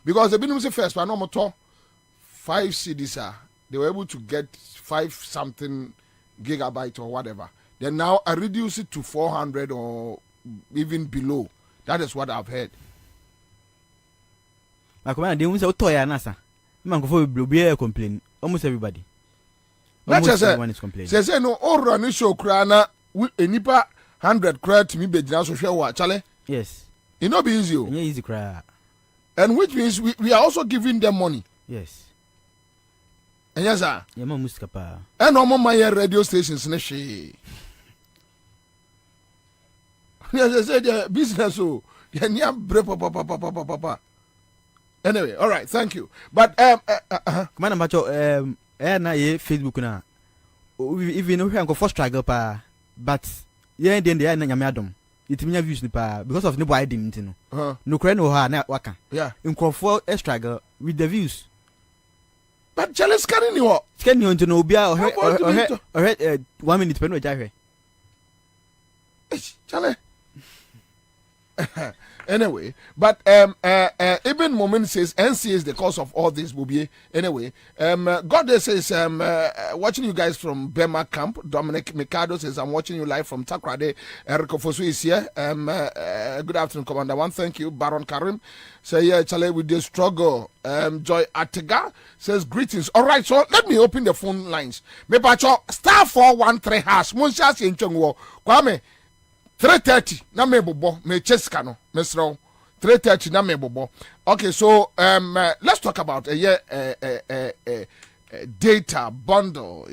Because the minimum first, but no more 5 CDs. They were able to get 5 something gigabyte or whatever. Then now I reduce it to 400 or even below. That is what I've heard. Kwabena, they won't say Otoya Nasa. Man, go be complain. Almost everybody. Almost everyone is complaining. Say no, all run show crana with a nipa 100 credit to me be now so share what, Charlie? Yes. It not be easy. Easy cry. And which means we are also giving them money. Yes. And yes, sir. Yama muskapa. And no more my radio stations in a she. Yes, I said business. So, anyway, all right, thank you. But come on, Macho, na ye Facebook na. Even no here go for struggle pa, but yeah, then they are na nyame it mean views ni pa because of no boy dim you know. No cry no ha na waka. Yeah. In for struggle with the views. But jealous can you what? Can you know be or 1 minute pe no jahwe. Charlie. Anyway, but even Moment says NC is the cause of all this, Bobie. Anyway, God says watching you guys from Bema camp. Dominic Mikado says I'm watching you live from Takrade. Erico Fosu is here. Good afternoon, Commander One. Thank you, Baron Karim. Say yeah, Charlie, with the struggle. Joy Atega says greetings. All right, so let me open the phone lines. Me pacho *413# Munsia Sienchongwo Kwame. 3:30 na me bobo me cheska no me sro 3:30 na me bobo. Okay, so let's talk about data bundle.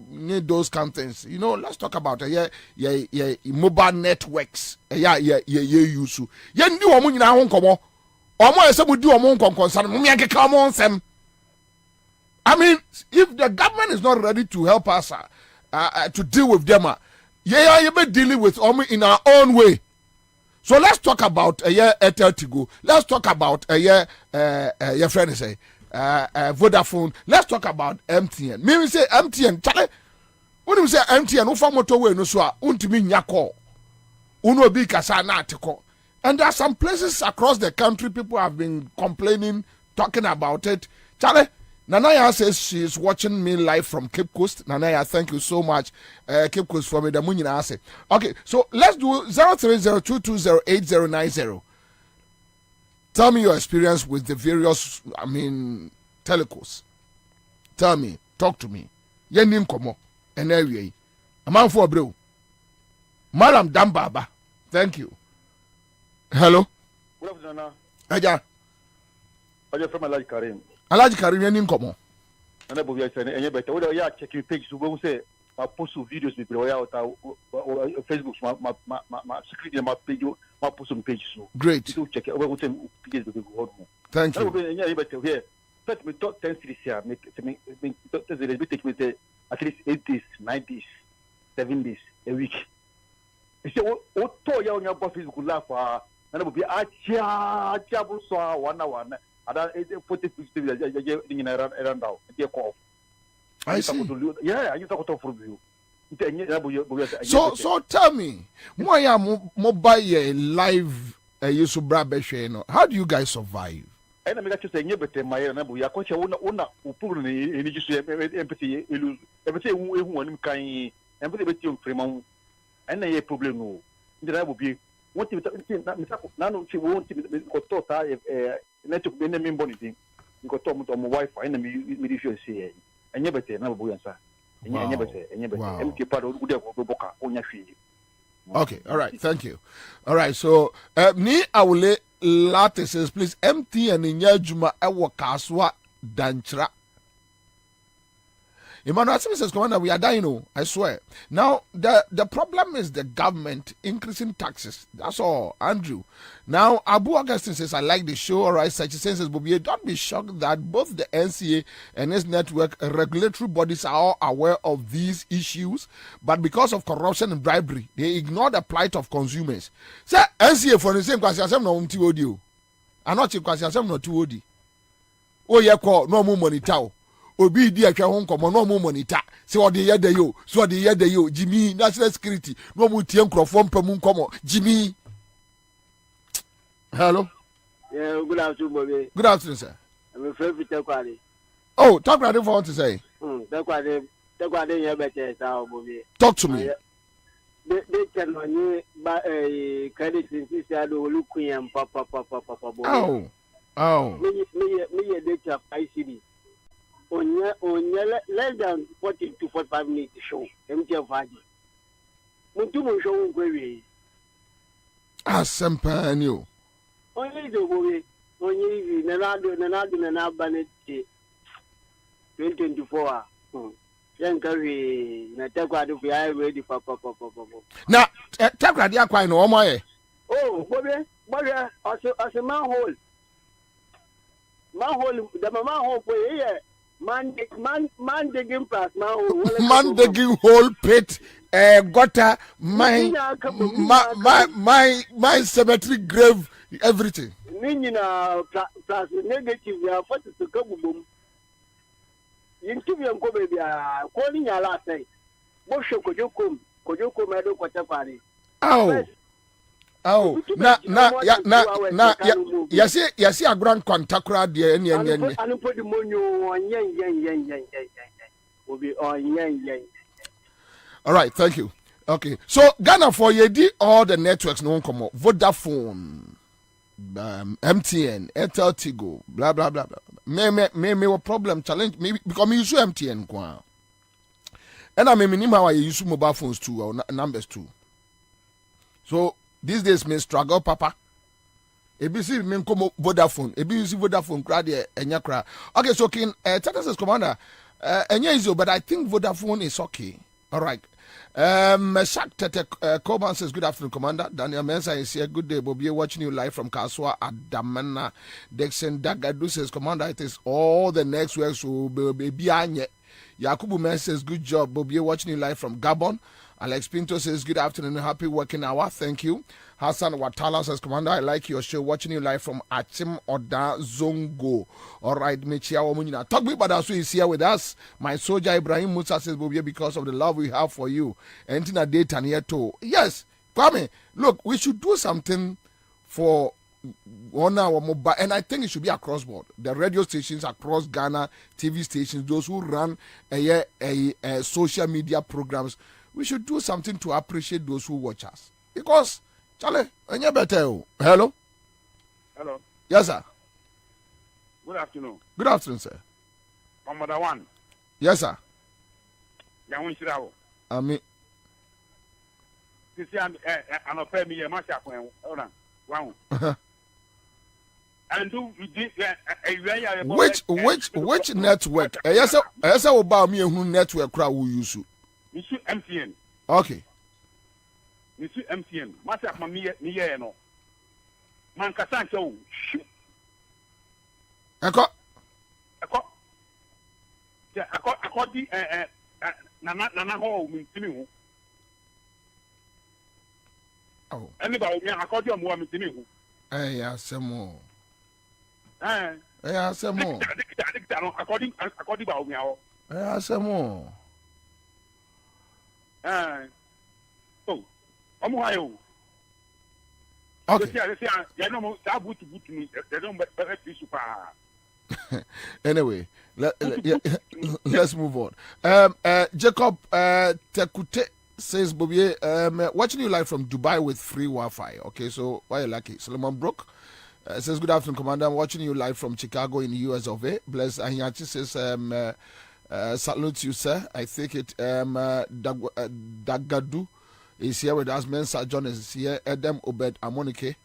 Need those kind of things. You know, let's talk about mobile networks. Use. Ye ndi omo nyina ho nkomo. Omo ese mu di omo nkonkonsan mo me akeka omo nsem. I mean, if the government is not ready to help us to deal with them, yeah, you be dealing with in our own way. So let's talk about Airtel Tigo. Let's talk about your friend say Vodafone. Let's talk about MTN. Maybe say MTN. Charlie, when you say MTN, ufa motorway no so untimi nyako. Uno bi kasa na atiko. And there are some places across the country people have been complaining, talking about it. Charlie, Nanaya says she is watching me live from Cape Coast. Nanaya, thank you so much. Cape Coast from the Munina Ase. Okay, so let's do 03022088090. Tell me your experience with the various, telecos. Tell me, talk to me. Yenim komo, and area. A man for bro. Madam Dambaba, thank you. Hello. Good afternoon. Aja. Aja from Alaji Karim. Alaji Karim, yenim komo. And I believe I said, and you better. What are checking page to go say? I post videos with Facebook, my security, my page, my post some page. So great. To check it. Thank you. Here, first we talk 10 cities here. Take me at least 8 days, 9 days, 7 days, a week. You say, oh, to ya on your boss Facebook laugh. And it will be a chabu so 1 hour. Ada 40 pictures around now. I see. Yeah, I talk to you. So tell me, why mobile live how do you guys survive? I na make you say nyebete my na bu ya ko che una upuru ni jisu empathy elu empathy ehu anim kan empathy beti on frema na ye problem no ndira bu bi won ti na no chi won ti ko to ta network be na mi mboni din ko to mo wifi na mi di show say nyebete na bu yansa nyebete mk pado u de ko boka onya hwi. Okay, all right, thank you. All right, so ni awule lattices, please MTN in Yajuma Ewa Kaswa Danchra. Emmanuel says, Commander, we are dying, I swear. Now, the problem is the government increasing taxes. That's all, Andrew. Now, Abu Augustine says, I like the show. All right, such says, Bobie, don't be shocked that both the NCA and its network regulatory bodies are all aware of these issues, but because of corruption and bribery, they ignore the plight of consumers. Say, NCA for the same question, I'm not audio. I'm not question, I'm not too old. Oh, yeah, call no more money towel. Obi di atwa ho nkomo no mo monitor se ode ye da yo so ode ye da yo Jimmy national security no mo tie nkrofo mpamu nkomo Jimmy. Hello Yeah, good afternoon, Bobby. Good afternoon, sir. I'm a friend with Tekwadi. Oh, talk ready for what to say. Tekwadi, you better Bobby. Talk to me. They can only buy a credit in this year. Look, and papa. Oh. Me a data 5 CD. On less than 40 to 45 minutes show. MTF. Mutumu show query. Asempanyo. Only the Bobby. Only Nanado, 2024. Na Tekwadi we are ready for papa. Na Tekwadi akwa no omo ye. Oh, Bobby, as a manhole, the manhole for here, man digging past manhole. Man digging hole pit, gutter, my cemetery grave, everything. Nina plus negative, we are forced to go boom. Interview and go baby, calling your last day. Bosho Kojoko, Meadow Quatapari. Oh, na, yes, a grand contact there, and put the money on yen. Will be on yen. All right, thank you. Okay, so Ghana for ye all the networks no come up. Vodafone, MTN, Airtel, Tigo, blah blah blah blah. Me a problem challenge me because me use MTN kwa. And I mean how I use mobile phones too or numbers too. So these days me struggle papa. ABC me come Vodafone. AB use Vodafone crowd there enya crowd. Okay, so King Texas commander enya is but I think Vodafone is okay. All right. Shak Tete Koban says, good afternoon, Commander. Daniel Mensah is here. Good day, Bobie. Watching you live from Kaswa Adamana. Dexon Dagadu says, Commander, it is all the next week. So, baby, Yakubu Men says, good job, Bobie. Watching you live from Gabon. Alex Pinto says, good afternoon. Happy working hour. Thank you. Hassan Watala says, Commander, I like your show. Watching you live from Achim Oda Zongo. All right, Michia Womunina. Talk about us is here with us. My soldier Ibrahim Musa says, Bobie, because of the love we have for you. And in a date and here too. Yes, Kwame, look, we should do something for on our mobile, and I think it should be across board. The radio stations across Ghana, TV stations, those who run social media programs, we should do something to appreciate those who watch us. Because Charlie, hello? Hello. Yes, sir. Good afternoon. Good afternoon, sir. Commander One. Yes, sir. Yawun Shirawo. Ami. This year, an affair me a match up when wow. And do which network? Yes, sir. Yes, sir. About me who network crowd will use. Monsieur MTN. Okay. Monsieur MTN. Match up me no. Man kasan cho. Eko di nana ho mintimi ho. Oh. Anybody me akodi o mo mintimi ho. Asemo. Asemo. Dikita no akodi ba o mi awo. Asemo. Oh. Omo hayo. Okay. Anyway, let's move on. Jacob Tekute says, Bobie, watching you live from Dubai with free Wi-Fi. Okay, so why you lucky? Solomon Brook says, good afternoon, Commander. I'm watching you live from Chicago in the US of A. Bless Anyachi says, salute you, sir. I think it Dagadu is here with us. Mensa John is here. Edem Obed Amonike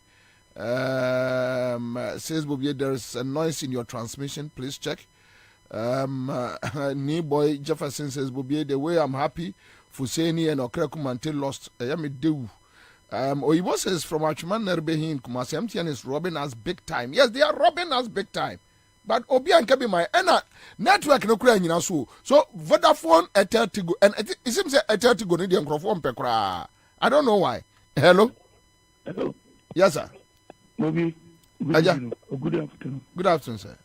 says, Bobie, there is a noise in your transmission. Please check. Boy Jefferson says, Bobie, the way I'm happy Fuseni and Okrekumante lost. Oyibo says, from Achman Nerbehin, Kumasi MTN is robbing us big time. Yes, they are robbing us big time. But Obi and Kebi my network no kura nyina so Vodafone Airtel Tigo and it seems Airtel Tigo need microphone pekra. I don't know why. Hello. Yes sir. Bobie. Good afternoon. Good afternoon sir.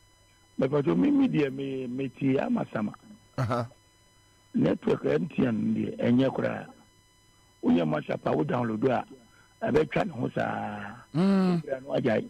But me media me ti amasama. Network MTN the enye kura. Unya mashapa wo download a abetwa ne ho saa. No ajai.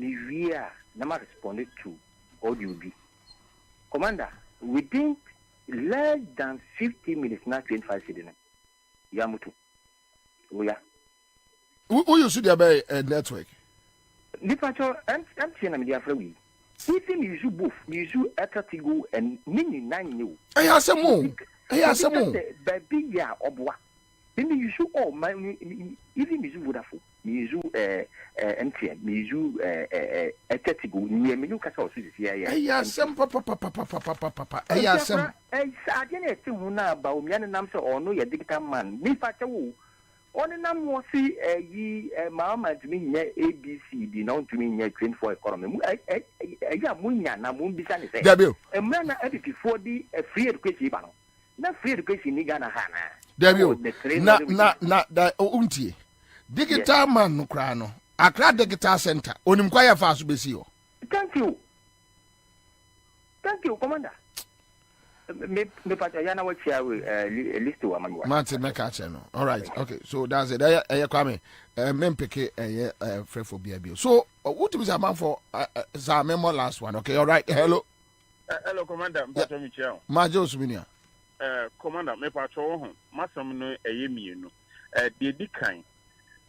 we are never responded to audio B. Commander, within less than 50 minutes, not 25 seconds. Yamutu. We are. Who you see there network? Nipacho, MTN and media free. Even you use both, you use Etatigo and Nini 9 new. I have some more. Baby, ya obwa. Then you use all my even you use Vodafone, you use MTN, you use Etatigo, near me, you can also see here. I have some papa. I have some. I didn't say Muna about me and Namsa or no, your digital man. Nipacho. On a number see Mamma to me ABC, the known to me near train for economy. I won't be sanity. A man added before the free education. Not free education, Nigana Hana. Debut, not that unti. Digital man, no crano. I cried the guitar center. On him quite fast, Besio. Thank you, Commander. Me patayana what share list to among Martin Mekache. All right, okay, so that's it. I come Mempeke free for BIB. So, what was a man for Zamemo last one? Okay, all right. Hello, Commander. Michel. Majo Suminia. Commander, me patrol home. Masam no no. The kind.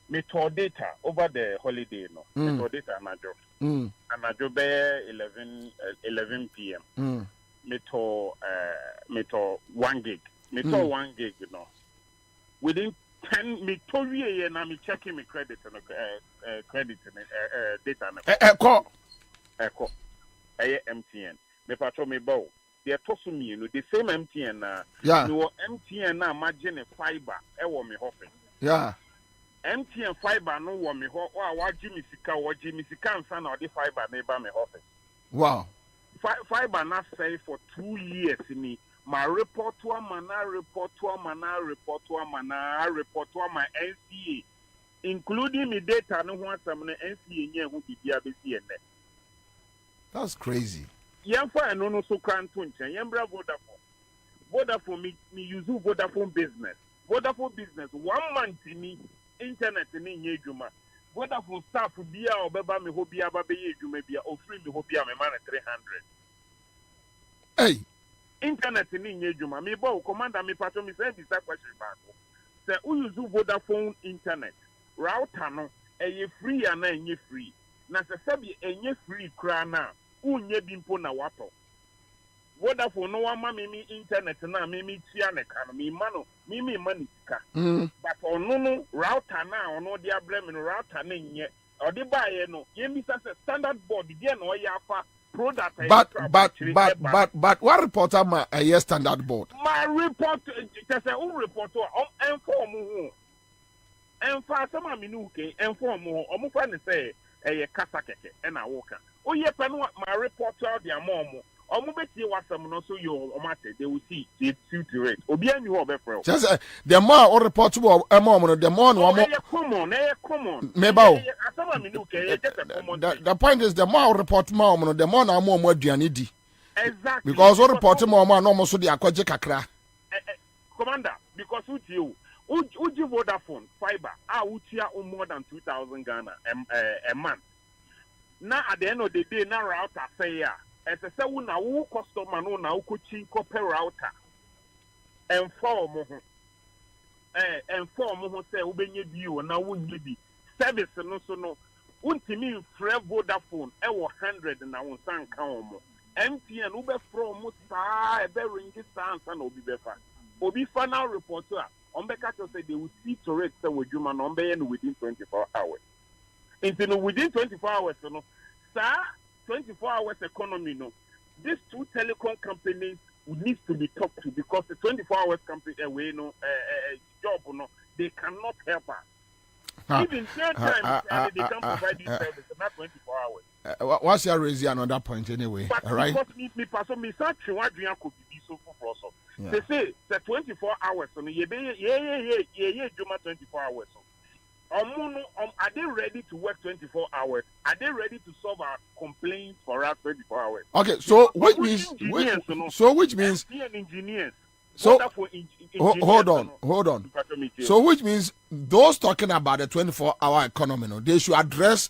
Me to data over the holiday no. Me to data anajo. Anajo be 11 p.m. Me to 1 gig. Me to 1 gig, you know. Within 10, me to we na me checking me credit and data. Call. MTN. Me patrol me bow. They are tossing me, you know, the same MTN. Yeah. No MTN na imagine a fiber. Ewo me hopping. Yeah. MTN fiber no wo me ho. Wa Jimmy Sika and son or the fiber neighbor me hopping. Wow. Fiber not say for 2 years me. My report to my NCA, including me data no one some NCA near who be BC. That's crazy. Yamfa and no so can't tunch and Yambra Vodafone me use Vodafone business. Vodafone business 1 month in me internet in Yejuma. Vodafone staff be or beba me hobia baby you may be or free me hobia me man 300. Hey, internet in Yejuma me bo commander me patron me say this question back. Say who use Vodafone internet router no free and na free. Na se sabi free kra na unye bimpo na wato. Vodafone no wa me internet na me tia ne kan me mano me money ka. But ono router na ono dia blame no router na nye. Odi baye no yemi say standard board dia no ya fa product. But what reporter ma a standard board? My report just a report inform who. Enfa sama me no ke inform who. Omo fa ne say kasa keke e na woka. Oye pe no my report out dia mom. Omo beti wasam no so you omate they will see it to rate. Obi anyu ho be frɛ. Just the more or report to mom no the more no common. Meba Asama me no ke just a common. The point is the more report mom no the more na mom aduane di. Exactly. Because what report mom no so dey akwaje kakra. Commander, because you Uji Vodafone fiber utia more than 2,000 Ghana a month. Now at the end of the day, now router say ya. As I say, we now customer no now coaching copy router. Inform who say ubenye biyo na wunye bi service no so no. Untimi free Vodafone 100 na unsan kaomo. MTN ube from musa ebe ringi sansa na obi befa. Obi final report to Ombeka say they will see to rate with human within 24 hours. Until within 24 hours, no, sir, 24 hours economy, no. These two telecom companies need to be talked to because the 24 hours company away, no, job, no, they cannot help us. Even 10 times they can provide this service, not 24 hours. What's your reason on that point anyway? But all right. Because me person, me search what you could be so for also. They say the 24 hours, so yeah, 24 hours. Are they ready to work 24 hours? Are they ready to solve our complaints for us 24 hours? Okay, so which means engineers. So hold on. So which means those talking about the 24-hour economy, no, they should address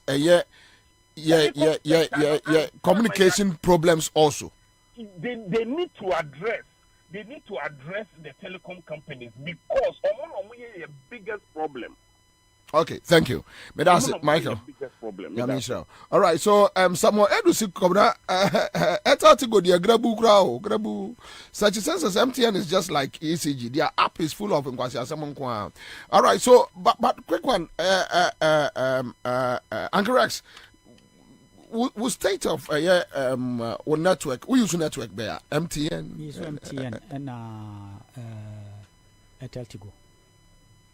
communication problems also. They need to address the telecom companies because the biggest problem. Okay, thank you. But that's it, Michael. Biggest problem. Yeah, sure. All right, so Samuel Edusi Kobra to go the grabu such a sense as MTN is just like ECG. Their app is full of Nkwasi. All right, so but quick one, Uncle Rex, we state of network. We use network there. MTN. We use MTN and Airtel Tigo.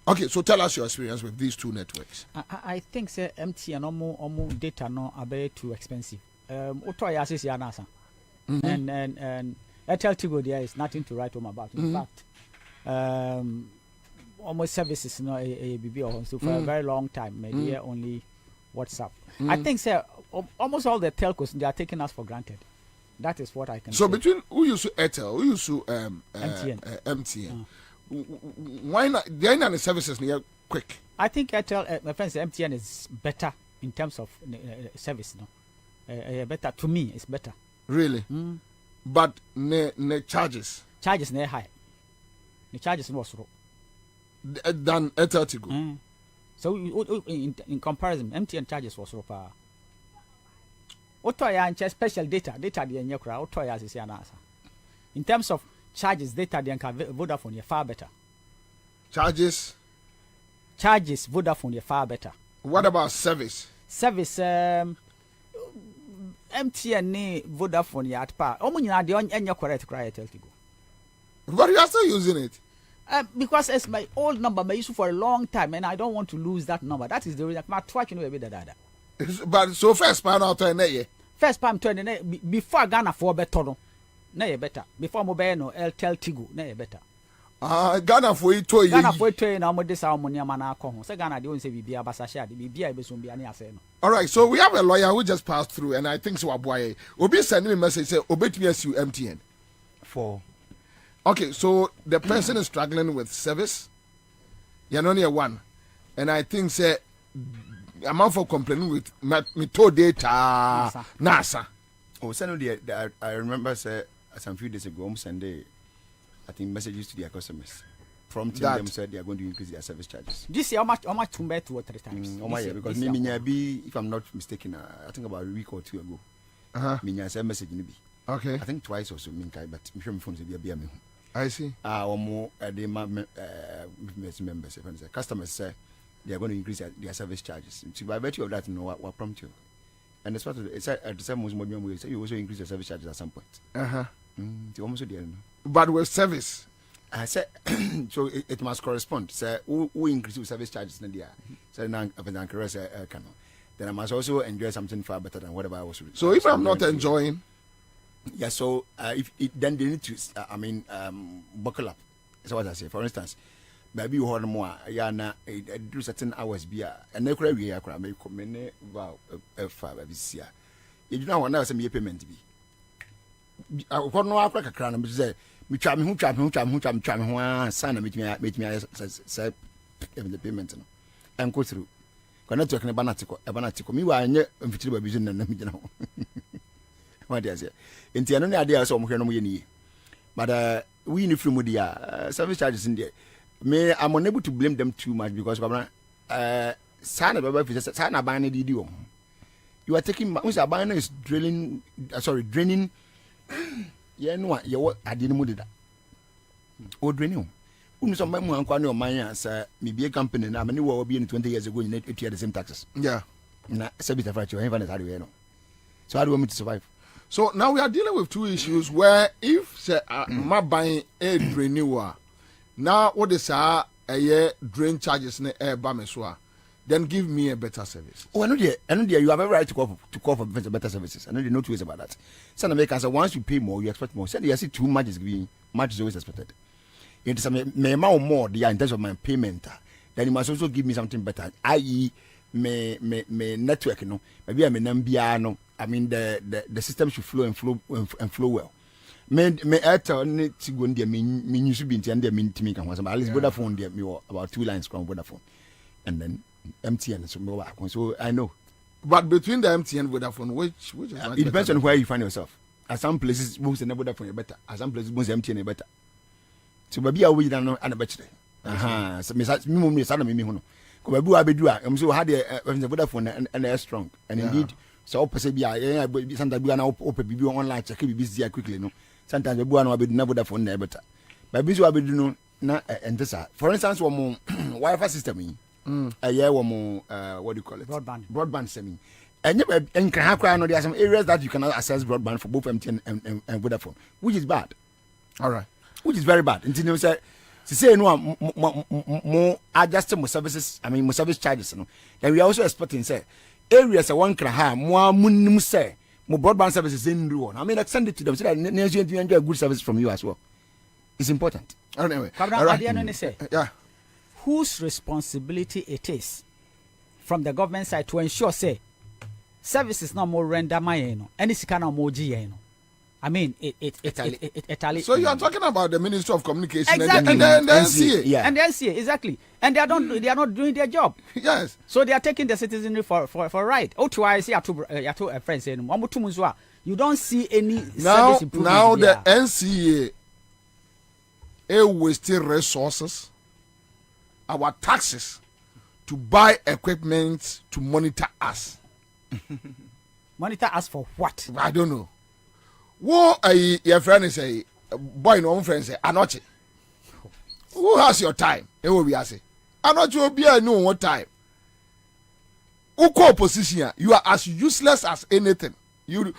Okay, so tell us your experience with these two networks. I think say MTN omo data no are too expensive. Oto ya sisi ya nasa. And Airtel Tigo there is nothing to write home about. In fact, almost services no a BB or so for a very long time. Maybe only WhatsApp. I think say almost all the telcos they are taking us for granted. That is what I can say. So between who used to Airtel, who used to MTN. Why not? The services near quick. I think Airtel, my friends, MTN is better in terms of service. No, better to me. It's better. Really? But ne charges. Charges ne high. The charges was low than Airtel Tigo. So in comparison, MTN charges was low. Otoya and special data the nyekra. Otoya is answer. In terms of charges data the Vodafone you far better. Charges Vodafone you far better. What about service? Service MTN ni Vodafone ya atpa. Omo nyina de onye correct cry Airtel Tigo. But you are still using it. Because it's my old number I used for a long time and I don't want to lose that number. That is the reason. My twice you know be dada. But so first time out first time 20 before Ghana for better no. Na better. Before mobile no Airtel Tigo na better. Ghana for it to Ghana for it to na mo this harmony na akọ ho. Say Ghana dey won say bibia basa share bibia be so bia na ase no. All right, so we have a lawyer who just passed through and I think so aboy. Obi sending me a message say obetumi asu MTN. For okay, so the person is struggling with service. You're only one. And I think say amount for complaining with me to data NASA. Oh, I remember say some few days ago, Sunday, I think messages to their customers prompting them said they are going to increase their service charges. This year, how much 2 or 3 times? Oh my year, because me, if I'm not mistaken, I think about a week or two ago. Me send message in the okay. I think twice or so, but I'm sure my phones will be a I see. Or more, they members, customers say they are going to increase their service charges. So by virtue of that, you know what prompt you. And as part of it's at the same moment we say you also increase your service charges at some point. Almost but with service. I said so it must correspond. Say who increase your service charges in the year. So now then I must also enjoy something far better than whatever I was. So if I'm not enjoying, yeah. So if then they need to buckle up. That's what I say. For instance, maybe you hold more. Yeah, na do certain hours be and they could be a crime. May come in wow far baby see. You don't want to say me payment be. I want no Africa crown and say me try me who sign meet me say the payment no and go through. Can not talk about banatico. Me why nye mfitiri ba vision na me gina ho. What do I say? Enti ano ne ade a so mo hwe no mo ye ni. But we in from dia service charges in there. Me I'm unable to blame them too much because sana baba fi sana ban ne didi o. You are taking once a ban is draining yeah no ye what ade ne mu dida. O draining. Unu so mamu ankwa ne o man ya sa me be company na me ne wo be in 20 years ago you need to pay the same taxes. Yeah. Na sabita fraction even that way no. So how do we want me to survive? So now we are dealing with two issues where if say my buying a renewal now what is a year drain charges ne air bameswa then give me a better service. Oh, I know you have every right to call for better services. I know there are no two ways about that. Some Americans say once you pay more, you expect more. Say you see too much is giving, much is always expected. It is me amount more in terms of my payment. Then you must also give me something better. I.e. me network, you know, maybe I'm an I mean the system should flow and flow well. Me Airtel need to go in there. Me used to be in there. Me to me can was at least Vodafone there. Me about 2 lines from Vodafone, and then MTN. So I know. But between the MTN and Vodafone, which is it depends on where you find yourself. At some places, most of the Vodafone are better. At some places, most MTN are better. So maybe I will know and a better. So me son me hono. Ko babu abedua, am so had the Vodafone and they're strong. And indeed, so persevere. Sometimes we are now open bibi online check bibi quickly no. Sometimes we are now Vodafone na better. But bibi abedu no na entesa. For instance, one Wi-Fi system a year one what do you call it? Broadband semi. And there are some areas that you cannot access broadband for both MTN and Vodafone, which is bad. All right. Which is very bad. Until you say no more adjustable services, I mean more service charges. No. Then we are also expecting say areas one can have more munum say more broadband services in the one. I mean extend it to them so that you enjoy good service from you as well. It's important. Anyway, yeah. Whose responsibility it is from the government side to ensure say services no more render my any kind of more GN. I mean it. So you are talking about the Ministry of Communication exactly. and the NCA. Yeah. And the NCA, exactly. And they are not doing their job. Yes. So they are taking the citizenry for right. Oh, I see a friend saying you don't see any service improvement. Now the NCA wasting resources, our taxes to buy equipment to monitor us. Monitor us for what? I don't know. What your friend is a boy, no friend say, Anoche. Who has your time? It will be say. Anoche will be a no one time. Who call opposition? You are as useless as anything. You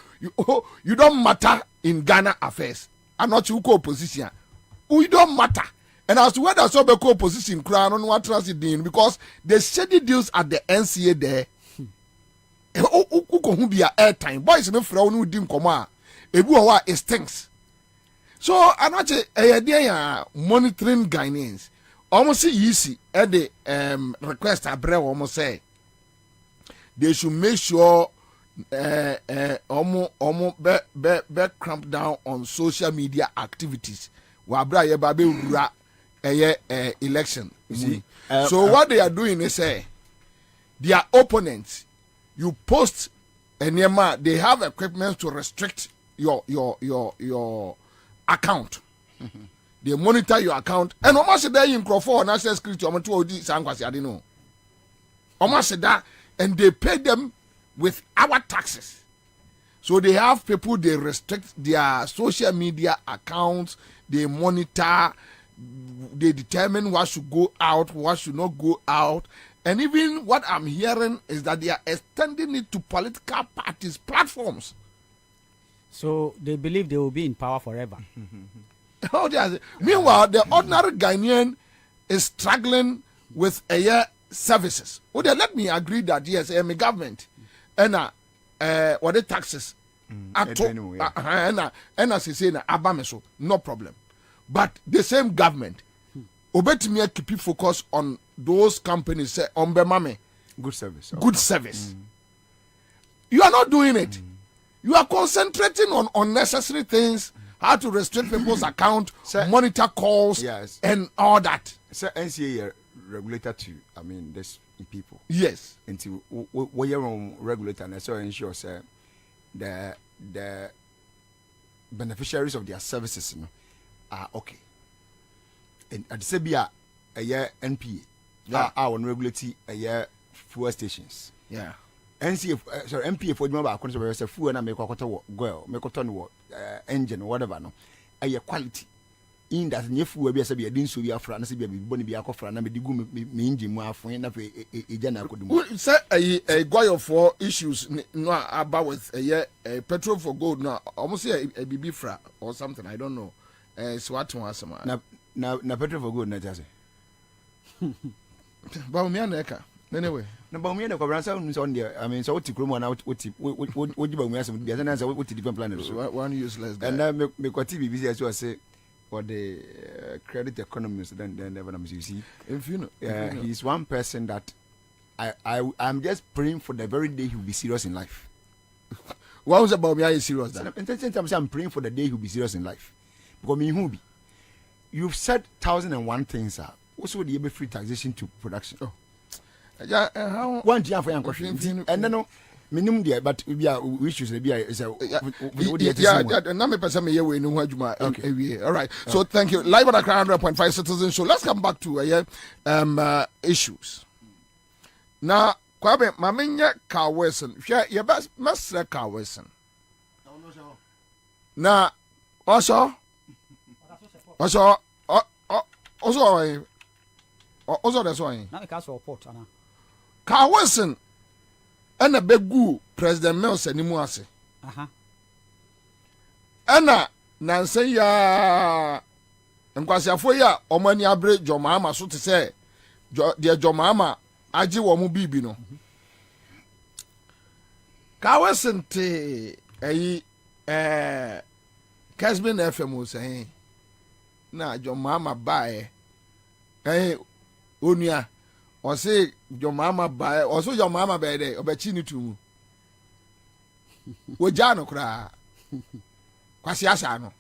don't matter in Ghana affairs. Anoche who call opposition. We don't matter. And as to whether so be call opposition, crown on what trust it because the shady deals at the NCA there. Who be a airtime boys no fra no dim koma ebu owa it stinks. So anoche ya monitoring Ghanaians almost easy at the request abre almost say they should make sure be cramp down on social media activities wa bra ye ba be wura election. You see, so what they are doing is say their opponents, you post and they have equipment to restrict your account. They monitor your account and almost there in Crawford national security almost I don't know. Almost that and they pay them with our taxes. So they have people, they restrict their social media accounts, they monitor, they determine what should go out, what should not go out. And even what I'm hearing is that they are extending it to political parties' platforms. So they believe they will be in power forever. Meanwhile, the ordinary Ghanaian is struggling with services. Well, let me agree that yes, I'm a government and what the taxes and as you say, Abameso, no problem. But the same government, obetimi keep focus on those companies say Ombemame. Good service. Good service. You are not doing it. You are concentrating on unnecessary things, how to restrict people's account, monitor calls, yes, and all that. So NCA regulator to, I mean, this people. Yes. Until we are on regulator and so ensure say the beneficiaries of their services are okay. And at Sebia a year NPA. Yeah. Our regulatory a year fuel stations. Yeah. NCA sorry MPA for remember account so say fuel na make kwakota go make kwota engine whatever no a year quality in that new fuel be say be din so bi afra na say be boni bi akofra na me digu me engine mu afon na fe eja na kodum say a goyo for issues no about with a year petrol for gold no almost say a bibi fra or something I don't know so what one asema na petrol for gold na just ba me aneka anyway na ba me na kwabran sa on there I mean so what kromo na what ba me asem bia na say what different planet so one useless guy and then me kwati BBC so say for the credit economists then never you see if you know he's one person that I'm just praying for the very day he'll be serious in life. What was about me are you serious that I'm praying for the day he'll be serious in life because me who be you've said 1,001 things also the able free taxation to production. Yeah, how one year for young question and then minimum there, but we should be a na me person me we no adwuma all right. So thank you. Live on a 100.5 Citizen Show. Let's come back to issues. Now, Kwabe, mamenya Carl Wilson. Ye best Master Carl Wilson. Na also that's why. Na me ka so report ana. Carl Wilson and a begu President Mills animu ase. Ana nanse ya nkwasiafo ya omani abre jomama so te say de jomama agi wo mu bibi no. Carl Wilson te ayi Kasbin FM say na jomama bae onua o say jomama bae o so jomama bae de obachi ni tumu wo jano kra kwasi asa no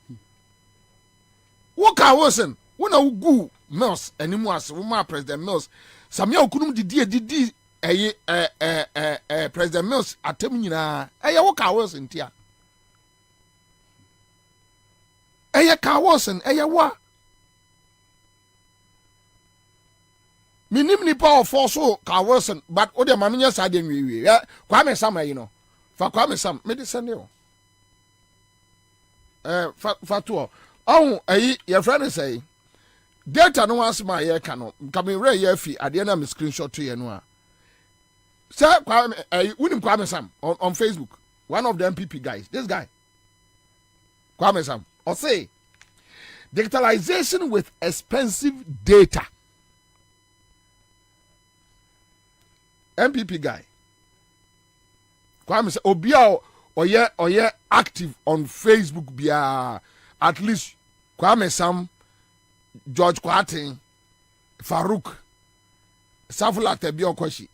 wo Carl Wilson wo na ugu Mills animu ase wo ma President Mills samia okunum didi President Mills atem nyina wo Carl Wilson tia Carl Wilson wa minim ni power force Carl Wilson but o de mamenya sa de nwiwi Kwame Sam ayi no fa Kwame Sam medicine o fa to ayi your friend say data no asma ye ka no come re ye fi ade na me screenshot to ye no a say Kwame ayi unim Kwame Sam on Facebook, one of the MPP guys, this guy Kwame Sam or say digitalization with expensive data. MPP guy Kwame say obia oye active on Facebook bia at least Kwame Sam, George Kwatin, Farouk, Safula Tebi Okoshi,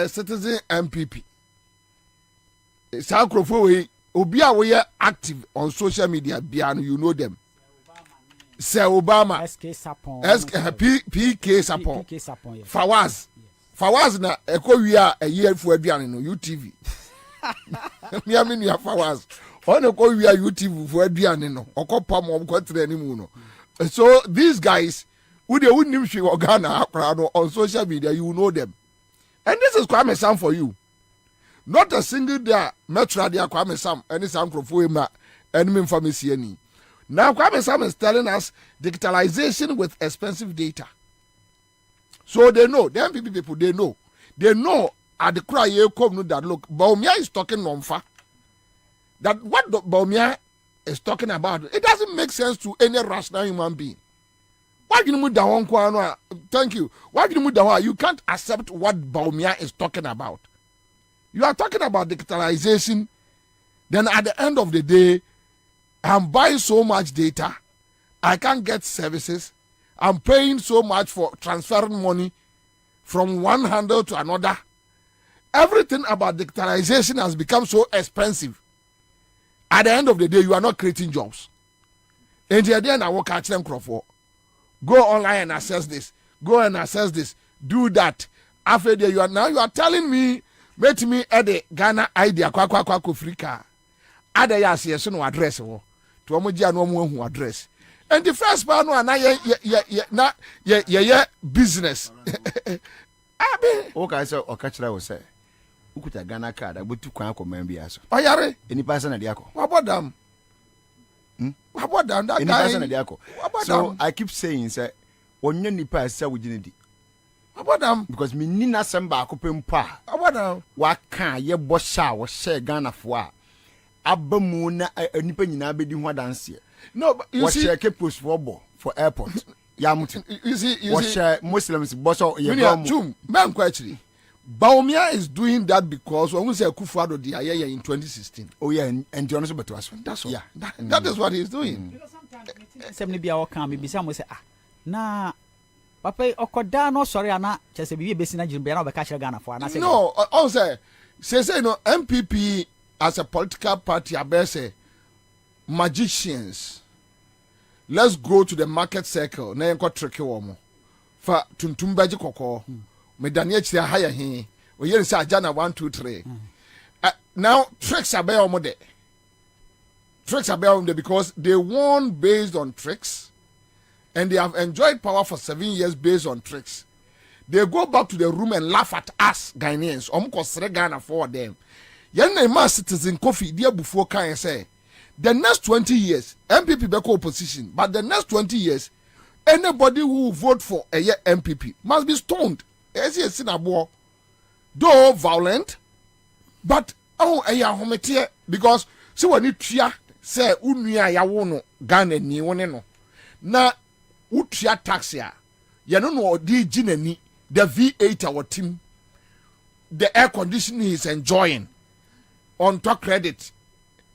Citizen MPP. Sakrofo obia we active on social media bia you know them. Sir Obama, SK Sapon, PK Sapon, Fawaz na ekowia eye fu aduane no UTV. Mi aminu ya Fawaz. Ono ko wia UTV fu aduane no. Okopam omkotre animu no. So these guys who they wouldn't hwe Ghana akra no on social media, you know them. And this is Kwame Sam for you. Not a single day Metro dia Kwame Sam any Sam Krofo ma enemy pharmacy any. Now Kwame Sam is telling us digitalization with expensive data. So they know, the MPP people, they know at the cry you come no that look, Baumia is talking non-fa. That what Baumia is talking about, it doesn't make sense to any rational human being. Why do you move down? Thank you. Why do you move down? You can't accept what Baumia is talking about. You are talking about digitalization, then at the end of the day, I'm buying so much data, I can't get services. I'm paying so much for transferring money from one handle to another. Everything about digitalization has become so expensive. At the end of the day, you are not creating jobs. And the end, I work at them Crawford. Go online and access this. Go and access this. Do that. After that, you are telling me, make me at the Ghana idea kwa Africa. Ada ya yes no address wo. To omoji anu omo address. And the first part no na ye business. Abi okay so okachira wo say ukuta Ghana card abutu kwan akoma bi aso. Oyare eni person na de akọ. Wabodam. Wabodam that guy. Eni person na de akọ. So I keep saying say onye nipa asa wujinidi. Wabodam because me ni na samba akopem pa. Wabodam Wa kan ye bo sha wo share Ghana fo a abamu na nipa nyina bedi ho adanse. No, but you see, what post for airport. You see, Muslims boso man actually. Baumia is doing that because when we say Kufuado the Ayaya in 2016. Oh yeah, and Jonas but was that's all. Yeah, that is what he's doing. Because sometimes somebody be our can be some say na papa okoda no sorry ana chese bibi besi na jimbe na obeka kire Ghana for na say no also say no MPP as a political party abese magicians. Let's go to the market circle na enko trick wo mo fa tuntum baji kokko me dane akire haya he we hear say Jana 1 2 3. Now tricks are better on there. Tricks are better on there because they won based on tricks, and they have enjoyed power for 7 years based on tricks. They go back to the room and laugh at us Ghanaians. Omko Ghana for them. Yen ma citizen coffee dear before can say the next 20 years MPP beko opposition, but the next 20 years anybody who will vote for a year MPP must be stoned. Yes, in a war, though violent, but a year hometia because so when it say unia ya wono Ghana ni woneno na utia taxia ya no di jinani the V8 our team the air conditioning is enjoying on top credit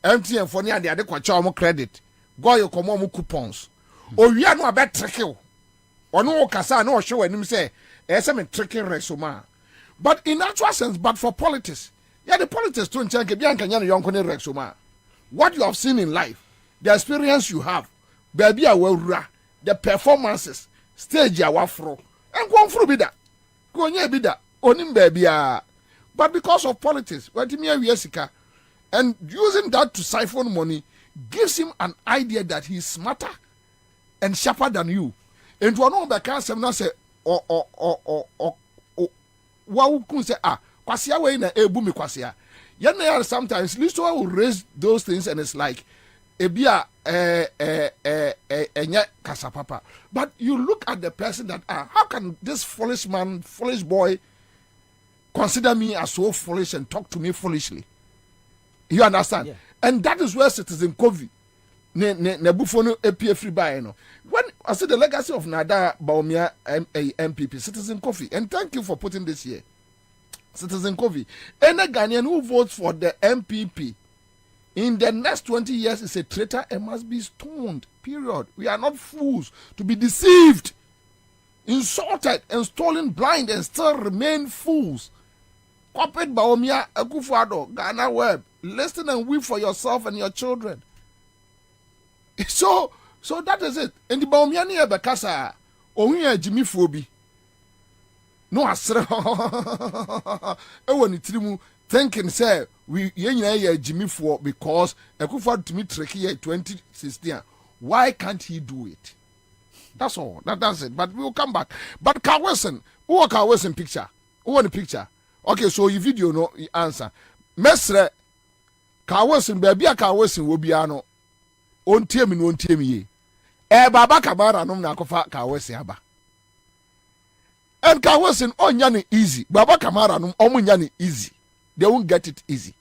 MTN for near the ade kwacha omo credit go your komo omo coupons owia no abet trickle ono kasa na o hwe wanim say ese me tricking resoma but in actual sense but for politics yeah the politics to nchen bia nkanya no yonko ne resoma what you have seen in life the experience you have baby awura the performances stage awafro enkonfro bi da konye bi da onim baby a but because of politics wetimi awie sika and using that to siphon money gives him an idea that he is smarter and sharper than you. And to know that can't say what can say kwasia we na ebu mi kwasia. Yan sometimes Listo will raise those things and it's like ebia enya kasapapa. But you look at the person that how can this foolish man, foolish boy consider me as so foolish and talk to me foolishly? You understand? Yeah. And that is where Citizen Kofi ne bufono apie free buy no. When I say the legacy of Nada Bawumia MPP, Citizen Kofi, and thank you for putting this here. Citizen Kofi, any Ghanaian who votes for the MPP in the next 20 years is a traitor and must be stoned. Period. We are not fools to be deceived, insulted, and stolen blind and still remain fools. Corporate Bawumia Akufo-Addo, Ghana Web. Listen and weep for yourself and your children. So that is it. And the Bawumia ni ebekasa ohunya Jimmy Fobi. No asre. Ewo ni tirimu thinking say we ye Jimmy Fo because Akufo-Addo to me tricky 2016. Why can't he do it? That's all. That's it. But we will come back. But Kawesen, who Kawesen picture? Who want the picture? Okay, so your video no answer. Mesre Kawesen baby a Kawesen wo bia no ontie mi no ontie mi ye. Baba Kamara no na kofa Kawesen aba. And Kawesen onya ne easy. Baba Kamara no omunya ne easy. They won't get it easy.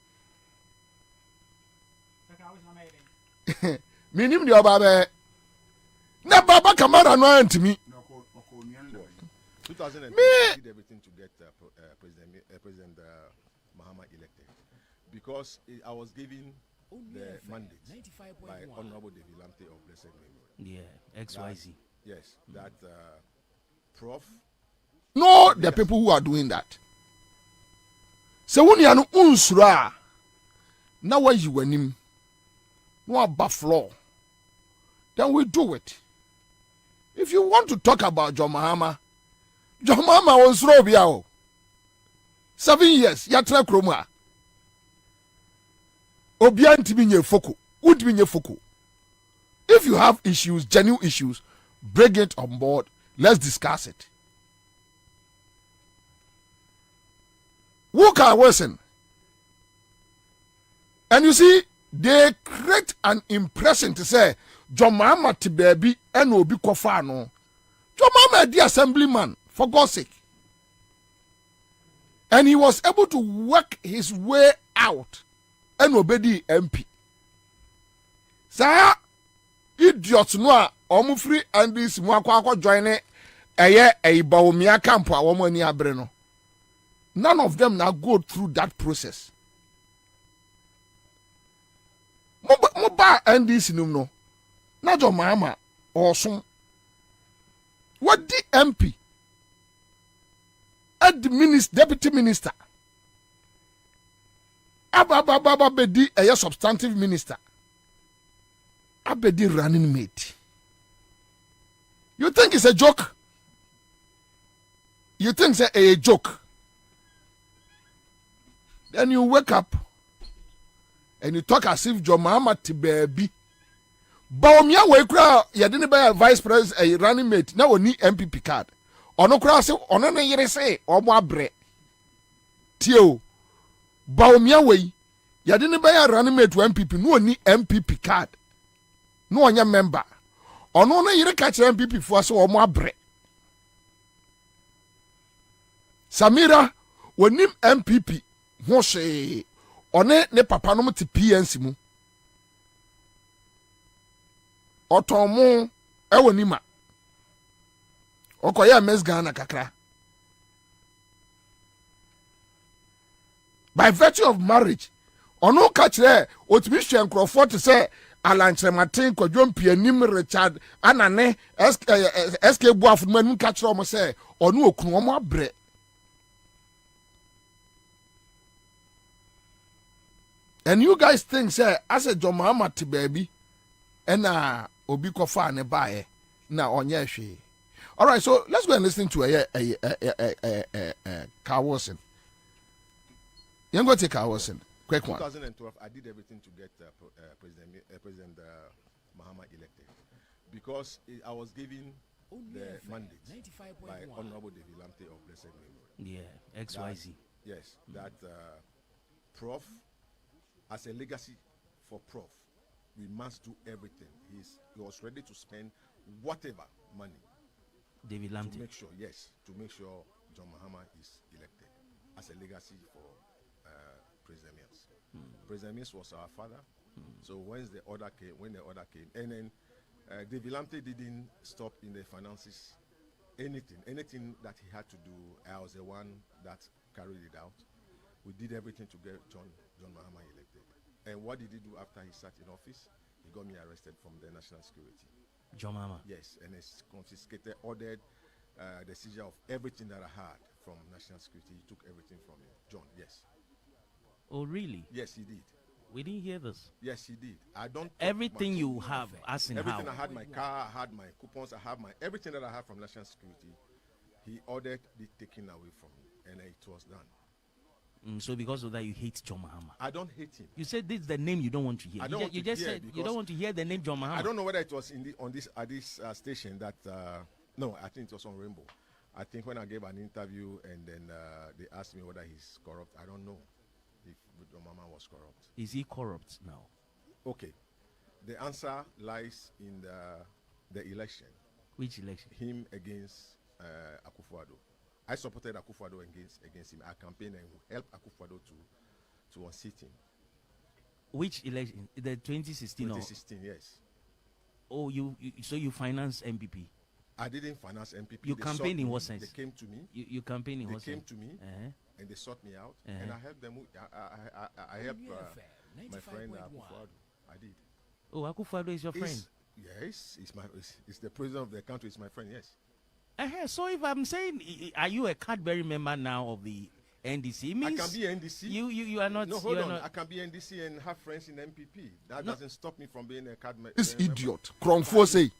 Minim de oba na Baba Kamara no antimi. 2010 did everything to get President Mahama elected because I was given the mandate by Honorable David Lamte of Blessed Memory. Yeah, XYZ. Yes, that Prof. No, the people who are doing that. So when you are unsura, now why you were him? No buffalo. Then we do it. If you want to talk about John Mahama was Robiao. 7 years, Yatra Kroma. Obianti binye foko. Udbinye foko. If you have issues, genuine issues, bring it on board. Let's discuss it. Walker Wilson. And you see, they create an impression to say, John Mahama Tibebi and Obi Kofano. John Mahama the assemblyman. For God's sake. And he was able to work his way out and obey the MP. Sa idiots no omu free and this mwakwa join a Bawumia camp a woman ni abre no. None of them now go through that process. Moba and this no. Na John Mahama or some. What the MP? Deputy minister. Abedi a substantive minister. Abedi running mate. You think it's a joke? You think it's a joke? Then you wake up and you talk as if John Mahama to baby. Baumia we cry, you didn't buy a vice president, a running mate, now need MPP card. Or no cross, or no yere say, or more bre. Tio, Baumia way, you didn't buy a running mate to MPP, no need MPP card. No one your member. Or no yere catch MPP for us or more bre. Samira, when him MPP, Moshe, or ne papa no te PNC mu. Otomo ewo nima okoya mes Ghana kakra by virtue of marriage ono ka kire otimi hwe nkrofo te se alanchematin kwadwom pianim Richard anane SK buafo manu ka kire omo se ono okunu omo abre and you guys think say as a John Mahama te baby and obi kofa ne bae na onye hwe. All right, so let's go and listen to Carlson. You go take Carlson. Quick one. 2012, I did everything to get President Mahama elected because I was given the mandate by Honorable David Lamte of Blessed Memory. Yeah, XYZ. Yes, that Prof, as a legacy for Prof, we must do everything. He was ready to spend whatever money David Lamte to make sure, John Mahama is elected as a legacy for President Mills. President Mills was our father. So when the order came, and then David Lamte didn't stop in the finances. Anything that he had to do, I was the one that carried it out. We did everything to get John Mahama elected. And what did he do after he sat in office? He got me arrested from the national security. John Mahama? Yes, and it's confiscated, ordered the seizure of everything that I had from national security. He took everything from me. John, yes. Oh, really? Yes, he did. We didn't hear this. Yes, he did. I don't. Everything you have, as in everything how? I had, my car, I had my coupons, I have everything that I had from national security. He ordered it taken away from me, and it was done. So because of that, you hate John Mahama? I don't hate him. You said this is the name you don't want to hear. You just said you don't want to hear the name John Mahama. I don't know whether it was at this station that no, I think it was on Rainbow. I think when I gave an interview and then they asked me whether he's corrupt. I don't know if John Mahama was corrupt. Is he corrupt now? Okay, the answer lies in the election. Which election? Him against Akufo-Addo. I supported Akufo-Addo against him. I campaigned and helped Akufo-Addo to unseat him. Which election? The 2016? 2016, yes. Oh, so you finance MPP? I didn't finance MPP. You campaigned in what sense? They came to me. You campaigned in what sense? They came to me and they sought me out, and I helped them. I helped my friend Akufo-Addo. I did. Oh, Akufo-Addo is your friend? Yes, he's the president of the country. He's my friend. Yes. So if I'm saying, are you a Cadbury member now of the NDC? It means I can be NDC. You are not. No, hold on. I can be NDC and have friends in MPP. That doesn't stop me from being a Cadbury. This idiot, Kromfo say,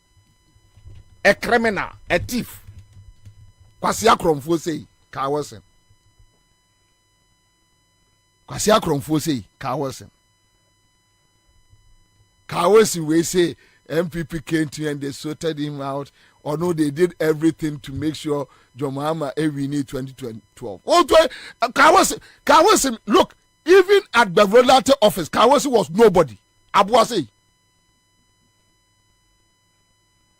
a criminal, a thief. Kwasia Kromfo say, Carlson. Kwasia Kromfo say, Carlson. Carlson will say MPP came to and they sorted him out. Or no, they did everything to make sure John Mahama we need 2012. Oh, Kawasi, look, even at the relative office, Kawasi was nobody. Abuase.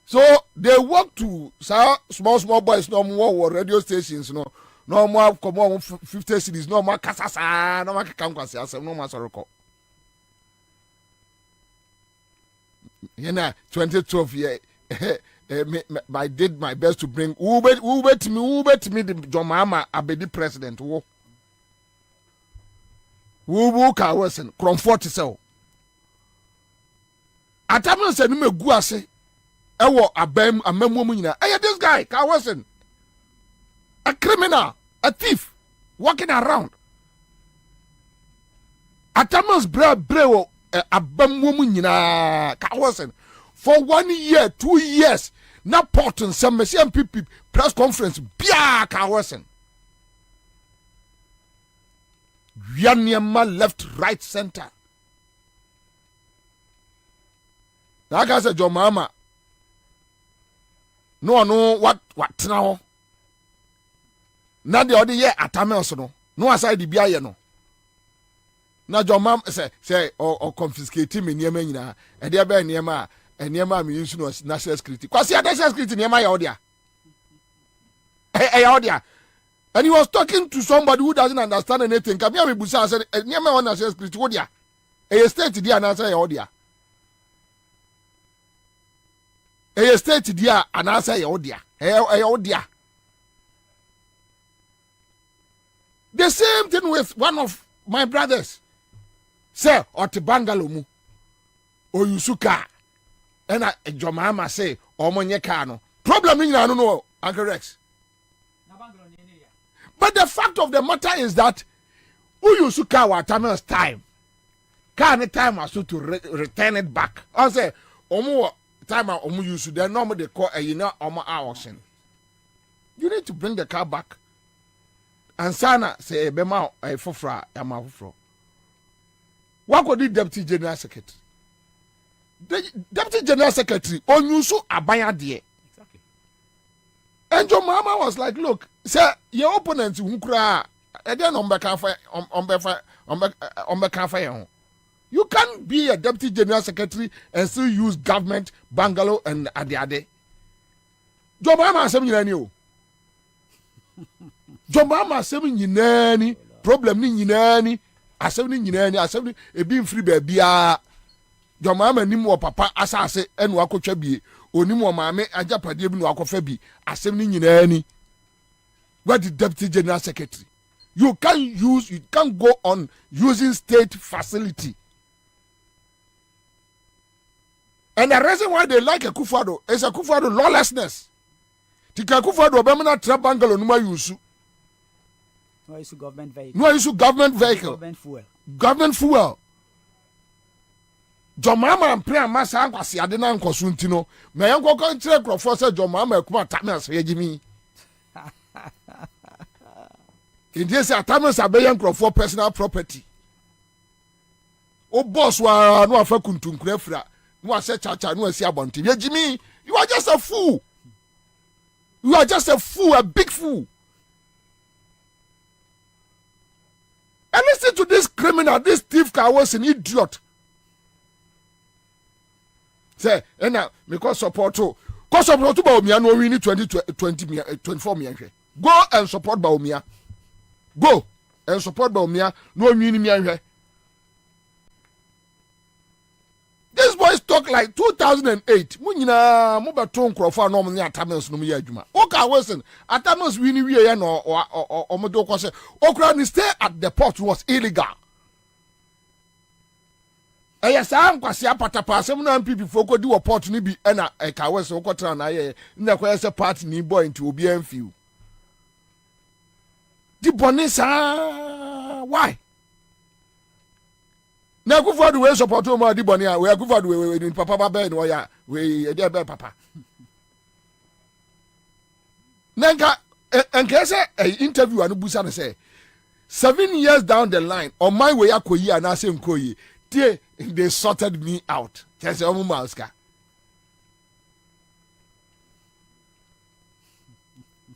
So they work to small boys, no more radio stations, no more come on 50 cities, no more Kasasa, no more Kamkwasi, no more Soroko. You know, 2012 year. I did my best to bring Uber to me the John Mahama abedi president wo Kawesen comfort sell atama se no megu ase ewo amammo mu nyina this guy Kawesen, a criminal, a thief walking around atamas brewo abammo mu nyina Kawesen for 1 year 2 years na port and some MPP press conference bia Kawesen Wianiema left, right, center. Like I said, your mama. No, what now? Now the other year at Tamelson. No, aside the Bia, no. Now your mom say or confiscate him in Yemen, and dear Ben Yema, and Yema means national security. Because he had national security near my audio. Hey, audio. And he was talking to somebody who doesn't understand anything. Kamia Busa said, Yema on national security, what ya? A state the answer audio. A state the answer audio. Audio. The same thing with one of my brothers. Say, or te bungalow mu. O yusuka. And your mama say, or monye kano. Problem in I don't know, Uncle Rex. But the fact of the matter is that who yusuka wa Tamel's time. Can time as to return it back. I say, omu time omu yusu, then normally they call a omu auction. You need to bring the car back. And sana say bema a fofra yama fofro. What could the deputy general secretary? The deputy general secretary on you so abaya dear. Exactly. And your mama was like, look, sir, your opponents who cry, and then on you can't be a deputy general secretary and still use government, bungalow, and ade. Your mama said you. Your mama said you problem ni nyinani. Asem e bi mfiri ba bia jo mama nim wo papa asase enu akotwa bie onim wo maame ajapade bi no akofa bi asem ni nyina ni. What the deputy general secretary, you can't go on using state facility. And the reason why they like a Akufo-Addo is Akufo-Addo lawlessness. Tika Akufo-Addo obemna tra bangalo numa yusu. No issue government vehicle. Government fuel. Jomama and prayer massa ankwasi ade na nkoso ntino. Me yanko kan kire krofo se jomama ekuma Tamel's ye jimi. India say Tamel's abeyan krofo personal property. O boss wa no afa kuntunkura fra. No ase chacha no asi abonti. Ye jimi, you are just a fool. You are just a fool, a big fool. And listen to this criminal, this thief was an idiot. Say, and now, because support to Baumia, no, we need 24 million. Go and support Baumia. Go and support Baumia, no, we need me. These boys talk like 2008. Munina, Mubaton Crawford, no, Tamel's no Yajuma. Okay, listen, at Tamel's winning we or Modoko said, Okran stay at the port was illegal. Yes, I'm Quasia Patapa, some people folk do a port to be and a Kawas Okotran, I never part ni boy into OBM few. The Bonissa, why? Na Akufo-Addo we support o di boni a we Akufo-Addo we ni papa baba no ya we e dey be papa nanka enke say interview anu busa no say 7 years down the line on my way akoyi ana say nkoyi they sorted me out say omo mauska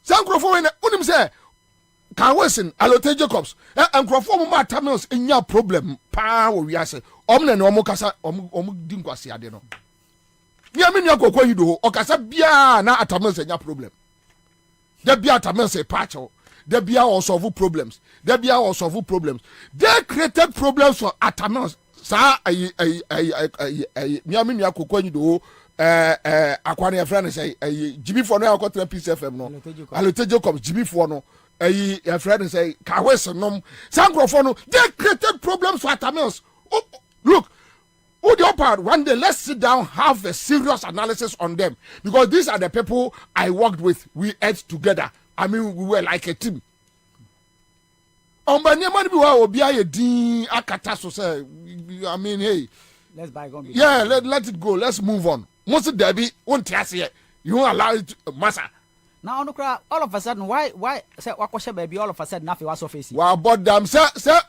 sankrofo we unim say can listen, Alote Jacobs, and Crawford ma Tamel's in your problem, pa we say, Omne no Mokasa, Dinquasi Adeno. Yamina Koko you do, or Casa Bia na Tamel's in your problem. There be a Tamel's a patcho, there be all solve problems, there be all solve problems. They created problems for Tamel's. Sa Yamina Koko you do. Aquania friend say Jimmy for now got 3 piece FM no. Alote Jacobs, Jimmy for no. A friend say, Kawes nom, Sangrofono, they created problems for Tamel's. Oh, look, one day let's sit down, have a serious analysis on them. Because these are the people I worked with, we ate together. I mean, we were like a team. I mean, hey. Let's buy gone. Yeah, let it go. Let's move on. Most of Debbie won't tell you. You won't allow it, Massa. Now, no cry. All of a sudden, why say Wakosha baby? All of a sudden, nothing was facing. Well, but them say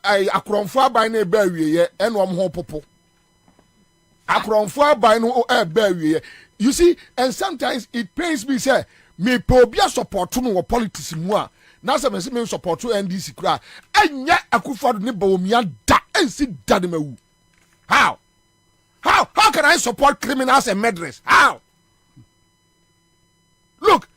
I akronfo by ne baby ye and one home popo. Akronfo by no baby. You see, and sometimes it pains me say me probia support to no politics mua. Now some say me support to NDC kra. Enya akufo ne bawumia da ensi da de mewu. How can I support criminals and murderers? How? Look,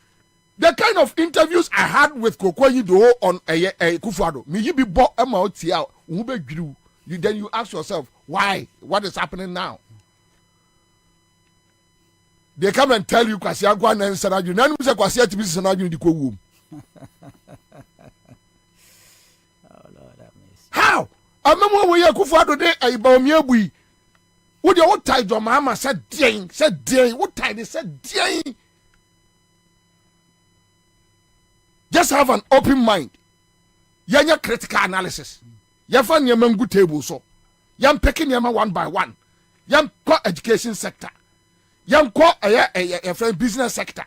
the kind of interviews I had with Kokwanyi Do on Kufuado, me you be bought a mouth here, then you ask yourself, why? What is happening now? They come and tell you Kwasia Gwan and Sanaju. None of Kwasia to be Sanaju in the womb. How? I remember when you Kufuado de a Baumia. Would you what tied your mama said dang, what tied they said dang. Just have an open mind. Yanya critical analysis. Yafan yaman good table so. Yam picking yama one by one. Yam ko education sector. Yam ko a friend business sector.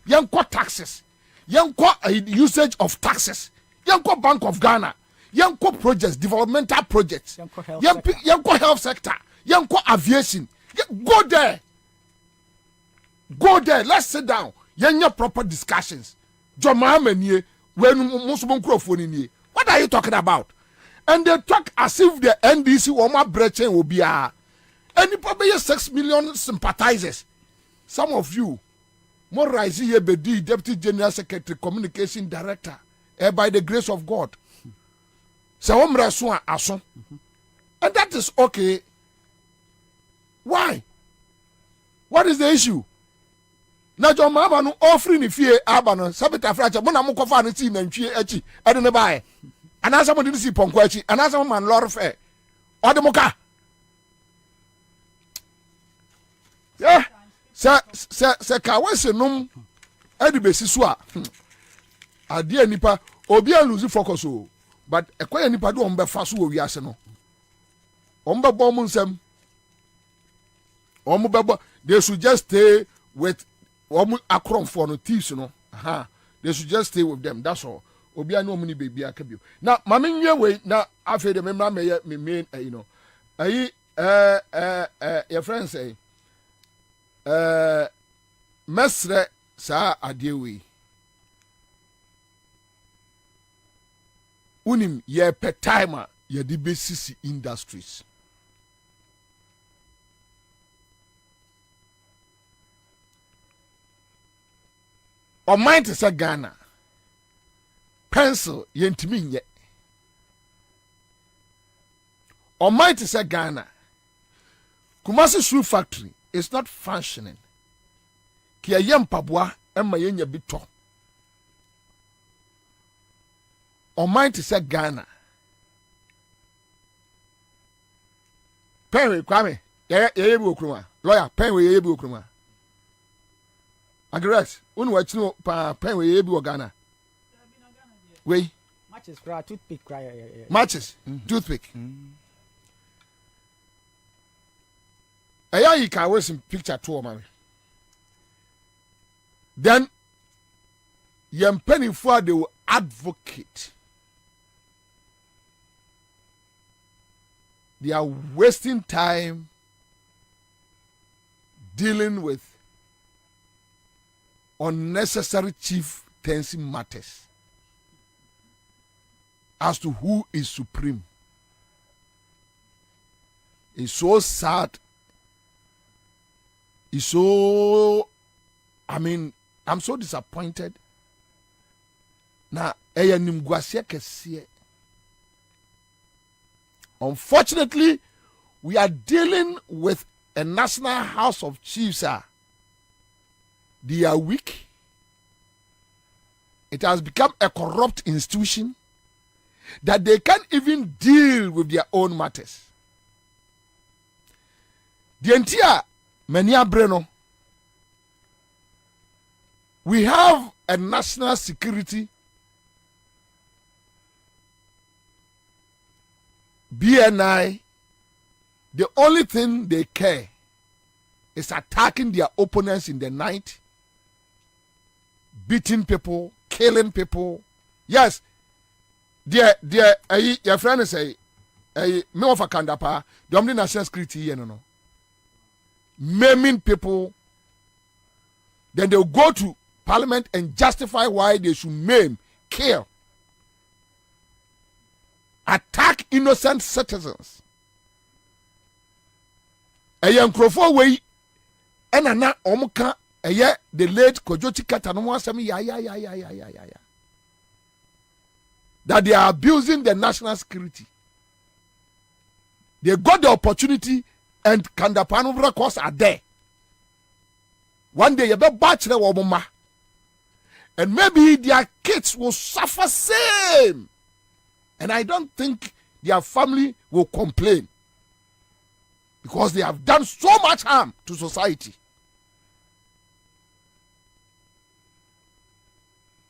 Yam ko taxes. Yam ko usage of taxes. Yam ko Bank of Ghana. Yam ko projects, developmental projects. Yam ko health sector. Yam ko aviation. Go there. Let's sit down. Yanya proper discussions. What are you talking about? And they talk as if the NDC Woma Brechen will be and it probably 6 million sympathizers. Some of you, more rising here, Deputy General Secretary, Communication Director, by the grace of God. So and that is okay. Why? What is the issue? Na jo mama no offering fie aba no sabita fracha mo na mo kofa no ti na ntwie achi ade ne bae anasa mo de si ponko achi anasa mo man lor fe ode mo ka yeah se ka wese num ade besi so a ade nipa obi a lose focus o but ekoya nipa do on be fa so wo wiase no on be bo mo nsam on be bo they should just stay with akron for no thieves no they should just stay with them, that's all. Obi anu omuni baby akabio na mama nwe we na afa de memra me main you know your friends say mesre sa ade we unim ye per timer ye di besisi industries. Or mind to say Ghana. Pencil yentimi ye. Or mind to say Ghana. Kumasi Shoe Factory is not functioning. Kia yem pabwa emma yenya bito. Or mind to say Ghana. Penwe Kwame, ye bu okruma. Lawyer, penwe ye bu okruma. Agres, unu wachino pa penwe ye bu Ghana. We matches cry toothpick cry. Matches toothpick. Aya you can wear some picture to man. Then yem penny for they will advocate. They are wasting time dealing with unnecessary chieftaincy matters as to who is supreme. It's so sad. It's so, I'm so disappointed. Now, unfortunately, we are dealing with a national house of chiefs. They are weak. It has become a corrupt institution that they can't even deal with their own matters. The entire Mania Breno, we have a national security BNI. The only thing they care is attacking their opponents in the night, beating people, killing people. Yes, your friend is me of a kandapa, the only national security, no. Maiming people, then they'll go to parliament and justify why they should maim, kill, attack innocent citizens. A young crofo way, and ana omuka, the late Kojoti Katanwa ya. That they are abusing the national security. They got the opportunity and Kandapano records are there. One day you be bachelor woman, and maybe their kids will suffer same. And I don't think their family will complain because they have done so much harm to society.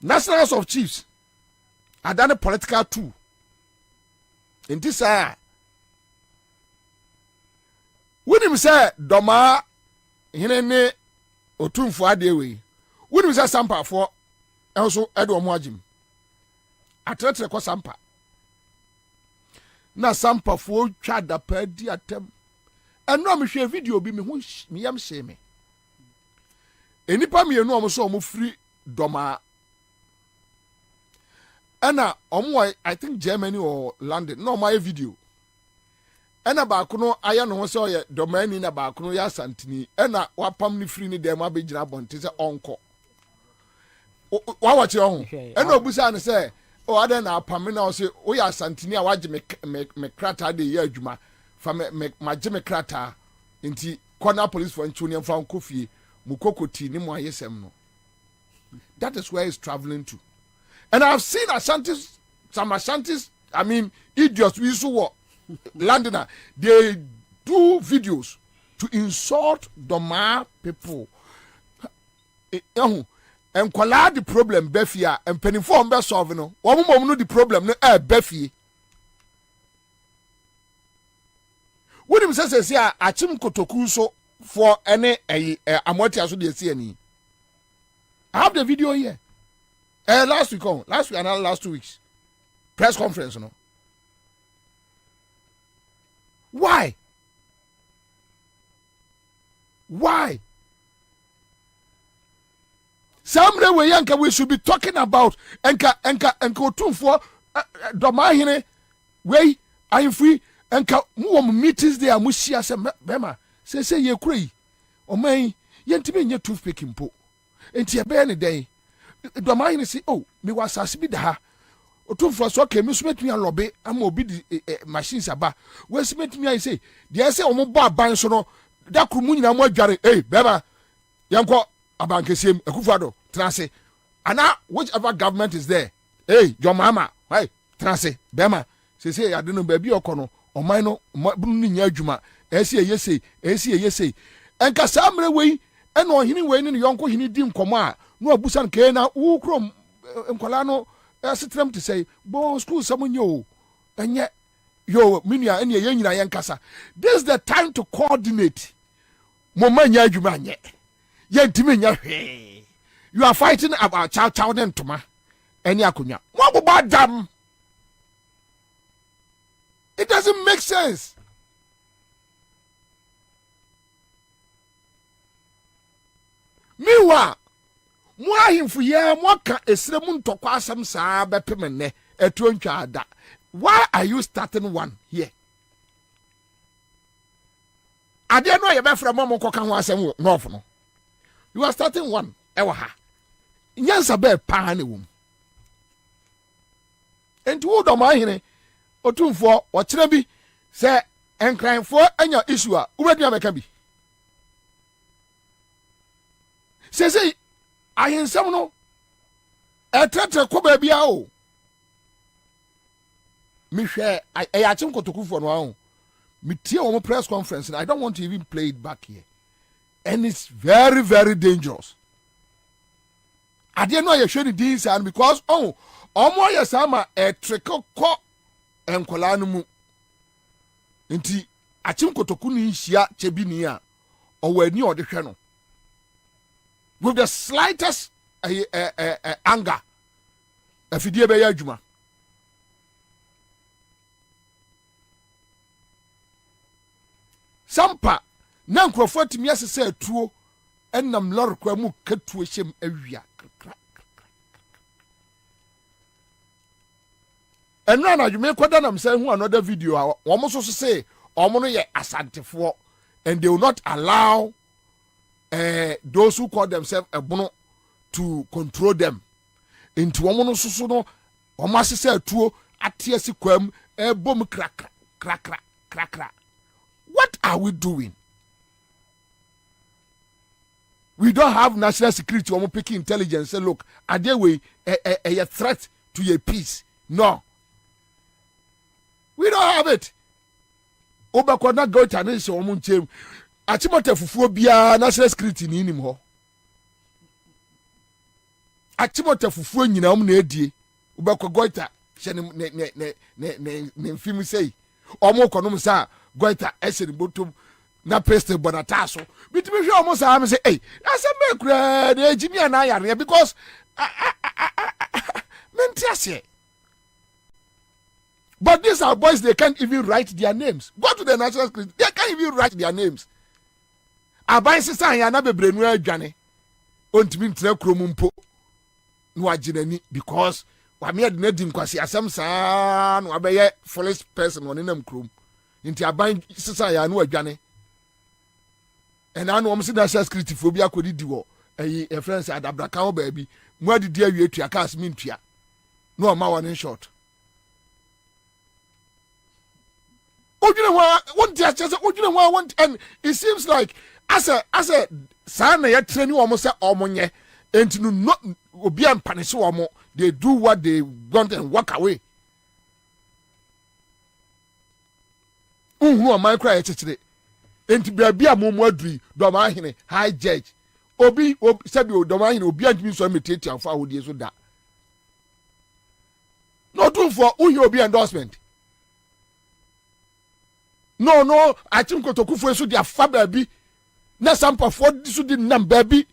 National House of Chiefs are done a political too. In this when him say Doma hinene otumfo adewe when him say sampa for also edo moagim atretre ko sampa na sampa for twa da pa di atem eno me hwe video bi me ho me yam hye me enipa me enu omo so omo free Doma ena omo I think Germany or London no my video ena ba kuno aya no so ye Domani na ba kuno ya santini ena wapam ni free ni dem abegina bonte se onko wa wachi ohun ena obusa ne se o ada na apam na o se o ya santini a waje me krata de ye adwuma fa me maje me krata nti corner police for nchuni fa nkofie mukokoti ni mo ayesem no. That is where he's traveling to. And I've seen Ashantis, some Ashantis, I mean, idiots, we used to work, Londoner, they do videos to insult Doma people. And collide the problem, Befia, and Pennyform be solving. One moment, the problem, Beffy. What him says, here, Achim Kotokuso for any Amotia, so they see any. I have the video here. Last week and last 2 weeks. Press conference, no. Why? Some way yanka we should be talking about enka otum for Domahine way I free enka mu meetings there mu shia se bema say ye krai o man yentime nye toothpick mpo enti e be ne den Domahine say oh me wasase bi da ha otum for so ke me so metumi alobe ama obi di machines aba we se metumi ai say dey say o mo bo aban so no da kru mu nyina mo adware bema yanko abankesiem akufado transe ana whichever government is there your mama why transe bema say ya de no ba bi okono oman no bunu nya adwuma esi yese enka samre wei ena ohini wei ne yonko hini di nkomo a no abusan ke na ukrom enkola no setrem to say bo school samunyo enye yo minia ene ye nyina yenkasa. This is the time to coordinate moma nya adwuma anye yentime nya hwe. You are fighting about child and toma any akunya mo bo dam. It doesn't make sense. Miwa mo ahimfu ye mo ka esremu ntokwa asem saa bepemene etuontwa ada. Why are you starting one here? Ade no ye be fra mo koka ho asem no of no. You are starting one ewa ha. Nyansa be pa na wom. Enti wo do ma hene otumfo o kire bi se enkranfo anya issue a ubedi ameka bi. Say ahensam no etratre ko ba bia o mi hwe ayachim kotokufo no ahun mi tie wo press conference and I don't want to even play it back here, and it's very very dangerous. I didn't know you should do this and because omo yesama etreko ko enkola no mu nti achim kotoku ni hia chebi ni a o wani o de hwe no with the slightest anger afidie be ya adwuma sampa na nkrofo atimi asese atuo enam lor kwa mu katuo hyem awia enra na adwuma koda nam say hu another video a wo so say omo no ye asantefo and they will not allow those who call themselves ebono to control them into omo no so no omo asese atuo atiasi kwam ebom krakra. What are we doing? We don't have national security. We're picking intelligence. Say, look, are there a threat to your peace? No. We don't have it. Obakwana go to nation omun chem. Achimote fufuo bia national security ni nim ho. Achimote fufuo nyina om na edie. Obakwa goita hye ne mfim sei. Omo konom sa goita eseri botom na peste bonataso bitimi hwe omo sa am say eh asem ekura na ejimi na yare because mentiase. But these are boys, they can't even write their names. Go to the national security, they can't even write their names. Abai sister ya na bebrenu adwane ontimi ntra kromumpo no aginani because wa me de nadi nkwasi asem saa no abeye foolish person won nam krom nti aban sister ya no adwane ena no om si national security fo bi akodi di wo e friends adabraka wo ba bi mu adidi awie tua cars mintua no ma one short. And it seems like as a son ya training almost say omonye and to not be an punish omo they do what they want and walk away. Who am I cry today? And to be a momodri domahine high judge obi said you domahine obi and me so imitate and for would so that not do for who be endorsement. No, I think Kotokufu so their fa baby. Na sampa for this did nam baby.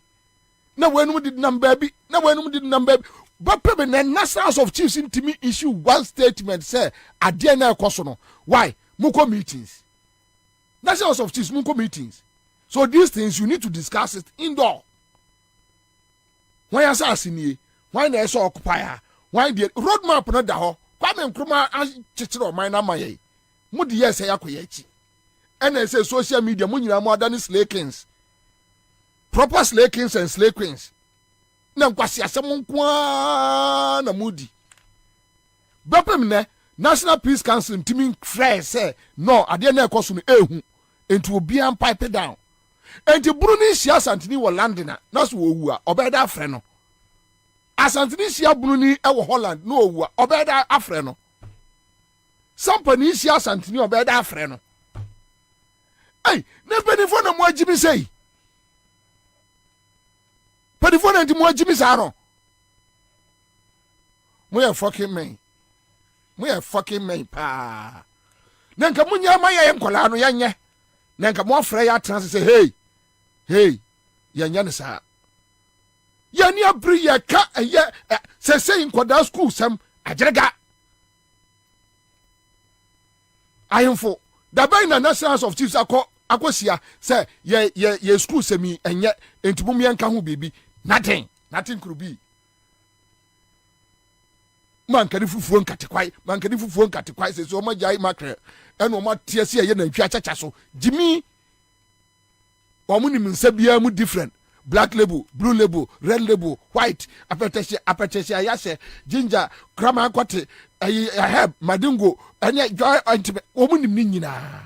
Na when we did nam baby. Na when we did nam baby. But probably the National House of Chiefs in me issue one statement say Adiana Kosono. Why? Muko meetings. National House of Chiefs Muko meetings. So these things you need to discuss it indoor. Why assassinate? Why they so occupy? Why the roadmap not da ho? Kwame Nkrumah chichiro minor maye. Mudi yes yakoyechi and I say social media mu nyina mo adani slay kings proper slay kings and slay queens na nkwasi asem nko na mudi bepem ne National Peace Council ntimi frɛ say no ade na ekoso no ehu enti obi am pipe down enti Bruni Shia Santini wo London na so owu a obeda afrɛ no Asantini Shia Bruni e wo Holland no owu a obeda afrɛ no Sampani Shia Santini obeda afrɛ no hey na benifo na mo agimi sei benifo na ndi mo agimi sa no mo ye fucking man pa na nka munya ma ye nkola no yenye na nka mo afrɛ ya trans say hey yenye ne sa ya ni abri ya ka ye say nkoda school sam ajerega ayemfo dabai na National House of Chiefs akosia say ye school semi enye entibum ye nka ho bibi nothing could be man kan fufuo nkatekwai say so majai makre eno ma tiase ye na ntwa chacha so jimi omuni minsa bia mu different black label, blue label, red label, white, apertese ayase, ginger, krama kwate, herb, madingo, anya joy antibe, omunim ni nyina.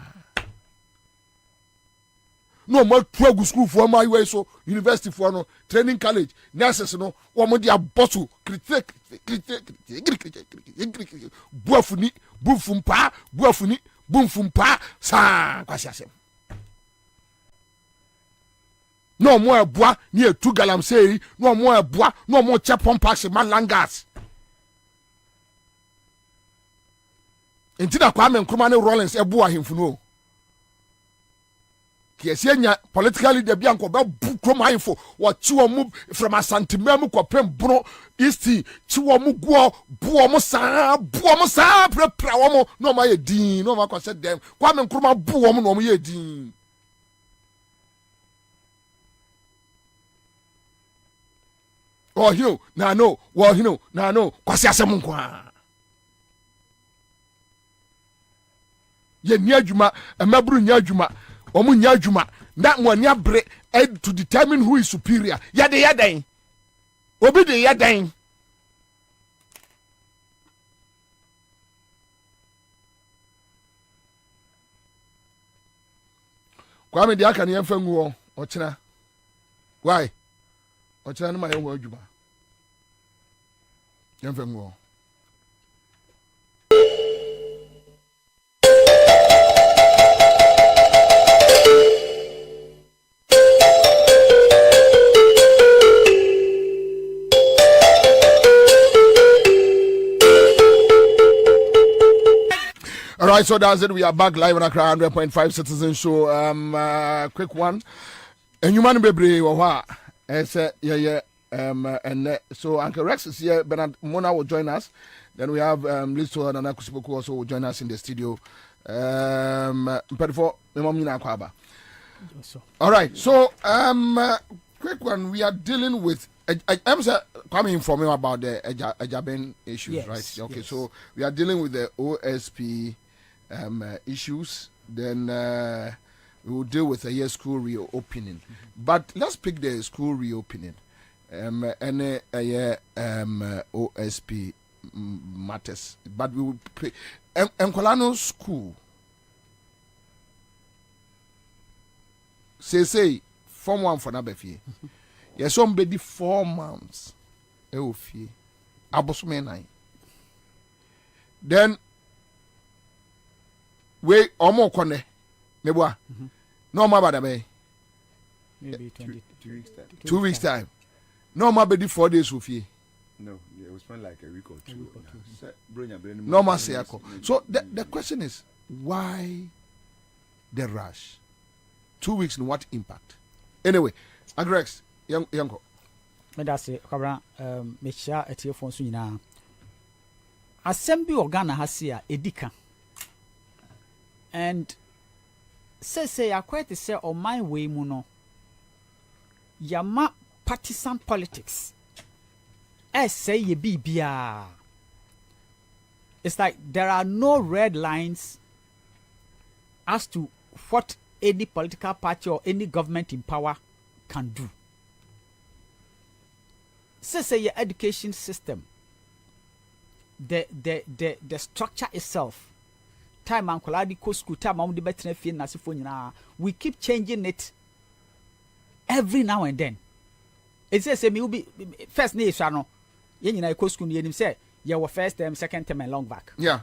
No more 12 school for my way so university for no training college, nurses no, omo dia bosu, critique, buafuni, bumfumpa, sa kwasi asem. No more bois near 2 galamsey, no more bois, no more chapon packs in Malangas. Intina Kwame Nkrumah Rollins e boa him funo. kiesienya political leader bi anko ba bu kromaifo wo chiwo mu from asantima mu kopem bro east chiwo mu guo buo mu saa prepra wo mo no ma ye din no ma ko se dem kwa me nkroma buo mu no mo ye din oh you na no wo you know na no kwasi asem nkwa ye ni adwuma emabru nya adwuma omu nya adwuma na mwani abre to determine who is superior yaden obi de yaden kwa me de aka ne yemfa ngu o kina why o kina no ma ye wo adwuma yemfa ngu. All right, so that's it. We are back live on Accra 100.5 Citizen Show. Quick one. And you man be wa and so Uncle Rex is here. Bernard Mona will join us. Then we have Listo and Anakusipoku also will join us in the studio. Before Kwaba. All right, so quick one. We are dealing with. I'm coming from you about the Ejaben issues, yes, right? Okay, yes. So we are dealing with the OSP issues. Then we will deal with a school reopening. But let's pick the school reopening. OSP matters. But we will pick Nkolano School. Say Form 1 for Nabefi. Yes, somebody 4 months. Eofi. Abosome 9. Then we omo kone. Meboa. No more bad be. Maybe 2 weeks time. No more be 4 days ofie. No, it was spent like a week or two. No more say. So the question is, why the rush? 2 weeks and what impact? Anyway, Agrex, Yanko. Me da se Kwabena me sha etiefo nso nyina. Assembly organ ha se a edika. And say akwete say on my way mu no. Yama partisan politics. Say ye bibia. It's like there are no red lines as to what any political party or any government in power can do. Say your education system, the structure itself, time and quality school, time we keep changing it every now and then. It says me will be first name channel. You school you say you were first term, second term, and long back. Yeah.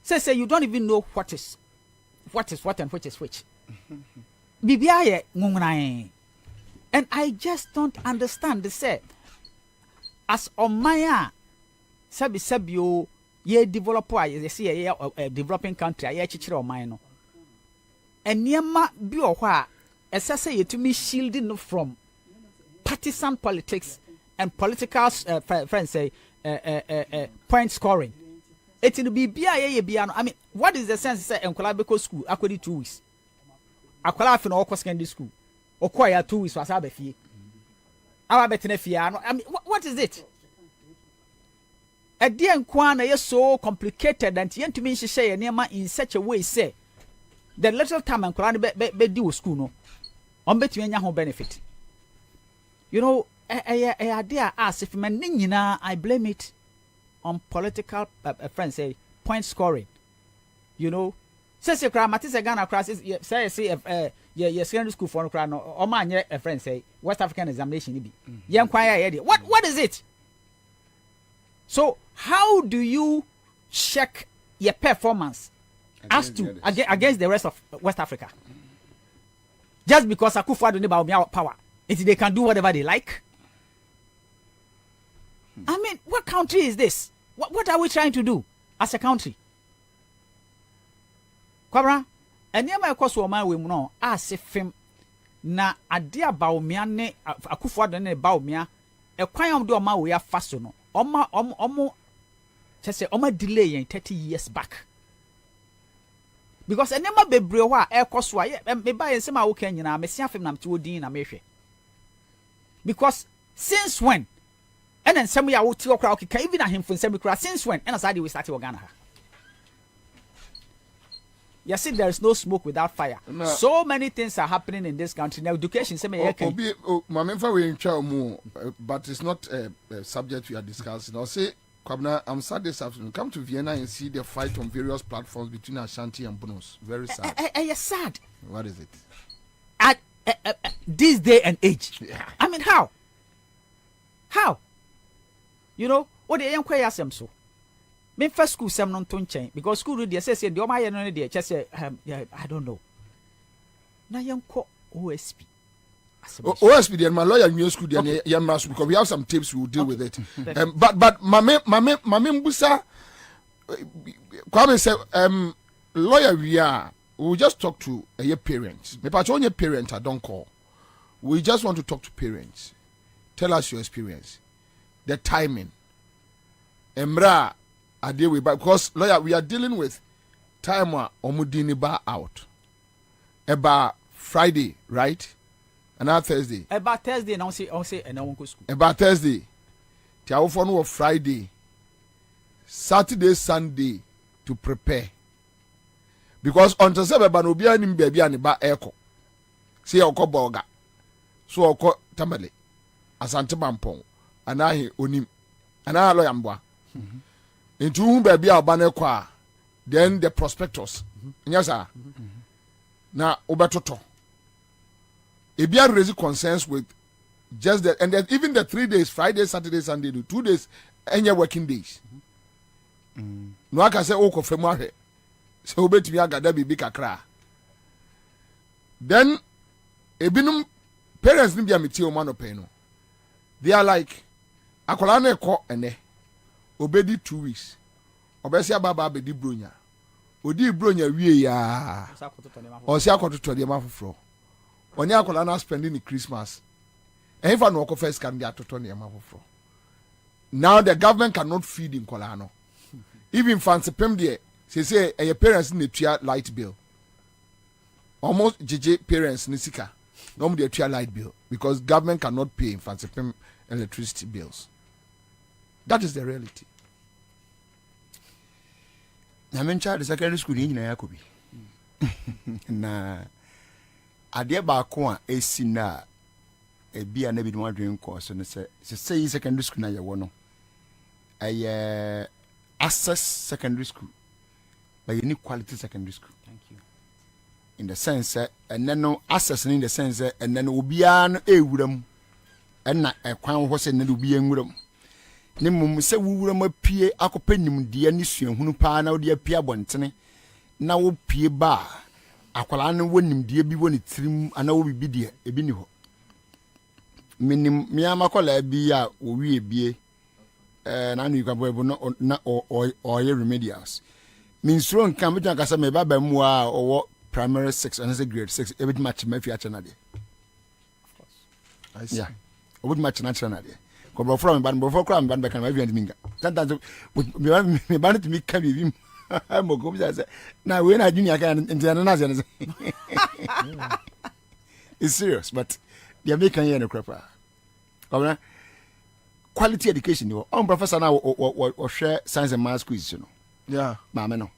Say you don't even know what is what and which is which. Bibiaye ngungunai. And I just don't understand the say. As on my sabio ye developer you see a developing country ye chichire on mine no. And niema bi ohwa esase ye to me shielding from partisan politics and political friends say point scoring. It will be biaye biano. I mean, what is the sense say enkola beko school akodi 2 weeks. Akwala afi na okọ secondary school. Okọ ya 2 weeks wasa be fie. Awa betene fie ano. I mean, what is it? Edi enkwa na ye so complicated and yentumi nhihye ye niema in such a way say the little time enkola no be di wo school no. On betumi anya ho benefit. You know, idea as if man nyina I blame it on political friends say point scoring. You know, say matise Ghana class say secondary school for no no o ma nye a friend say West African examination ni bi yen kwan ya what is it? So how do you check your performance against the rest of West Africa? Just because Akufo-Addo ne ba power they can do whatever they like? I mean, what country is this? What are we trying to do as a country? Kwabena, enema ekoso o man we mu no ase fem na ade abaomia ne akufo ado ne baomia ekwan om de o ma we afa so no omo chese oma delay yen 30 years back because enema bebre ho a ekoso a me ba yen se ma wo kan nyina me sia fem na mte odin na mehwe because since when and then some ya wo ti okra okay even a him for some kra since when and aside we started Ghana. You see, there is no smoke without fire. No. So many things are happening in this country. Now, education, but it's not a subject we are discussing. I'll say, Kwabena, I'm sad this afternoon. Come to Vienna and see the fight on various platforms between Ashanti and Bonos. Very sad. You're sad. What is it? At this day and age. Yeah. I mean, how? How? You know, what the young choir so. Me first school sem non to nchen because school dey say the o ma ye no dey say I don't know. Na yenko OSP. OSP dey my lawyer new school dey yan mass because we have some tips we will deal with it. But mame mbusa Kwame say lawyer we will just talk to your parents. Me pa your parents I don't call. We just want to talk to parents. Tell us your experience. The timing. Emra deal with because lawyer we are dealing with time omudini ba out about Friday, right? And now Thursday. About Thursday now say and now go school. About Thursday. Ti awofo no Friday. Saturday, Sunday to prepare. Because on Thursday ba no bia nim bia ne ba eko. Say okọ boga. So okọ Tamale. Asante Bampong. Anahi onim. Ana lawyer mbwa. Into whom baby abanekwa, then the prospectus. Yes, sir. Now, Obatoto. If you raise concerns with just that, and then even the 3 days, Friday, Saturday, Sunday, 2 days, any working days. No, I can say, oh, Kofemare. So, bet me, I got that big cry. Then, Ebinum parents, Nibia Mitio Manopeno. They are like, Akolane ko ene. Obedi 2 weeks. Obesi ababa abedi bronya. Odi bronya wie ya. Osi akoto to de mafofro. Oni akola na spending the Christmas. If I no first can get to de mafofro. Now the government cannot feed in Kolano. Even fancy pem there, say your parents need to light bill. Almost JJ parents nisika. No more they light bill because government cannot pay in fancy pem electricity bills. That is the reality. I mean, child, the secondary school in Yakobi. Na ade ba ko a esina e bia na bi no adwen course no say secondary school na ye wo no. Access secondary school. But you need quality secondary school. Thank you. In the sense and then no access in the sense and then obia no ewuram. And na ekwan ho se na obia nwuram. Ne mum se wuwura mapie akopanim de ani suahunu pa na de apia bontene na wo pie ba akwala no wonim de bi woni tirim ana wo bibi de ebi ni ho minim miama kola bi a wo wie bie na nu ikwa boy no na o ye remedials min suro nkan me twa kasa me baba mu a owo primary 6 and say grade 6 e bit match mafi a chana de Of course. I see. Yeah. O bit match na chana de ko from ban before crime ban back na we minga sometimes me ban to me ka bi mo go say na we na junior kan international say it's serious but they are making here no crapa Kwabena quality education you on professor na o share science and math quiz you know Yeah. ma no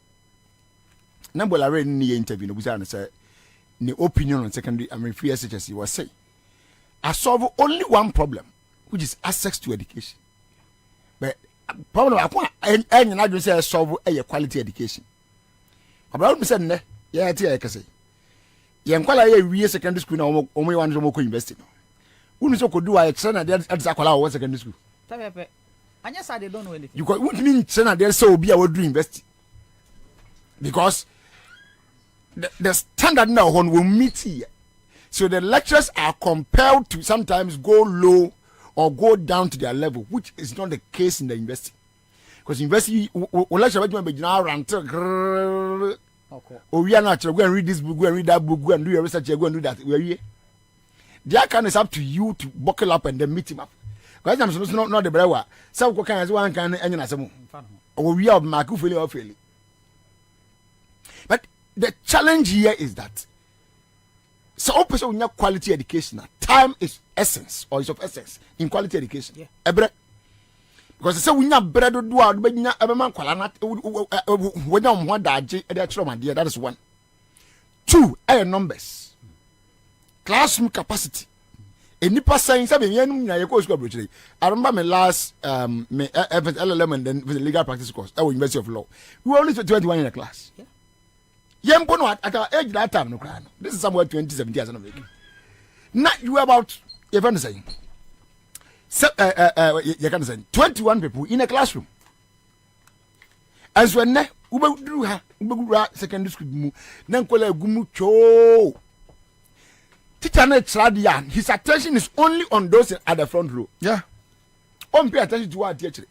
na bola read ni interview no busa na say the opinion on secondary I mean free SHS was say I solve only one problem which is access to education. But problem upon any na do say solve a quality education. About me say ne ya ti ya kase. Ye nkwala ya wie secondary school na omo wan zo mo ko university no. Unu so ko do a na there at zakwala wo secondary school. Tabepe. Anya say they don't know anything. You go wouldn't mean na there so obi a wo do university. Because the standard now on will meet here. So the lecturers are compelled to sometimes go low or go down to their level, which is not the case in the university. Because university, lecture be now rant Oh, we are not go and read this book, go and read that book, go and do your research, go and do that. Where you? The account is up to you to buckle up and then meet him up. Because I'm not the brewer. Some can as one can and you or we are Marku failure or failure. But the challenge here is that so also when you quality education, time is essence or is of essence in quality education. Yeah. Because so when you bread do out, but you have a man call not when you want that is one. 2 air numbers. Classroom capacity. Any person say me I remember my last LLM and then with the legal practice course at University of Law. We were only 21 in a class. Yeah. At our age that time no cry. This is somewhere 2017 as an now you were about you can say you can say 21 people in a classroom. As when ube secondary school mu na nkola gumu cho teacher na tradia his attention is only on those at the front row. Yeah. Pay attention to what teacher.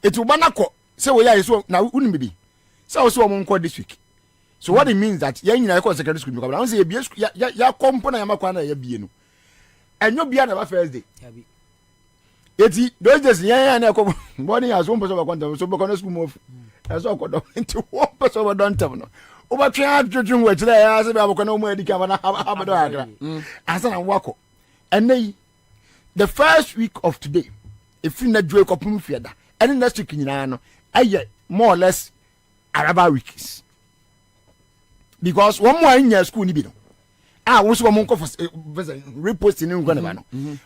It will banako say we are so now wouldn't be. So one call this week. So what it means that you na secondary school because I say ya company ya makwa na ya bie no. Enyo bia na first day. Eti those days ya na ko morning as one person kwanta so because school move. As all go into one person we don't have no. Over try judging we tell ya say be aboko na mo edika na abado agra. Asa na wako. And the first week of today if you na dwe kopum fiada and next week nyina no aye more or less Araba weeks. Because one more in your school ni bi no. Was one for reposting in Gwanabano.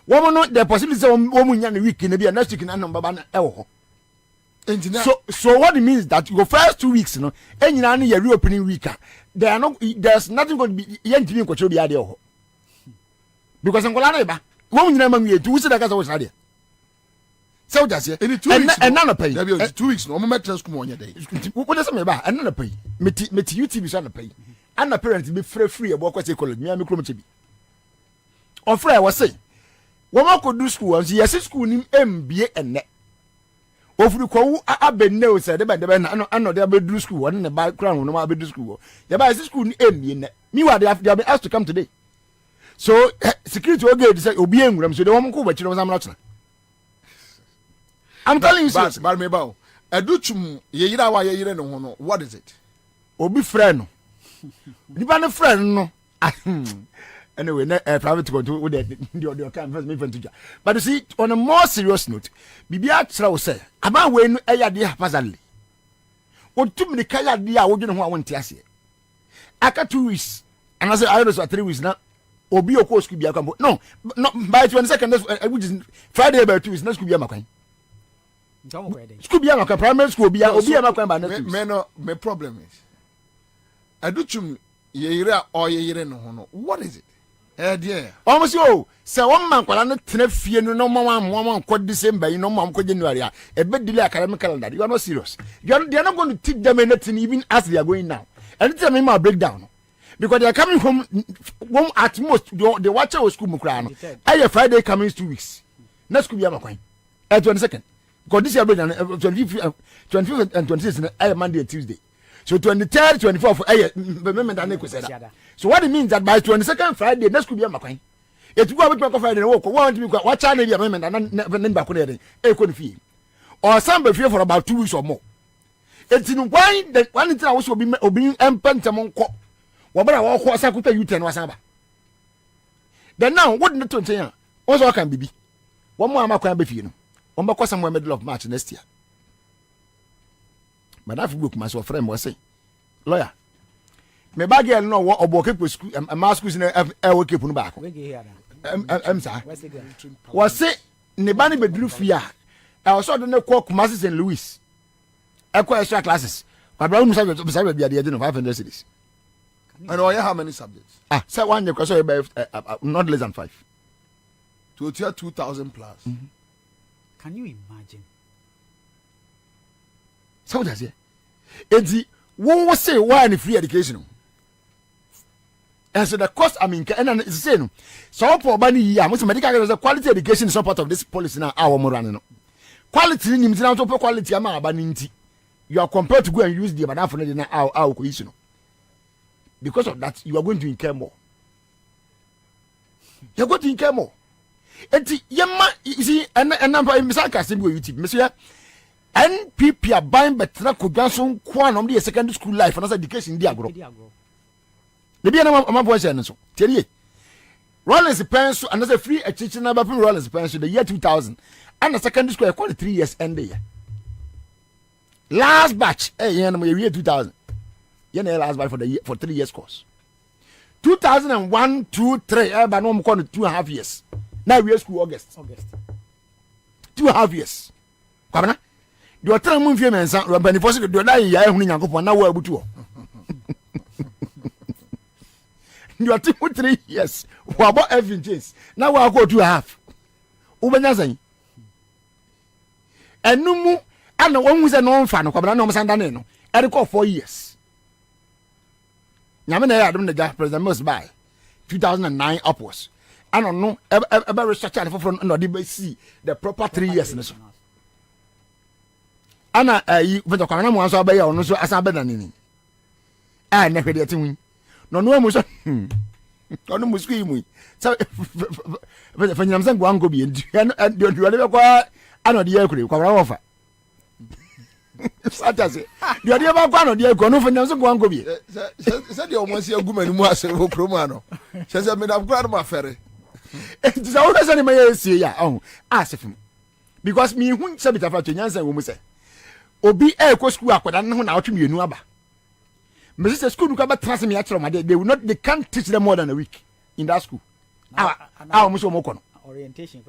One not the possibility of woman yan week in the next week in number ban. So what it means that your first 2 weeks, no, and you know your reopening week, there's nothing going to be young to me control the idea. Because I'm going to woman among you to say that I was idea. So that's it. In 2 weeks, and none of pay. 2 weeks, no more school on your day. What does it mean about another pay? Met UTV on the pay. And apparently be free about what they call it. Me and me or free I was saying. One could do school and see yes school in MBA and net. Of the call I been no said about the band I know they be do school and the background no be do school. The by school in MBA. Meanwhile they have been asked to come today. So security will get to say obeying them so they won't go but you know I'm not. I'm telling you sir. But me bow. Educhum ye yira wa ye yire no ho no. What is it? Obi friend. Nipa ne friend no. Anyway, private control with the kind first me friend to. But you see, on a more serious note, Bibia Traw say, about when eya dey haphazardly. What too many kaya dia wo dwene ho a wonte ase. Aka 2 weeks. And I say I was 3 weeks now. Obi okwo school bia kwambo. No, by 22nd which is Friday about 2 weeks na school bia makwan. School bia makwan primary school bia obi makwan ba na 2 weeks. Me problem is Aduchum ye yire or ye yire no ho no. What is it? Dear. Almost yo, say one man kwala no tena fie no one ko December, no man ko January. A bit delay academic calendar. You are not serious. They are not going to teach them anything even as they are going now. And it's a break down. Because they are coming home at most the watcher was school mukrano. I Friday coming 2 weeks. Next could be a coin. 22nd. Because this year 25th and 26th I Monday and Tuesday. So 23rd, 24th, remember that. So what it means that by 22nd Friday, next could be a McQueen. It's go with Friday and walk. Want to be what China be amendment and never back on it. A could fee. Or some be for about 2 weeks or more. It's in wine that one thing I was being pentamon co. What I walk was I could tell you 10 was about. Then now, what not to say? Also, can be. One more McQueen be you know. One more somewhere middle of March next year. But I book myself friend was say lawyer me bag girl no wo oboke po school ma school in e wo kepu no back sir was say ne ba ne beduru fia e also do ne call Kumasi St. Louis e call extra classes but bra musa be dey no 500 cedis and how many subjects say one year so not less than 5 to tier 2000 plus. Can you imagine? So that's it. Enti wo say why any free education? And so the cost I mean and it's say no. So for bani ya most medical quality education is not part of this policy now our mo run no. Quality ni mtina to quality ama abani nti. you are compelled to go and use the banana for the our cohesion. Because of that, you are going to incur more. You're going to incur more. And you see, and number in sarcasm with you, Monsieur. NPP are buying better Kuganson Kwan on the secondary school life and as education in Diagro. The be a voice and so. Tell ye. Rollins pencil and as a free a teaching number from Rollins pencil the year 2000 and the secondary school quite 3 years end the year. Last batch, year 2000. Last batch for the year for 3 years course. 2001, 2, 3, but no more 2.5 years. Now we are school August. 2.5 years. Kwabena, you are telling me if you mention when first do die ya ehunu Nyankopon na wo abutu. You are 3 years. We about every chance. Now we are go 2.5. Ubenya san. Enumu ana won say no mfa no Kwabena no msanda ne no. E dey 4 years. Nyame na ya adom na President Mos by 2009 upwards. I don't know. Ever research for no dey see the proper 3 years in so. Ana you when the Kwabena mo anso abaye ono so asa beda nini. Na hwede atin. No no mu so. Ono mu sku imu. So fanyam san gwango bi ndi. Do le kwa ana de yakure Kwabena wo fa. Satase. Do de ba kwa no de yakure no fanyam san gwango bi. Say de omo si agumani mu ase wo promo ano. Say me na kwa no ma fere. It is always an emergency, yeah. Oh, asifim. Because me who said it after Nyansa woman say, Obi go school up, and no now to me, no aba. Mrs. School cover transfer me actually, they can't teach them more than a week in that school. Our Muso Mokon. Orientation,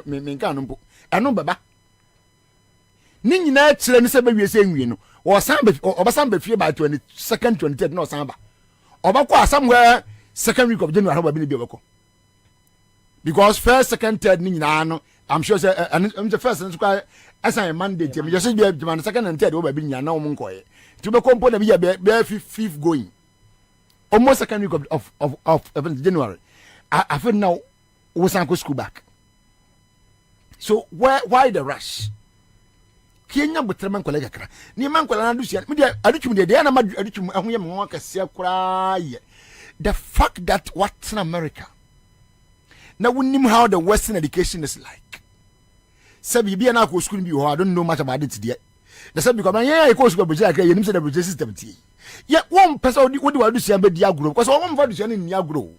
me can't and no baba. Ning na children say we saying you know, or some be by 22nd, 23rd, no samba. Or somewhere. Second week of January, how be able because first, second, third, I'm sure I'm the first and as I Monday, you say you have second and third over being now Munkoy. To be component be a fifth going. Almost second week of January. I feel now was Uncle school back. So why the rush? Kenya butreman kolega ni man kola na dusia media aduchum de na madu aduchum ahoyem ho akase kura ye. The fact that what's in America now we know how the Western education is like. Sabi be na go school bi ho I don't know much about it there. The sabi because yeah I go school be like you know say the British system tie. Yeah one person we do adusia be dia agro because one fa adusia ni agro.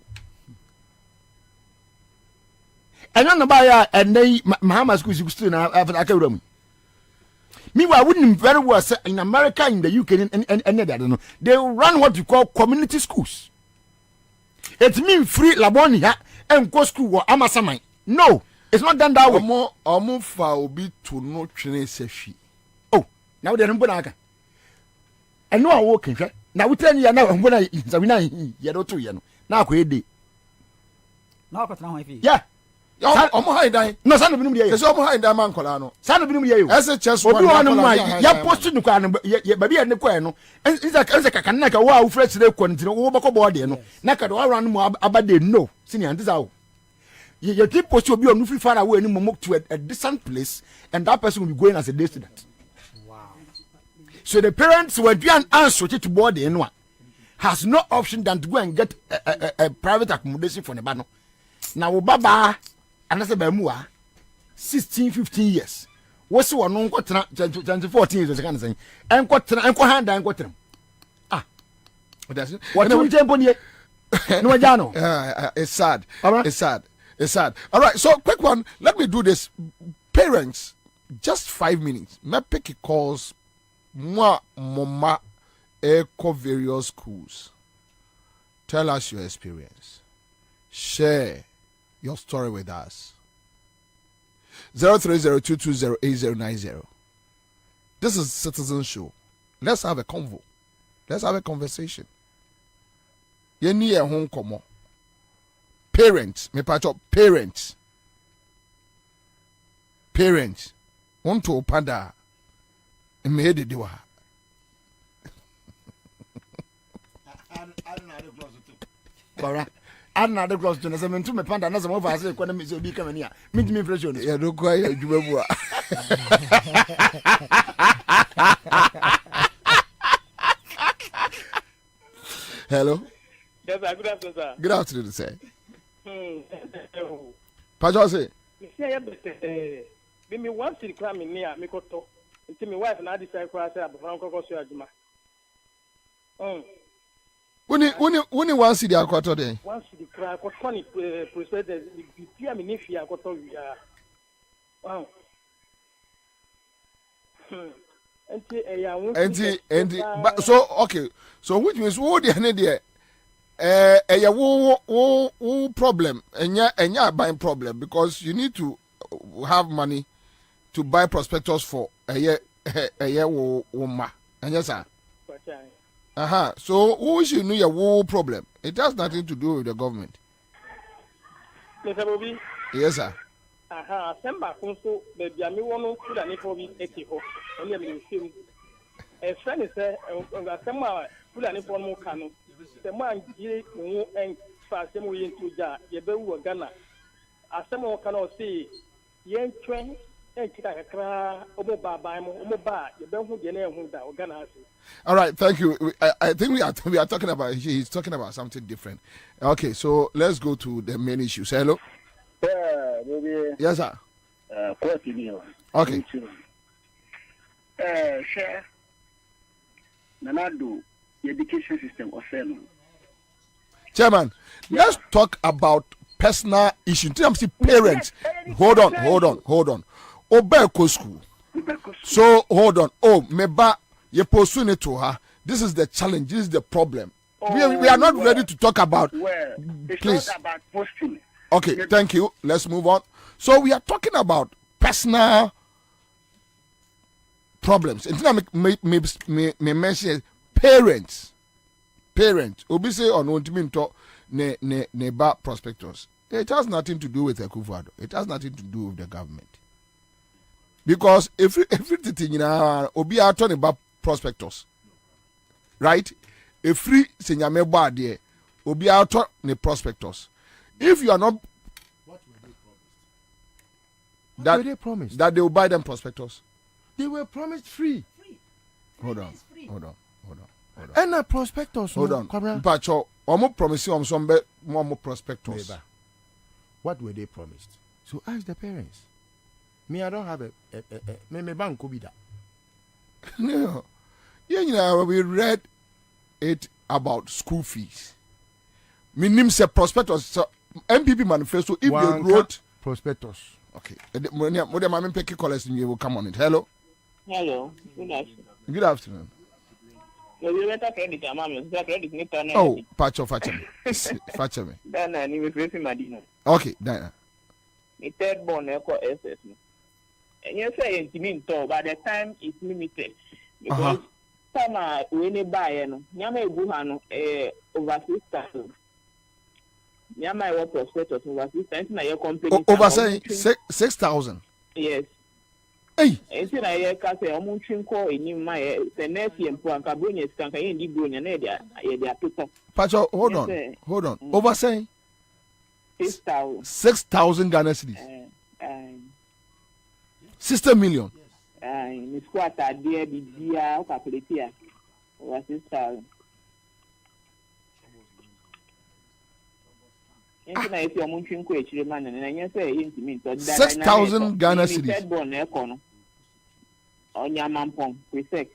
And on the buyer and they Mahama school still na after mu. Meanwhile, I wouldn't very well say in America, in the UK, and I don't know. They run what you call community schools. It means free labonia and go school or amasamai. No, it's not done that way. Omo fa obi to no training sefi. Oh, now they're not. I know I'm working. Now we tell you now. I'm gonna. You don't do you. Now I day. Now I now I yeah. Omo high die. No, son of him here. Because omo high die man kola no. Son of him here. As a chess one. Ya post no kwa no. Baby and kwa no. Is a kakana ka wa fresh dey kwantino wo bako board no. Na ka do around mo abade no. Senior this how. You keep post obi on free far away ni mo to a distant place and that person will be going as a day student. Wow. So the parents were doing answer to board in one has no option than to go and get a private accommodation for the bano. Now baba and that's a 16, 15 years. What's one no 14 years kind of thing. And got hand and got them. Ah, what do you jump on here? No, Jano. It's sad. It's sad. It's sad. All right, so quick one. Let me do this. Parents, just 5 minutes. Me pick calls. Moi, mama, echo various schools. Tell us your experience. Share your story with us. 03022088090. This is Citizen Show. Let's have a convo. Let's have a conversation. You need a home come on. Parents, me patch up parents. Parents. Want to panda. Me head the door. I don't know the close to the 7 to me panda na some of us economy so be coming here. Meet me fresh on. Yeah, don't go here, you Hello. Yes, sir. Good afternoon, sir. Good afternoon, sir. Pajo say. Me once in crime in near me koto. Until my wife and I decide to say about Franco Juma. Uni one city akwato dey. Once the cry ko 20 percent the pia me nefi akoto wi ya. Wow. So okay, so which means wo dey na dey wo problem enya buying problem because you need to have money to buy prospectus for wo ma enya sir. So who should know your whole problem? It has nothing to do with the government. Mr. Bobby? Yes, sir. Semba Kunso, baby, I mean, one food and for me, only a film. A friend is there, Sema, food and for more canoe. The man, you and fast, and we into Jar, Yebu, Ghana. As someone cannot see, Yen Train, and Kitakra, Omoba, Omoba, you don't hold your name, Ghana. All right, thank you. I think we are talking about, he's talking about something different. Okay, so let's go to the main issues. Hello. Yes, sir. Okay. Share. Nanado, the education system of Feno. Chairman, let's talk about personal issues. Parents. Hold on. Obeko school. So hold on. Oh, meba. You pursue it to her. This is the challenge. This is the problem. We are not ready to talk about. Please. Not about posting. Okay, thank you. Let's move on. So we are talking about personal problems. Me mention parents. Obi say on ultimate ne ba prospectors. It has nothing to do with Akufo-Addo. It has nothing to do with the government. Because everything obi ato ne ba prospectors, right? A free senyame ba there, obi auto ne prospectors. If you are not, what were they promised? That they will buy them prospectors. They were promised free. Hold on. And a prospectors. Hold on. Pacho, omo promise you some more prospectors. What were they promised? So ask the parents. Me, I don't have me bank could be that. No. Yeah, we read it about school fees. Minim say prospectus. So MPP manifesto. If they wrote prospectus. Okay. What am I picking callers you will come on it. Hello. Hello. Good afternoon. Good afternoon. Oh, Pacho, Facha me. Dana, ni me Madina. Okay, Dana. The third born echo SS. And you say it mean to, but the time is limited because some when you buy nyama buhano over 6,000. Nyama what prospectus over 6,000 na your company over 6,000. Yes. Hey. Enti na ye ka say omo twinko enim ma ye the next year mpo anka bronya skanka ye ndi bronya na ye dia toto. Pacho, hold on. Over saying 6,000 Ghana cedis. 60 million. Ni squat there bibia o calculate here. Over 6,000. Enti na ye ti omo twinko echire man na nya say ye ntimi nto 6,000 Ghana cedis. Third born na eko no. Onyamampong presec.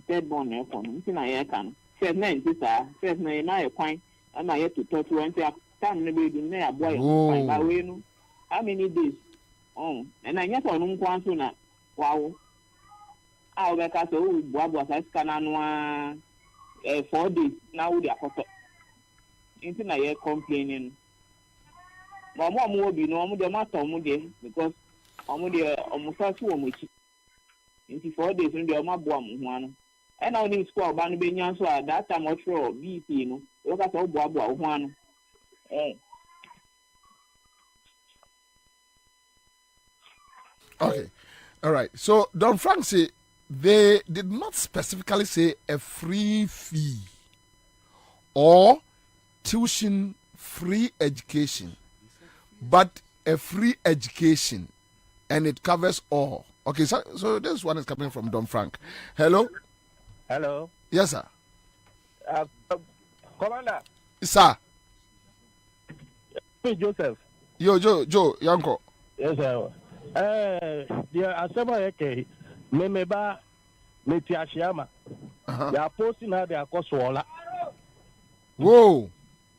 Third born na eko no. Nti na ye ka no. First na ntisa, first na ye na ye kwan. Ama ye to talk to ante time na be do na ya boy kwan ba we no. How many days? And I get on kwan so na wow. Ah, we ka so boabo sa scan na 4 days na wo dia koto. Nti na ye complaining. Mama obi no omo de matter omo de because omo de omo sa so omo chi. Nti 4 days no de omo aboa mo ho ano. And now in school ba no be nya so that time otro BP no. We ka so aboa ho ano. Okay. All right. So Don Frank say they did not specifically say a free fee or tuition free education, but a free education and it covers all. Okay, so this one is coming from Don Frank. Hello? Hello? Yes, sir. Commander. Sir. Hey, Joseph. Yo, Joe, Yanko. Yes, sir. The Asema Eke, Memeba, Metiashiama. They are posting how they are called Swola. Whoa.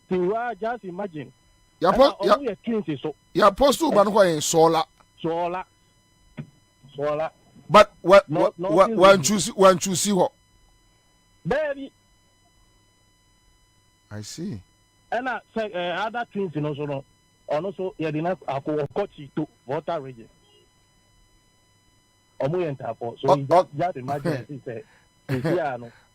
So just imagine. You're supposed to ban in solar. But when you see what? Baby. I see. And other things in also, also you did not coach to water region. So just imagine he said,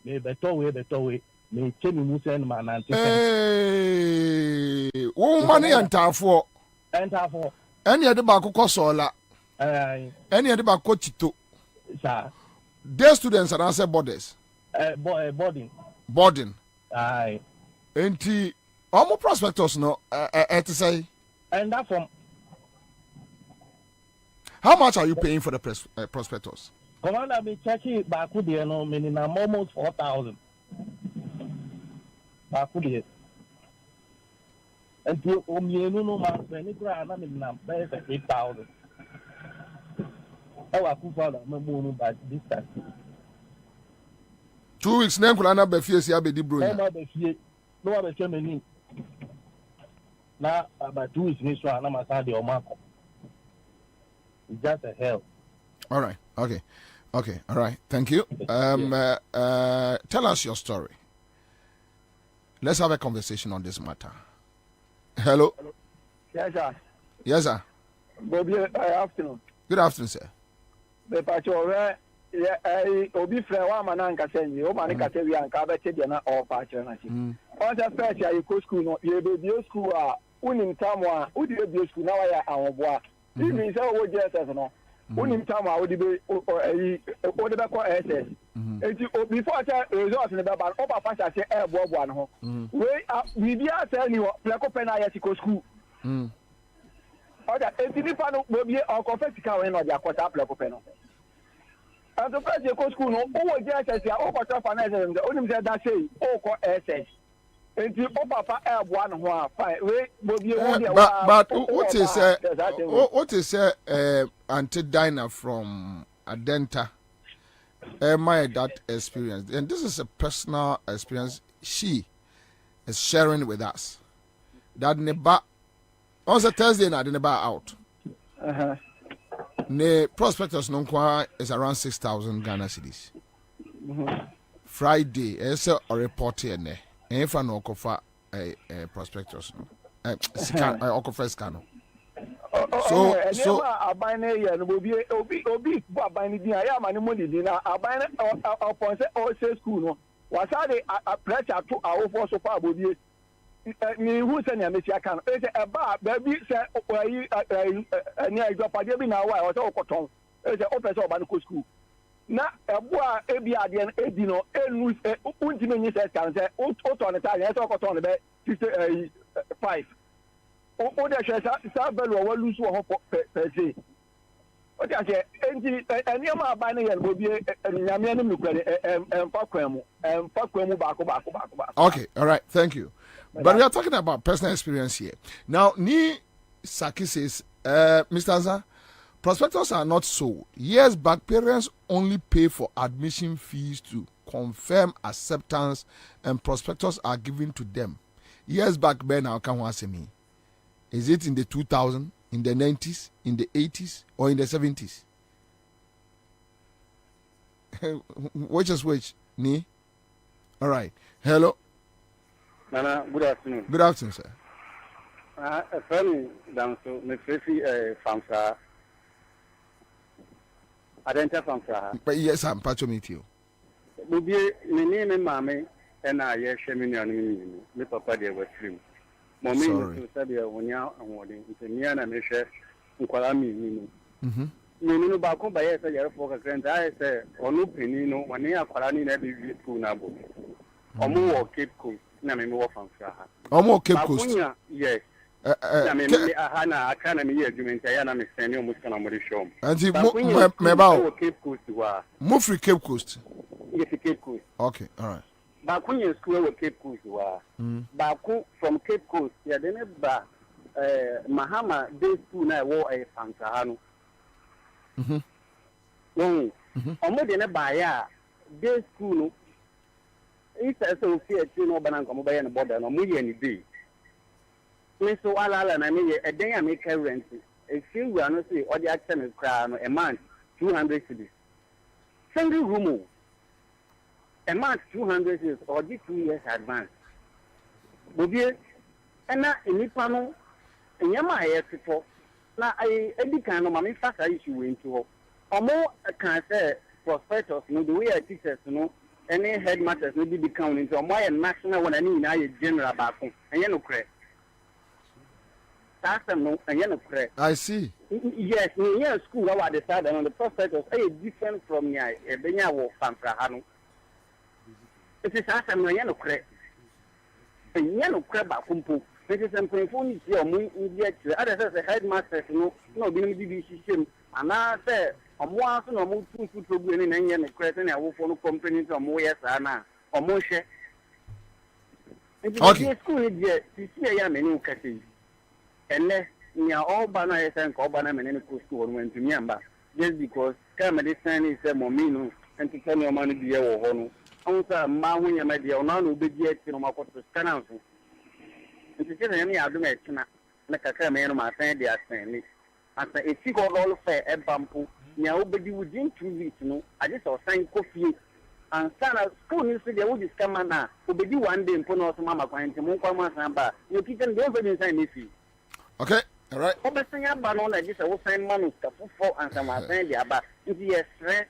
"May better way." Me chemi musen man and hey money enter for any other back ko sola any other back ko chito sir their students are answer borders boarding aye enti omo prospectors no to say and that from how much are you paying for the prospectors? Commander, me checking back with the no minimum almost 4,000. And you no man, when it ran, I mean, 8,000. Oh, I could follow my moon by this time. 2 weeks, name could not be fierce. I be the bro. No other Germany. Now, about 2 weeks, Miss Ran, I'm a Sunday or Marco. It's just a hell. All right. Okay. All right. Thank you. Tell us your story. Let's have a conversation on this matter. Hello. Yes, sir. Yes, sir. Bobie, afternoon. Good afternoon, sir. The patch obi friend wa man nka say o man nka say we anka be che na all patch na chi. On the first year you go school no, you be school unim time a udi be school na wa ya awonboa. Even say o JSS no. Unim time a udi be o de be ko SS. Enti before that result in the baba o ba fashion say e bobo no ho. We be say ni pleko pena ya go school. Oda enti ni fa no Bobie o confess ka we no dia kwata pleko pena. And the first year go school no o JSS ya o kwata finance dem onim say that say o ko SS. Enti o papa e boa no ho a fine we Bobie wo dia but what is Auntie Dinah from Adenta my that experience, and this is a personal experience she is sharing with us that neba on the Thursday na the neba out ne prospectors no kwa is around 6,000 Ghana cedis. Friday is a report here ne if no kofa prospectors no scan okofa scan. So abane ya no obi bu abane din aya ma ne mo di na abane upon say all say school no wasade pressure to awofo so fa Bobie ni hu se na mesia kan e say eba baby say oyi ni ajopade bi na wa o say okoton e say o pese oba no school na ebo a ebi ade no edi no enu unti no nyi say kan say o to ne ta ye say okoton be 55 o de hwe sa belu o walusu o per se o de ase enti eniama aban ye Bobie nyame anim nukwere emfa kwemu ba ko. Okay, all right, thank you. But we are talking about personal experience here. Now, Ni Saki says, Mr. Ansah, prospectors are not sold. Years back, parents only pay for admission fees to confirm acceptance, and prospectors are given to them. Years back, Ben, how can one say me? Is it in the 2000s, in the 90s, in the 80s, or in the 70s? Which is which? Ni? All right. Hello. Nana, good afternoon. Good afternoon, sir. A friend down so me frefi from sir. Adenta from sir. But yes, I'm patcho meet you. Bobie me name me mama and I ye share me no me papa dey was stream. Mommy to say dey wonya awodin. Nti me na me hwe nkwara mi ni. No ba ko ba ye say yere for kakran I say onu peni no woni akwara ni na be school na bo. Omo wo Cape Coast na me wo from sir. Omo Cape Coast. Yes. I mean, I can't hear argument. I am standing almost on the show. And Meba Cape Coast. Move free Cape Coast. Yes, Cape Coast. Okay, all right. Back when you school with Cape Coast, back from Cape Coast, yeah, then Mahama day school now war a Fantahano. No, almost in a buyer day school. It's a so fear to know Bananka Mobile and border no more any day. So Alala and I mean a day I make a rent. A few we are not say or the action is crown a month 200 cities. Single room a month 200 cities or the 2 years advance. Bobie and now in Nipano and Yama people. Now I kind of my fast issue into or more can say prospectors no the way I teachers no any headmasters maybe be counting so my national one any na general back and you know correct. No, and you know correct. I see. Yes, in school I decided on the prospectors are different from ya a benya wo fanfrahano. It is asam no you know correct. And you know correct back kumpu. It is something for me your muy idiot. Other says the headmasters no be BBC and I say once no more 2 foot problem in any question I will follow companies or more yes or more share. Okay. School is see I am in Cassie. And near all banner and Kwabena and any school went to Miamba just because Camedy San is a momino and to tell your money be a honor. Also, Mawin and my dear, none will be yet in my quarter scan out. And to tell any argument, like a camera, my friend, they are saying. After a figure all fair and bamboo. Now, nobody within 2 weeks, no. I just saw sign coffee and son of school news to the oldest come now. Who be one day in Ponos Mamma Quint, Monkama Samba. You keep them over inside me. Okay, all right. Obviously, I'm on like this. I will sign money for and some of them. But if you are stressed,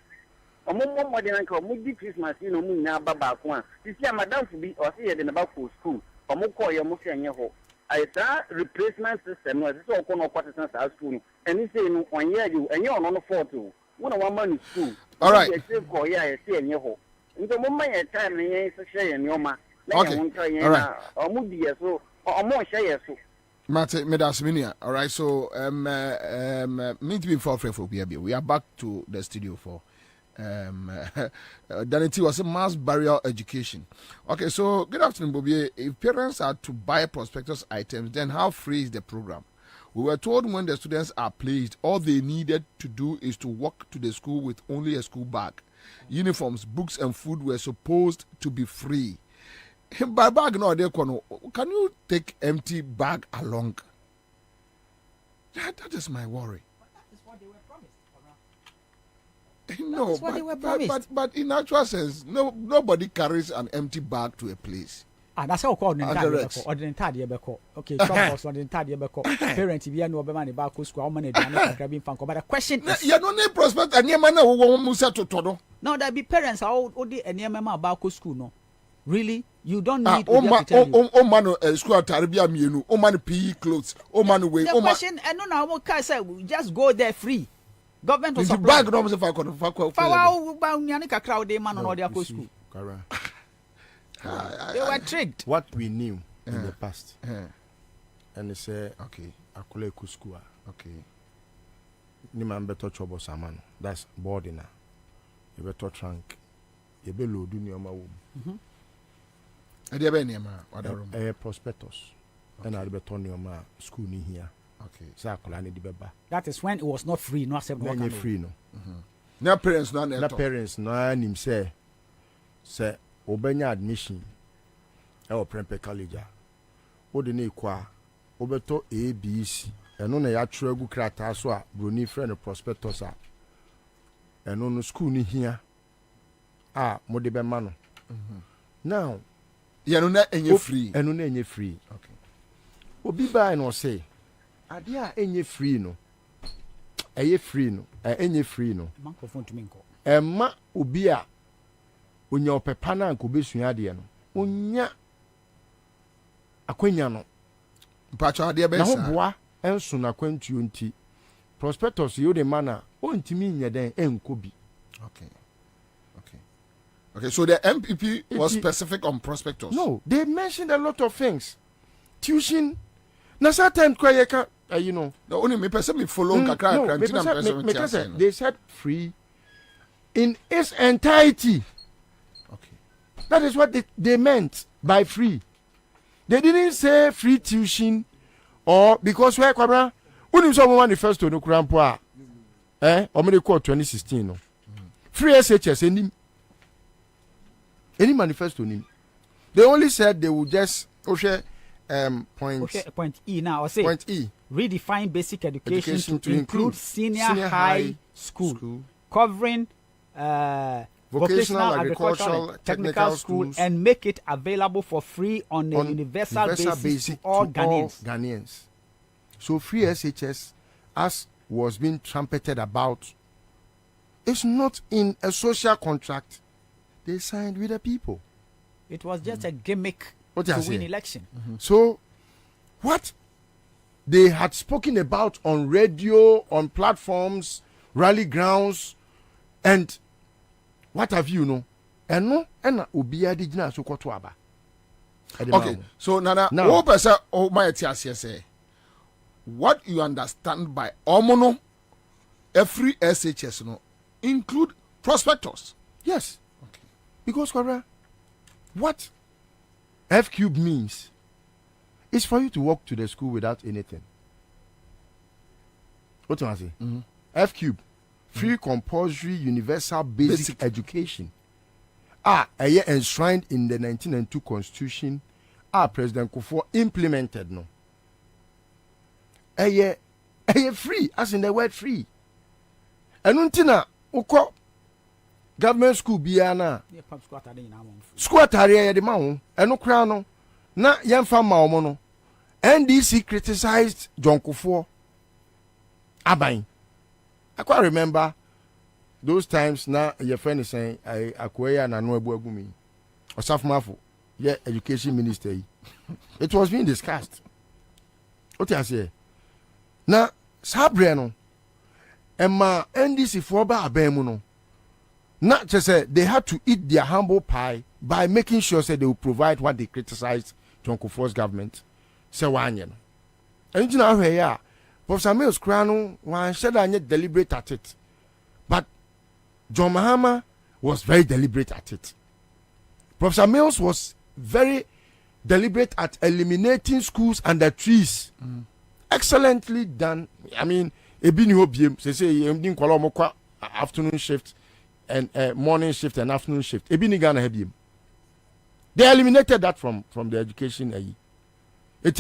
or more than Uncle Moody Christmas, you know, now Baba one. You see, Madame to be or see it in about school or more call your Mossy and your home. I saw replacement system. No, this is all corner quarters and school. And you say 1 year you and you're on the 4 2. 1 month school. All right. I see in your home. In the moment time, you share in your man. Okay. All right. Or Moody, so or more share so. Mate Medasminia. All right. So me to be for we are back to the studio for Danity was a mass barrier education. Okay, so good afternoon, Bobie. If parents are to buy prospectus items, then how free is the program? We were told when the students are placed, all they needed to do is to walk to the school with only a school bag. Uniforms, books, and food were supposed to be free. By bag no, can you take empty bag along? That is my worry. No, but in actual sense, nobody carries an empty bag to a place. That's how called ordinary beko. Okay, some ordinary beko. Parents, if you know about back to school, how many grabbing fan. But the question is, you don't need prospect and your man who musa to todo. No, that be parents are all the near mama back to school. No, really, you don't need. Man, school Tarabia mienu. Man, PE clothes. Man, way. The question, and no, now what can I say? Just go there free. Government will supply. Bag no crowd they man on their school. They were tricked. What we knew in the past, and they say, okay, akule kuskua. Okay. Ni man better trouble saman. That's boarding. You better trunk. You be load in your room. Ade be niam other room. Prospectus. And I better on your school ni here. Okay. That is when it was not free, not acceptable. Free no. Now parents no nim say obenya admission e Prempeh College. O de na ikwa obeto ABC eno na ya tro agu krata so a broni friend prospectus a eno no school ni hia a mo de be ma no. Now ya no na enye free. Eno na enye free. Okay. Obi ba no say ade a enye free no eye free no enye free no microphone to me nko emma obi a onya opepa na nko besua ade no onya akwanya no mpacho ade be sa na ho boa enso na kwantuo nti prospectus yo de mana ontimi nya den enko bi. Okay, so the MPP was specific on prospectus. No, they mentioned a lot of things. Tuition na certain kwa ye ka you know the only me person me follow kakra they said free in its entirety. Okay, that is what they meant by free. They didn't say free tuition or because where Kwabena unim so mo manifesto no kurampo a omede call 2016 no free SHS any manifesto ni. They only said they would just point E now or say point E redefine basic education to include senior high school covering vocational agricultural technical school and make it available for free on a universal basis to all Ghanaians. So free SHS, as was being trumpeted about, is not in a social contract they signed with the people. It was just a gimmick to win election. So what they had spoken about on radio, on platforms, rally grounds, and what have you know? And no, and Ubia did not so aba. Okay, so Nana, what you understand by Omono, every SHS no include prospectors. Yes. Okay. Because what F cube means is for you to walk to the school without anything. What do I say? F cube. Free compulsory universal basic education a year enshrined in the 1992 constitution President Kufuor implemented no a year free, as in the word free. And untina uko government school biana school atare de ma ho eno kra no na yemfa ma omo no. NDC criticized John Kufuor aban. I quite remember those times now your friend is saying Akwaya na no ebu agumi Osafmafo yeah education minister. It was being discussed. What I say na sabre no emma NDC for ba abemu no na just say they had to eat their humble pie by making sure say they will provide what they criticized John Kufuor's government say wanye no enti na ahwe ya Professor Mills Krano was said deliberate at it. But John Mahama was very deliberate at it. Professor Mills was very deliberate at eliminating schools under trees. Excellently done. I mean, ebini obiem say afternoon shift and morning shift and afternoon shift. Ebini Ghana hebiem. They eliminated that from the education. It's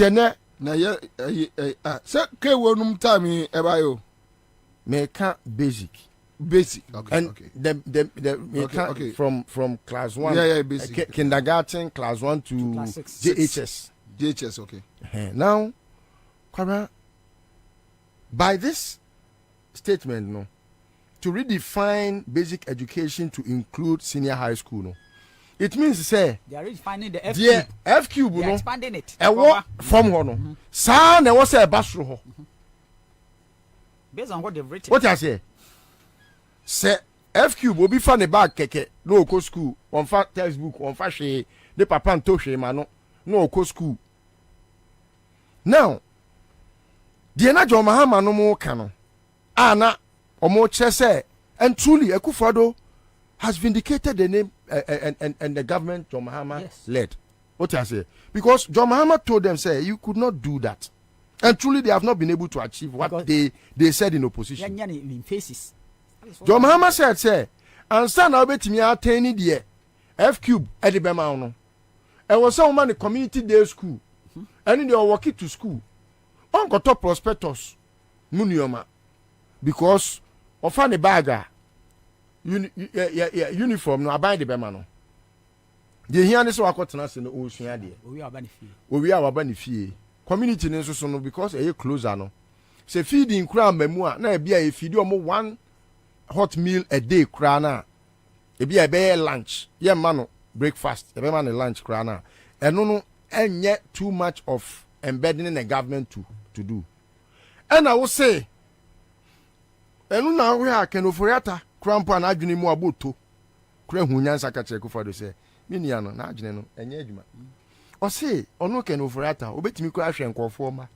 na ye se ke wonum time ebayo meka basic okay and okay the okay. from class 1 basic kindergarten class 1 to JHS okay. Now Kwabena, by this statement no to redefine basic education to include senior high school no, it means say they are redefining the F cube. F cube no expanding it. From ho no. Sa na wo say basro ho. Based on what they've written. What I say? Say F cube obi fa ne bag keke no ko school, on fa textbook, on fa hwe, de papa nto hwe ma no ko school. Now, the na John Mahama no mo ka no. Na omo che say and truly Akufo-Addo has vindicated the name and the government John Mahama led. What I say? Because John Mahama told them, say, you could not do that. And truly they have not been able to achieve what they said in opposition. John Mahama said, say, and son I'll bet me out 10 year F cube at the Bemano. And was some man community day school. And they were walking to school. Uncle top prospectus Munioma. Because of any bagger. Uniform no aban de bema no de hia ne so akotena se no osua de owi abani fie community ne so no because e closer no se feeding kura mamu a na e bia e feed omo one hot meal a day kura na e bia be lunch ye ma no breakfast e be ma no lunch kura na eno no enye too much of embedding in the government to do and I will say eno na we akenoforiata Krampa na adwene mu aboto kura hunyansa ka kire Akufo-Addo se miniano na adwene no enye adwuma o se ono ken ofurata obetimi kura hwe nkofo ma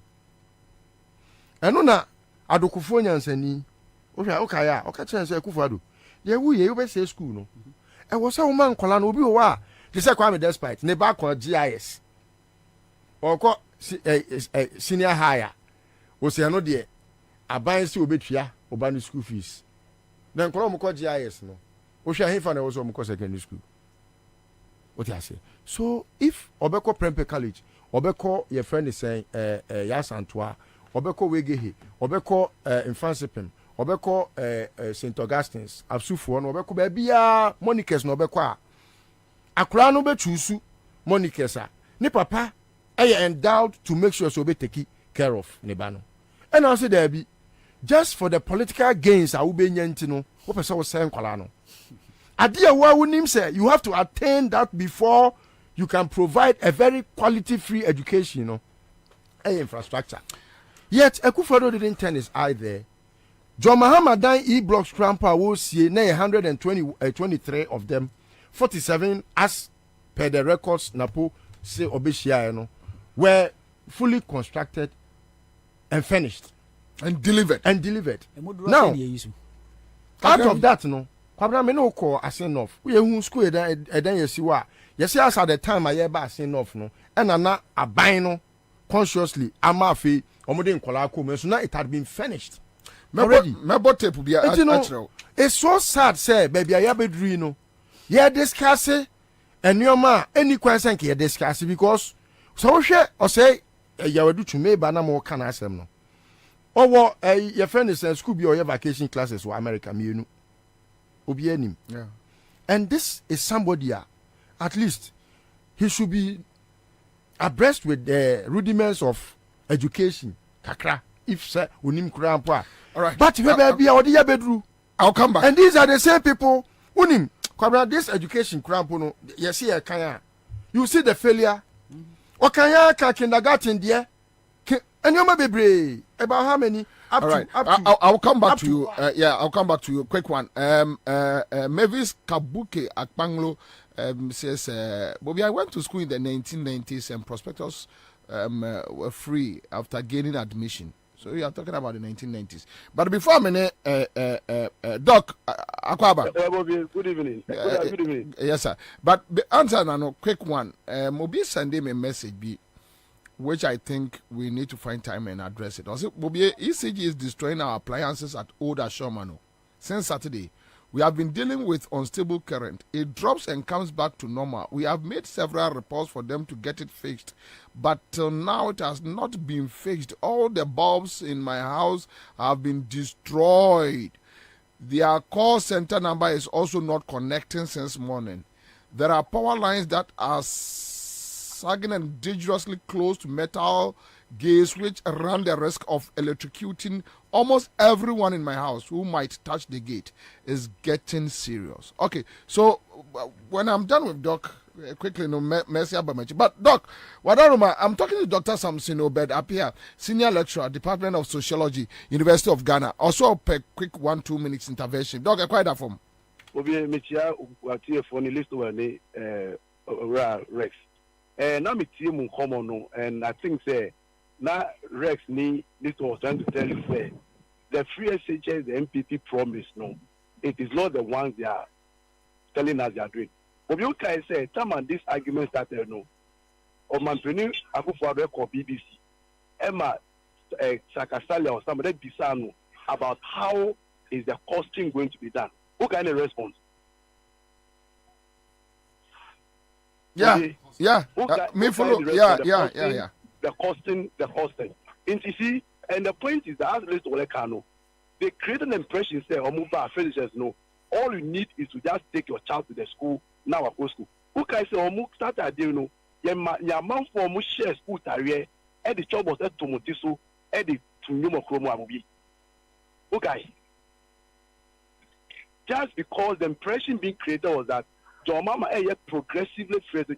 ɛno na adokufo nyansani wohwɛ wokaya ɔka kyerɛ sɛ akufo ado deɛ woyɛ wobɛsɛ school no ɛwɔ sɛ woma nkɔla no obi wɔ hɔ a te sɛ Kwame Despite ne ba kɔ GIS ɔkɔ senior higher wɔsɛ no deɛ aban sɛ obɛtua ɔba no school fees na nkɔla ɔmokɔ GIS no wohwɛ ahefa na ɛwɔ sɛ ɔmokɔ secondary school wote ase so if ɔbɛkɔ Prempeh College ɔbɛkɔ yɛ friend is saying Yasantoa ɔbɛkɔ Wegehe ɔbɛkɔ Mfansipim ɔbɛkɔ St Augustine's Absufoɔ no ɔbɛkɔ baabiaa Monikers na ɔbɛkɔ a akora no bɛchuusu Monikers a ne papa ɛyɛ endowed to make sure so take care of ne ba no ɛna ɔsɛ daabi just for the political gains a wobɛnya nti no wopɛ sɛ wosɛ nkwala no ade a wonim sɛ you have to attain that before you can provide a very quality free education, you know, infrastructure. Yet, Akufo-Addo didn't turn his eye there. John Mahama dan E-Blocks Crampa will see 123 of them, 47 as per the records Napo say Obeshia, you know, were fully constructed and finished. And delivered. Now, out of that, no, Kwabena me no call as enough. We who school then you see what. Yes, yes, at the time I hear back enough, no, and I'm not a bino consciously. I'm a fee or modern Kolako, so now it had been finished. Already, it's so sad, say, baby, I have a dream. Yeah, discuss it, and your ma, any question can discuss it because so share or say, you will do to me, but no more can I say no. Or what your friend is school be or your vacation classes for America, me, you know. Yeah. And this is somebody, at least, he should be abreast with the rudiments of education. Kakra, if sir, unim krampa. All right. But I'll come back. And these are the same people. Unim, this education krampo no. Yes, here kaya. You see the failure. Okaya ka kindergarten there. And you may be about how many? All right. I'll come back to you. I'll come back to you. Quick one. Mavis Kabuke Akpanglo says, Bobby, I went to school in the 1990s and prospectors were free after gaining admission. So you are talking about the 1990s. But before I'm in Doc Akwaba. Good evening. Good evening. Yes, sir. But the answer now, quick one. Mobi send him a message which I think we need to find time and address it. Also, Bobby, ECG is destroying our appliances at Old Ashomano. Since Saturday, we have been dealing with unstable current. It drops and comes back to normal. We have made several reports for them to get it fixed, but till now it has not been fixed. All the bulbs in my house have been destroyed. Their call center number is also not connecting since morning. There are power lines that are sagging and dangerously close to metal gates which run the risk of electrocuting almost everyone in my house who might touch the gate. Is getting serious. Okay, so when I'm done with Doc, quickly, no mercy about but Doc, I'm talking to Dr. Samson Obed up here, senior lecturer, Department of Sociology, University of Ghana. Also, a quick 1-2 minutes intervention. Doc, I quite that from. Rex. Now me team in common, and I think say now Rex this was trying to tell you say the free SHS, the MPP promise, no, it is not the ones they are telling us they are doing. But you can say, time and this argument started, no, or Mampini Akufo-Addo or BBC, Emma Sakasalia or somebody Bisano about how is the costing going to be done. Who can response? Me follow. The costing. And you see, and the point is that as least Olekano, they create an impression say, Omuba Felicians no. All you need is to just take your child to the school, now I go school. Who can say Omu start a deal no? Your man for Omu share school career, and the job was at Tomotiso, and the Tunyumo Chromo Amubi. Okay. Just because the impression being created was that John Mama progressively phrases.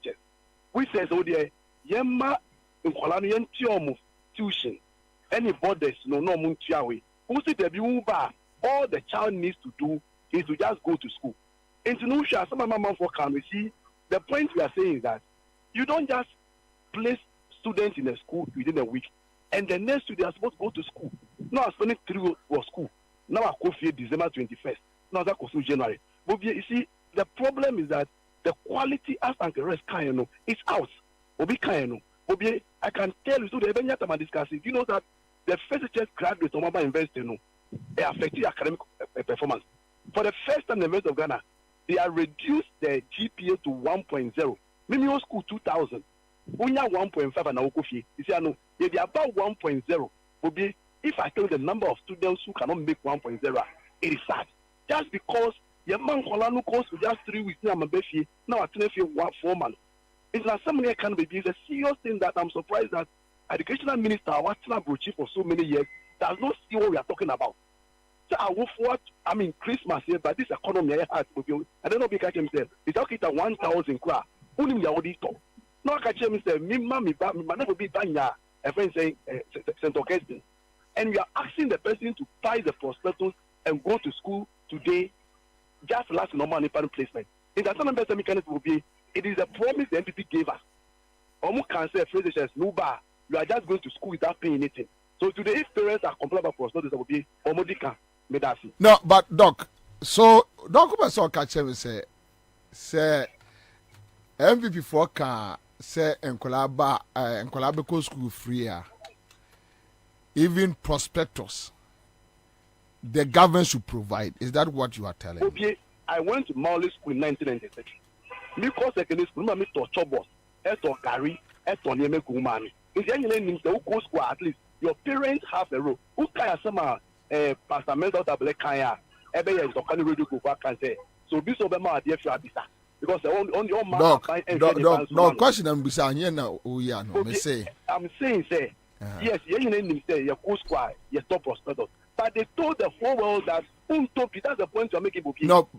We says, oh dear, Yemma in Kolanian Tiomu tuition. Any borders no muntiawe. Who said the all the child needs to do is to just go to school. And to know some mama for can we see the point we are saying is that you don't just place students in a school within a week. and the next week they are supposed to go to school. Now I'm spending 3 weeks for school. Now I go for December 21st. Now that goes to January. But you see, the problem is that the quality as and the rest kind is out. Obi kind I can tell you, so the event I'm discussing, you know that the first year graduates of Mobile University, they affect your academic performance. For the first time in the West of Ghana, they have reduced their GPA to 1.0. Minimum school 2,000. Only 1.5 and Okofi. You see, I know if you're about 1.0, Obi, if I tell you the number of students who cannot make 1.0, it is sad. Just because your man Kolanu course for just 3 weeks now, now I 4 months. It's not something can be. It's a serious thing that I'm surprised that Educational Minister Watson Brochi for so many years does not see what we are talking about. So I will forward, I mean, Christmas here, but this economy I had, I don't know if I can say, it's okay to 1,000 kwa, only me auditor. No, I can say, me, mammy, but my never be done, a friend saying, St. Augustine. And we are asking the person to buy the prospectus and go to school today, just last normal independent placement. In that some better mechanism will be, it is a promise the NPP gave us. Almost can say, phrases, no bar, you are just going to school without paying anything. So today, if parents are complaining about prospectus, will be Omodika. No, but Doc, so Doc so catch him say MVP for can say enkolaba school free even prospectus the government should provide. Is that what you are telling me? I went to Mauli School in 1996. Because secondary school, I to Chobos, to Gary, to Nieme Kumani. If you name the go school, at least your parents have a role. Who can some Pastor Mental Tablet Kaya, Ebe is the kind of radio go back and say, so this Obama, dear Fabisa. Because on your man, no question, I'm beside you now. Oh, yeah, no, me say. I'm saying, say, yes, you name say, your co squad, your top prospectus. But they told the whole world that, that's the point you're making. No,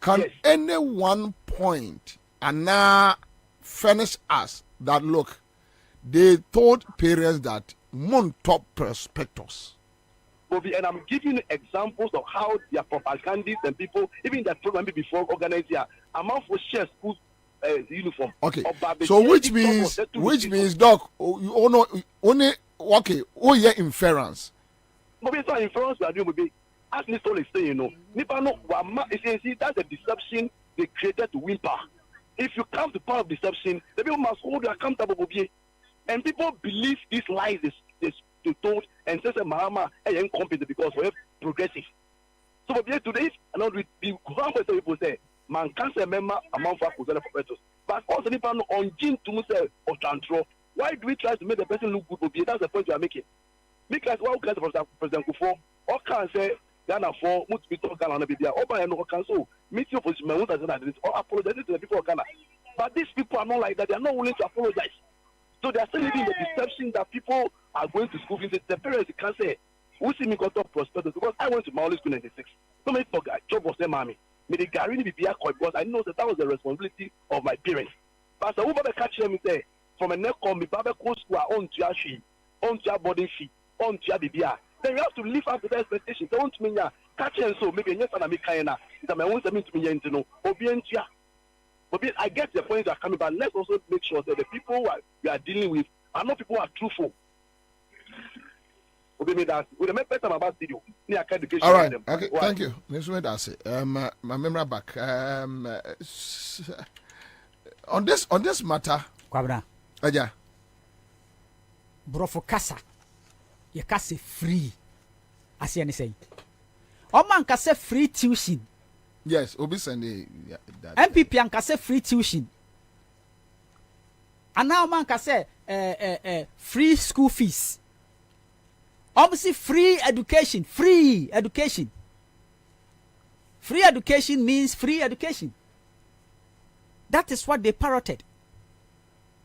can any one point and now furnish us that look? They told parents that mon top prospectus. And I'm giving examples of how their propagandists and people, even that program before organized here, amount for share school uniform. Okay. So which means, Doc, you know, only okay. Oh yeah, inference. But it's not inference we are doing. Be as Mr. is saying, you know, see that's a deception they created to win power. If you come to power of deception, the people must hold you accountable. And people believe these lies is told and says Mahama is incompetent because we're progressive. So today, and not with the people say, man can't say member among for perpetuals. But also the people on Jin to say or control. Why do we try to make the person look good? That's the point you are making. Because what can President Kufo or can say Ghana for must be talking Ghana Bibia or by no council meet your position or apologize to the people of Ghana. But these people are not like that, they are not willing to apologize. So they are still living the deception that people are going to school. The parents can say, "We see me got up prospectus because I went to Mauli School in '96. So many job was there, mommy. Me the Gary be because I know that was the responsibility of my parents. But so who catch them say from a neck on me, Baba school on to your boarding fee, on to your BBA. Then you have to live up to the expectations. Don't mean catch and so maybe yes and I make kind of that my own to me to know obedience. But I get the point that are coming, but let's also make sure that the people we are dealing with are not people who are truthful. All right, okay, thank you. My memory back. On this matter, Kwabena. Aja. Brofo kasa. You kasa free. As you say. Oman kasa free tuition. Yes, Obi Sunday. MPP and kasa free tuition. And now man kasa free school fees. Obviously, free education. Free education. Free education means free education. That is what they parroted.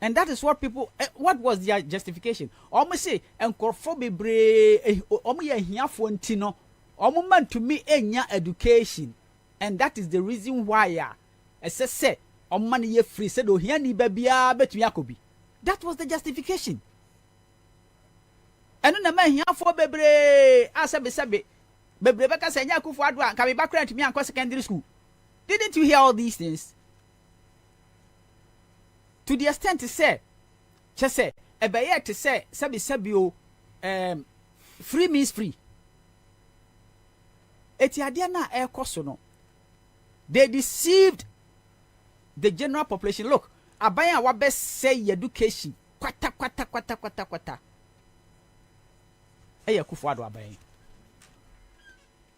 And that is what people, what was their justification? Almost say, enkorfo bebre, omo here for ntino, omo man to me enya education. And that is the reason why, as I said, omo man ye free, said, oh, here ni babia betu yakobi. That was the justification. And na man here for bebre, asabe, bebre beka senya kufu adwa, kabi bakra to me and secondary school. Didn't you hear all these things? to the extent to say just say ebeye to say sabi free means free etiadia na ekoso no they deceived the general population. Look, abaya wa best say education kwata eye Kufuor abaya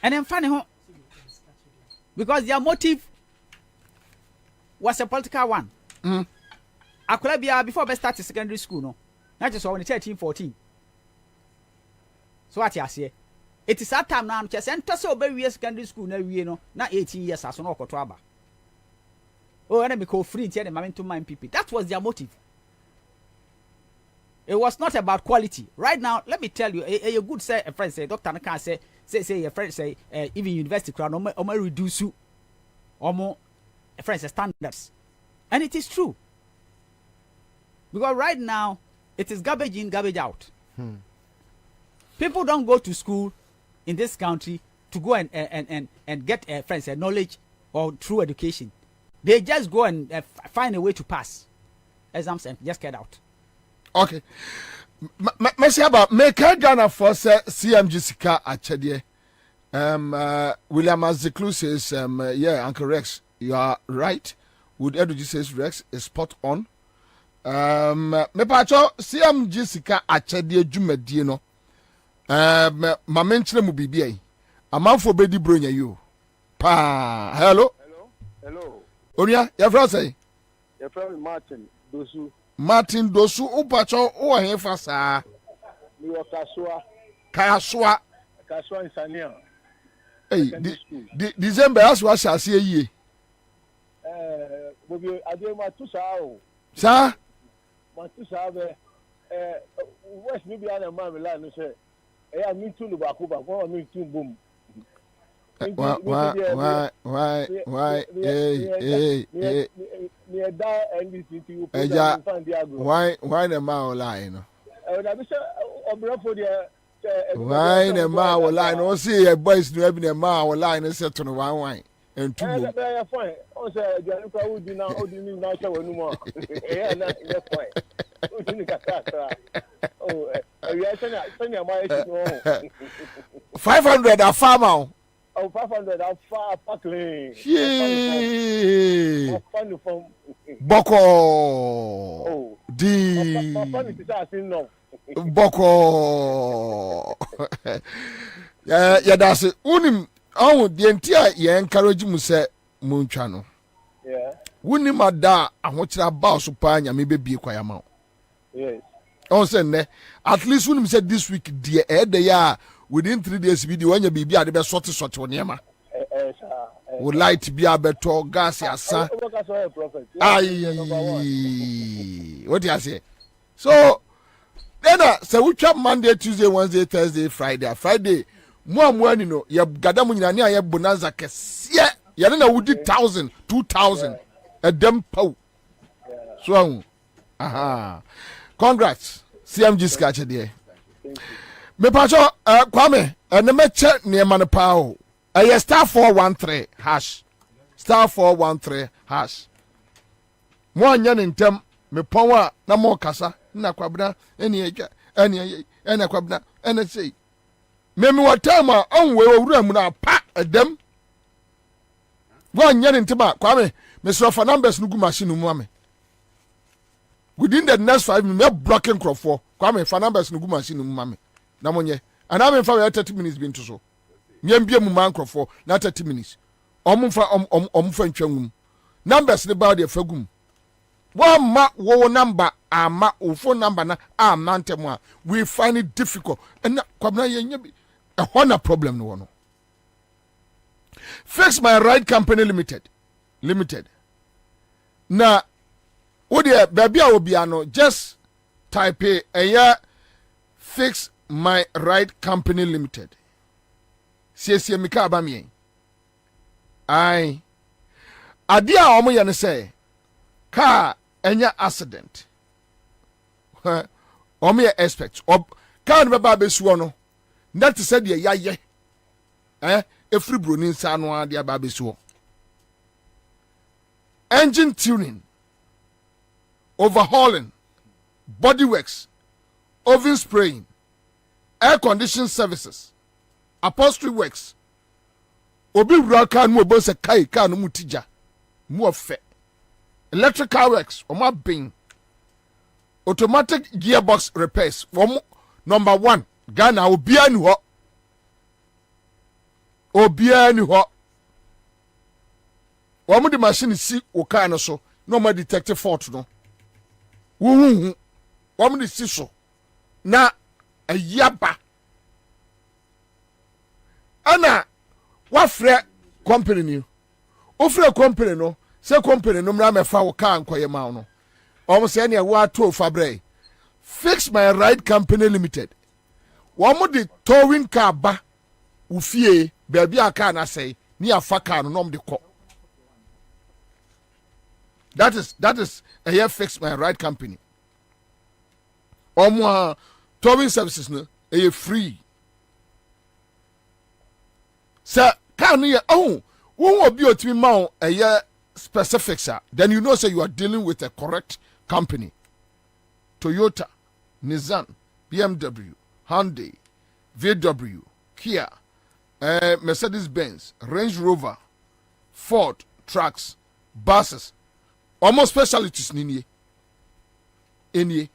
and then funny ho because their motive was a political one. Akwala before best start secondary school no not just when 13-14 so what you say it is that time now just enter so be secondary school na wie no na 18 years aso na okoto aba oh and me call free tie the mama to mind people. That was their motive. It was not about quality. Right now let me tell you a good say a friend say doctor can say a friend say even university crowd no reduce you omo a friend say standards, and it is true because right now it is garbage in garbage out. People don't go to school in this country to go and get friends knowledge or true education. They just go and find a way to pass exams and just get out. Okay. Messi about make Ghana for CMG Sika Achedie. William Aziklu says, yeah, Uncle Rex, you are right. Would Edu says Rex is spot on. Me pacho CMG Sika Achedie Jumedie no. Ma menchire mu bibia. Amanfo bedi bronya you. Pa. Hello. Hello. Onia, your friend say? Your friend Martin Dosu. Martin Dosu upacho o he fasa. Mi wo Kasua. Kasua in Sania. Hey, December as wa shall see ye. Bobie ade ma tu sa o. Sa? Ma tu sa be West mi bia na ma me la no say. I mean to Lubakuba, for me to boom. Why? Why the mouth line? Why the mouth line? Oh, see a boys to having a mouth line and set on one wine and two. Fine. Also, Januka would be now holding now no more. Yeah, that's fine. Oh, 500 a farmer. Oh, 500 a far packling. Boko. Oh, D. Boko. Yeah, that's it. Unim. Oh, the entire ye encourage mu say muncha no. Yeah. Unim ada ahochira ba osupa nya me be kwaya ma. Yes. On say at least unim say this week the ya within 3 days be the one you be ade be sort on yema. Would light be abeto gas asa. Aye. What do you say? So then say we chop Monday, Tuesday, Wednesday, Thursday, Friday. More ni no ye gada mu nyina ne aye bonanza kese ye na wudi 1000 2000 a dem pow so aha congrats CMG skache de me pacho Kwame ene me che ne man pa o aye star 413 hash star 413 hash mo anya ne ntem me pon a na mo kasa na Kwabena eni eja eni Kwabena eni sei memi watama onwe owura mu na pa edem wan nyane ntima Kwame me so for numbers no gu machine mu ame within the next 5 minutes me blocking crop for Kwame for numbers no gu machine mu ame na monye ana me fa 30 minutes bi nto so nyem bia mu man crop for na 30 minutes omfa ntwangum numbers ne ba de fagum one ma wo number ama o phone number na amantem a we find it difficult and Kwabena yenye bi a honor problem no no. Fix My Right Company Limited. Na wo de baby a obi ano just type a Fix My Right Company Limited. Sie mika aba mi. Ai. Ade a omo ye ne say car enya accident. Omo ye expect. Car no ba besuo no. That said ye yaye. Every broni nsa no ade aba besuo. Engine tuning. overhauling, body works, oven spraying, air conditioning services, upholstery works. Obi wura car no obo se kai car no mutija. Mu ofe. Electrical works, oma bin. Automatic gearbox repairs. Number 1, Ghana obia ni ho. Obia ni ho. Wamu di machine si o car no so, no ma detect fault no. Wuhu. Wamu di si so. Na ayaba. Ana wafre company ni. Ofre company no, se company no mra me fa wo car nkoye ma no. Omo se ne wa to fabre. Fix My Ride Company Limited. Wamu di towing car ba ufie baby aka na say ni afa car no nom de ko. That is a year Fix My Ride Company. Omo towing services no a free. Sir, can you won't be a team mount a year specifics, then you know say you are dealing with a correct company. Toyota, Nissan, BMW, Hyundai, VW, Kia, Mercedes-Benz, Range Rover, Ford, trucks, buses, almost specialties nini. Any.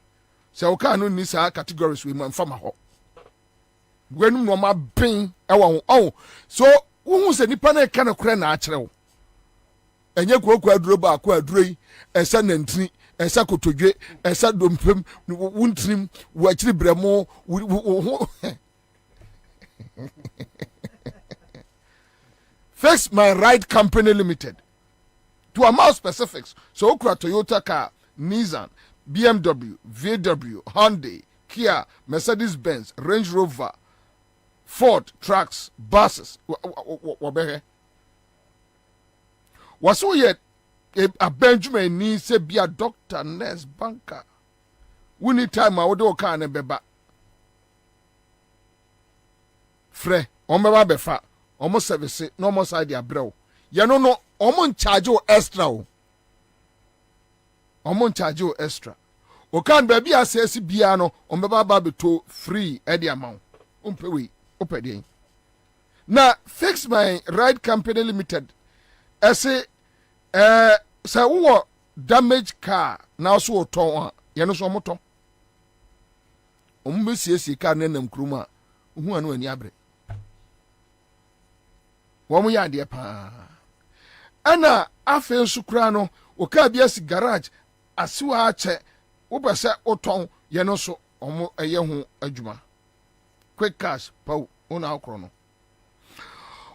So we can't know these categories we man from a home. When no ma bin oh so who say nipa na ka na kura na akere wo enye kwokwa aduro ba akwa aduroi esa nantini esa kotodwe esa dompem wuntrim wo akiri bremo Fix My Ride Company Limited. To amount specifics, so okra Toyota car, Nissan, BMW, VW, Hyundai, Kia, Mercedes-Benz, Range Rover, Ford, trucks, buses. Waso yet a Benjamin ni se be a doctor, nurse, banker. We need time I would can beba. Fre, omeba befa, almost service, no more side ya bro. Ya no, omon charge you extra. Omon charge you extra. O can baby a says biano, omeba baby to free Eddie amount. Umpewi. Opede. Now, Fix My Ride Company Limited. I say, say who damaged car now so ton ya no so moto. Ombe sie car nenem kruma. Hu anu ani abre. Wo mo ya de pa. Ana afen sukura no, o car bia si garage asiwa ache. Wo be se oton ya no so omo eye hu adwuma. Quick cash, Pau, una okrono.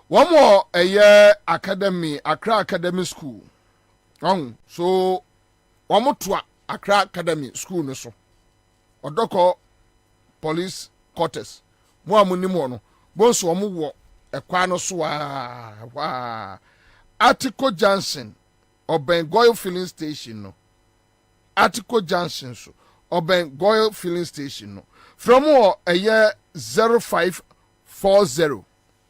One more a year academy, Accra Academy School. So one more to Accra Academy School, no so. Odoko police quarters. More munimono. Bonso omu a quano swa. Article Johnson or Bengoil filling station. No. Article Johnson so or Bengoil filling station. No. From more a year 0540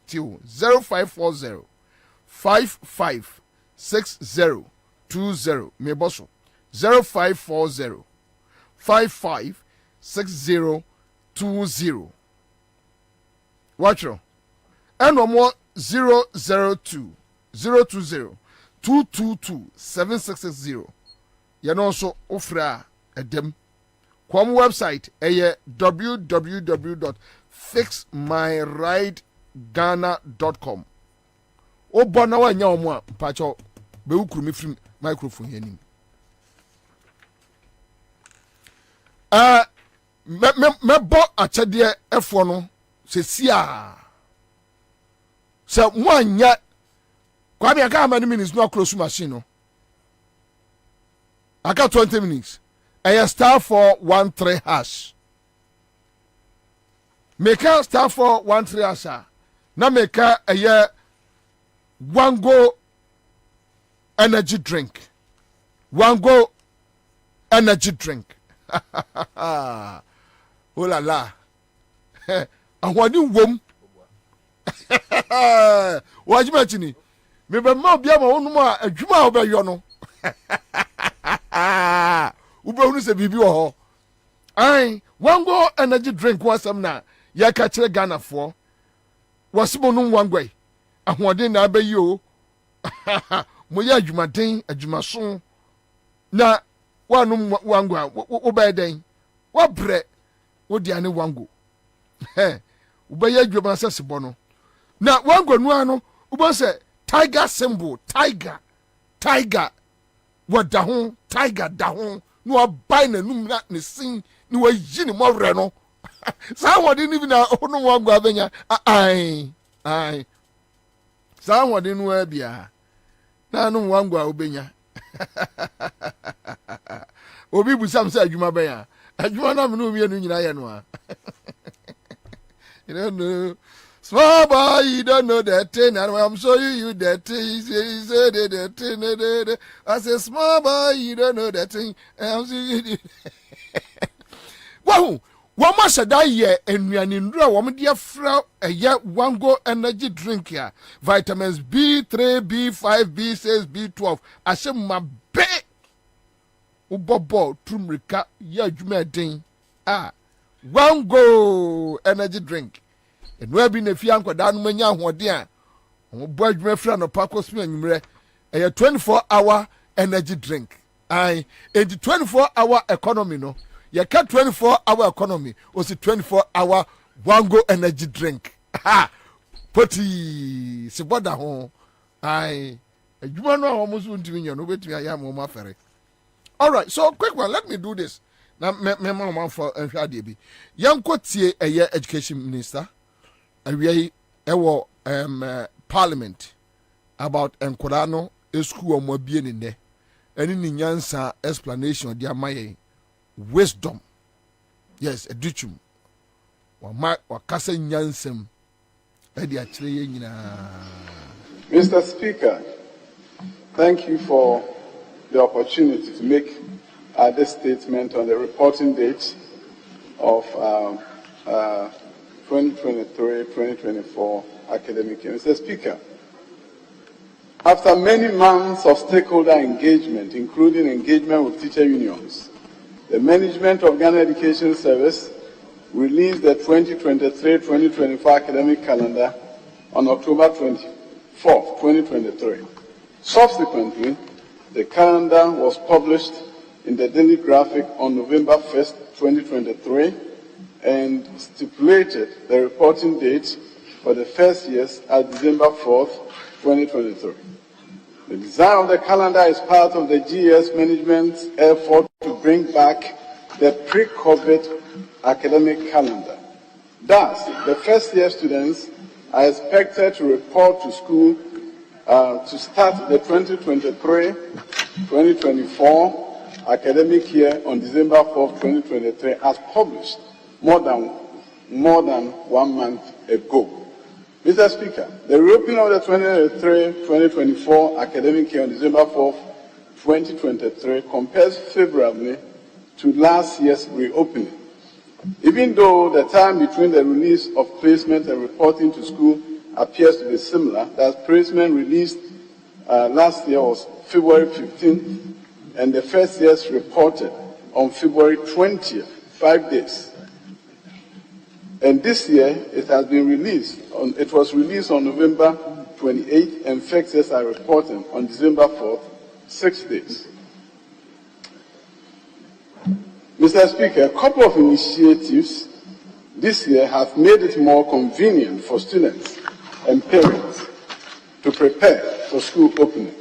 till 0540 556020 me bosso 0540 556020 watch and no more 002 020 222 7660 you know so ofra a dem Kwam website www.fixmyrideghana.com. O bona wa nya omo a pacho be ukuru me film microphone yanim. Me bo achede efo no se sia. Se mo anya kwa bi aka many minutes no close machine no. Aka 20 minutes. A star 413 hash. Make a star 413 hash. Now make a year one go energy drink. One go energy drink. Oh la la. I want you womb. What you mentioning? Maybe more be a juma over you know. wobɛhunu sɛ biribi wɔ hɔ ai wango energy drink wasɛm na yɛka kyerɛ ghanafoɔ wɔse mo nom wangoi ahoɔden na abɛyi o moyɛ adwumaden adwumaso na woanom wango a wobɛyɛ dɛn woabrɛ wodeane wango wobɛyɛ adwuma sɛ sebɔ no na wango no a no wobɛhu sɛ tiger symbol tiger wɔda ho tiger da ho na wabae n'anum na ne sin na wayi ne mmɔwerɛ no saa ahoɔden no bi na wonom wango abɛnya ai saa ahoɔden no a biaa na anom wango a wobɛnya obi busam sɛ adwuma bɛn a adwuma no amene omienu nyina yɛ no a you don't know small boy you don't know that thing and I'm showing you that thing you say that thing I say small boy you don't know that thing I'm showing you wow wɔn ahyɛ da yɛ nnuane nnuro a wɔn de afra ɛyɛ wango energy drink ya vitamins B3 B5 B6 B12 ahyɛ ma bɛɛ wobɔ bɔɔl turumrika yɛ adwuma ɛden a wango energy drink ɛnua bi na fi ankɔdaa no manya ahoɔden a wɔn bɔ adwuma fira no pa kɔ so anwummerɛ ɛyɛ 24-hour energy drink ai enti 24-hour economy no yɛka 24-hour economy osi 24-hour wango energy drink poti se bɔda ho ai adwuma no a wɔn so ntumi nyɛ no wobɛtumi ayɛ ama wɔn afɛre. All right, so quick one, let me do this. Now, me mama for nhwade bi. Yanko tie eye education minister. Awie ewo parliament about enkorano school omo bie ne ne. Eni ni nyansa explanation dia maye wisdom. Yes, educhum. Wa kasa nyansem. E dia kire ye nyina. Mr. Speaker, thank you for the opportunity to make this statement on the reporting date of 2023-2024 academic year. Mr. Speaker, after many months of stakeholder engagement, including engagement with teacher unions, the management of Ghana Education Service released the 2023-2024 academic calendar on October 24, 2023. Subsequently, the calendar was published in the Daily Graphic on November 1st, 2023, and stipulated the reporting date for the first years as December 4th, 2023. The design of the calendar is part of the GES management's effort to bring back the pre-COVID academic calendar. Thus, the first year students are expected to report to school to start the 2023-2024 academic year on December 4, 2023, as published more than 1 month ago. Mr. Speaker, the reopening of the 2023-2024 academic year on December 4, 2023 compares favorably to last year's reopening. Even though the time between the release of placement and reporting to school appears to be similar, that placement released last year was February 15th, and the first year's reported on February 20th, 5 days. And this year, it has been released. It was released on November 28th, and first years are reporting on December 4th, 6 days. Mr. Speaker, a couple of initiatives this year have made it more convenient for students and parents to prepare for school opening.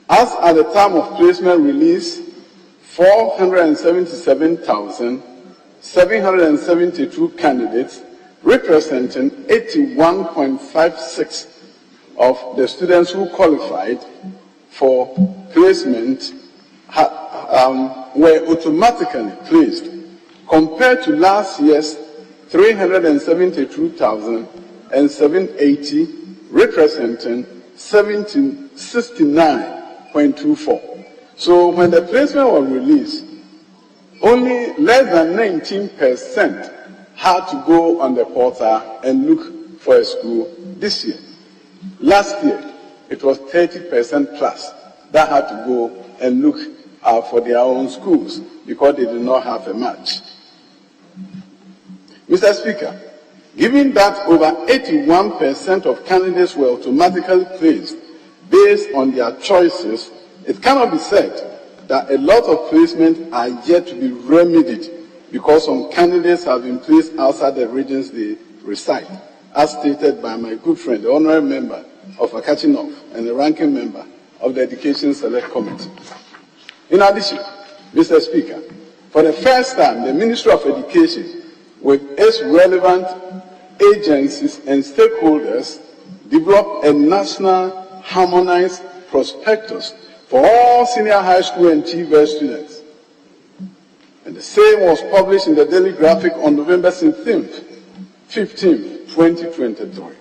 As at the time of placement release, 477,772 candidates, representing 81.56% of the students who qualified for placement were automatically placed, compared to last year's 372,780, representing 69.24%. So when the placement was released, only less than 19% had to go on the portal and look for a school this year. Last year, it was 30% plus that had to go and look for their own schools because they do not have a match. Mr. Speaker, given that over 81% of candidates were automatically placed based on their choices, it cannot be said that a lot of placements are yet to be remedied because some candidates have been placed outside the regions they reside, as stated by my good friend, the honorary member of Akachi North and the ranking member of the Education Select Committee. In addition, Mr. Speaker, for the first time, the Ministry of Education, with its relevant agencies and stakeholders, developed a national harmonized prospectus for all senior high school and TVET students. And the same was published in the Daily Graphic on November 15th, 2023.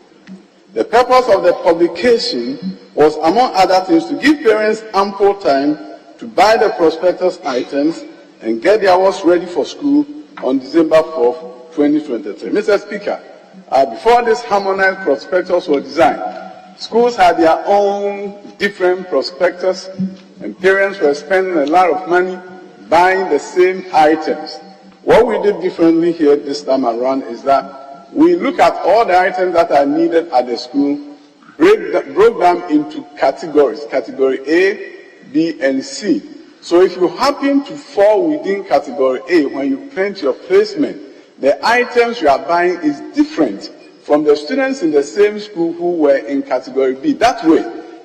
The purpose of the publication was, among other things, to give parents ample time to buy the prospectus items and get their works ready for school on December 4th, 2023. Mr. Speaker, before this harmonized prospectus was designed, schools had their own different prospectus, and parents were spending a lot of money buying the same items. What we did differently here this time around is that we look at all the items that are needed at the school, broke them into categories, category A, B, and C. So if you happen to fall within category A, when you print your placement, the items you are buying is different from the students in the same school who were in category B. That way,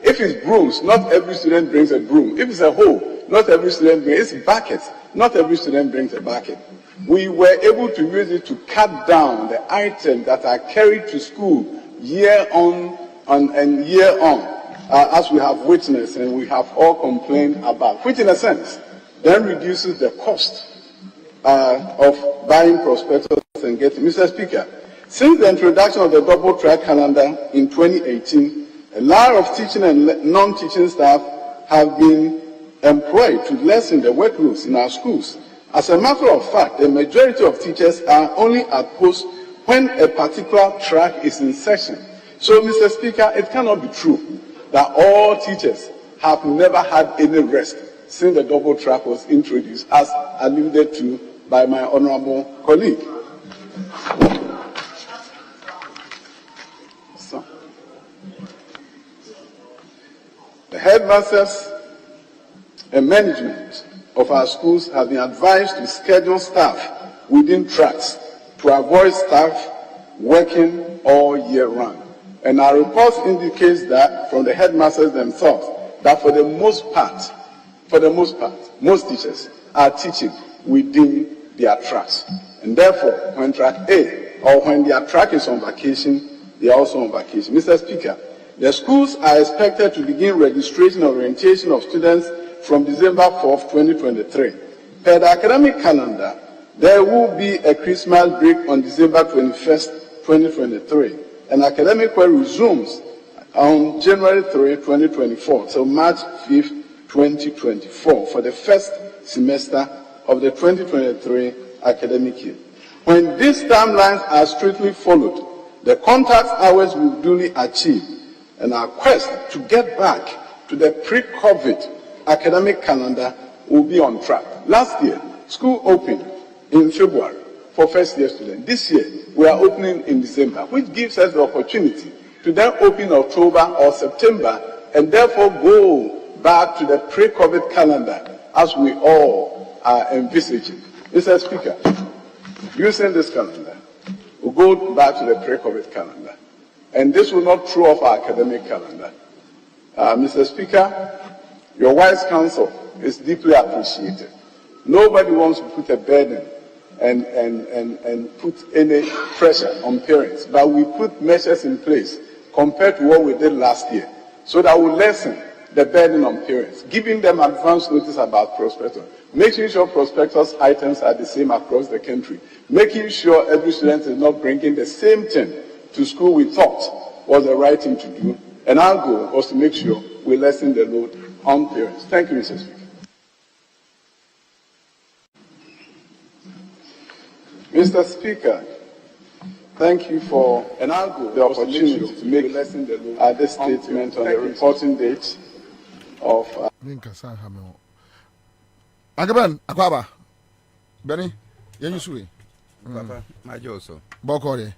if it's brooms, not every student brings a broom. If it's a hoe, not every student brings buckets. Not every student brings a bucket. We were able to use it to cut down the items that are carried to school year on and year on, as we have witnessed and we have all complained about, which in a sense then reduces the cost of buying prospectus and getting. Mr. Speaker, since the introduction of the double track calendar in 2018, a lot of teaching and non-teaching staff have been employed to lessen the workloads in our schools. As a matter of fact, the majority of teachers are only at post when a particular track is in session. So, Mr. Speaker, it cannot be true that all teachers have never had any rest since the double track was introduced, as alluded to by my honorable colleague. So, the headmasters and management of our schools have been advised to schedule staff within tracks to avoid staff working all year round. And our reports indicates that from the headmasters themselves, that for the most part, most teachers are teaching within their tracks. And therefore, when track A or when their track is on vacation, they are also on vacation. Mr. Speaker, the schools are expected to begin registration and orientation of students from December 4th, 2023. Per the academic calendar, there will be a Christmas break on December 21st, 2023. And academic year resumes on January 3, 2024 till March 5th, 2024 for the first semester of the 2023 academic year. When these timelines are strictly followed, the contact hours will be duly achieved, and our quest to get back to the pre-COVID academic calendar will be on track. Last year, school opened in February for first year students. This year, we are opening in December, which gives us the opportunity to then open October or September and therefore go back to the pre-COVID calendar as we all are envisaging. Mr. Speaker, using this calendar, we'll go back to the pre-COVID calendar. And this will not throw off our academic calendar. Mr. Speaker, your wise counsel is deeply appreciated. Nobody wants to put a burden and put any pressure on parents, but we put measures in place compared to what we did last year, so that we lessen the burden on parents, giving them advance notice about prospectus, making sure prospectus items are the same across the country, making sure every student is not bringing the same thing to school we thought was the right thing to do, and our goal was to make sure we lessen the load on parents. Thank you, Mr. Speaker. Mr. Speaker, thank you for the opportunity to make this statement on the reporting date of Agaben, Akwaba. Benny, you sweet. Papa, my Joso. Bokore.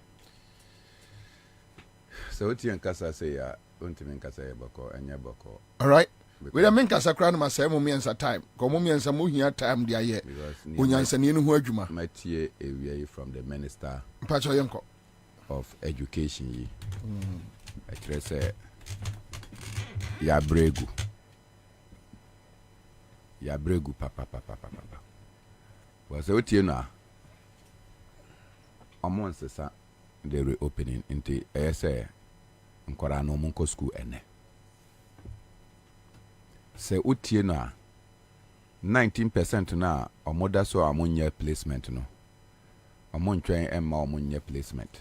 So what you Kasa say, Untimin Kasa Boko and Yaboko. All right. We are making Kasa crown myself, Mumians time. Comumians are moving at time, dear yet. When you answer in Wajuma. My tea away from the Minister Pacho of Education. I say, Yabregu. Yabregu, papa. Was what you know? Among the reopening into ASA and Korano Monko School ene. Say utie na 19% na omoda so amonye placement no. Omontwen emma omonye placement.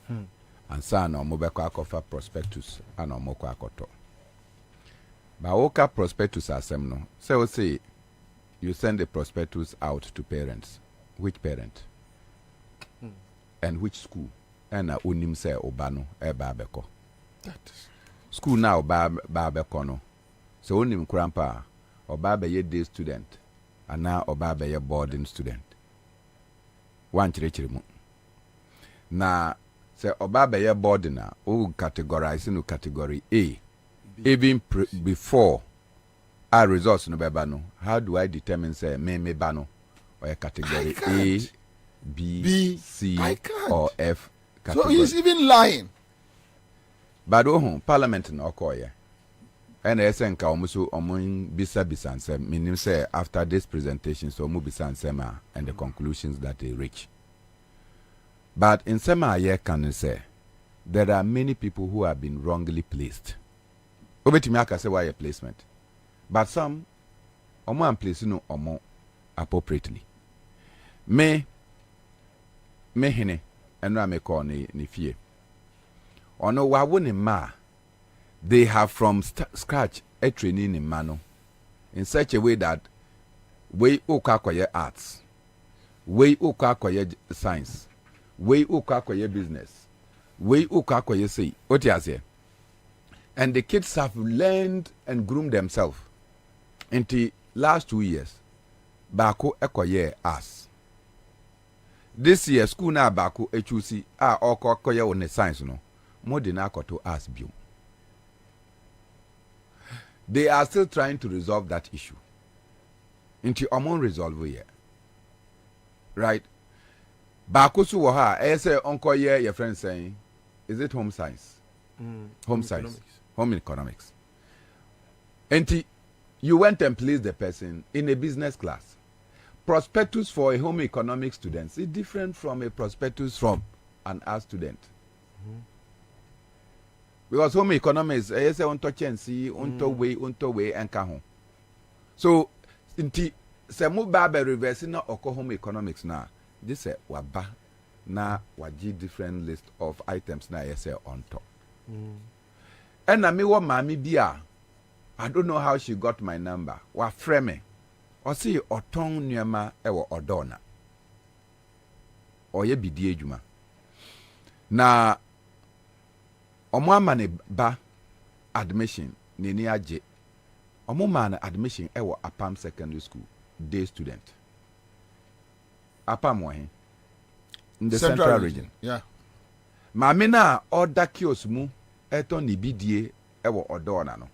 And sa na omobekọ akofa prospectus and omokọ akoto. Ba woka prospectus asem no. Say you send the prospectus out to parents. Which parent? And which school? And unim say obano eba beko. School now ba beko no. So unim krampa oba be ye day student and now oba be ye boarding student. One chire mu. Na say oba be ye boarding na o categorize no category A. Even before our results no beba no. How do I determine say me bano or a category A? B, C, or F category. So he's even lying. But Parliament no okoye. And I say nka omuso omun bisa nsem. Meaning say after this presentation so omu bisa nsema and the conclusions that they reach. But in sema ye can say there are many people who have been wrongly placed. Obetimi aka say why a placement. But some omo am place no omo appropriately. Me hene eno ameko ni fie ono wa woni ma they have from scratch a training in mano in such a way that we ukakoye arts we ukakoye science we ukakoye business we ukakoye say otiase and the kids have learned and groomed themselves into last 2 years bako ekoye arts. This year, school na baku HUC okoye on science no. More than akoto as biom. They are still trying to resolve that issue. Into among resolve here. Right? Baku su waha, say onkoye your friend saying, is it home science? Home science. Economics. Home economics. And you went and placed the person in a business class. Prospectus for a home economics student is different from a prospectus from an art student. Because home economics, I say unto chensi, unto way, and kaho. So, inti se mu ba reverse na oko home economics na. This say waba na waji different list of items na say on top. And na me wa mami bia. I don't know how she got my number. Wa frame. Osi otong nyama ewo odona. Oye bidie adwuma. Na omo amane ba admission ni age. Omo man admission ewo Apam Secondary School day student. Apam wahin in the central region. Yeah. Mame na order kiosk mu eto ni bidie ewo odona no.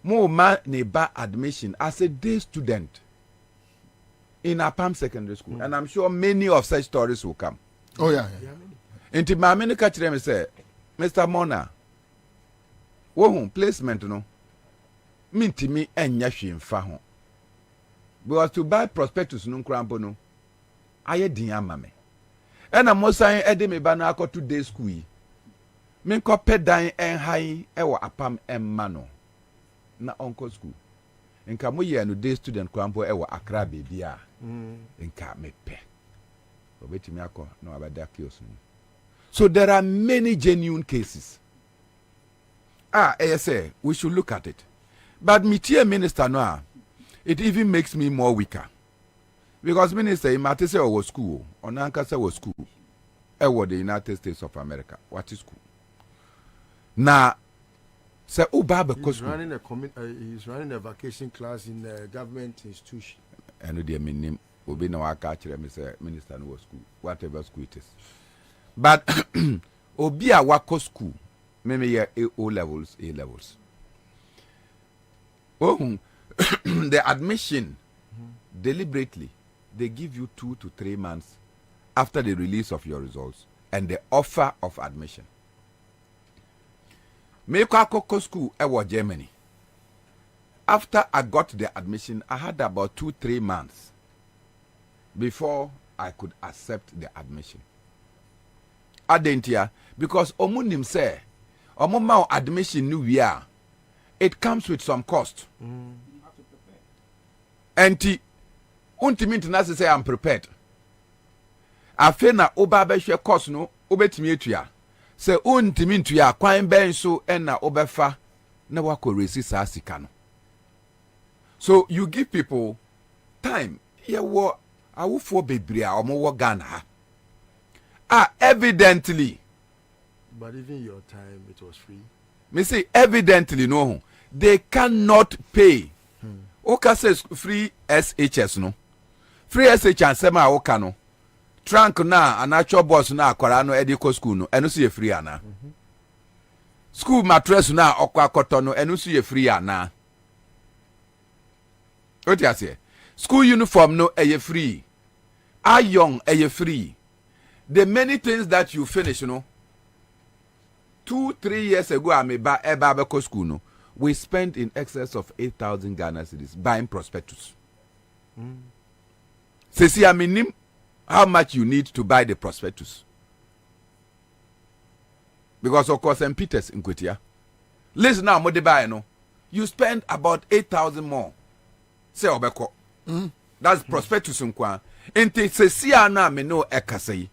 Mo ma ne ba admission as a day student in Apam Secondary School. And I'm sure many of such stories will come. Oh, yeah. Inti mame ne ka kire me say, Mr. Mona, wo placement no, mintimi enya hwemfa ho. Because to buy prospectus no nkrampo no, aye din amame. Ena mo san ede me ba na akoto day school yi. Me ko pedan enhan ewo Apam emma no. Na uncle school. Nka mo ye no day student kwampo e wa Accra baby a. Nka me pe. Obetimi akọ na abada kios no. So there are many genuine cases. Say we should look at it. But metie minister no it even makes me more weaker. Because minister imate say was school, onanka say was school. E wo the United States of America. What is school? Na he's running a vacation class in a government institution. ɛno deɛ menim obi na waka kyerɛ me sɛ minister no wɔ school whatever school it is but obi a wakɔ school meme yɛ O levels A levels the admission deliberately they give you 2 to 3 months after the release of your results and the offer of admission. Me kɔ school ɛwɔ Germany. After I got the admission, I had about 2-3 months before I could accept the admission. Adentia, because omunim say, omuma admission new year, it comes with some cost. And untimi ntinase say I'm prepared. Afe na oba behwe cost no, obetimi etua. Say untimi ntua kwan ben so na obefa na wako resi sa sika no. So you give people time. Yewo awufo bebre a omo wo Ghana. Evidently. But even your time it was free. Me say evidently no. They cannot pay. Oka says free SHS no. Free SHS sema oka no. Trunk na anacho bus na akwara no ediko school no. Eno si ye free ana. School mattress na okwa akoto no. Eno si ye free ana. What you say? School uniform no free. Iron free. The many things that you finish, 2-3 years ago, I made Babako school. No, we spent in excess of 8,000 Ghana cedis buying prospectus. See, I mean, how much you need to buy the prospectus? Because of course, St. Peter's in Kwetia. Listen now, what they buy, you spend about 8,000 more. Say obeko. That's prospectus nkwa. Enti sesia na me no ekasei.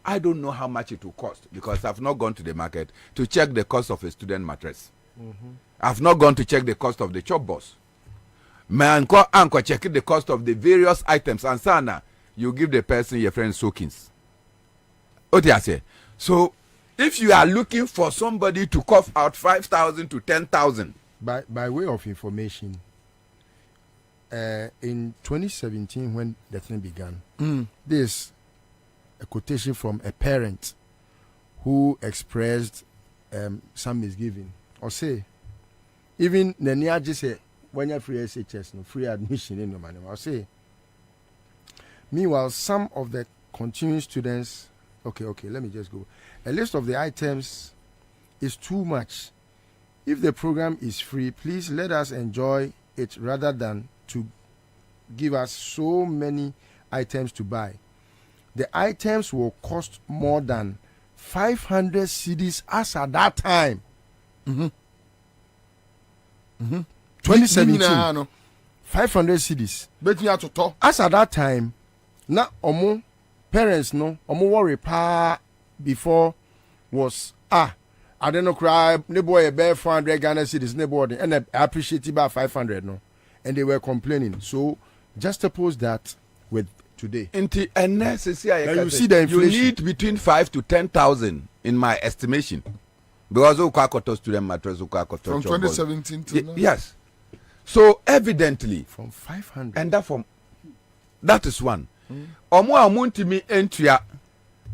I don't know how much it will cost because I've not gone to the market to check the cost of a student mattress. I've not gone to check the cost of the chop boss. Man anko check the cost of the various items and sana you give the person your friend soakings. What do you say? So if you are looking for somebody to cough out 5,000 to 10,000 by way of information, in 2017 when the thing began, this a quotation from a parent who expressed some misgiving or say even the near just say when you're free SHS no free admission in no money or say meanwhile some of the continuing students okay let me just go a list of the items is too much. If the program is free, please let us enjoy it rather than to give us so many items to buy. The items will cost more than 500 cedis as at that time. 2017. 500 cedis. As at that time, na omo parents no omo worry pa before was I don't know cry ne boy a 400 Ghana cedis ne boy and I appreciate about 500 no. And they were complaining. So just oppose that with today. Now you see the inflation. You need between 5 to 10,000 in my estimation. Because student mattress from 2017 to now. Yes. So evidently from 500 and that is one. Omo amunti mi entria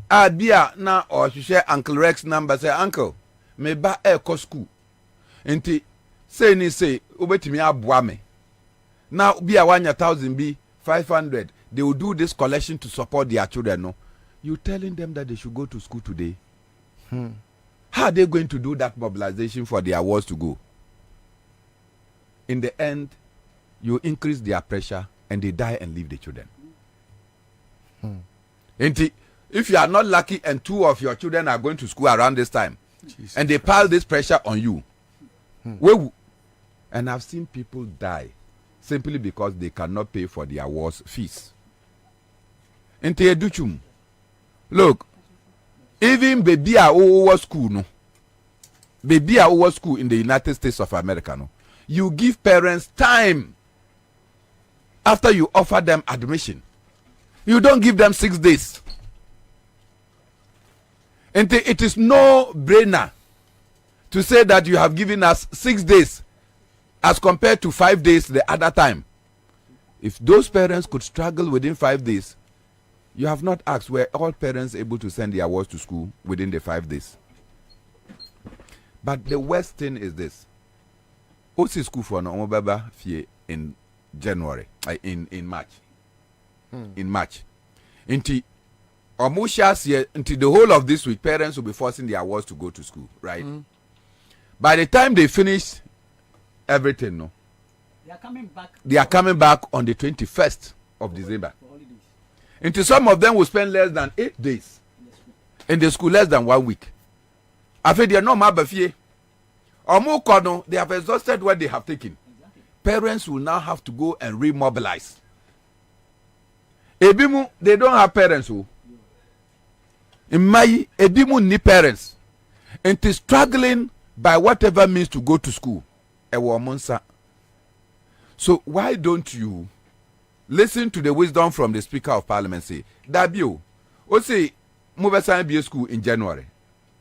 abia na or share Uncle Rex number say uncle me ba eko school. Enti say ni say obetimi aboa me. Now, be a 1,000 be 500. They will do this collection to support their children. No, you telling them that they should go to school today. How are they going to do that mobilization for their wars to go? In the end, you increase their pressure and they die and leave the children. If you are not lucky and 2 of your children are going to school around this time, Jesus and they pile this pressure on you, and I've seen people die simply because they cannot pay for their wars fees. Look, even baby over school, no, baby over school in the United States of America, no, you give parents time after you offer them admission. You don't give them 6 days. And it is no brainer to say that you have given us 6 days as compared to 5 days the other time. If those parents could struggle within 5 days, you have not asked, were all parents able to send their wards to school within the 5 days? But the worst thing is this. OC school for no Omobaba Fie in January, in March. In March. Until the whole of this week, parents will be forcing their wards to go to school, right? By the time they finish everything, no, they are coming back on the 21st of December. Until some of them will spend less than 8 days in the school, less than 1 week. I think they are not mabafie. They have exhausted what they have taken. Parents will now have to go and remobilize. Ebimu, they don't have parents who. In my Ebimu need parents. And is struggling by whatever means to go to school. So why don't you listen to the wisdom from the Speaker of Parliament? Say, Dabio, o say, Mubasa be school in January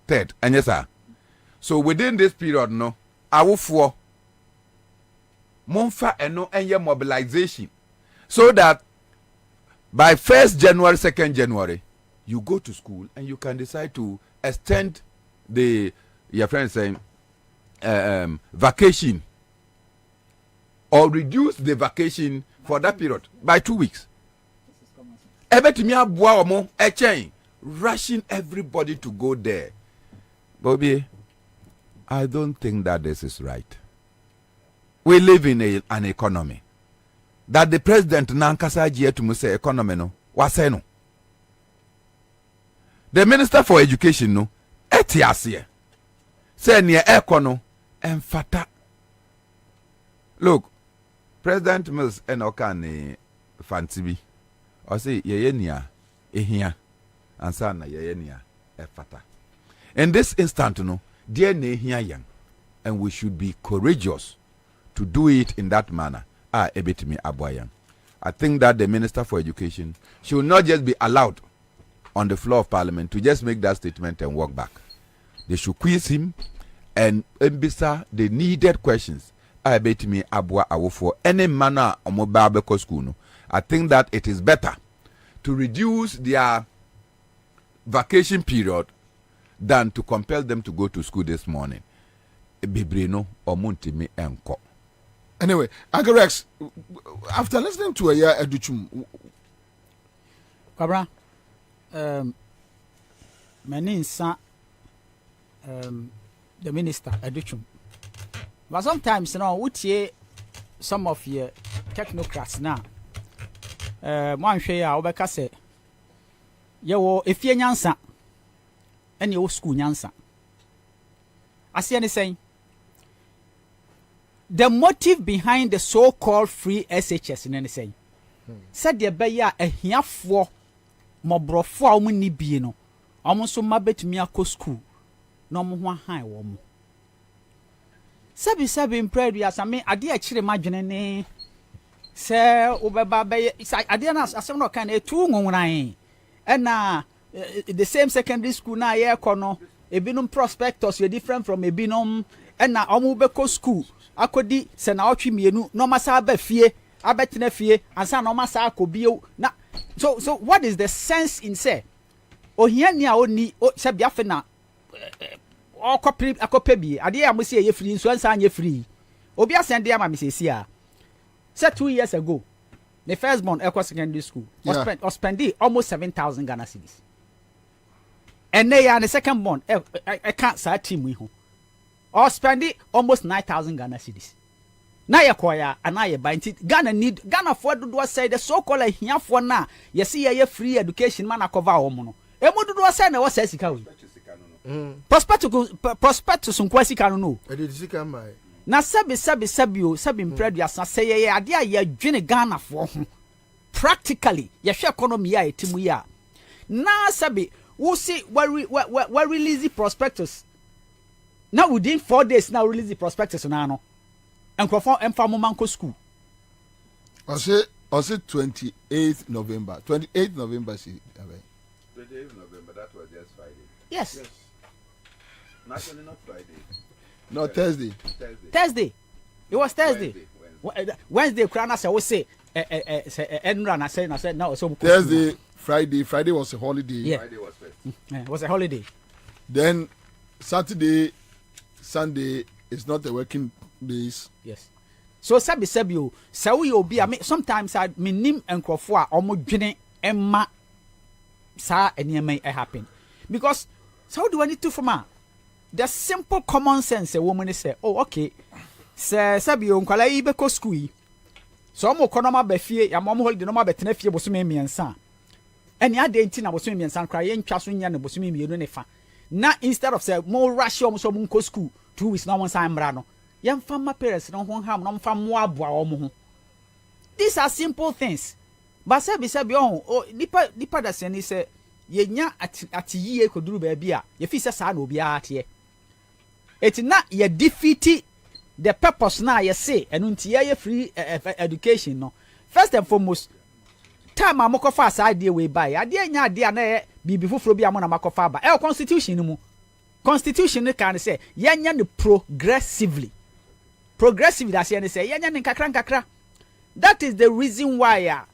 3rd. And yes, sir. So within this period, no, I will for Monfa and no any mobilization. So that by 1st January, 2nd January, you go to school and you can decide to extend your friend saying, vacation or reduce the vacation for that period by 2 weeks. Rushing everybody to go there. Bobby, I don't think that this is right. We live in an economy that the president nankasa jie to say economy no wase no. The minister for education no etiasie say near econo emfata. Look, President Mills enoka fancy bi or say ye nia ehia ansa na ye nia efata. In this instant no dear nehia yang, and we should be courageous to do it in that manner. Ebitimi Aboyan. I think that the Minister for Education should not just be allowed on the floor of Parliament to just make that statement and walk back. They should quiz him and ambissa the needed questions. Ebitimi Abwa Awo for any manner of mobile school. No. I think that it is better to reduce their vacation period than to compel them to go to school this morning. Bibrino or Muntimi Enko. Anyway, Agarex, after listening to a year Educhum, Kwabena, my name is the minister Educhum. But sometimes, you know, what some of your technocrats now, one share Obeka say, yo, if you nyansa, and your school nyansa. I see anything. The motive behind the so-called free SHS in anything. Said the beya a here for mobrofo a muni bi no. Almost so mabet me a school. No more high woman. Sabi in prayer as I mean, I dear actually imagine say Ubaba Bay. I didn't ask some no kind of 2 9 and the same secondary school now here kono ebinum prospectus we different from ebinum and na omubeko school akodi se na otwi mienu no masa ba fie abetena fie ansa no masa akobio na so what is the sense in say ohia ni a oni se bia fe na akopɛ bi ade ya mo se ye free so ansa anye free obi asende ama me sesi a say 2 years ago the first born equal secondary school was spending almost 7,000 Ghana cedis. And they are the second born. I can't say team we who. Or spending almost 9,000 Ghana cedis. Now you acquire and now you buy it. Ghana for do say the so-called here for now. You see a free education man a cover omono. Emo do say na what says ikaw. Prospectus unkwasi kanu no. Na sabi impressed ya say ye ade a ye dwene Ghana for practically ye hwe economy ya etimu ya na sabi we see we release the prospectus now within 4 days now release the prospectus na no enkrofo emfa momanko school I say 28th November see 28th November that was just Friday. Yes. Naturally not Friday. No, Thursday. It was Thursday. Wednesday krana say we say enra na say na so Thursday, Friday was a holiday. Yeah. Friday was first. It was a holiday. Then Saturday, Sunday is not a working days. Yes. So sabi o say we obi a sometimes I nim enkrofo a omo dwene emma sa enema happen because so how do I need to from the simple common sense a woman say oh okay say sabi o nkwala yi be ko school yi so omo konoma ba fie ya mom holiday no ma betena fie bosome miensa eni ade nti na bosome miensa nkra ye ntwa so nya na bosome mienu ne fa na instead of say mo rush omo so mo ko school 2 weeks na won san mra no yam fama parents no ho ham no mfa mo aboa omo ho. These are simple things but sabi oh nipa da se ni say ye nya ati yie koduru ba bia ye fi say sa na obi ate it na ye defeat the purpose na ye say enu nti ye free education no. First and foremost time amokofa aside we buy ade nya ade na ye bibi foforo bi amona makofa ba constitution mu constitution can say ye nya ne progressively that say ye nya ne kakra. That is the reason why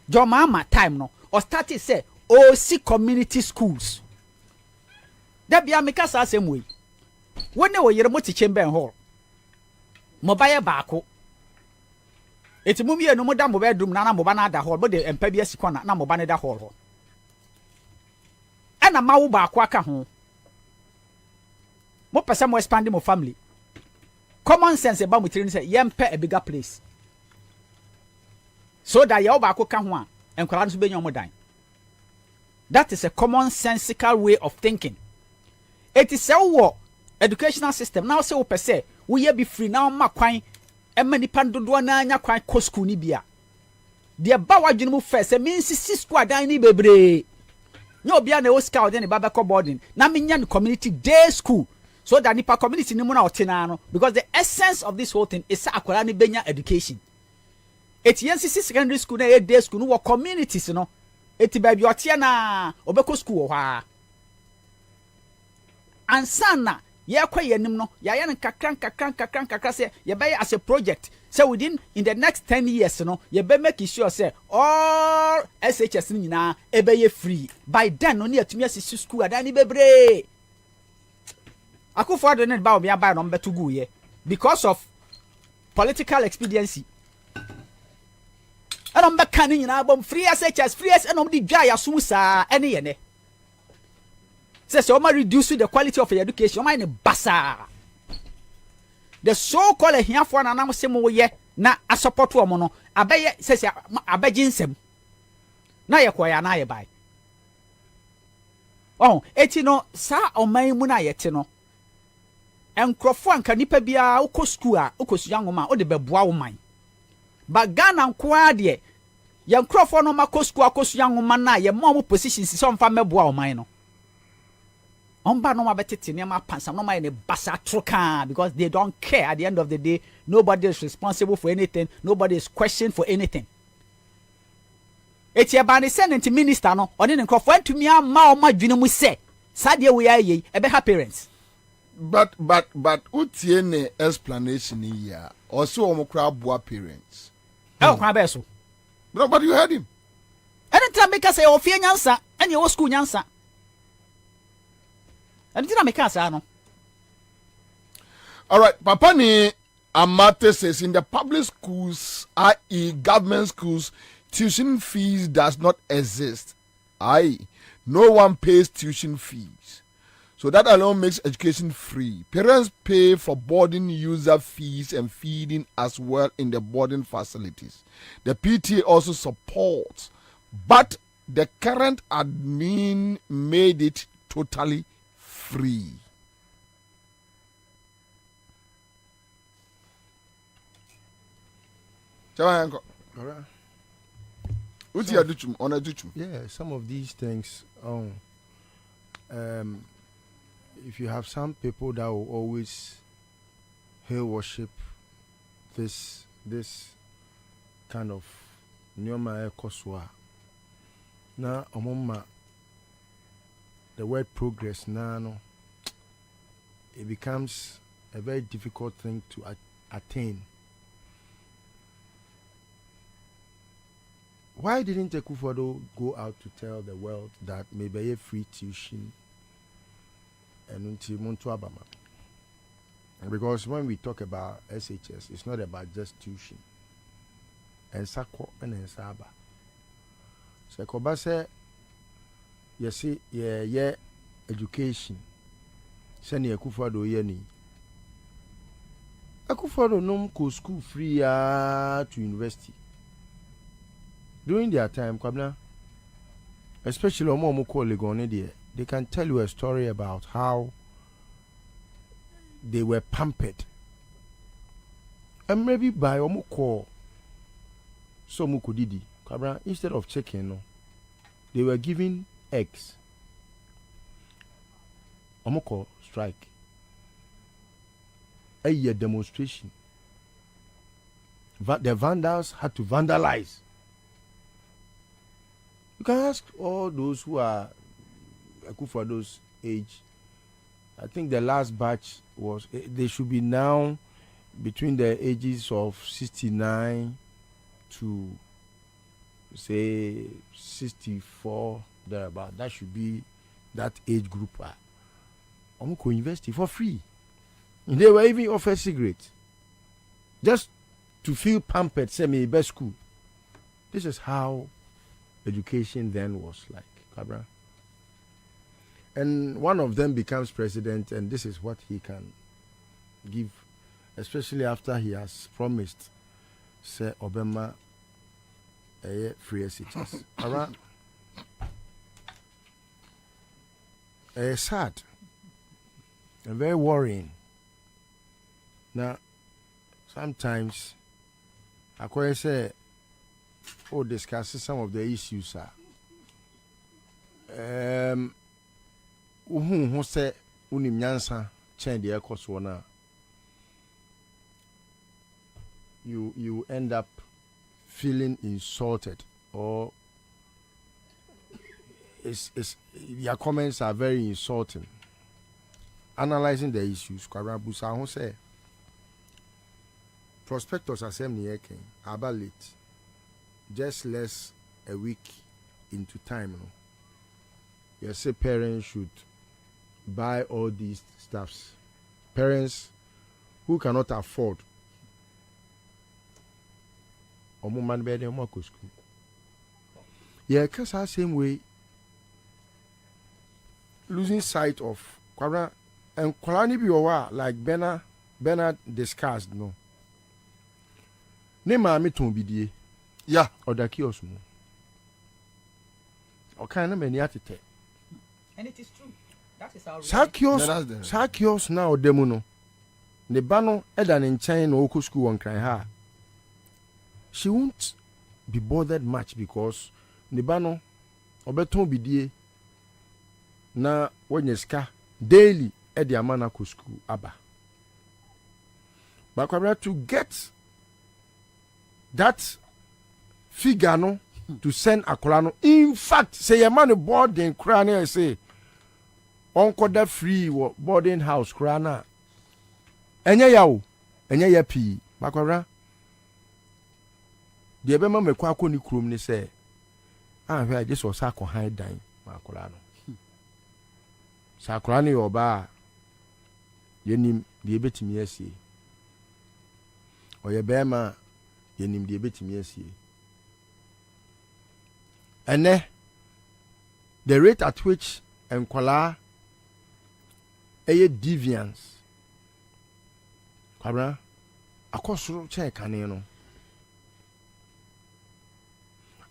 your mama time no or started say OC community schools that be ameka sa same way when we yere moti chamber hall mobile baako eti mum ye no mo da mo bedroom na mo ba na da hall bo de empa bi asikona na mo ba ne da hall ho ana mawo baako aka ho mo pese mo expand mo family common sense about mo tiri say yempe a bigger place so that yawo baako ka ho a enkwara no so benya mo dan. That is a common sensical way of thinking. It is our educational system now say we per se we be free now ma kwan e mani pandodo na anya kwan ko school ni bia de ba wadwene mu first means school adan ni bebre nya obi na o scout den ba ko boarding na menya no community day school so that nipa community ni mu na otena no because the essence of this whole thing is akwara ni benya education. It yensi secondary school na day school no communities no eti baby otie na obeko school ha ansana ye kwa yenim no ya ye kakran say ye be as a project so within in the next 10 years no ye be make sure say all SHS ni na e be ye free by then no ne atumi asisi school adan ni bebre akufo ado ne ba obi aba no mbeto gu ye because of political expediency. I don't back canning in free SHS, free as and the dry as susa any ene. Says you might reduce the quality of your education, you might bassa. The so called here for an anam same way na a support to a mono. Abay says abajinsem. Na ya kwaya na ya buy. Oh, etino sa o mai muna yetino. Enkrofo anka nipa bia uko school a ukosu yangoma o de beboa wo man. But Ghana nkwa de yan crofo no makosku akosu yanwoma na ye mo positions so mfa meboa o man no omba no mabetete ne ma pansa no ma ne basa troka because they don't care. At the end of the day nobody is responsible for anything, nobody is questioned for anything. Eti eba ne senate minister no oni ne crofo antumi ama o madwene mu se sade we aye ebe ha parents but utie ne explanation here also omokra boa parents. No, but you heard him. Anytime make us say o fie nyansa, any o school nyansa. Anytime make us no. All right, Papa ni Amate says in the public schools, i.e. government schools, tuition fees does not exist. No one pays tuition fees. So that alone makes education free. Parents pay for boarding user fees and feeding as well in the boarding facilities. The PTA also supports, but the current admin made it totally free. Yeah, some of these things. If you have some people that will always hail worship this kind of nyoma ekoswa na omoma the word progress na no it becomes a very difficult thing to attain why didn't Akufo-Addo go out to tell the world that maybe a free tuition and until Muntu Abama? Because when we talk about SHS, it's not about just tuition. And Sako and Saba. So Koba say, you see, yeah, education. Send Akufo-Addo yeni. Akufo-Addo no go school free to university. During their time, Kwabena, especially Omo call Legone, they can tell you a story about how they were pampered. And maybe by Omo call some Mukodidi, Kwabena, instead of chicken, no, they were giving eggs. Omo call strike. A year demonstration. The vandals had to vandalize. You can ask all those who are Akufo-Addo's age. I think the last batch was, they should be now between the ages of 69 to say 64, thereabout. That should be that age group. Omoko University for free. And they were even offered cigarettes. Just to feel pampered, say me best school. This is how education then was like, Kabra. And one of them becomes president, and this is what he can give, especially after he has promised, say Obama, free SHS. Around, sad and very worrying. Now, sometimes, I can say, discuss some of the issues. Who say unim nyansa change the course one. You end up feeling insulted, or your comments are very insulting. Analyzing the issues, Kwarabusa who say prospectors assembly about late. Just less a week into time. No? You say parents should buy all these stuffs. Parents who cannot afford. Man be dem go school. Yeah, cause the same way losing sight of Kwara and Kwalani bi like Bernard discussed no. Ne maami ton bidie. Yeah, or the kiosk. Or kind of many atite. And it is true. That is our Sakios now demono. The bano edan in China or school on cry her. She won't be bothered much because the bano or beton bidie na when you ska daily at the amana school abba. But to get that figure no to send akola. In fact, say a man boarding crane say uncle that free boarding house crana. Enya yawo, enya ya pi. Makwara. The ebema me kwa ko ni krom ni say hwe this was akọ hide dan makola no. Sakola ni oba yenim de ebetimi asie. Oye bema yenim de ebetimi asie. And the rate at which Nkwala deviance Kwabra akosoro che kane no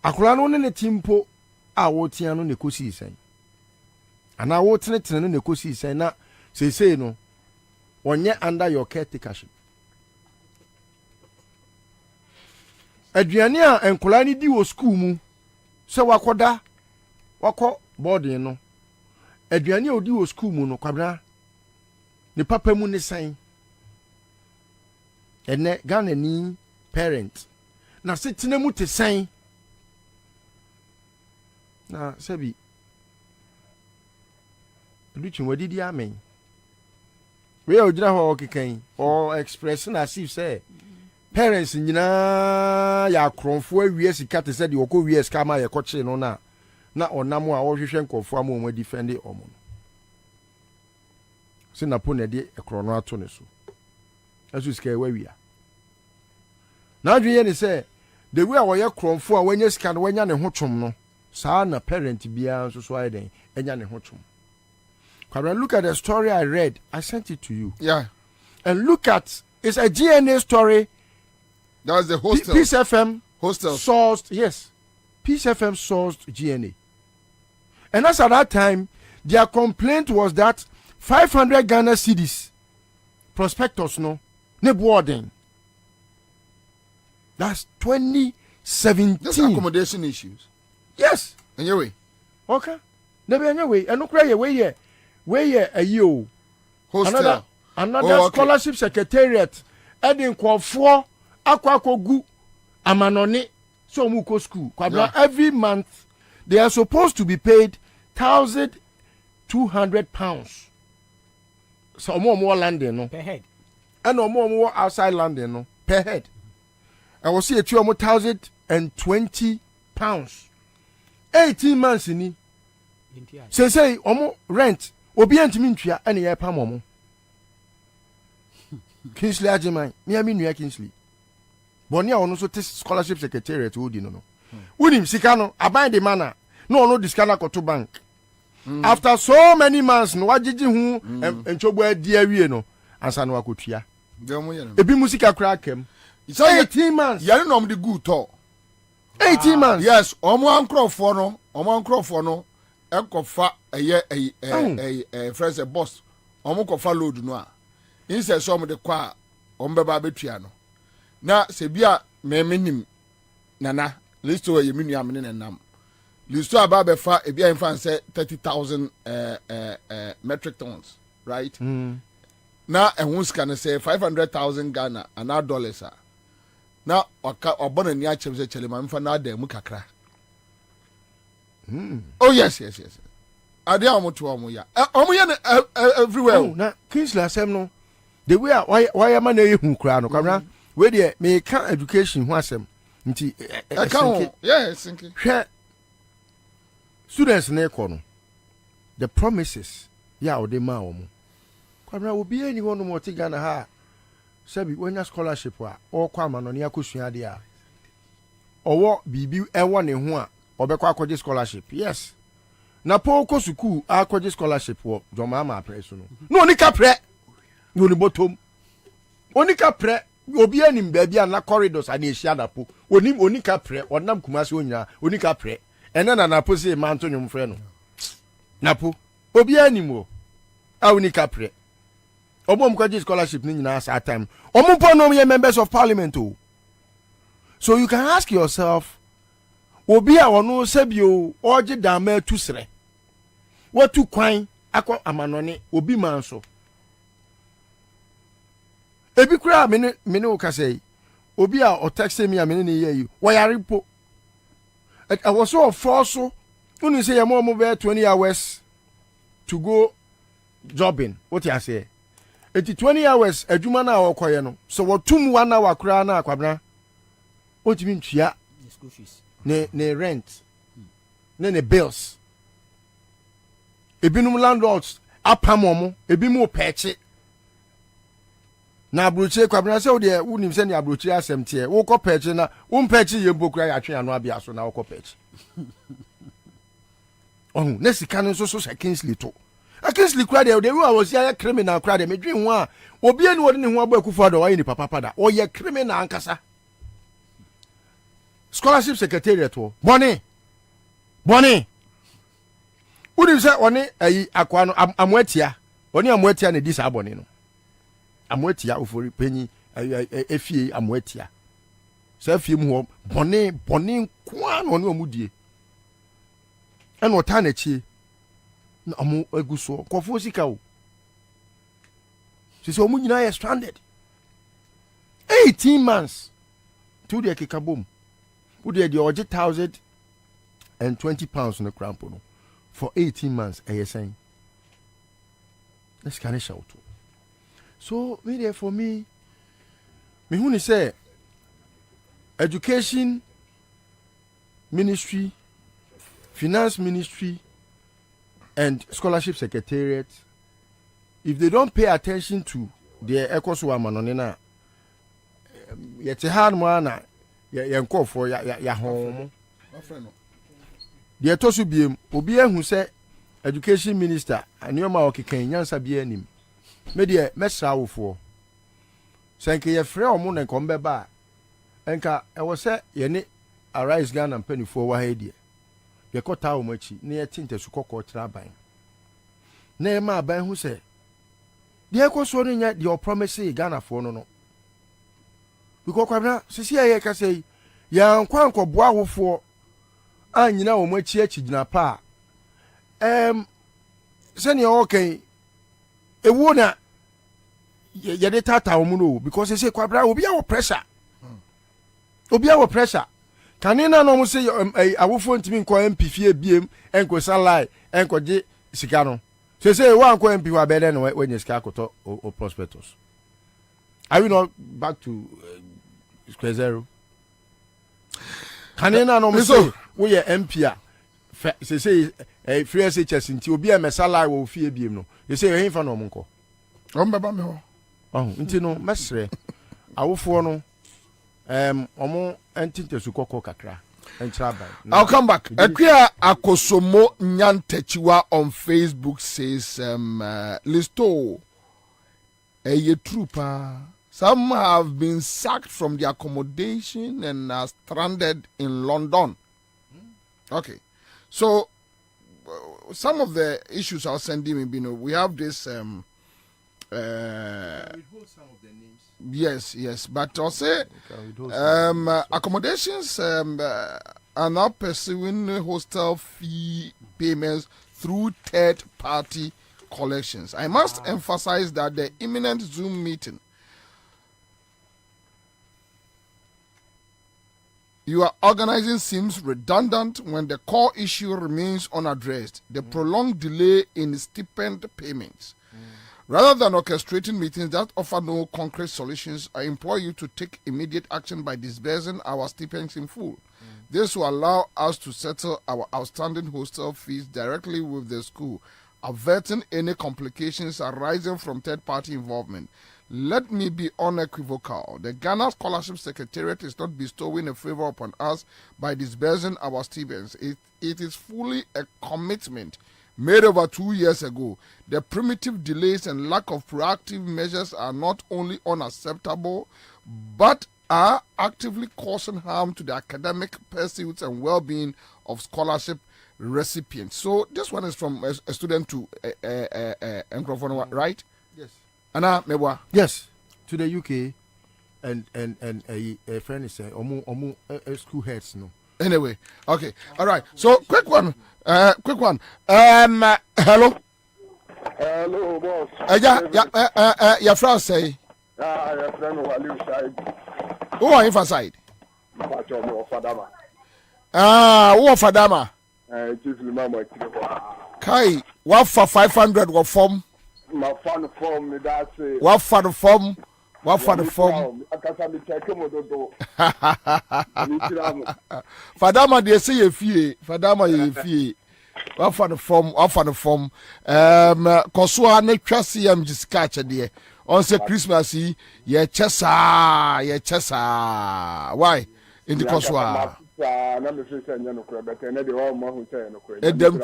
akola no ne timpo a wotia no ne kosi isen ana wotene no ne kosi isen na sei no onye under your caretakership aduane a Nkwala ni di wo school mu se wakoda wako boarding no aduane a odi wo school mu no Kwabra ne papa mu ne san ene Ghana ni parent na setena mu te san na sabi Luchin wadidi amen we ogira ho okekan or express na sif say parents nyinaa yɛ akorɔmfoɔ awie sika te sɛ deɛ wɔkɔ wie sika ma yɛkɔkyee no na ɔnam a wɔhwehwɛ nkɔfoɔ ama wɔn adifɛnde ɔmo no sɛ napo na ɛde ɛkorɔ no ato ne so ɛso sika ɛwɔ awia na adwene yɛ ne sɛ the way a wɔyɛ korɔmfoɔ a wɔanya sika no wɔanya ne ho twom no saa na parent biara nso so ayɛ den ɛnya ne ho twom. Kwabena, look at the story I read. I sent it to you. Yeah. And look at, it's a GNA story. That was the hostel. Peace FM hostel sourced, yes. Peace FM sourced GNA. And as at that time, their complaint was that 500 Ghana cedis, prospectus, no, ne boarding. That's 2017. That's accommodation issues. Yes. Anyway. Okay. Anyway, and look right where a you hostel. Another scholarship secretariat adding for aqua gu amanone so muko school. Every month they are supposed to be paid £1,200. So more landing no per head. And no more outside landing no per head. I will see a £1,020. 18 months in it. Say omo rent obi antimi ntwa ene ye pam omo Kingsley Ajiman me ami nua Kingsley boni a ono so te scholarship secretariat odi no unim sika no aban de mana no ono diskana koto bank after so many months no wagigi hu entwobo adi awie no ansa no akotua ebi musika kra kem so 18 months yare no de good to 18 months yes omo ankrofo no ekofa friends a boss omo kofa load no a inse so omo de kwa omo beba betua no na se bia memenim nana listo ye menu amene nenam listo aba be fa e bia infan say 30,000 metric tons right na ehun ska no say 500,000 Ghana and dollars na obona ni achem se chele ma mfa na adamu kakra. Oh yes. Ade amoto omo ya. Omo ya everywhere. Oh, na Kingsley asem no. The way why am na ehu kra no kwabra. We dey me ka education ho asem. Nti yes, hwe students na ekọ no. The promises ya ode ma omo. Kwabra obi ani ho no mo ti Ghana ha. Sabi wenya scholarship a o kwa amano ne akosua ade a. Owo bibi ewo ne ho a obekwa akọje scholarship. Yes. Na po ko suku akọje scholarship wo joma ma apre so no. No ni ka pre. No ni bottom. Oni ka pre obi anim ba bia na corridors ani ehia da po. Oni ka pre, onam kumase onyina, oni ka pre. Ene na po se manto nwum frɛ no. Na po obi anim o. A oni ka pre. Obom kwaje scholarship ni nyina sa time. Omumpo no ye members of parliament o. So you can ask yourself, obi a ono sabio oje dama tu sere. Watu kwan akọ amanone obi manso. Ebi kura mene o kasei. Obi a o text me amene ne ye yi. Wayare po. I was so forceful. Unu say mo be 20 hours to go jobbing. What you say? 20 hours adwuma na awokoye no. So wotum 1 hour kura na akwabra. Otimi ntua school fees. Ne rent. Ne bills. Ebinum landlords apamomo, ebi mu peche. Na abrochire kwabena se wo de wonim se ne abrochire asemte wo kɔ peche na wo peche ye mbokura ya twe anu abia so na wo kɔ peche. Oh, ne sika no so Kingsley to. A Kingsley kura de we was ya criminal kura de medwen ho a obi ani wo de ne ho aba akufo do wa ni papa pada. O ye criminal ankasa. Scholarship secretariat wo. Boni. Udi say oni ayi akwa no amwatia. Oni amwatia ne di sa boni no. Amwatia ofori penyi efie amwatia. Sa fie mu ho boni kwa no oni omudie. En wota na chi na amu aguso kofo sika o. Sisi omu nyina ye stranded. 18 months. To the kikabom. Udi the oje £1,020 no crampo no. For 18 months, I saying. Let's kind of shout. So, for me, who say education ministry, finance ministry, and scholarship secretariat, if they don't pay attention to their ecoswa manonina, yet a hard man, yanko for ya home. The atosu biem, Obia who said education minister, and your ma okikan yansa bi anim. Media mesra for. Sanke ye frɛ omo na kombe ba. Enka e wo sɛ ye ne arise Ghana mpanifo wa ha die. Ye kɔta wo machi na ye tinte su kɔkɔ kyerɛ aban. Na ye ma aban hu sɛ de ekoso no nya de promise Ghana fo no no. Because kwabna sisi ye ka sɛ ya nkwa nkɔboa ahofo anyina wo machi achi gyina pa. Sɛnea ɔkɛn ewu na yɛde tata wo mu no because they say kwabra obi awo pressure kanina no mo say awofo ntimi nkɔ MP fie biem enko salai enko gye sika no say wa nkɔ MP wa bɛdɛ no when sika akoto o prospectus. Are we not back to square zero? Kanina no mo say we MP a say free SHS nti obi a mesala wo fie biem no you say he fa no monko beba me ho nti no mesre awofo no omo entintesu kokko kakra enchira bai. I'll come back. Ekia Akosomo Nyantechiwa on Facebook says listo ye trooper, some have been sacked from the accommodation and are stranded in London. Okay, so some of the issues I'll send him, we have this. Yes, but I'll say accommodations are now pursuing hostel fee payments through third-party collections. I must emphasize that the imminent Zoom meeting you are organizing seems redundant when the core issue remains unaddressed, the prolonged delay in stipend payments. Rather than orchestrating meetings that offer no concrete solutions, I implore you to take immediate action by disbursing our stipends in full. This will allow us to settle our outstanding hostel fees directly with the school, averting any complications arising from third-party involvement. Let me be unequivocal. The Ghana Scholarship Secretariat is not bestowing a favor upon us by disbursing our stipends. It is fully a commitment made over 2 years ago. The primitive delays and lack of proactive measures are not only unacceptable, but are actively causing harm to the academic pursuits and well-being of scholarship recipients. So this one is from a student to Nkrofo, right? Yes. Anna Mebwa. Yes, to the UK and a friend is omu school heads no. Anyway, okay, all right. So quick one. Hello. Hello, boss. Your friend say. Your friend Waliu side. Who are you for side? Fadama. Who Fadama? Chief Limama. Kai, what for 500 or form? My fan form, that's it. What for the form? What for the form? Fadama, they say a fee. Fadama, you fee. What for the form? What for the form? Kosua ne kwasi am jiskacha de. On say Christmas ye chesa. Why? In the Kosua. Edem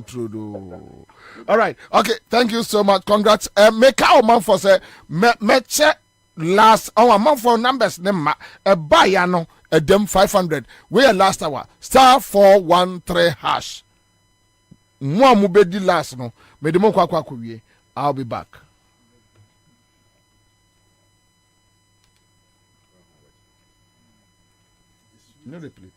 Trudeau. All right. Okay. Thank you so much. Congrats. Make our man for say me check last our man for numbers name bayano edem 500. We are last hour *413#. Mo amubedi last no. Me dem kwa wie. I'll be back. No replay.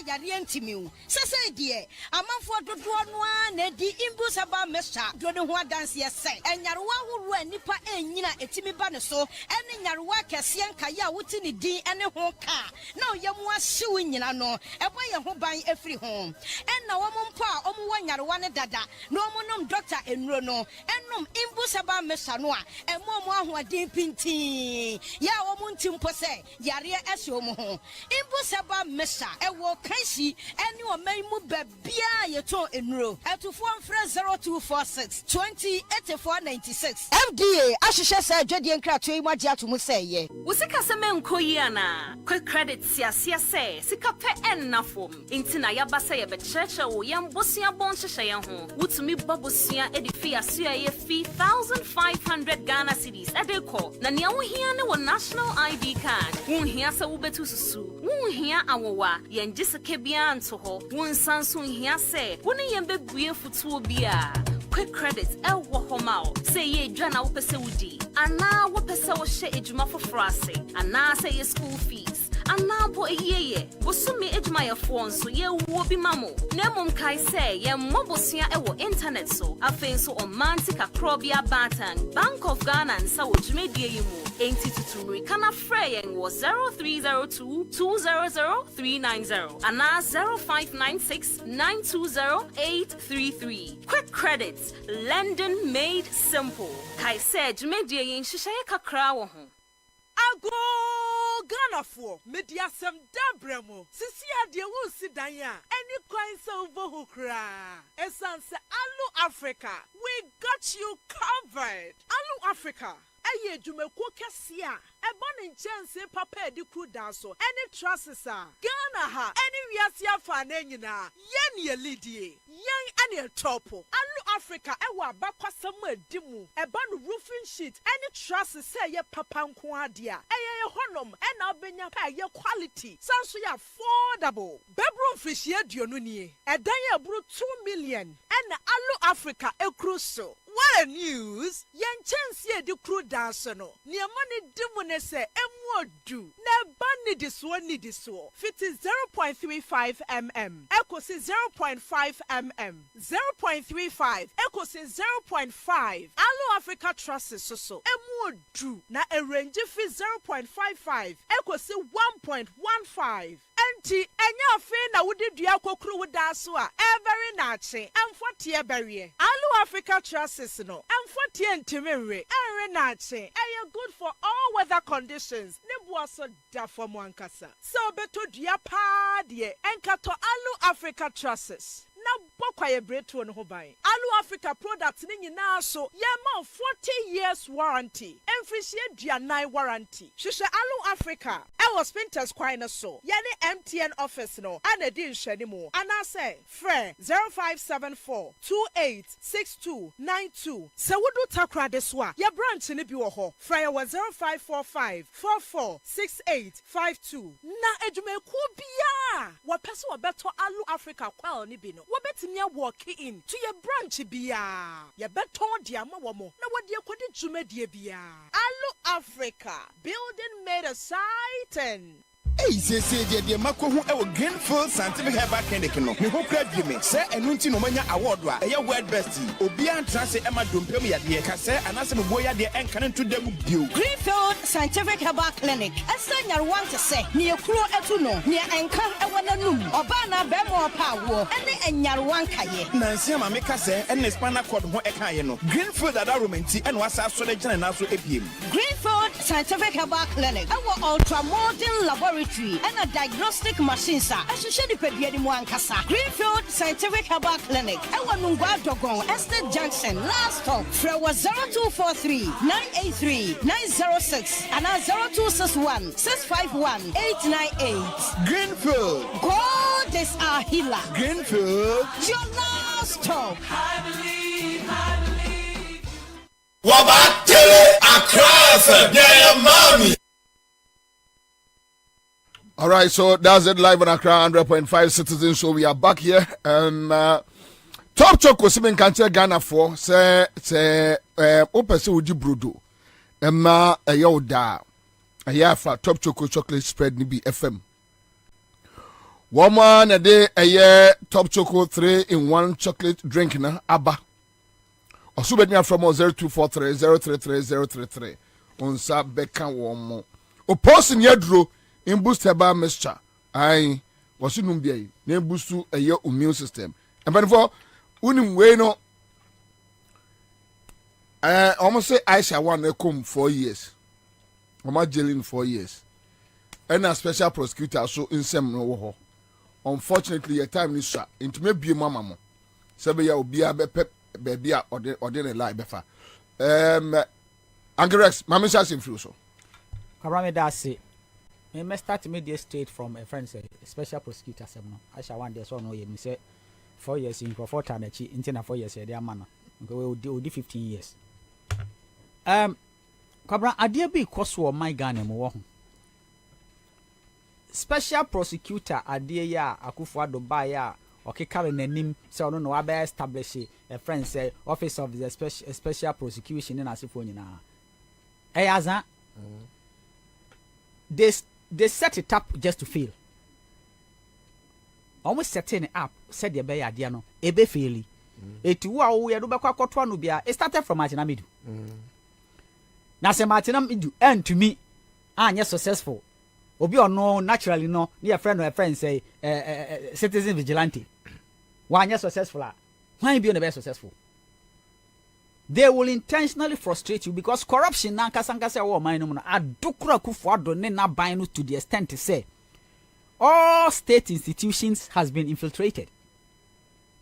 yari antimiu sese die amanfo dodo no na di imbusaba mesha do ne ho adanse yese enyarewa horo nipa enyina etimi ba ne so ene nyarewa kese nkaye a wuti ne din ene ho ka na oyemu ahyew nyina no ebo ye ho ban efiri ho enna wo mpo a omo wo nyarewa ne dada no omo nom doctor enuro no enom imbusaba mesha no a emo mo ahoden pintin ya wo mo ntimpo se yare ese omo ho imbusaba mesha ewo kanshi ene o maimu babia yeto enuro etufo mfre 0246 208496 FDA ahihye se adwade nkrato yi magye atomu se ye usika se menkoyi ana quick credit siasia se sika pe ennafom intina yaba se ye becheche wo yam bosia bon hyehyɛ ye ho wutumi babosia edifi aso ye fi 1500 Ghana cedis edeko na ne wo hia ne wo national ID card wo hia se wo betu susu wo hia awowa ye ngiseke bia nto ho wo nsanso hia se wo ne ye begue futuo bia quick credit ewo homao say ye dwa na wo pese wudi ana wo pese wo hye ejuma foforo ase ana say ye school fees ana bo eyeye wo sumi ejuma ye fo nso ye wo bi mamo na mum kai say ye mobosia ewo internet so afenso o mantika krobia batan Bank of Ghana nsa wo dwumedie yi mu enti tutumri kana frɛ yen wo 0302 200 390 ana 0596 920 833 quick credit London made simple. Kai said, Media yin shishaye kakra wo ho. Ago Ghana for media sem dabremo. Sisi ade wo si dan ya. Any coin so vo kra. Esanse Alu Africa. We got you covered. Alu Africa. Aye dwumako kese a eba ne nkyɛnse papa edi kru da so any trusses a Ghana ha any wiase afa na nyina yen ye lidie yen ane topo Alu Africa ewa abakwasam adimu eba no roofing sheet any trusses say ye papa nko ade a eye honom ena obenya pa ye quality sanso ya affordable bedroom fish ye aduonu nie edan ye buru 2 million ena Alu Africa ekru so. What a news! Yen chance ye di kru danso no. Ni amani dimu ne se emu odu. Ne bani diswo ni diswo. Fiti 0.35 mm. Eko si 0.5 mm. 0.35. Eko si 0.5. Alu Africa Trust so. Emu odu. Na a range fi 0.55. Eko si 1.15. Enti enya afi na wudi dua kokru wudanso a every nache. Emfotie berie. Alu Africa Trust no amfotie ntimenwe enre na ache eye good for all weather conditions ne buaso da for mo ankasa so beto dua pa de enkato Alu Africa Trusses na bokwaye breto no ho ban Alu Africa products ni nyina so ye ma 40 years warranty emfrishie duanan warranty hwehwe Alu Africa e was Spinters kwan so ye ne MTN office no ana di nhwani mu ana say frɛ 0574 286292 se wudu takra de so a ye branch ni bi wo ho frɛ ye 0545 446852 na edwumeku bia wo pese wo beto Alu Africa kwal ni bi no wobetimi walk in to your branch bia ye beton dia ma wo mo na wode akodi dwumadie bia Alu Africa building made a sighten. Hey, say the Makohu Greenfield Scientific Herbal Clinic. No, me hope grab you me. Say, and Nunti no mania award. A word bestie. Obian Transit Emma Dumpemia, dear Cassa, and as a boy, dear, and cannon to them view. Greenfield Scientific Herbal Clinic. As I want to say, near Kuro Etuno, near Anka Ewananum, Obana Bemo Power, and Yarwankaye. Nancy Mamika say, and Nespana called Ho Ekayeno. Greenfield at Arumanti, and was our selection and also APM. Greenfield Scientific Herbal Clinic. Our ultra modern laboratory. And a diagnostic machine, sir. As you should be any one casa. Greenfield Scientific Herbal Clinic. Our Nungwa Dogon, Estate Junction, last stop. From 0243 983 906 and 0261 651 898. Greenfield. God is our healer. Greenfield. Your last stop. I believe. Wabatele Accra, yeah, mommy. All right, so that's it live on Accra 100.5 Citizen Show. We are back here and Top Choco Simen Kanche Ghana for say opese uji brudo. Emma yoda. Ayafa Top Choco chocolate spread ni bi FM. woman a day a year top choco 3-in-1 chocolate drink na aba. Also bet me from 0243 033 033. Unsa beka womo. O person yedro in boost herbal mixture. Aye. Wasu numbia na boostu a your immune system. And but for unim we no almost say Aisha one come 4 years. Oma jailing 4 years. And a special prosecutor so in some no. Unfortunately, your time is short. Into me be mama mo. Sebe ya obi a baby a ordinary lie befa. Angrex, mama sha sim so. Karame da say. Me start media state from a friend say special prosecutor sem no. Aisha one day so no ye me say 4 years in for time achi into na 4 years e dey amana. Nko we odi 15 years. Kwabra ade bi koso o my Ghana mo wo ho. Special prosecutor adie ya Akufo-Addo ba ya okekare nanim say ono no wa establish a friend say office of the special prosecution na asefo nyina eyaza they set it up just to fail. Almost setting it up said the be ade no ebe faili etu a wo ye do be kwakoto no bia it started from Atinamidu na se Atinamidu and to me anya successful obi ono naturally no near friend say citizen vigilante why successful why be on the best successful. They will intentionally frustrate you because corruption na kasankasa wo man no no adokura Akufo-Addo ne na ban no to the extent to say all state institutions has been infiltrated.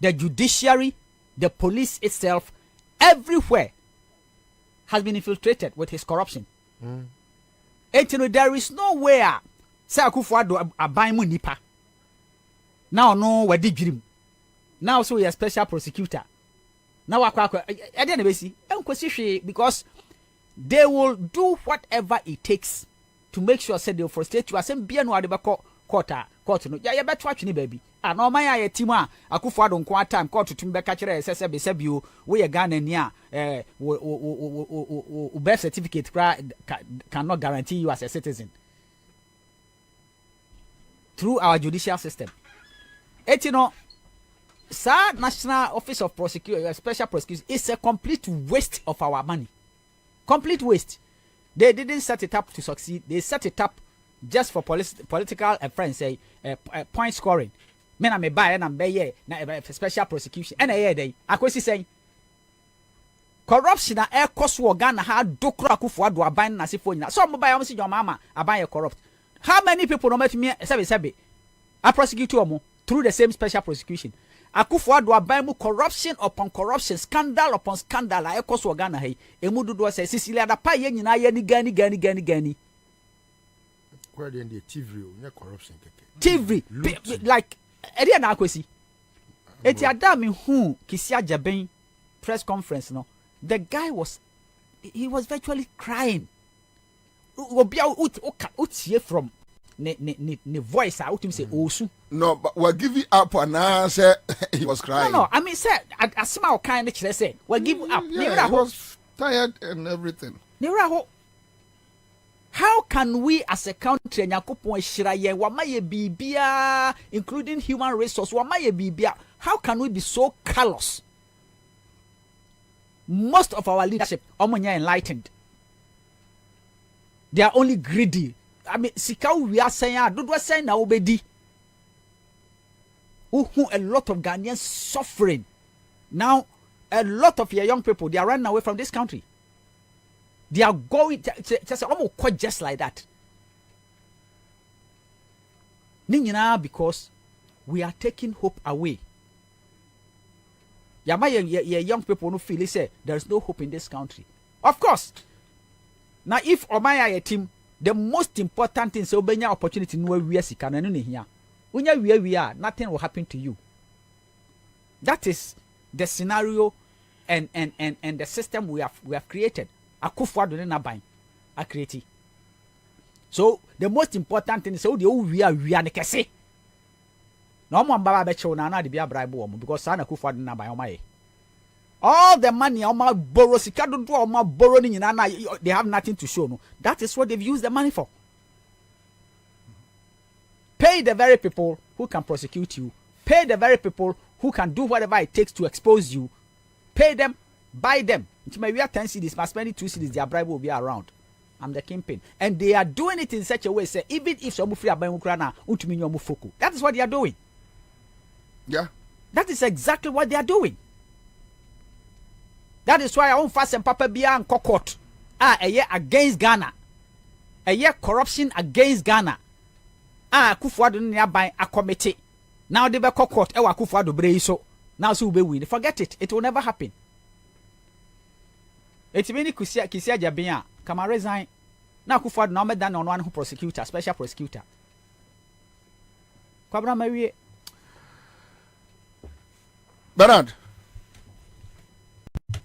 The judiciary, the police itself, everywhere has been infiltrated with his corruption. There is nowhere say Akufo-Addo aban mu nipa. Now no wadi dream. Now so a special prosecutor. Now akwa because they will do whatever it takes to make sure say they will frustrate you. Asem bia no ade be court no. Ya beto atwene baby. No man ya team a Akufo-Addo nko time court tum be ka kire sese be sebio we ye Ghana ni a birth certificate cannot guarantee you as a citizen through our judicial system. Etino sa National Office of Prosecution Special Prosecution is a complete waste of our money. Complete waste. They didn't set it up to succeed. They set it up just for political friends say point scoring. Men I may buy and I'm by special prosecution. And a day I was saying corruption na air cost war Ghana had dokura Akufo-Addo aban na sifo nyina. So mo buy am see your mama aban corrupt. How many people no met me sebe I prosecute you through the same special prosecution. Akufo-Addo aban mu corruption upon corruption, scandal upon scandal air cost war Ghana hey. Emu dodo say Sicilia da pa ye nyina ye ni gani. Where then the TV no corruption keke. TV like area na akwesi. Eti adam hu Kisia Jaben press conference no. The guy was virtually crying. Obia utie from ne voice out him say osu. No, but we're giving up and answer he was crying. No, I mean say asema o kind kire say we give up. Yeah, he was tired and everything. How can we as a country nyakopon hira ye wamaye bibia including human resource wamaye bibia? How can we be so callous? Most of our leadership omonya enlightened. They are only greedy. I mean sika we are saying dodo saying na obedi. A lot of Ghanaians suffering. Now a lot of your young people they are running away from this country. They are going just almost quite just like that. Because we are taking hope away. My young people who feel say there is no hope in this country. Of course. Now if Omaya team, the most important thing is obenya opportunity no we sika na no here. Unya we are, nothing will happen to you. That is the scenario and the system we have created. Akufo-Addo na ban a create. So the most important thing is how the we are ne kese. No mo mbaba be chew na de bia bribe wo because sana Akufo-Addo na ban omaye. All the money oma borrow sika do oma borrow ni nyina na they have nothing to show no. That is what they've used the money for. Pay the very people who can prosecute you. Pay the very people who can do whatever it takes to expose you. Pay them, buy them. We are 10 cities, must spend 2 cities, their bribe will be around. I'm the kingpin. And they are doing it in such a way, say, even if some free are buying Ukraine, that is what they are doing. Yeah. That is exactly what they are doing. That is why I won't fast and Papa Bia and Kokot. A year against Ghana. A year corruption against Ghana. Kufuadu nearby a committee. Now they be Kokot, Ewa Kufuadu Breiso. Now so we win. Forget it. It will never happen. It's many Kisia Jabia. Come and resign. Now Kufuadu now made than on one who prosecutor, special prosecutor. Kwabena Bobie. Bernard.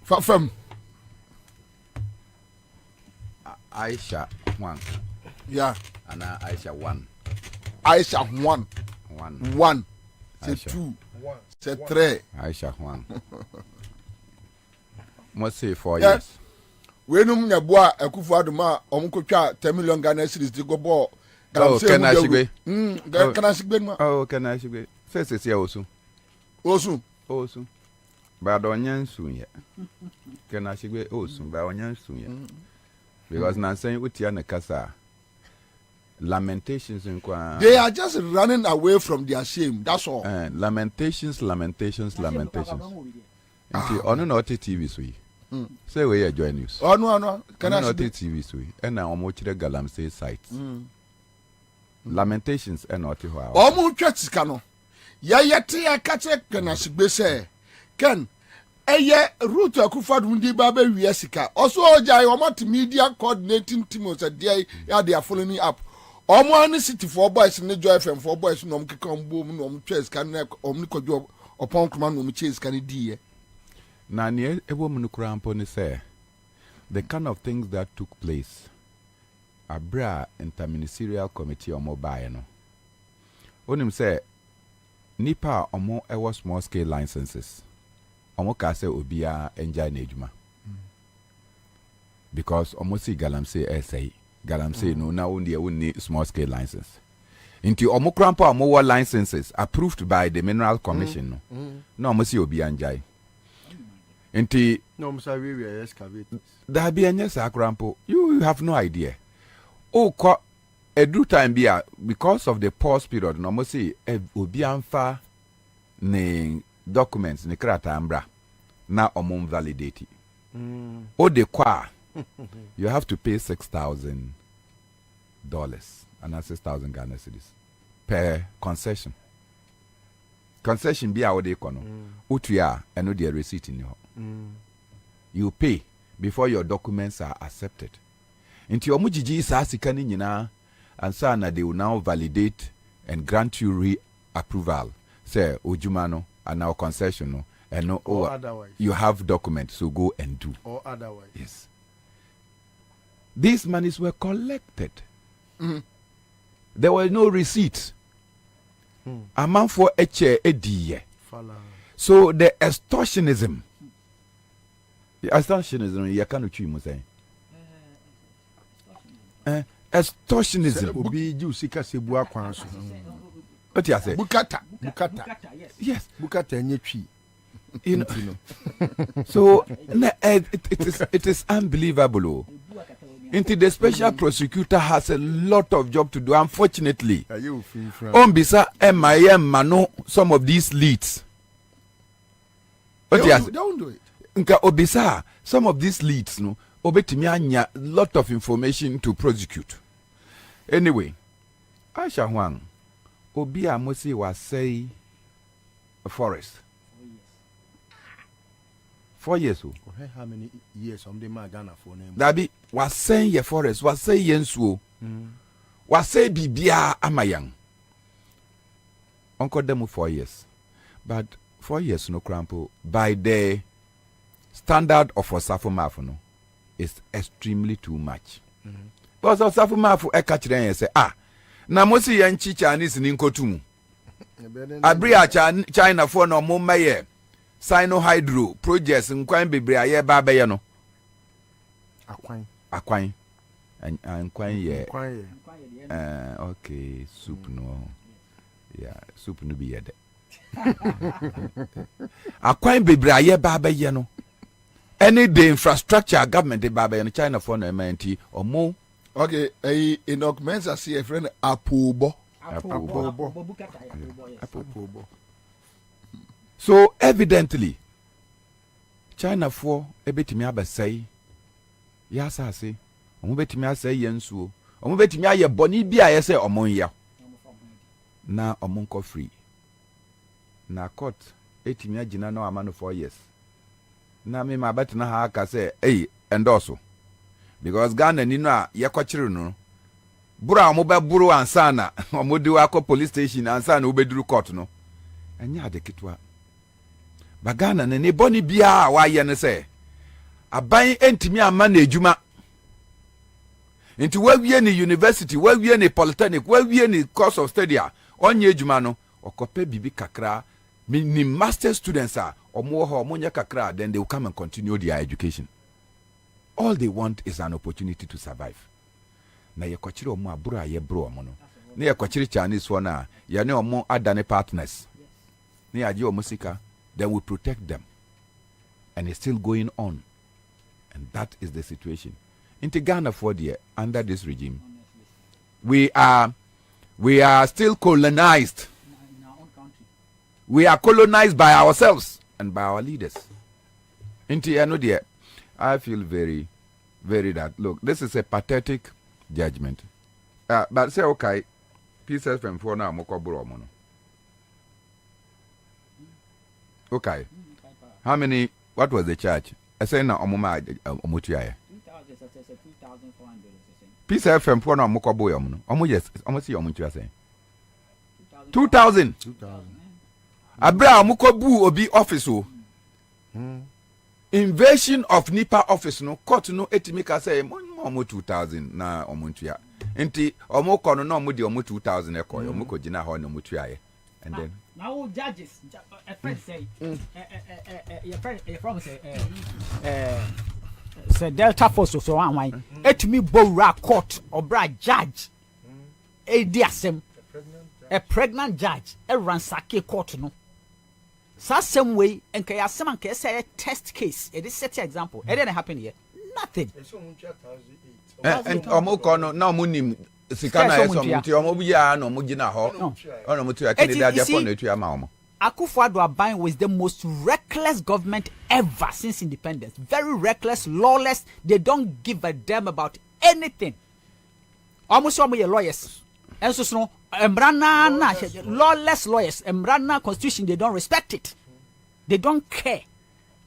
From Aisha 1. Yeah. And Aisha 1. Aisha 1. 1. C'est 2. C'est 3. Aisha 1. Must say 4 yeah. years. We no nya boa Akufo-Addo ma omkotwa 10 million Ghana cedis di go ball. Oh, can I shigbe? Can I shigbe ma? Oh, can I shigbe? Say here also. Osu. Osu. But onyan soon yet. Can I shigbe osu but onyan soon yet. Because now saying utia na kasa. Lamentations in kwa. They are just running away from their shame. That's all. Lamentations. Until on not TV so. Say where you join news. Oh no. Can I not TV so? And now I'm watching the Galamsey sites. Lamentations and not how. Omu twetska no. Ya yete ya kache kana sigbe say. Ken eye route Akufo-Addo ndi ba be wi sika. Also ojai omo media coordinating team o say they are following up. Omo ani city for boys ni Joy FM for boys no mkeka mbo no mtwes kan na omni kodwo opon kroma no mchase kan di. Na ne ebo mu nukura mpo ni say the kind of things that took place abra interministerial committee omo bae no. Onim say nipa omo ewo small scale licenses. Omo ka say obia enjoy na ejuma. Because omo si Galamsey say Galamsey no na only small scale license. Into omo krampo omo licenses approved by the Mineral Commission no omo si obia enjoy. Into no msa we excavate. There be any sakrampo. You have no idea. Oh, edu time bia because of the pause period no mo say obianfa ne documents ne krata ambra na omum validate. O de kwa you have to pay $6,000 and that's 6,000 Ghana cedis per concession. Concession bia o de kono. Utua eno the receipt in your. You pay before your documents are accepted. Into your mujiji sa sika ni nyina and na they will now validate and grant you re-approval. Say ojumano and now concession no and no otherwise you have documents so go and do. Or otherwise. Yes. These monies were collected. There were no receipts. A man for ediye. So the extortionism. Extortionism, you can't choose say. Extortionism. Obi ju sika sebua kwan so. What you say? Bukata. Yes. Bukata enye twi. You know. So it is unbelievable. Into the special prosecutor has a lot of job to do. Unfortunately, Ombisa MIM mano some of these leads. Don't do it. Nka obisa some of these leads no obetimi anya lot of information to prosecute. Anyway, Aisha Huang obi a mosi was say a forest. 4 years. How many years on the Ghana for name? Dabi was saying ye forest was say yensuo. Was say bibia amayang. Uncle demo 4 years. But 4 years no crampo by the standard of Osafo Mafu is extremely too much. Because Osafo Mafu e catch them say na mosi yanchi Chinese ni nkotumu. Abria China for no mo maye Sino Hydro projects nkwan bebre aye ba be no. Akwan. And nkwan ye. Okay, soup no. Yeah, soup no be yede. Akwan bebre aye baba ye no. Any the infrastructure government de baba in China for no MNT or more. Okay, in augments I see a friend Apubo. So evidently China for a bit me abasai. Yes, I say. Omo betimi asay yensuo. Omo betimi aye boni bia ye say omo ya. Na omo nko free. Na court etimi agina no amano 4 years. Na me ma betina ha aka say endorse. Because Ghana ni no a ye kwachiri no. Bura omo be buru ansa na omo di wa police station ansa na obeduru court no. Anya ade kitwa. Ba Ghana ne boni bia wa ye ne say aban entimi ama na ejuma. Into where we any university, where we any polytechnic, where we any course of study, onye ejuma no, okope bibi kakra, ni master students are, or more hormonia kakra, then they will come and continue their education. All they want is an opportunity to survive. Na ye kwachiri omo abura ye bro omo no. Na ye kwachiri Chinese one ya ne omo adane partners. Na ya ji omo sika, then we protect them. And it's still going on. And that is the situation. Into Ghana for the under this regime, we are still colonized. We are colonized by ourselves and by our leaders. Into I feel very, very that look. This is a pathetic judgment. But say okay, peace FM for now mokoburo mono. Okay, how many? What was the charge? I say na omuma omutuaye. Peace FM for now mokobo yomuno. Omo yes, omo si omutua say. 2000. Abra mokobu obi office o. Invasion of Nipa office no court no etimika say omo 2000 na omutua. Enti omo kono na omo di omo 2000 ekoy omo ko gina ho na omutuaye. And then now judges a friend say your friend say Delta Force so one etumi bowra court obra judge ediasem a pregnant judge a ransake court no so same way enka yasem anka say test case it is set example it didn't happen here nothing and omo kono na omo nim sika na yeso muti omo bia na omo gina ho ona muti akini da dia pon etu ama omo Akufo-Addo Aban was the most reckless government ever since independence. Very reckless, lawless. They don't give a damn about anything. Almost all my lawyers. And so, lawless lawyers. Embrana constitution, they don't respect it. They don't care.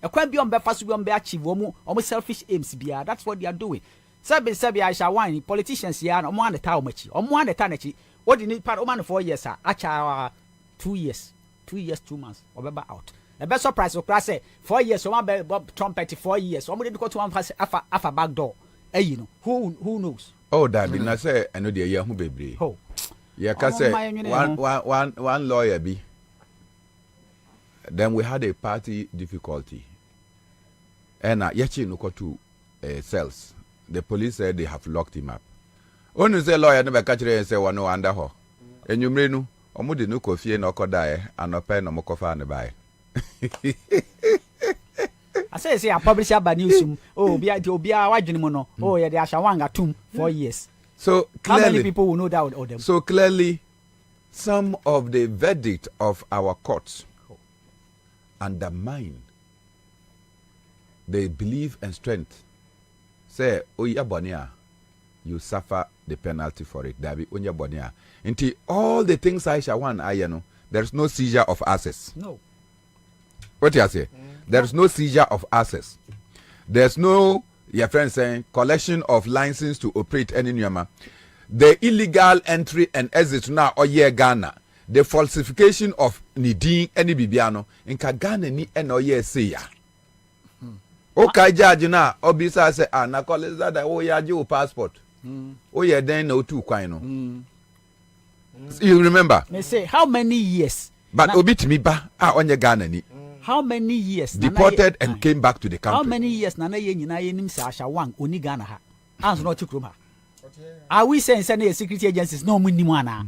Almost selfish aims. That's what they are doing. Sabi I shall wine politicians here. Omo the town machi. Omo the town. What do you need? Part Oman 4 years, sir. Acha 2 years. 2 years, 2 months, or better out. The best surprise of class 4 years, so one Bob trumpet 4 years. Somebody go to one alpha back door. Hey, you know, who knows? Oh, that did not say I know the year who baby. Oh, yeah, can say one lawyer be. Then we had a party difficulty. And Yachi no go to cells. The police said they have locked him up. Only say lawyer never catch and say one no under her. And you may know. Omudi no kofie no kodae anope no mokofa ne bae. I say I publish about news. Oh, be wadwene mo no. Oh, yeah, they are shawanga 4 years. So clearly, how many people will know that or them? So clearly, some of the verdict of our courts undermine the belief and strength. Say, oh yeah, bonia, you suffer the penalty for it. Dabi onya bonia. Until all the things I shall want, there's no seizure of assets. No. What you say? There's no seizure of assets. There's no, your friend saying, collection of license to operate any Nyama. The illegal entry and exit now, or Ghana. The falsification of Nidin, any Bibiano, in Kagana ni eno say ya. Okay, judge na, obisa say, na call is that, oh, yeah, your passport. Oh, yeah, then no two quino. You remember? They say how many years? But obit me ba on your Ghana ni. How many years? Deported and came back to the country. How many years? Nana ye nyina ye nim sa wang oni Ghana ha. Answer no chikroma. Are we saying send security agencies no mu nimu ana?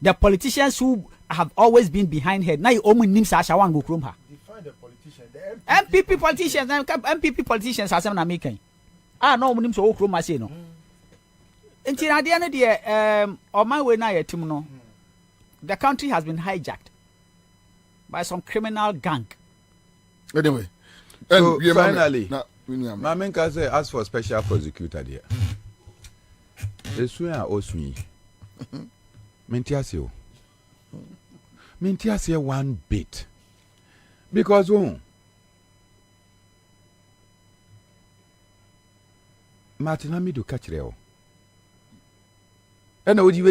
The politicians who have always been behind her. Now you omu nim sa shawan go krom ha. Define the politician. The MPP politicians are some American. Ah no omu nim so krom ma say no. Until at the end of the year, on my way now no, the country has been hijacked by some criminal gang. Anyway, so finally, Mamen can say ask for special prosecutor there. Esu ya osui. Mentiasio. Mentiasio one bit. Because Martin Amidu catch reo. And Odi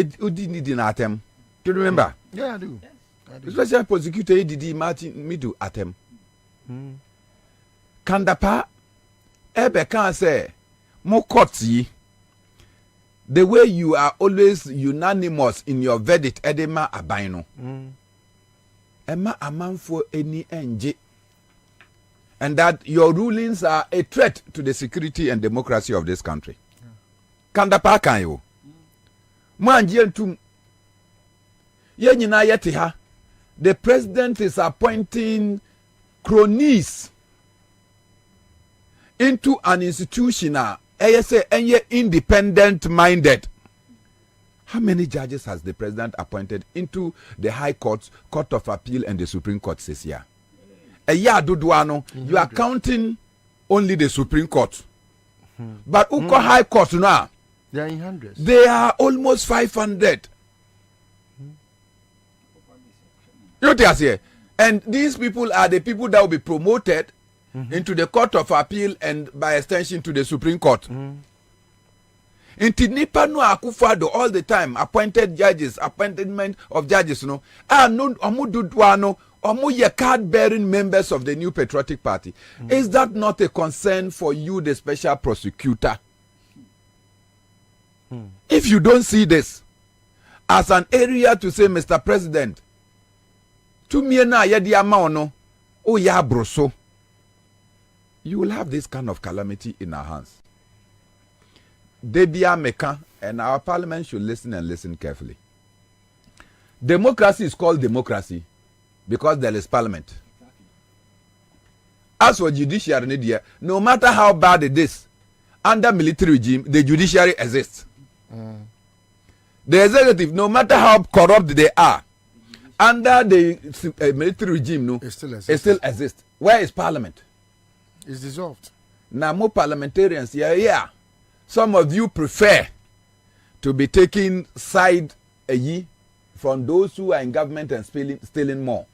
need in atem. Do you remember? Yeah, I do. Special prosecutor ADD Martin Midu atem. Kandapa Ebe can say more courtesy. The way you are always unanimous in your verdict, Edema Abaino. Emma a man for any NG. And that your rulings are a threat to the security and democracy of this country. Kandapa can you? Manjientum Yenina Yetiha. The president is appointing cronies into an institution ASA and independent minded. How many judges has the president appointed into the High Court, Court of Appeal, and the Supreme Court this year? A year Duduano, you are counting only the Supreme Court. But Uko High Court now, they are in hundreds. They are almost 500. You know, and these people are the people that will be promoted into the Court of Appeal and by extension to the Supreme Court. Inti nipa no akufado all the time appointed judges, appointment of judges no. No omududwano omu ye card bearing members of the New Patriotic Party. Is that not a concern for you, the special prosecutor? If you don't see this as an area to say, Mr. President, to me na yedi amaono o ya broso, you will have this kind of calamity in our hands. Debia Meka, and our parliament should listen and listen carefully. Democracy is called democracy because there is parliament. As for judiciary, no matter how bad it is, under military regime, the judiciary exists. The executive, no matter how corrupt they are, under the military regime, no, it still exists. Where is parliament? It's dissolved. Now, more parliamentarians, yeah. Some of you prefer to be taking side from those who are in government and stealing more.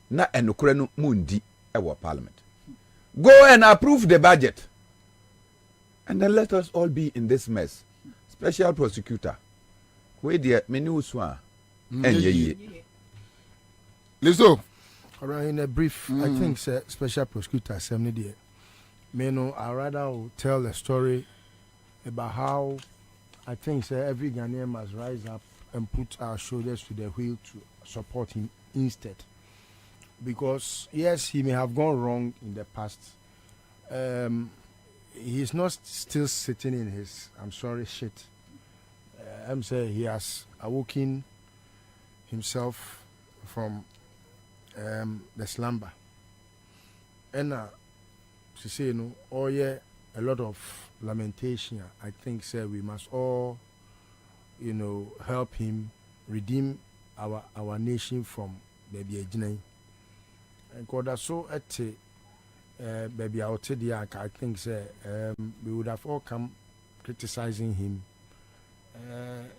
Na enukrenu mundi ewa parliament. Go and approve the budget. And then let us all be in this mess. Special prosecutor. Where the menu swa. Listen. Alright, in a brief, I think special prosecutor assembly there. I rather will tell a story about how I think every Ghanaian must rise up and put our shoulders to the wheel to support him instead. Because yes, he may have gone wrong in the past. He's not still sitting in his shit. I'm saying he has awoken himself from the slumber. And she say, a lot of lamentation. I think, we must all, help him redeem our nation from baby ejinai. And God so at baby out there, I think, we would have all come criticizing him.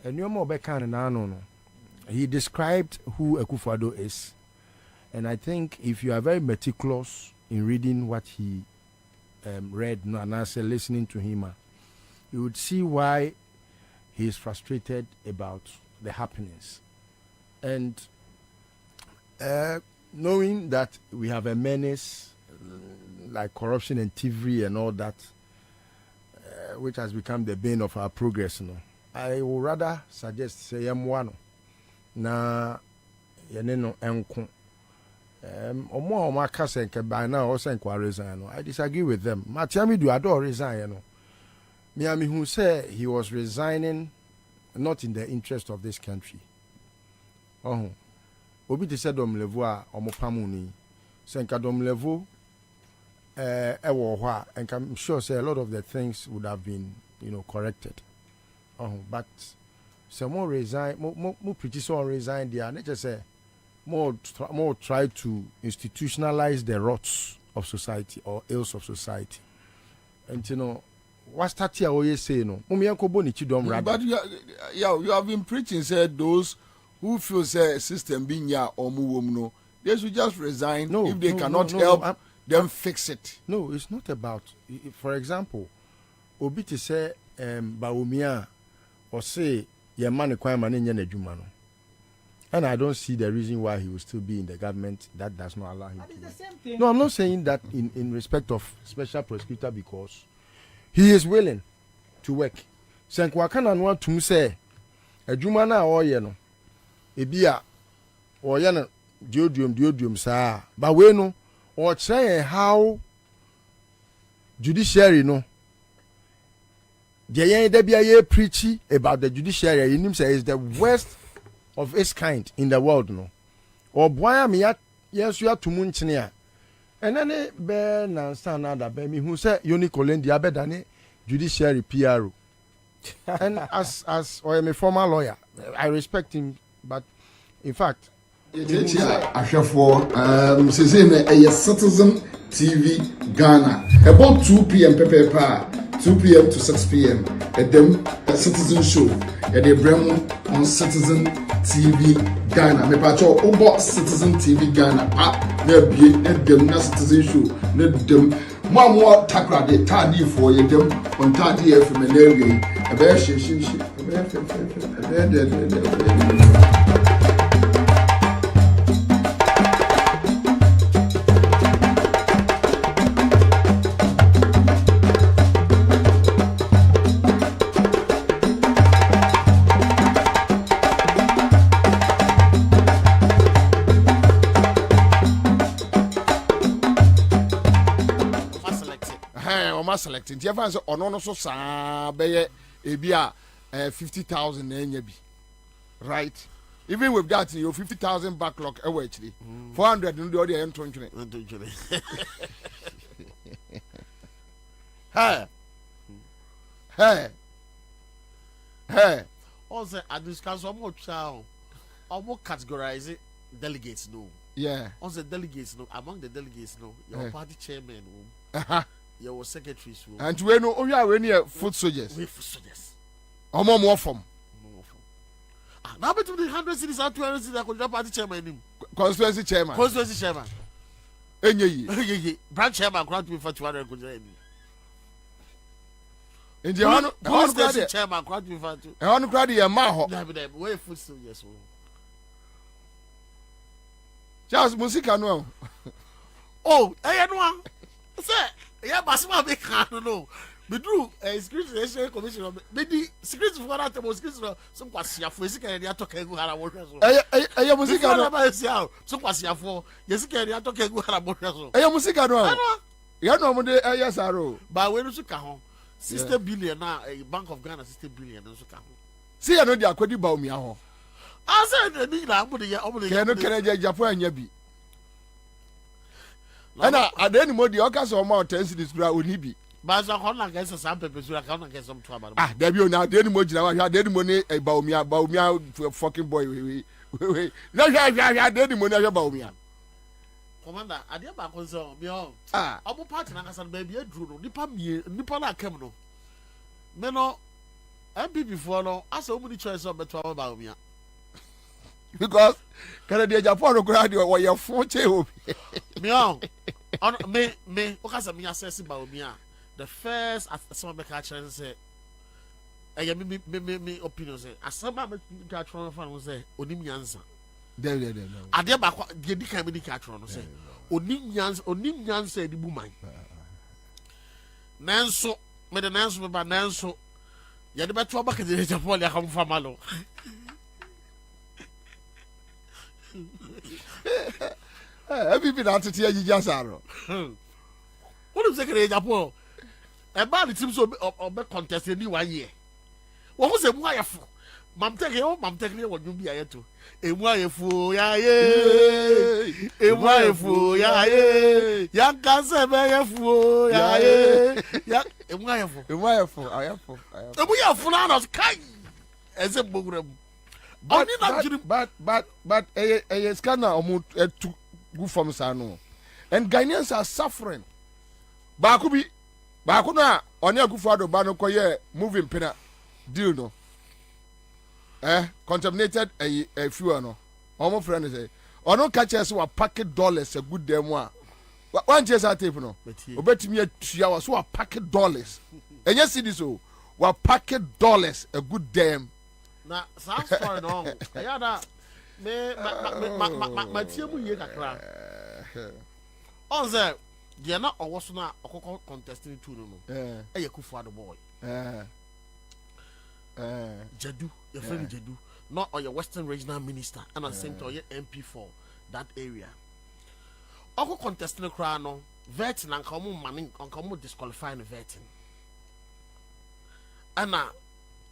And no more back no. He described who Akufo-Addo is. And I think if you are very meticulous in reading what he read and also listening to him, you would see why he is frustrated about the happenings. And knowing that we have a menace like corruption and thievery and all that, which has become the bane of our progress, I would rather suggest say M1 na yeneno enko. By now also resign. I disagree with them. Matiami do adore resign. Miami who say he was resigning not in the interest of this country, Oh, obi te said dom level a omopamu ni. Senka dom level and I'm sure say a lot of the things would have been, corrected. But some more resign, more pretty so resign there. Not just say more try to institutionalize the rots of society or ills of society. And what start here always say no. But you have been preaching said those who feel say system being ya or no, they should just resign if they cannot help them fix it. No, it's not about. For example, obi to say Baumia or say your money kwai mani nyene juma no. And I don't see the reason why he will still be in the government that does not allow him to. No, I'm not saying that in respect of special prosecutor because he is willing to work. Senkwakana no tum say adwuma na oye no ebia oye no diodium saa ba we no or say how judiciary no they preachy about the judiciary in him say is the worst of its kind in the world no or boy me yes you are to munchnia and then be na stand that be me who say unicolin the abedane judiciary PRO and as or I'm a former lawyer I respect him but in fact Ashafo say a Citizen TV Ghana about 2 p.m. Pepe 2 p.m. to 6 p.m. at them Citizen show at the Bremo on Citizen TV Ghana. Me pacho obo Citizen TV Ghana na be at them na Citizen show na them more takra de tadi for you them on tadi FM na area e be she selecting the advance on no so sa be ebia 50,000 na enya bi right even with that you 50,000 backlog e wa actually 400 no dey ento ntwene hey also I discuss some child almost categorize delegates no also delegates no among the delegates no your party chairman your secretaries will. And we know we are near foot soldiers. We foot soldiers. More from. Now between the 100 cities and 200 cities, I could party chairman. Constituency chairman. Constituency chairman. Enye. Branch chairman grant me for 200 could in the constituency chairman grant me for 200. I want to cry the maho. Where foot soldiers. Just music no. Oh, no. Say, yeah, Basima be can no. Be do security commission. Be the security for that was security. Some kwasia for security dey talk egu hara mo so. Eh musika no. Ba sia o. Some kwasia for security dey talk egu hara mo so. Eh musika no. Ya no mo dey yes aro. Ba we no so ka ho. 60 billion na Bank of Ghana 60 billion no so ka ho. See ya no dey akwadi ba omi aho. I said the na mo dey Ke no kere Japan anya bi. And at the end of the Ocas or more 10 cities, only be. But I can't get some people to account against some trouble. There be now the emoji. I had any money about me, fucking boy. Now, I had any money about me. Commander, I did back on some. I'm a partner, and baby, a drew, Nippon came no. Meno, MP before no, I saw many choices about me. Because Canada Japan graduate or your forte me on me because me assess about me the first some make actually say me opinion say as some make actually fan say onim yansa there ade ba de di kan me di actually no say onim yansa di buman nanso me de nanso me ba nanso ya de beto ba ke de Japan ya kam famalo Every bit out to tear you just are. What is the Japan? A bad team so or contest in 1 year. What was a wire for? Mam take what you be a to. Emu ayefu ya ye. Emu ayefu ya ye. Yang kanse be ayefu ya ye. Ya emu ayefu. Emu ayefu. Emu ayefu na no kai. Eze bogurem. But a scanner omu to go from Sano. And Ghanaians are suffering. Bakubi Bakuna on your Gufado Bano Koye moving pina deal no. Contaminated a few no. Almost friend say. Or no catchers who are packet dollars a good damn one. One chase I tape no. Obet me a 2 hours who are packet dollars. And yes, it is so. Were packet dollars a good damn. Na sounds far no. Ayada me ma tiemu ye kakra. Onze dia na owoso na okoko contesting two no. Eye Kufuado boy. Jadu, your friend Jadu, not or your Western Regional Minister, and at the same time your MP for that area. Oko contesting kra no, vetting and come manning on come disqualifying vetting. Anna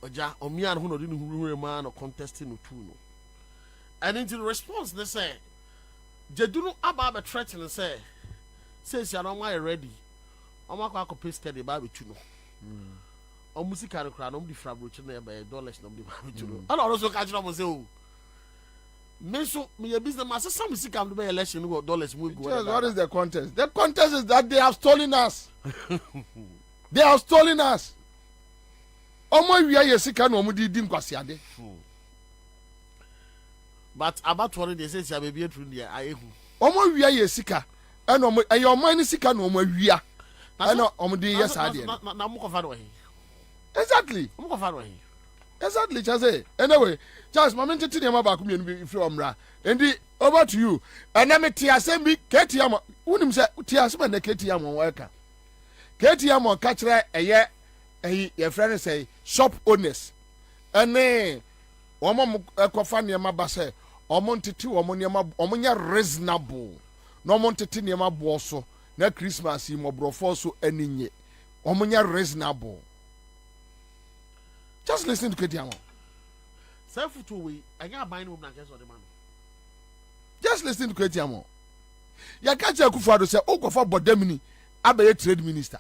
Oja omian who no didn't who man or contesting no two no. And into the response they say Jadu about threatening and say says you are ready. Omako pay steady baby two no. O musica kra no di frabroach na be dollars no di baby two no. And also catch no say o. Me so me business man say some music am be election go dollars we go. What is the contest? The contest is that they have stolen us. They have stolen us. Omo wia yesika no omo di nkwasiade. But about what they say baby through there ayehu. Omo wia yesika and omo ayo man sika no omo wia. And omo di yes ade. Na mo kofa do he. Exactly. Mo kofa do he. Exactly, Chase. Anyway, Charles, my mentor today about community from Ra. And over to you. And I'm a TSM Ketiam. Unim say TSM and the Ketiam worker. Ketiam catch a year. Your friend say shop owners. And then Omo Kofania Mabase, Omonti two Omonia reasonable. No Monte near my bosso. Na Christmas in Mobrofoso and Ninye. Omonia reasonable. Just listen to Ketiamo. Self to we, I got buying woman against the man. Just listen to Ketiamo. Ya catch a Kufuado say, oh, for Bodemini, Abe trade minister.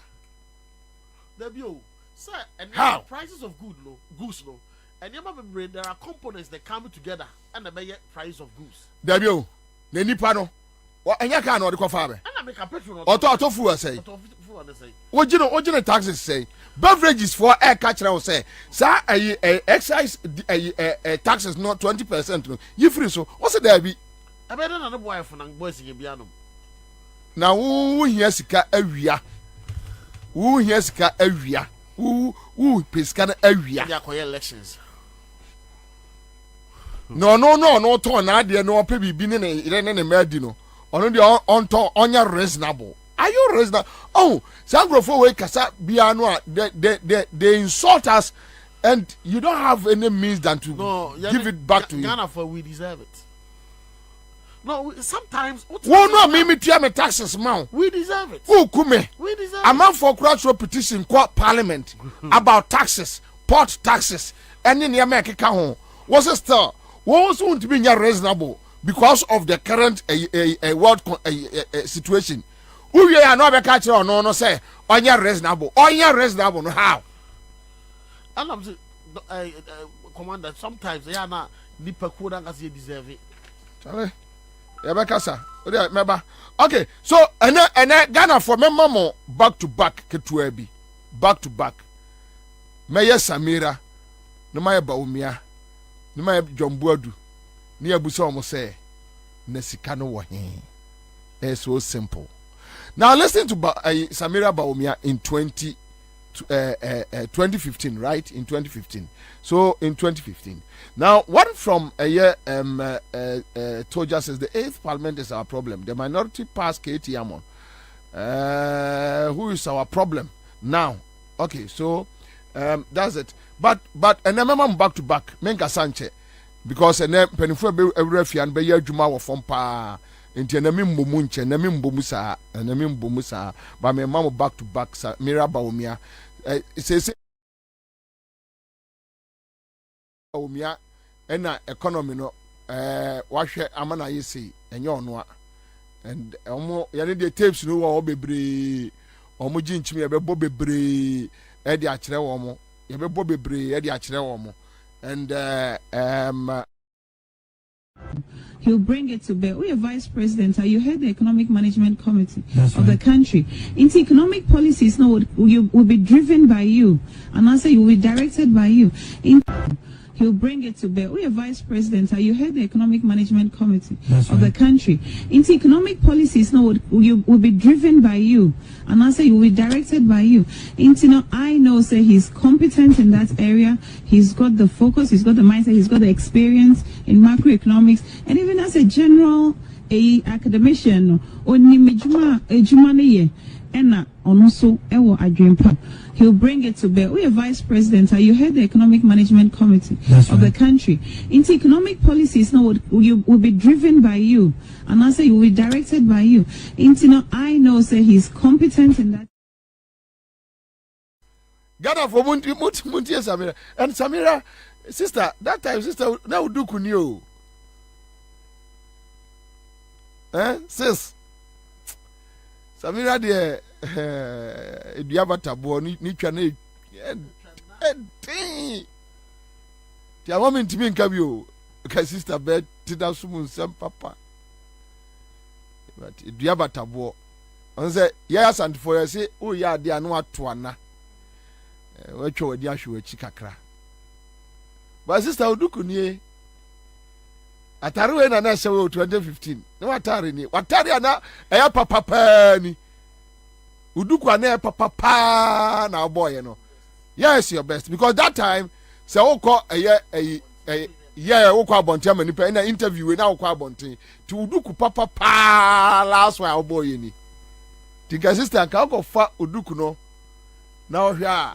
Debut, sir, and how prices of goods low. And there are components that come together and the price of goods. Debut, the Nipano. What and you can't know the Kofabe. And I make a petrol or to fool say. What you know, taxes say. Beverages for air catcher will say, sir, a excise a taxes not 20%. You free so what's it there be? I better not a boy for boys in Bianum. Now who hears Sika area? Who hears Sika area? Who Piscana area? They elections. No, turn idea, no baby been in a medino. On the reasonable. Are you reasonable? Oh, Sangrofo way Kasa Biano, they insult us, and you don't have any means than to give it back to you. Ghana for we deserve it. No, sometimes. No, me taxes, man. We deserve it. Who kume? We deserve it. A man for cross petition court parliament about taxes, port taxes, and in the America home. Was it still? What was to be reasonable because of the current world situation? Who you are not a catcher or no say on your reasonable no how? And I'm commander, sometimes they are not deeper code as you deserve it. Charlie, okay, so and then Ghana for me mama back to back Ketuebi, back to back. Maya Samira, no Maya Baumia, no Maya John Buadu, near Busomo say, Nesikano Wahin. It's so simple. Now listen to Samira Baumia in 2015, right? In 2015. So in 2015. Now one from a year Toja says the 8th parliament is our problem. The minority passed Katie Amon. Who is our problem now? Okay, so that's it. But and then I'm back to back. Menka Sanche. Because and then Penifue be refian be Juma wa from pa. Nti na mi mbomu nche na mi mbomu saa ba me mama back to back sa Mira Baumia say omia ena economy no wahwe amana yesi enye ono and omo yane the tapes no wo bebre omo ginchim ye bebo bebre e de akere wo mo ye bebo bebre e de akere wo mo and he'll bring it to bear. We are vice president. You head the economic management committee of the country. Into economic policies now will be driven by you, and also you will be directed by you. He'll bring it to bear. We are vice president. You head the economic management committee of the country. Into economic policies now will be driven by you, and also you will be directed by you. Into I know say he's competent in that area. He's got the focus. He's got the mindset. He's got the experience in macroeconomics, and even as a general academician, oni mejuma ejuma ena onoso ewo adwempa. He'll bring it to bear. We are vice president. You head the economic management committee of the country. Into economic policies now will be driven by you, and also you will be directed by you. Into I know say he's competent in that. Ghana for Munti Samira. And Samira, sister, that time sister now do kunyo. Sis. Samira de Diaba Tabo ni twane Tia woman to me in Cabio, because sister bed Tida Sumun some papa. But Diaba Tabo. On say, yes, and for you say, oh, yeah, they are not tuana. Which you would yash with Chicacra. But sister Udukuni Ataru and Anasha 2015. No, Atari, Watariana, a papa penny. Uduku ane papa na boy you know. Yes, your best because that time say oko oko abonte amani pe na interview we na oko abonte ti uduku papa last one boy ni. The assistant ka go fa uduku no. Now here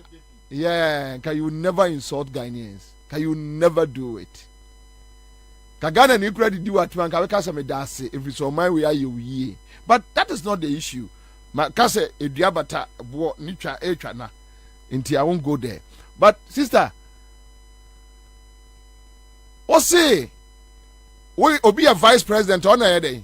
yeah, can you never insult Ghanaians? Can you never do it? Kagana ni credit do at man ka we kasa me dance if it's on my way you but that is not the issue. Kase eduabata bo nitwa etwa na nti I won't go there but sister o say we obi a vice president on na dey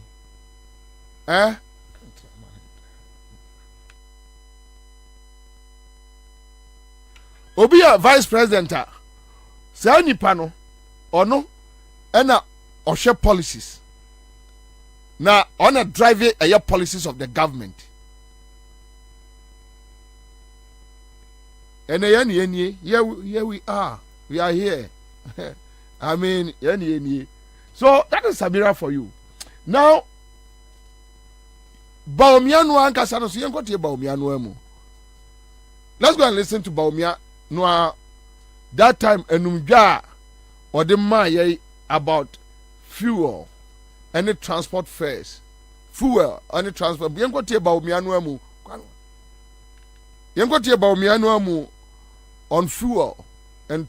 obi a vice president say nipa no ono na ohwe policies na on a drive a policies of the government. And here we are. We are here. I mean, so that is Samira for you. Now, Baomianu Ankasano, so you got to Baomianu. Let's go and listen to Baomia Noa. That time, Enumja or the Maya about fuel and the transport fares. Fuel and the transport. You got to Baomianu. You got to Baomianu on fuel and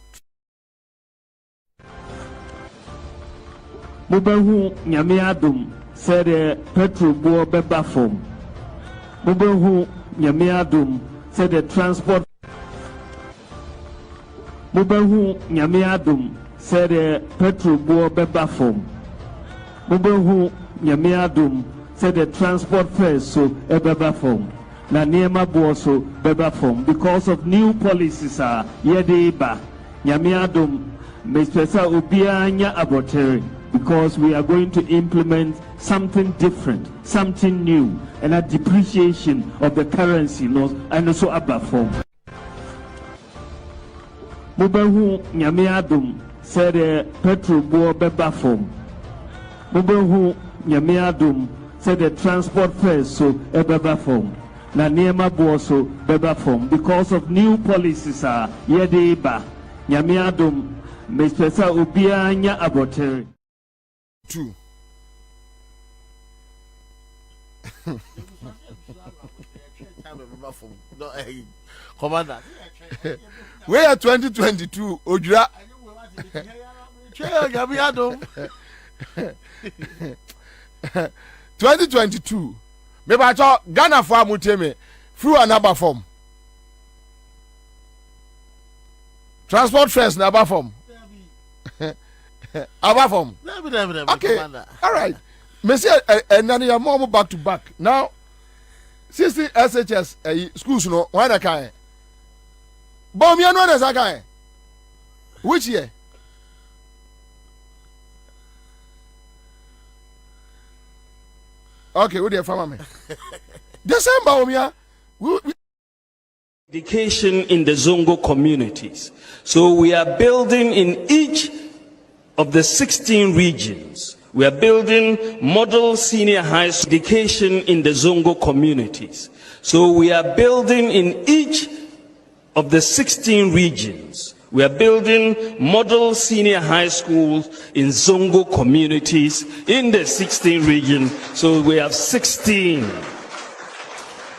Mubahu Nyame Adom said petrol bo beba form. Mubahu Nyame Adom said the transport. Mubahu Nyame Adom said petrol bo beba form. Mubahu Nyame Adom said the transport fares so beba form. Na niema boso beba form because of new policies are yedeba Nyame Adom mespesa obia nya abotere because we are going to implement something different, something new, and a depreciation of the currency and also aba form. Mubahu Nyame Adom said petrol bo beba form. Mubahu Nyame Adom said the transport fares so beba form. Na niema boso beba form because of new policies are yedeba Nyame Adom mespesa obia nya abotere. 2 Commander. We are 2022 Ojura. 2022 me ba cho Ghana for amuteme through another form. Transport fares na ba form. Abafom. Okay. All right. Monsieur, and then you're more back to back. Now, 60 SHS schools, no, why the kind? Bomb, you know, there's a guy. Which year? Okay, what do you family? December, Omia. Education in the Zongo communities. So we are building in each of the 16 regions. We are building model senior high school education in the Zongo communities. So we are building in each of the 16 regions. We are building model senior high schools in Zongo communities in the 16 regions. So we have 16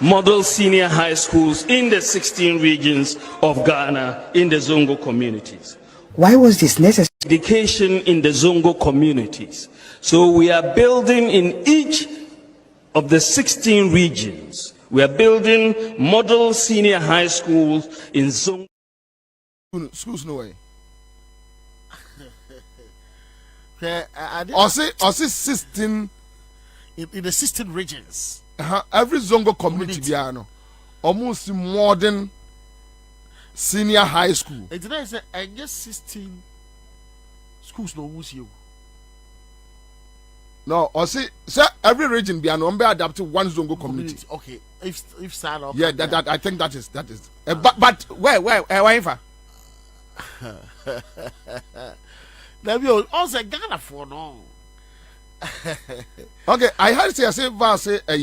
model senior high schools in the 16 regions of Ghana in the Zongo communities. Why was this necessary? Education in the Zongo communities. So we are building in each of the 16 regions. We are building model senior high schools in Zongo. Schools no way. Or say 16 in the 16 regions. Every Zongo community biano almost modern senior high school. And today say I guess 16 schools no use you. No, or say every region biano be adapted one Zongo community. Okay, if start up. Yeah, that I think that is. But where for? There be also Ghana for no. Okay, I heard say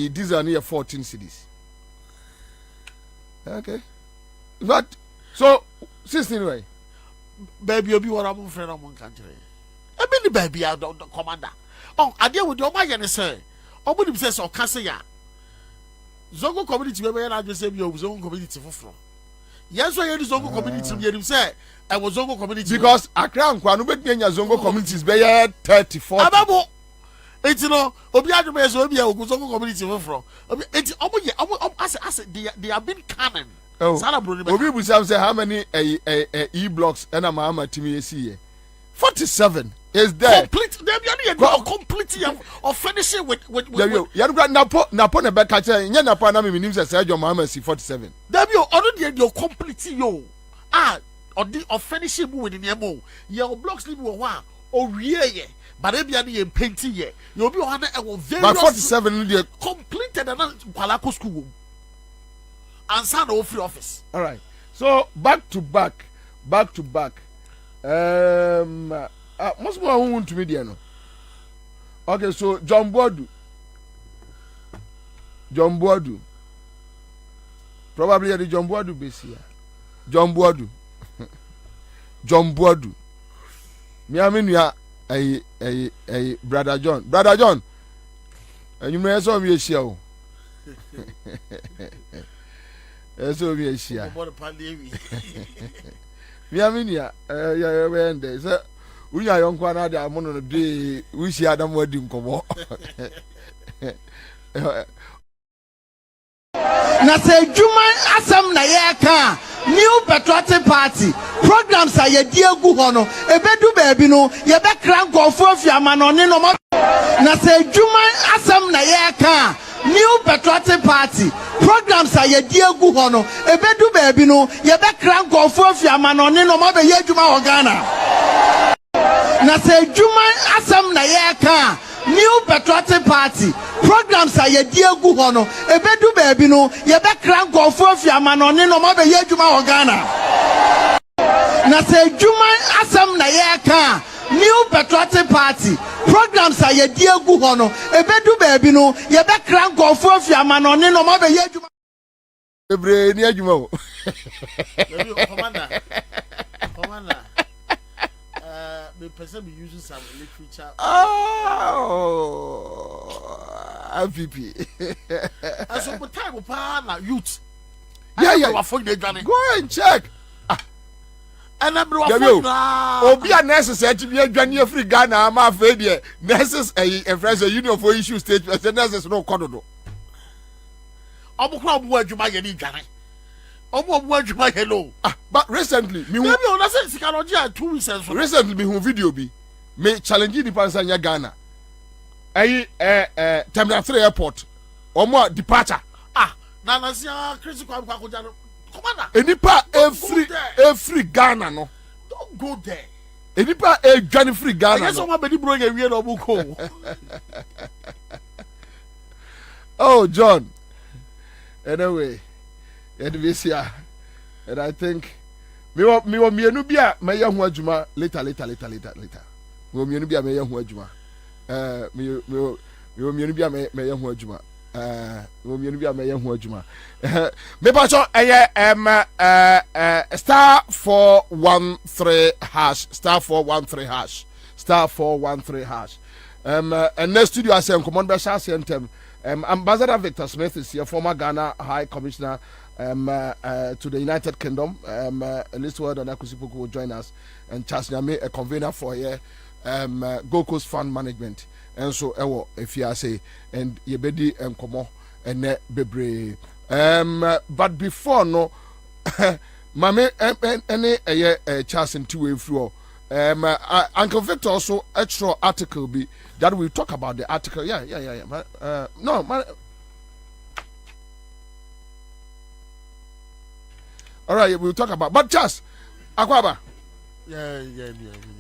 these are near 14 cities. Okay, but so 16 way. Baby, you'll be what I'm friend of one country. I mean the baby, I don't commander. Oh, I deal with your man, sir. Oh, but him says, or Cassia. Zongo community, where I just say your Zongo community for from. Yes, I had Zongo community, you say. I was Zongo community. Because Accra and Kwanu bet me Zongo communities be 30, 40. Ababo. It's no, Obiado Bears will be a Zongo community from. It's almost they have been canon. Oh, Obi Busam say how many E blocks and a mama Timmy 47 is there. Complete, they are complete of finishing with you Napo never catch a Napo means I said your mama see 47. You already your complete yo. Or finishing with the mo. Your blocks live one or yeah. But if you are painting here, you'll be on a very. But 47 completed another Palako school. And son of free office. All right. So back to back. Most more who want to media no. Okay, so John Boadu. Probably the John Boadu base here. John Boadu. Me aminu a brother John. And you may saw me a show. So we are here. We are in here. Yeah, we are young one. I am on the day. We see Adam wedding come on. Na say Juma asam na ye ka new patriotic party programs are ye die gu ho no ebedu baabi no ye be kra nkofo afiama no ne no na say Juma asam na ye ka new patriotic party programs are ye die gu ho no ebedu baabi no ye be kra nkofo afiama no ne no be ye adwuma ho Ghana na say Juma asam na ye ka new patriotic party programs are ye die gu ho no ebedu baabi no ye be kra nkofo afiama no ne no be ye adwuma ho Ghana na say Juma asam na ye ka new patriotic party programs are ye die gu ho no ebedu baabi no ye be kra nkofo afiama no ne no be ye adwuma ebre ni adwuma commander the person be using some literature. MVP. As a time of power, youth. Yeah. Go and check. And I'm Obi a necessary to be a Ghana free Ghana. I'm afraid here. Nurses a friends a union for issue state. The nurses no kododo. I'm a crowd word you might get in Ghana. But recently, maybe on say Sikanoji 2 weeks ago. Recently, me video be me challenging the person in Ghana. Terminal 3 airport. Omo departure. Na nasia Chris Kwabena commander. Enipa every Ghana no. Don't go there. Enipa Johnny free Ghana. I guess someone be bro get weird obuko. Oh John. Anyway, and I think me wa mienu bia me ye ho adwuma later. Me wa mienu bia me ye ho adwuma. Me wa mienu bia me ye ho adwuma. Me mienu bia me ye ho adwuma. Me pa so star 413 hash star 413 hash. And next studio asem command be sha sentem. Ambassador Victor Smith is here, former Ghana High Commissioner to the United Kingdom. Elise Ward and Akusipuku will join us, and Charles Nyame, a convener for here, Gold Coast Fund Management. And so, if you say, and Yebedi and Komo and Bebre. But before no, Mame, any Charles and 2 way through. Uncle Victor also extra article be that we talk about the article. Yeah. No, man. All right, we'll talk about. But just Akwaba. Yeah.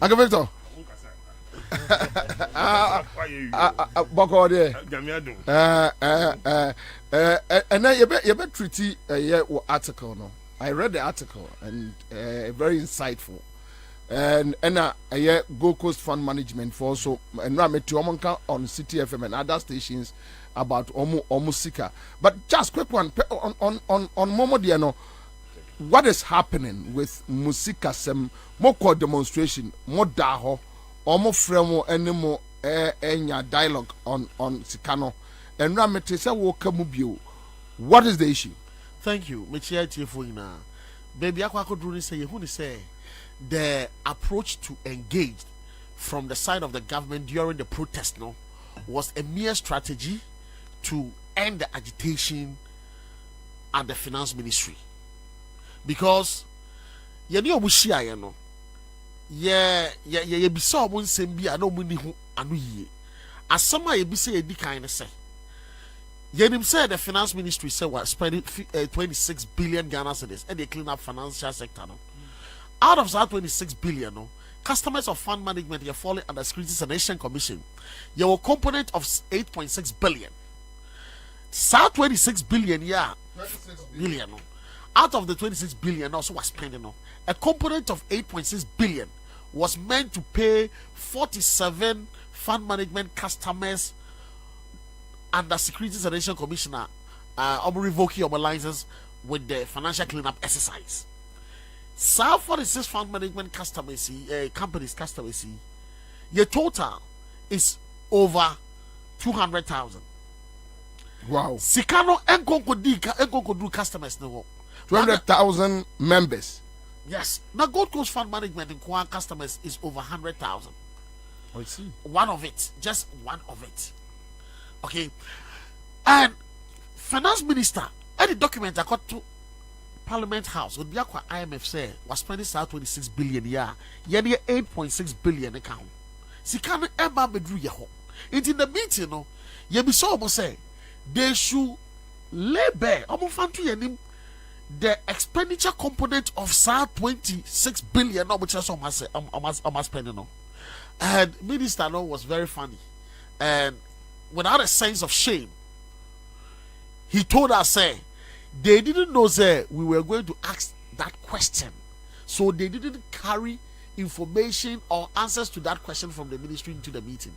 Uncle Victor. Boko there. And then you bet treaty article. No, I read the article and very insightful. And Gold Coast Fund Management for also and Rametuomonka on City FM and other stations about Omusika. But just quick one on Momo Diano, what is happening with Musika Sem more demonstration, more daho, more fremo anymore enya dialogue on Sikano and Rametesa Wokamubio. What is the issue? Thank you. Michia Tifuina. Baby Aqua say you say the approach to engage from the side of the government during the protest was a mere strategy to end the agitation at the finance ministry, because you know you be so one same be no money who anu ye as some you be say di kind say you say the finance ministry say what spending 26 billion Ghana cedis and they clean up financial sector Out of that 26 billion, customers of fund management are falling under Securities and Exchange Commission. You have a component of 8.6 billion. So 26 billion, billion. Out of the 26 billion also was spending. A component of 8.6 billion was meant to pay 47 fund management customers under Securities and Exchange Commissioner revoking your license with the financial cleanup exercise. So 46 fund management customers, companies customers, your total is over 200,000. Wow. Sikano enko do customers no. 200,000 members. Yes. Now Gold Coast Fund Management in Kwan customers is over 100,000. I see. One of it, just one of it. Okay. And finance minister, any document I got to Parliament House would be a IMF say was spending 26 billion year 8.6 billion account. Sikano Emma Bedru Yaho. It's in the meeting, no. You be so almost say they should lay bare the expenditure component of 26 billion, which is almost spending. No. And Minister no was very funny. And without a sense of shame, he told us, say, they didn't know that we were going to ask that question. So they didn't carry information or answers to that question from the ministry into the meeting.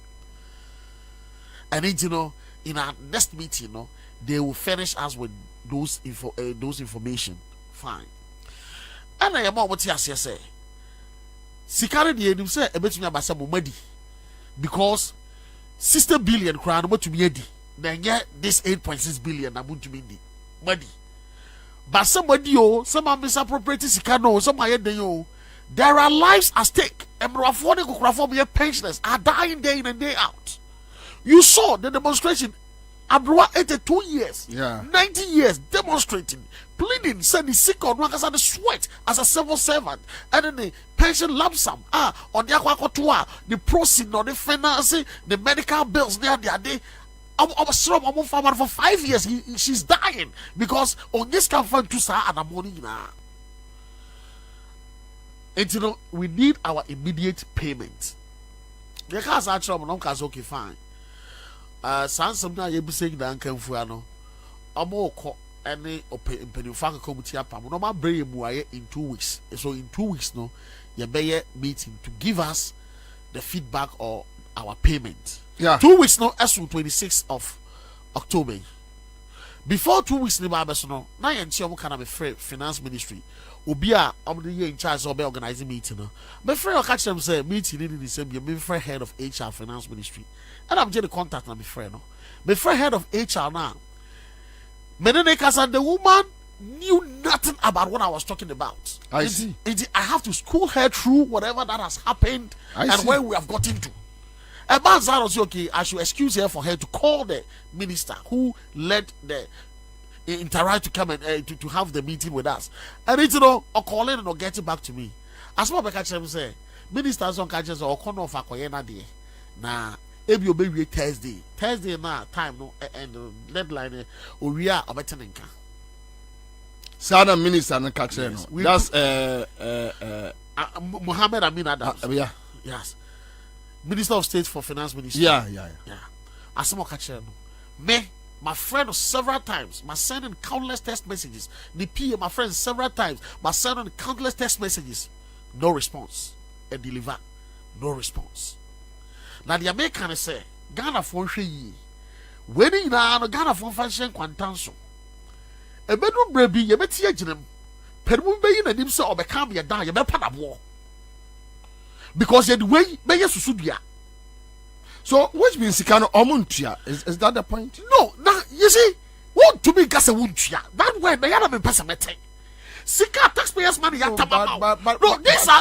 And it, in our next meeting, they will furnish us with those information. Fine. And I am what you say. Sikari the say a bit me about because 60 billion crown what to be ready. Then get this 8.6 billion about to be money. But somebody some misappropriating Sikano, some there are lives at stake. And pensioners are dying day in and day out. You saw the demonstration Abroad 82 years, Yeah. 90 years demonstrating, pleading, saying he's sick on one the sweat as a civil servant, and then the pension lump sum, on the aquacotua, the proceed, on the financing, the medical bills, there, for 5 years, she's dying because on this can find to sa and money now. And you know, we need our immediate payment. The cars are trouble, no cars okay, fine. Sansom na yebi saying that Ankenfu ano. Amo ko any penifaka committee apam. No ma bring mu in 2 weeks. So in 2 weeks no, ye be meeting to give us the feedback or our payment. Yeah. 2 weeks no, as 26th of October. Before 2 weeks ni ba beso no, na ye nti omo kana be finance ministry. Obi a omo ye in charge of organizing meeting no. Me friend catch them say meeting in the same me friend head of HR finance ministry. And I'm getting contact na my friend no. My friend head of HR now. Menenekas and the woman knew nothing about what I was talking about. I see. I have to school her through whatever that has happened and see. where we have gotten to. And Manzaro said, okay, I should excuse her for her to call the minister who led the interact to come and to have the meeting with us. And it's, you know, or calling and or getting back to me. As what I catch them say, ministers on catches or corner of Akoyena day. Nah. Ebi obe Thursday na time no and deadline oria obetenenka. Sana minister no catch no. That's Mohammed Amin Adams. Yeah. Yes. Minister of State for Finance Ministry. Yeah. Asemo catch no. Me, my friend several times, my sending countless text messages. The PA, my friend several times, my sending countless text messages. No response. And deliver. No response. Now the American say Ghana for ye. When na no Ghana for fashion kwantanso. E bedroom brebi ye betie aginem. Permu be yin anim say obekam ye dan ye be padabo. Because ye the way be ye susudua. So which means Sikano omuntua is that the point? No, now you see, what to me gase wuntua. That way be yana me person mete. Sika taxpayers money ya tamama. No,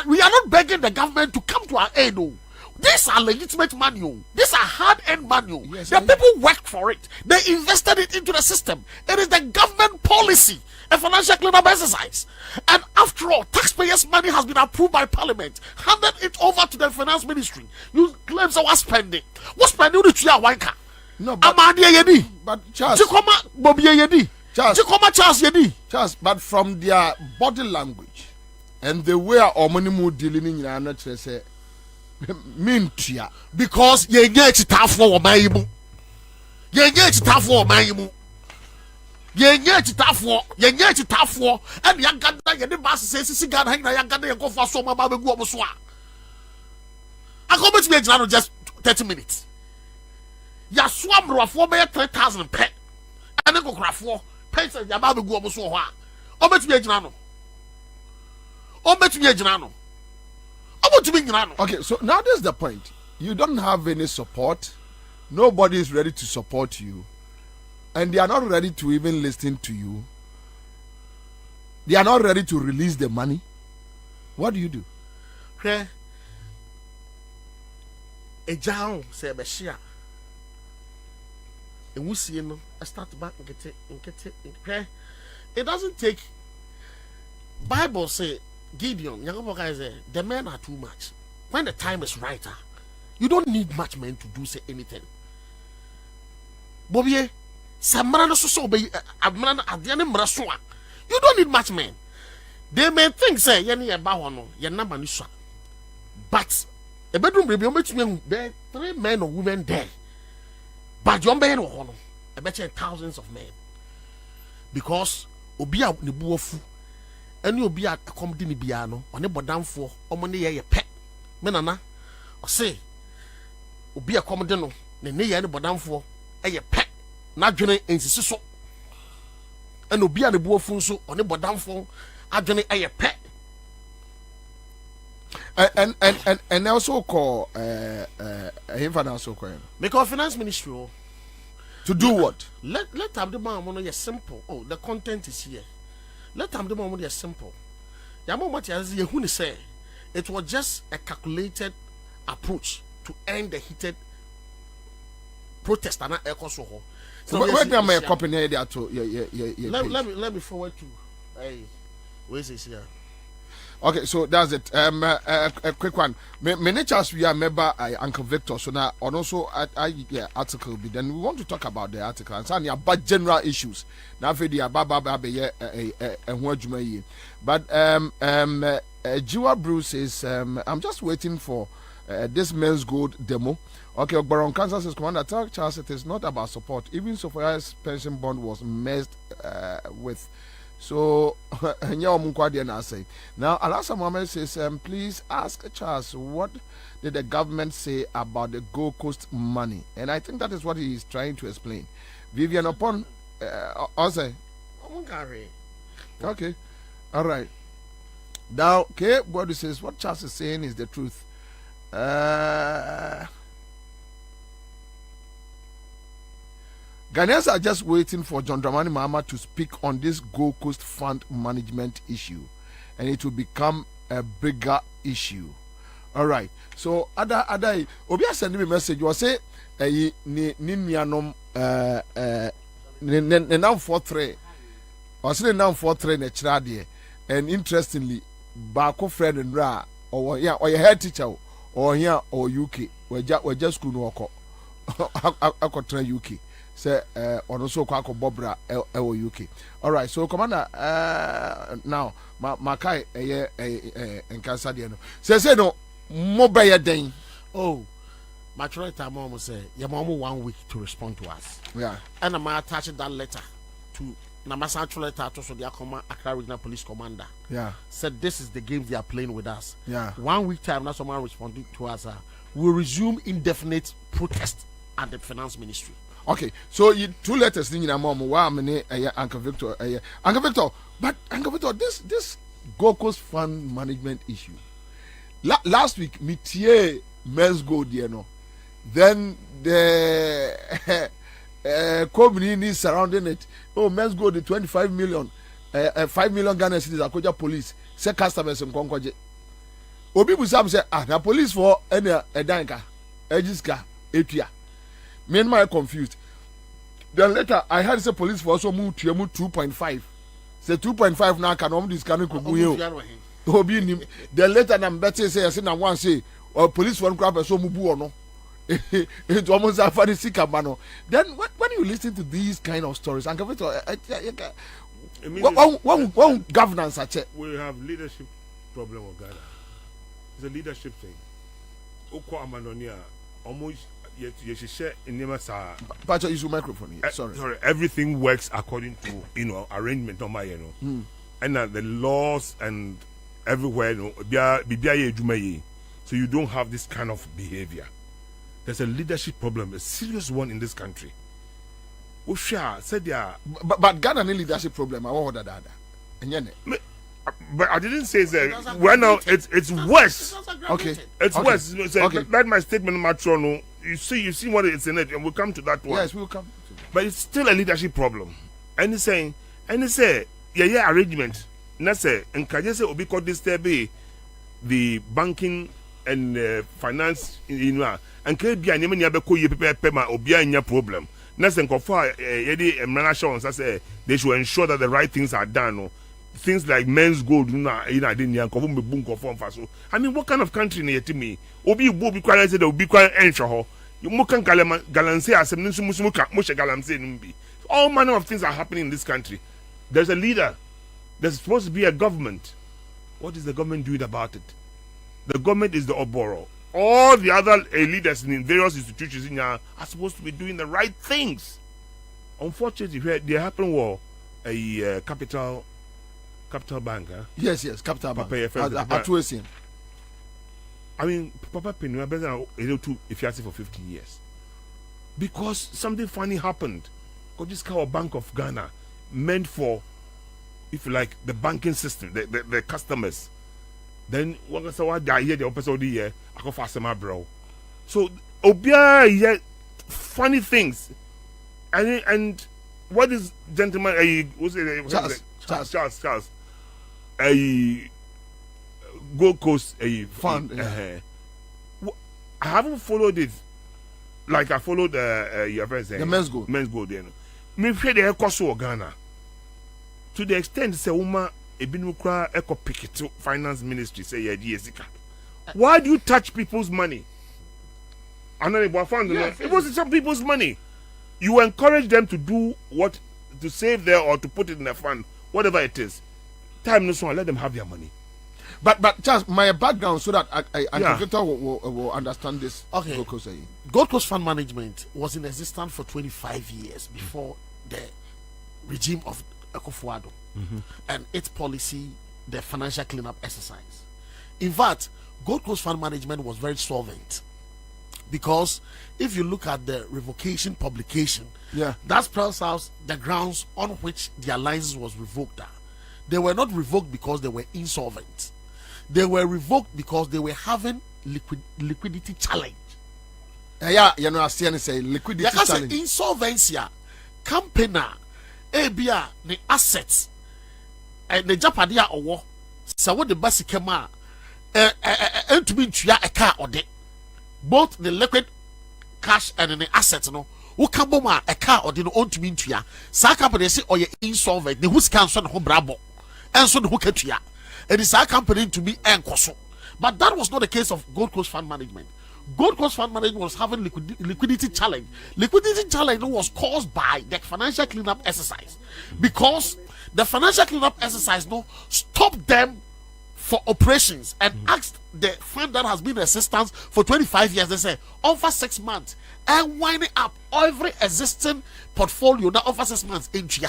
we are not begging the government to come to our aid. No. These are legitimate money. These are hard-earned money. Yes, the people worked for it. They invested it into the system. It is the government policy, a financial cleanup exercise. And after all, taxpayers' money has been approved by Parliament, handed it over to the finance ministry. You claim so what spending? What spending do you want? No, but Charles, Kwabena Bobie Ansah, Charles, but from their body language and the way our money mood dealing in your not say. Mintia because ye get it tough for my ye get it tough for my ye get it tough for and young gun ye the boss says cigar hang young gun go for so my baby go so I come to me just 30 minutes ya swam ro for be 3,000 pe and go craft for pence ya baby go so ho o bet me agina no Okay, so now this is the point. You don't have any support. Nobody is ready to support you. And they are not ready to even listen to you. They are not ready to release the money. What do you do? Okay. A down say Beshia. And we see no I start back and get it. Okay. It doesn't take Bible say Gideon, the men are too much. When the time is right, you don't need much men to do say anything. Bobie, you don't need much men. They may think say but a bedroom baby there 3 men or women there. But you I bet you thousands of men. Because Obia Nibuofu. And you'll be at a comedy piano on a bodam for or money a pet. Menana or say, will be a commodino, the near any bodam for a pet, not journey in so. And will be at the boafunso on a bodam for a journey a pet. And also call him also call him. Make our finance ministry to do what? Let have the man simple. Oh, the content is here. Let them do more simple. Say it was just a calculated approach to end the heated protest. Where can I copy there to? Yeah. Let me forward to. Where's this here? Okay, so that's it. A quick one. Many chance we are member Uncle Victor. So now, and also article. Then we want to talk about the article and some about general issues. Now for the but Jiwa Bruce says I'm just waiting for this men's gold demo. Okay, Baron Kansas says Commander tell Charles it is not about support. Even so far as pension bond was messed with. So, now Alasa Mohammed says, please ask Charles, what did the government say about the Gold Coast money? And I think that is what he is trying to explain. Vivian upon Ose. Okay, all right. Now, okay, what he says, what Charles is saying is the truth. Ghanaians are just waiting for John Dramani Mahama to speak on this Gold Coast fund management issue, and it will become a bigger issue. All right. So, other, Obi has sent me a message. You say, now 4-3. I say now 4-3 ne chradie, and interestingly, Bako friend and Ra or your head teacher or here or UK, we just couldn't walk. I could try UK. Say also kwako bobra UK. All right, so Commander now Makai enkasa de no. Say no mobile den. Oh, my time almost say your mom 1 week to respond to us. Yeah. And I'm attaching that letter to Namasa letter to the Accra Regional Police Commander. Yeah. Said this is the game they are playing with us. Yeah. 1 week time now someone responded to us. We'll resume indefinite protest at the Finance Ministry. Okay, so you 2 letters in your mom. Wow, Uncle Victor. Uncle Victor, but Uncle Victor, this Gold Coast fund management issue. Last week, Mitier men's gold, you know. Then the community surrounding it. Oh, men's gold, the 25 million, 5 million Ghana citizens, Akoja police, say customers in Konkoje. Obi Busam say, the police for any Edanka, Ejiska, Etia. Me and my confused. Then later I heard say police for also move to 2.5. Say 2.5 now can only scan kugu. Obi nim. Then later na better say say na one say police one grab so mubu or no. It's almost a funny sick man. Then when you listen to these kind of stories, and one governance at check. We have leadership problem of Ghana. It's a leadership thing. Oko Amanonia almost. You should share in the Pacha, use your microphone here. Sorry. Everything works according to arrangement on my and the laws and everywhere so you don't have this kind of behavior. There's a leadership problem, a serious one in this country. But Ghana no leadership problem. I want that. But I didn't say that. Well, now it's worse. Okay, it's worse. Okay. That my statement, Matrono. You see what it's in it, and we'll come to that one. Yes, we'll come. But it's still a leadership problem. And he's saying, arrangement. And say, and can you say, Obi called this be the banking and finance, and can be an enemy abeko ye pema Obia in your problem. Nothing confer I say they should ensure that the right things are done. Things like men's gold, I mean, what kind of country near to me? Obi Bobie Quality said, Obi Qual Enshaw. You Mukan Galanse as a Musumuka, Musha Galamse Numbi. All manner of things are happening in this country. There's a leader. There's supposed to be a government. What is the government doing about it? The government is the Oboro. All the other leaders in various institutions in are supposed to be doing the right things. Unfortunately, there happened war a capital bank. Huh? Yes, Capital Bank. I mean, Papa Penny, I've been if you ask for 15 years. Because something funny happened. Because this kind of Bank of Ghana meant for, if you like, the banking system, the customers. Then, what I hear the episode here, I go fast my bro. So, Obia, funny things. And what is gentleman, Charles. A Gold Coast a fund. I haven't followed it. like I followed your friend saying the men's gold. Men's gold, you know. Me feel the cost of Ghana. To the extent say woman ebinukra eco picket finance ministry say yeah, why do you touch people's money? Yes, it wasn't some people's money. You encourage them to do what, to save there or to put it in a fund, whatever it is. Time no one, let them have their money. But just my background so that will understand this. Okay. Gold Coast Fund Management was in existence for 25 years before the regime of Akufo-Addo and its policy, the financial cleanup exercise. In fact, Gold Coast Fund Management was very solvent. Because if you look at the revocation publication, that spells out the grounds on which their license was revoked. They were not revoked because they were insolvent. They were revoked because they were having liquidity challenge. You know, I say liquidity challenge. Insolvency, company, ABA, the assets, and the Japadia or so what the basic kema, and to be a car or de. Both the liquid cash and the assets, no, who can bomb a car or the own to mean to ya. Sa company say, or you're insolvent, the who's cancer home bravo, and so the who catch ya. It is our company to be encoso. But that was not the case of Gold Coast Fund Management. Gold Coast Fund Management was having liquidity challenge. Liquidity challenge was caused by the financial cleanup exercise. Because the financial cleanup exercise stopped them for operations and asked the fund that has been in existence for 25 years, they say, over 6 months and winding up every existing portfolio now over 6 months in Chia.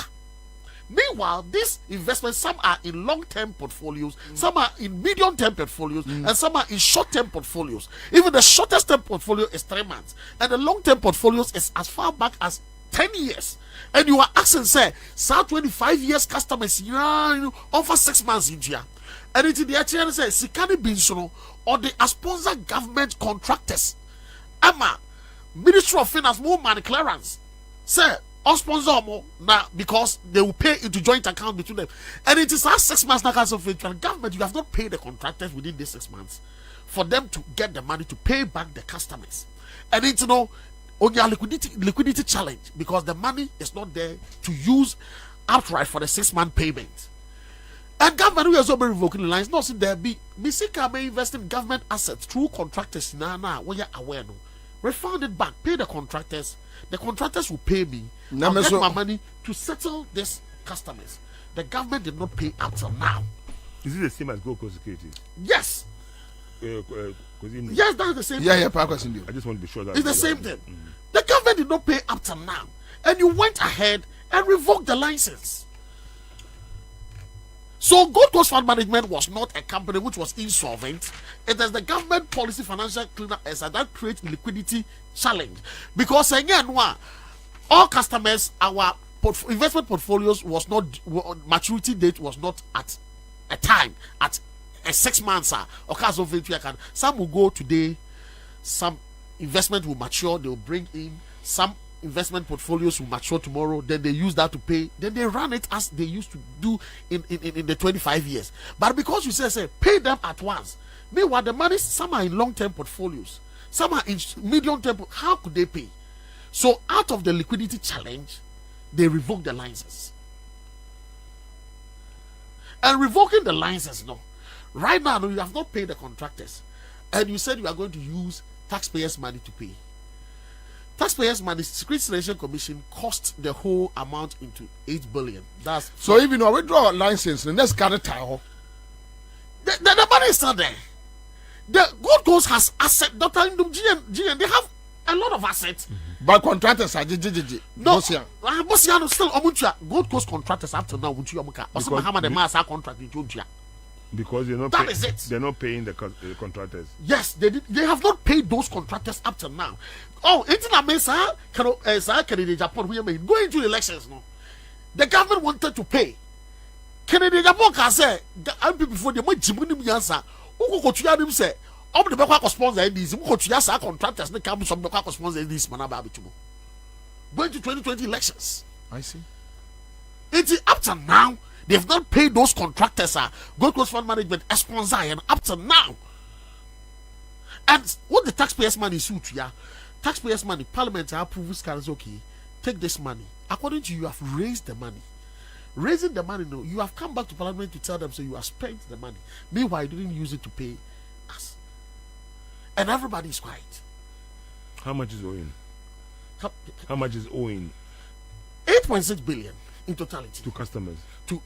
Meanwhile, these investments, some are in long-term portfolios, some are in medium-term portfolios, and some are in short-term portfolios. Even the shortest-term portfolio is 3 months, and the long-term portfolios is as far back as 10 years. And you are asking, say, 25 years customers, over 6 months in Chia. And it is the actually say Sikani Binsono or the sponsor government contractors. Emma, Ministry of Finance, more money clearance. Say, or sponsor more now because they will pay into joint account between them. And it is our 6 months now of government. You have not paid the contractors within these 6 months for them to get the money to pay back the customers. And it's on your liquidity challenge because the money is not there to use outright for the 6 month payment. And government will also be revoking the lines. No, see there be Misika may invest in government assets through contractors. Now, when you're aware, no, refund it back, pay the contractors. The contractors will pay me. I'll get my money to settle these customers. The government did not pay up till now. Is it the same as Gold Coast Securities? Yes. Yes, that's the same. Yeah, thing. I just want to be sure that it's the same thing. The government did not pay up till now, and you went ahead and revoked the license. So Gold Coast Fund Management was not a company which was insolvent. It is the government policy financial cleanup that creates liquidity challenge. Because again, all customers, our investment portfolios was not, maturity date was not at a time, at a 6 months. Some will go today, some investment will mature, they will bring in, some investment portfolios will mature tomorrow, then they use that to pay, then they run it as they used to do in the 25 years. But because you say pay them at once, meanwhile the money, some are in long-term portfolios, some are in medium-term, how could they pay? So out of the liquidity challenge, they revoke the licenses. And revoking the license, right now you have not paid the contractors, and you said you are going to use taxpayers' money to pay. Taxpayers' money, Securities Regulation Commission cost the whole amount into 8 billion. That's so even though we draw a license, the next car the money is not there. The Gold Coast has asset. Dr. GN, they have a lot of assets. But contractors are no. Bosiano still Gold Coast contractors up to now. Because they're not paying the contractors. Yes, they have not paid those contractors up to now. Oh, Kennedy Japan, going into elections, the government wanted to pay. Kennedy Japan can say, MP before the money Jimmy Ansah, who go to him say, I'm the back sponsor these, who go to Yasa contractors, the come from the back sponsor this Manababitu. Going to 2020 elections. I see. It's up to now. They have not paid those contractors. Gold Coast Fund Management sponsor and up to now. And what the taxpayers' money is to taxpayers' money, Parliament approves cards. Okay, take this money. According to you, you have raised the money. Raising the money, no, you have come back to Parliament to tell them so you have spent the money. Meanwhile, you didn't use it to pay us, and everybody is quiet. How much is owing? How much is owing? 8.6 billion in totality to customers. To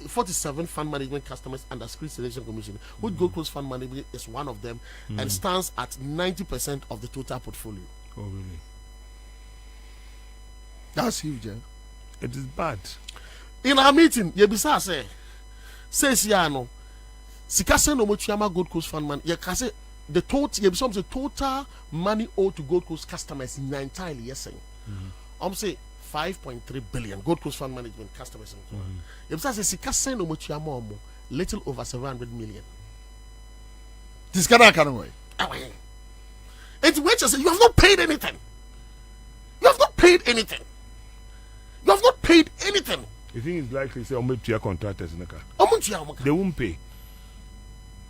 47 fund management customers under Security Selection Commission, which Gold Coast Fund Management is one of them, and stands at 90% of the total portfolio. Oh, really? That's huge, eh? It is bad. In our meeting, Yebisa says Yano, Sikase no Mochiyama Gold Coast Fund Man, Yakase, the total money owed to Gold Coast customers entirely, yes, say 5.3 billion Gold Coast Fund Management customers. Yebisa says Sikase no Mochiyama little over 700 million. This can't way. It's which is you have not paid anything. You have not paid anything. You have not paid anything. You think it's likely say Omotia contractors in the car? They won't pay.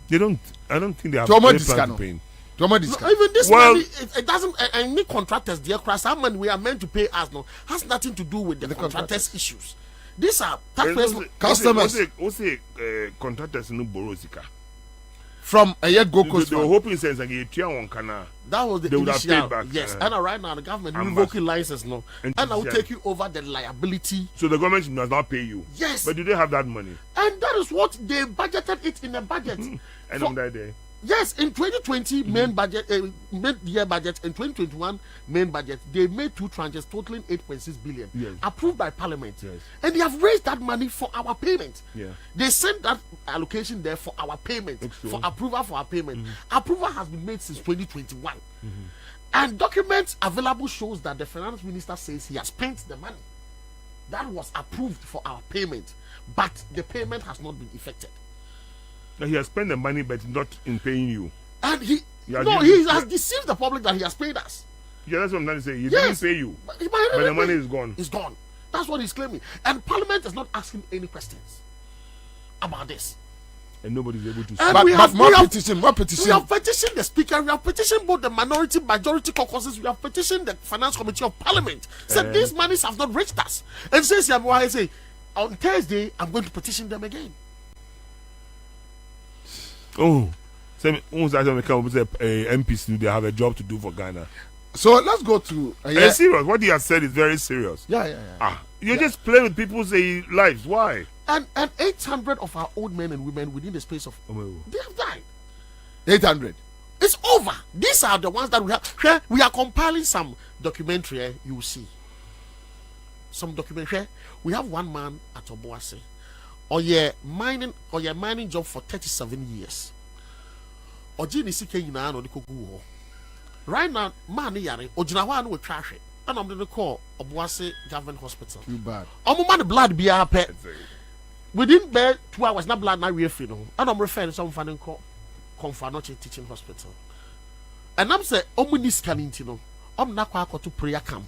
They don't. I don't think they have any plan to pay. Even this money, it doesn't. Any contractors, dear Christ, how money we are meant to pay us no has nothing to do with the contractors' issues. These are taxpayers, customers. What's contractors no borrow zika? From a yet Gold Coast. They were hoping sense like that was the they would initial, have paid back. yes. And right now the government revoking license no, and I will take you over the liability. So the government does not pay you. Yes. But do they have that money? And that is what they budgeted it in the budget. And on that day. Yes, in 2020 main budget, mid-year budget, and 2021 main budget, they made 2 tranches totaling 8.6 billion, approved by Parliament, and they have raised that money for our payment. They sent that allocation there for our payment, for approval for our payment. Approval has been made since 2021, and documents available shows that the finance minister says he has spent the money that was approved for our payment, but the payment has not been effected. He has spent the money, but not in paying you. And he has deceived the public that he has paid us. Yeah, that's what I'm trying to say. He didn't pay you, but the money is gone. It's gone. That's what he's claiming. And Parliament is not asking any questions about this. And nobody's able to. And we have petitioned. We have petitioned the Speaker. We have petitioned both the majority caucuses. We have petitioned the Finance Committee of Parliament. Said these monies have not reached us. And says on Thursday I'm going to petition them again. Oh, MPs they have a job to do for Ghana. So let's go to. It's serious. What he has said is very serious. Yeah. You just play with people's lives. Why? And 800 of our old men and women within the space of they have died. 800. It's over. These are the ones that we have. We are compiling some documentary. You will see some documentary. We have one man at Obuasi. Mining job for 37 years. Right now, man yare ojinawa no trash. And I'm going to call Obuasi Government Hospital. Too bad. Man blood be a pet. Within 2 hours, not blood, not real free. And I'm referring to some funding call Confanoche Teaching Hospital. And I'm saying, Omunis Canintino. I'm not going to prayer camp.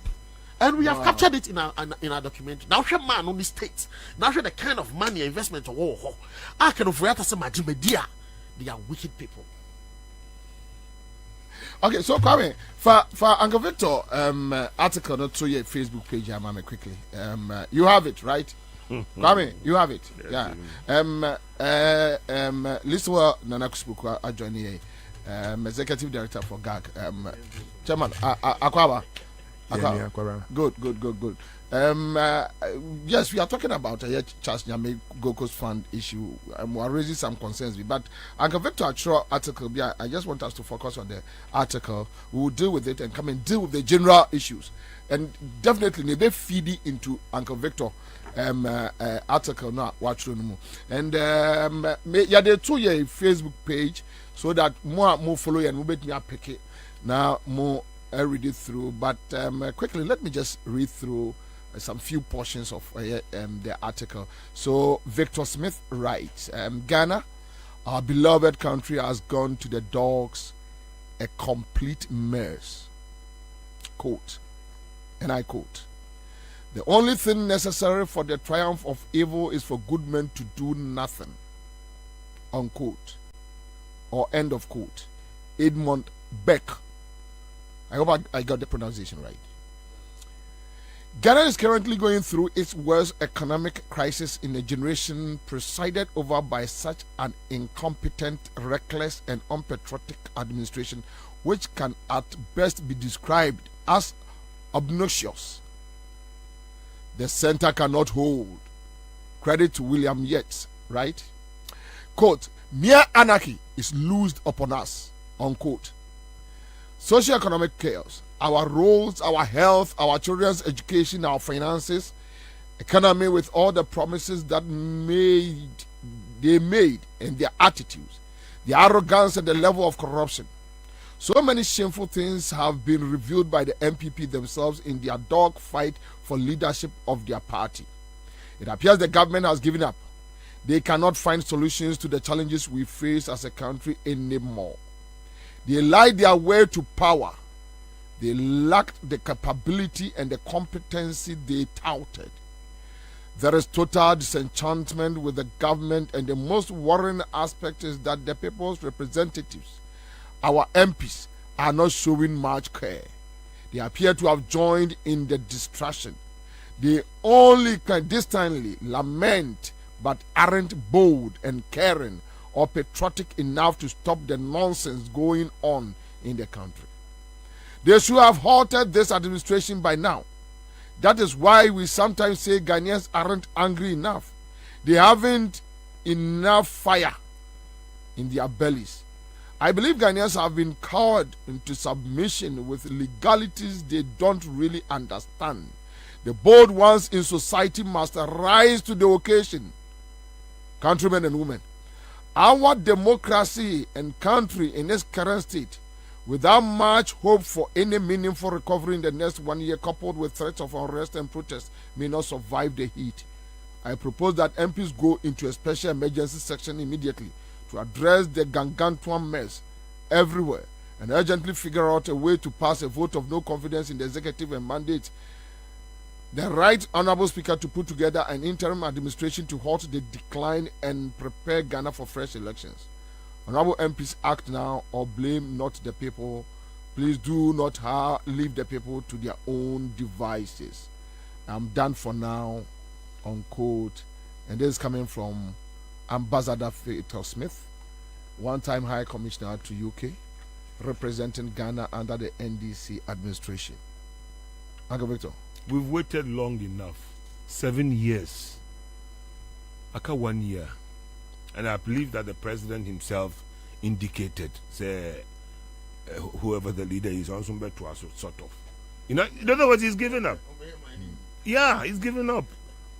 And we have captured it in our documentary. Now, man on the states. Now, the kind of money investment. I can offer to some media. They are wicked people. Okay, so Kwame, for Uncle Victor, article not to your Facebook page, quickly. You have it, right? Kwame, you have it. Yes, Yeah. Liswa Nanakusbuku are joining executive director for GAG. Chairman Akwaba. Good. Yes, we are talking about a Charles Nyame Gold Coast Fund issue. We are raising some concerns, but Uncle Victor Achro article. I just want us to focus on the article. We will deal with it and come and deal with the general issues, and definitely they feed it into Uncle Victor article now. Watch no and yeah, they to your Facebook page so that more follow and we make me pick it now more. I read it through, but quickly let me just read through some few portions of the article. So Victor Smith writes, Ghana, our beloved country, has gone to the dogs a complete mess. Quote, and I quote, the only thing necessary for the triumph of evil is for good men to do nothing. Unquote. Or end of quote. Edmund Beck I hope I got the pronunciation right. Ghana is currently going through its worst economic crisis in a generation, presided over by such an incompetent, reckless, and unpatriotic administration, which can at best be described as obnoxious. The center cannot hold. Credit to William Yates, right? Quote, mere anarchy is loosed upon us, unquote. Socio-economic chaos, our roads, our health, our children's education, our finances, economy with all the promises that they made and their attitudes, the arrogance and the level of corruption. So many shameful things have been revealed by the MPP themselves in their dog fight for leadership of their party. It appears the government has given up. They cannot find solutions to the challenges we face as a country anymore. They lied their way to power. They lacked the capability and the competency they touted. There is total disenchantment with the government, and the most worrying aspect is that the people's representatives, our MPs, are not showing much care. They appear to have joined in the distraction. They only clandestinely lament, but aren't bold and caring or patriotic enough to stop the nonsense going on in the country. They should have halted this administration by now. That is why we sometimes say Ghanaians aren't angry enough. They haven't enough fire in their bellies. I believe Ghanaians have been cowed into submission with legalities they don't really understand. The bold ones in society must rise to the occasion. Countrymen and women, our democracy and country in its current state, without much hope for any meaningful recovery in the next 1 year, coupled with threats of unrest and protests, may not survive the heat. I propose that MPs go into a special emergency section immediately to address the gargantuan mess everywhere and urgently figure out a way to pass a vote of no confidence in the executive and mandate the right honorable speaker to put together an interim administration to halt the decline and prepare Ghana for fresh elections. Honorable MPs, act now or blame not the people. Please do not leave the people to their own devices. I'm done for now, unquote. And this is coming from Ambassador Fatal Smith, one-time High Commissioner to UK, representing Ghana under the NDC administration. Uncle Victor. We've waited long enough. 7 years. Aka 1 year. And I believe that the president himself indicated, say, whoever the leader is, on somebody to us, sort of. In other words, he's given up. Yeah, he's given up.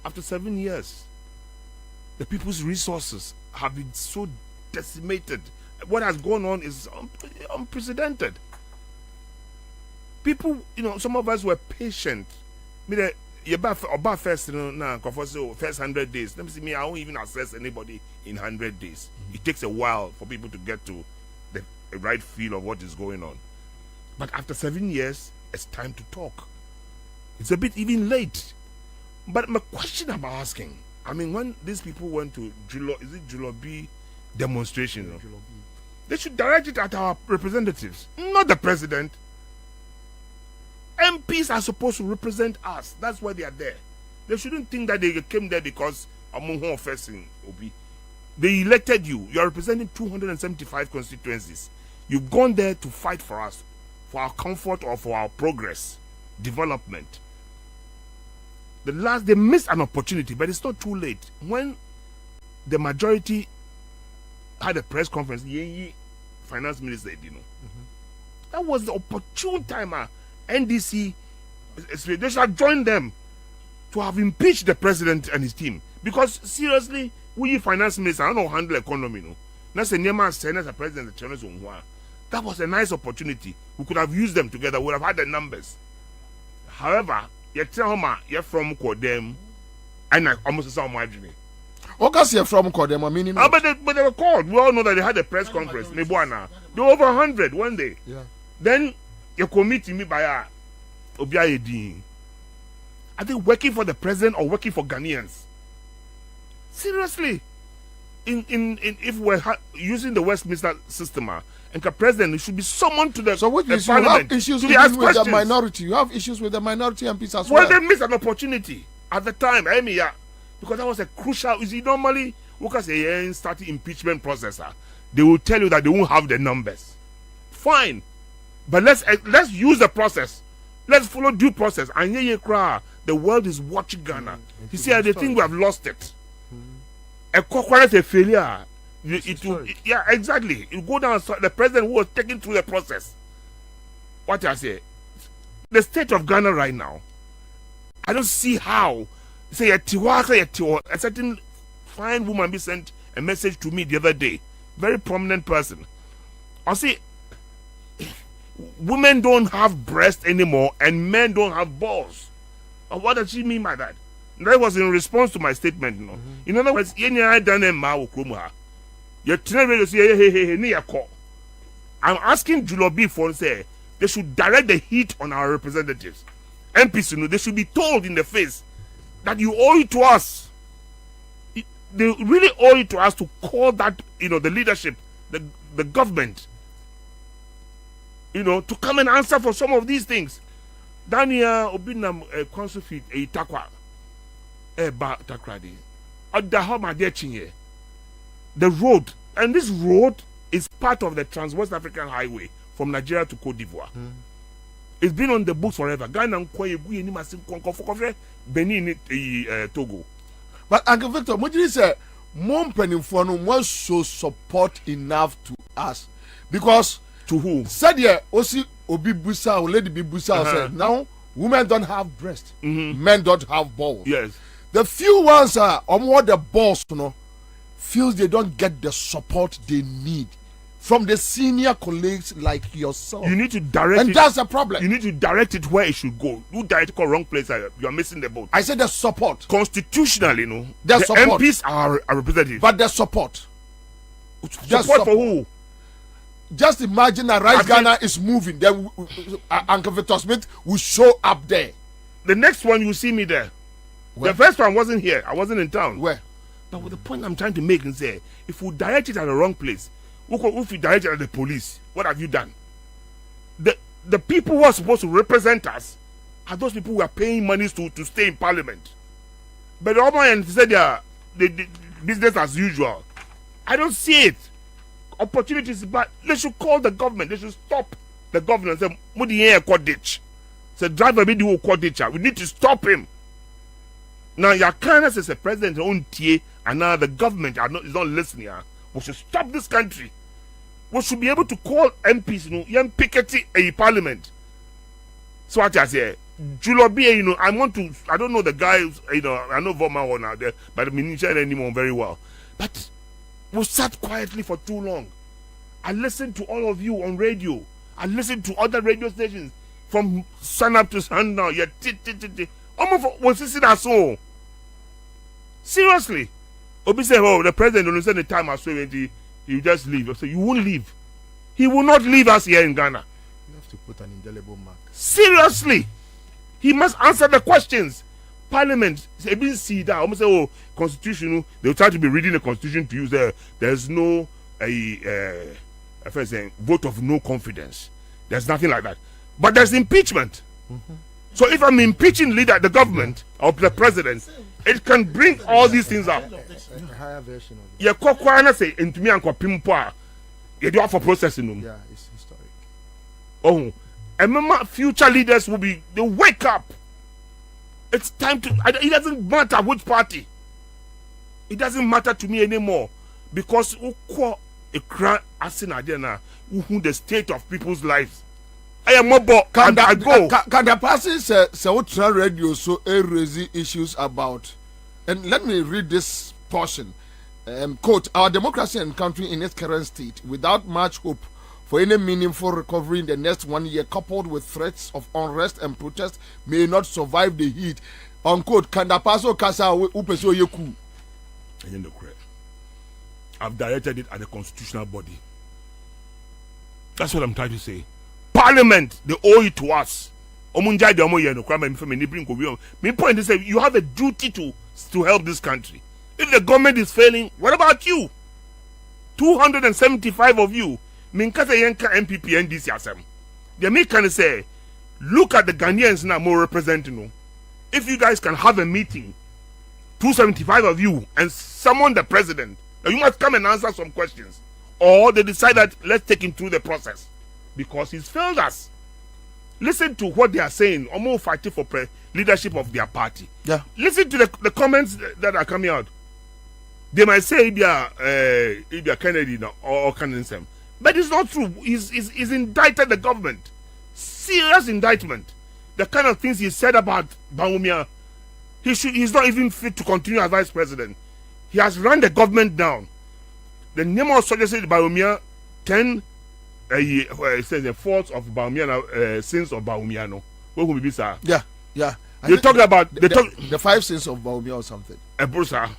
After 7 years, the people's resources have been so decimated. What has gone on is unprecedented. People, some of us were patient. About first, first 100 days. Let me see, I won't even assess anybody in 100 days. It takes a while for people to get to the right feel of what is going on. But after 7 years, it's time to talk. It's a bit even late. But my question I'm asking, when these people went to Julobi demonstration, they should direct it at our representatives, not the president. MPs are supposed to represent us. That's why they are there. They shouldn't think that they came there because among whom facing Obi. They elected you. You are representing 275 constituencies. You've gone there to fight for us, for our comfort or for our progress, development. They missed an opportunity, but it's not too late. When the majority had a press conference, finance minister, that was the opportune time. NDC, they should join them to have impeached the president and his team. Because seriously, we finance minister, I don't know handle economy. That's a Nema Senate, a president, that was a nice opportunity. We could have used them together. We would have had the numbers. However, you're from Kodem, and I almost saw my dream. Because you're from Kodem, meaning. But they were called. We all know that they had a press conference. They were over 100 one day. Yeah. Then you committee me by Obiayedi. Are they working for the president or working for Ghanaians? Seriously, if we're using the Westminster system, and the president should be summoned to the so which means you have issues with the minority. You have issues with the minority MPs as well. Well, they missed an opportunity at the time, because that was a crucial. You see, normally, because they started impeachment process, they will tell you that they won't have the numbers. Fine, but let's use the process. Let's follow due process. And the world is watching Ghana. You see, they think we have lost it. A corporate a failure. Yeah, exactly. You go down. The president who was taken through the process. What I say, the state of Ghana right now, I don't see how. Say a certain fine woman be sent a message to me the other day. Very prominent person. I say, women don't have breasts anymore and men don't have balls. What does she mean by that? That was in response to my statement. You know? In other words, I'm asking Julobi for say they should direct the heat on our representatives. MPs, they should be told in the face that you owe it to us. They really owe it to us to call that, the leadership, the government, to come and answer for some of these things. Dania Obinam Consulfit a Takwa ba Takradi. The road, and this road is part of the Trans-West African Highway from Nigeria to Cote d'Ivoire. It's been on the books forever. Ghana Benin Togo. But Uncle Victor, what did you say? Mom Pennyphone was so support enough to us. Because to who? Said yeah, Osi Obi Busa, Lady Bibusa said now women don't have breasts, men don't have balls. Yes. The few ones are on what the boss feels they don't get the support they need from the senior colleagues like yourself. You need to direct it. And that's the problem. You need to direct it where it should go. You direct it to the wrong place, you are missing the boat. I said the support. Constitutionally, the support. MPs are representatives. But the support. Support for who? Just imagine that Ghana is moving. Then Uncle Victor Smith will show up there. The next one, you see me there. Where? The first one wasn't here. I wasn't in town. Where? But with the point I'm trying to make is say, if we direct it at the wrong place, if we direct it at the police, what have you done? The people who are supposed to represent us are those people who are paying monies to stay in parliament. But the other end said the business as usual. I don't see it. Opportunities, but they should call the government. They should stop the government and say, "Mudi here ditch." Say, driver be do ditch. We need to stop him. Now, your kindness as a president own TA, and now the government is not listening. We should stop this country. We should be able to call MPs, young Piketty a parliament. So what I say, Julobi, I don't know the guys, I know Voma now there, but the minister anymore very well. But we sat quietly for too long. I listened to all of you on radio. I listened to other radio stations from sun up to sundown. Almost was sitting at so. Seriously. Obi said, "Oh, the president don't send the time as well. You just leave." I said, "You won't leave. He will not leave us here in Ghana." You have to put an indelible mark. Seriously, he must answer the questions. Parliament, see that. Almost say, "Oh, constitution." They'll try to be reading the constitution to use there. There's no vote of no confidence. There's nothing like that. But there's impeachment. So if I'm impeaching the government or the president, it can bring all these things up. A higher version of it. Yeah, Kokwana say into me and Kopimpa. You do for processing them. Yeah, it's historic. Oh, I remember future leaders will they wake up. It's time to. It doesn't matter which party. It doesn't matter to me anymore because who the state of people's lives. I am mobile. Can the person say what radio so raise issues about? And let me read this portion. Quote: "Our democracy and country in its current state, without much hope for any meaningful recovery in the next 1 year, coupled with threats of unrest and protest, may not survive the heat." Unquote. Can the person kasa upeso yeku? I've directed it at the constitutional body. That's what I'm trying to say. Parliament, they owe it to us. My point is that you have a duty to help this country. If the government is failing, what about you? 275 of you, Minkata yenka MPP NDC asem. The me can say, look at the Ghanaians now more representing you. If you guys can have a meeting, 275 of you, and summon the president, you must come and answer some questions. Or they decide that let's take him through the process. Because he's failed us. Listen to what they are saying, almost fighting for leadership of their party. Yeah. Listen to the comments that are coming out. They might say Ibia Kennedy or Kennedy, but it's not true. He's indicted the government. Serious indictment. The kind of things he said about Bawumia, he's not even fit to continue as vice president. He has run the government down. The name of suggested Bawumia 10 it says the faults of Bawumia, sins of Bawumia. No, what will be sir? Yeah. They talk about the 5 sins of Bawumia or something. Brusa.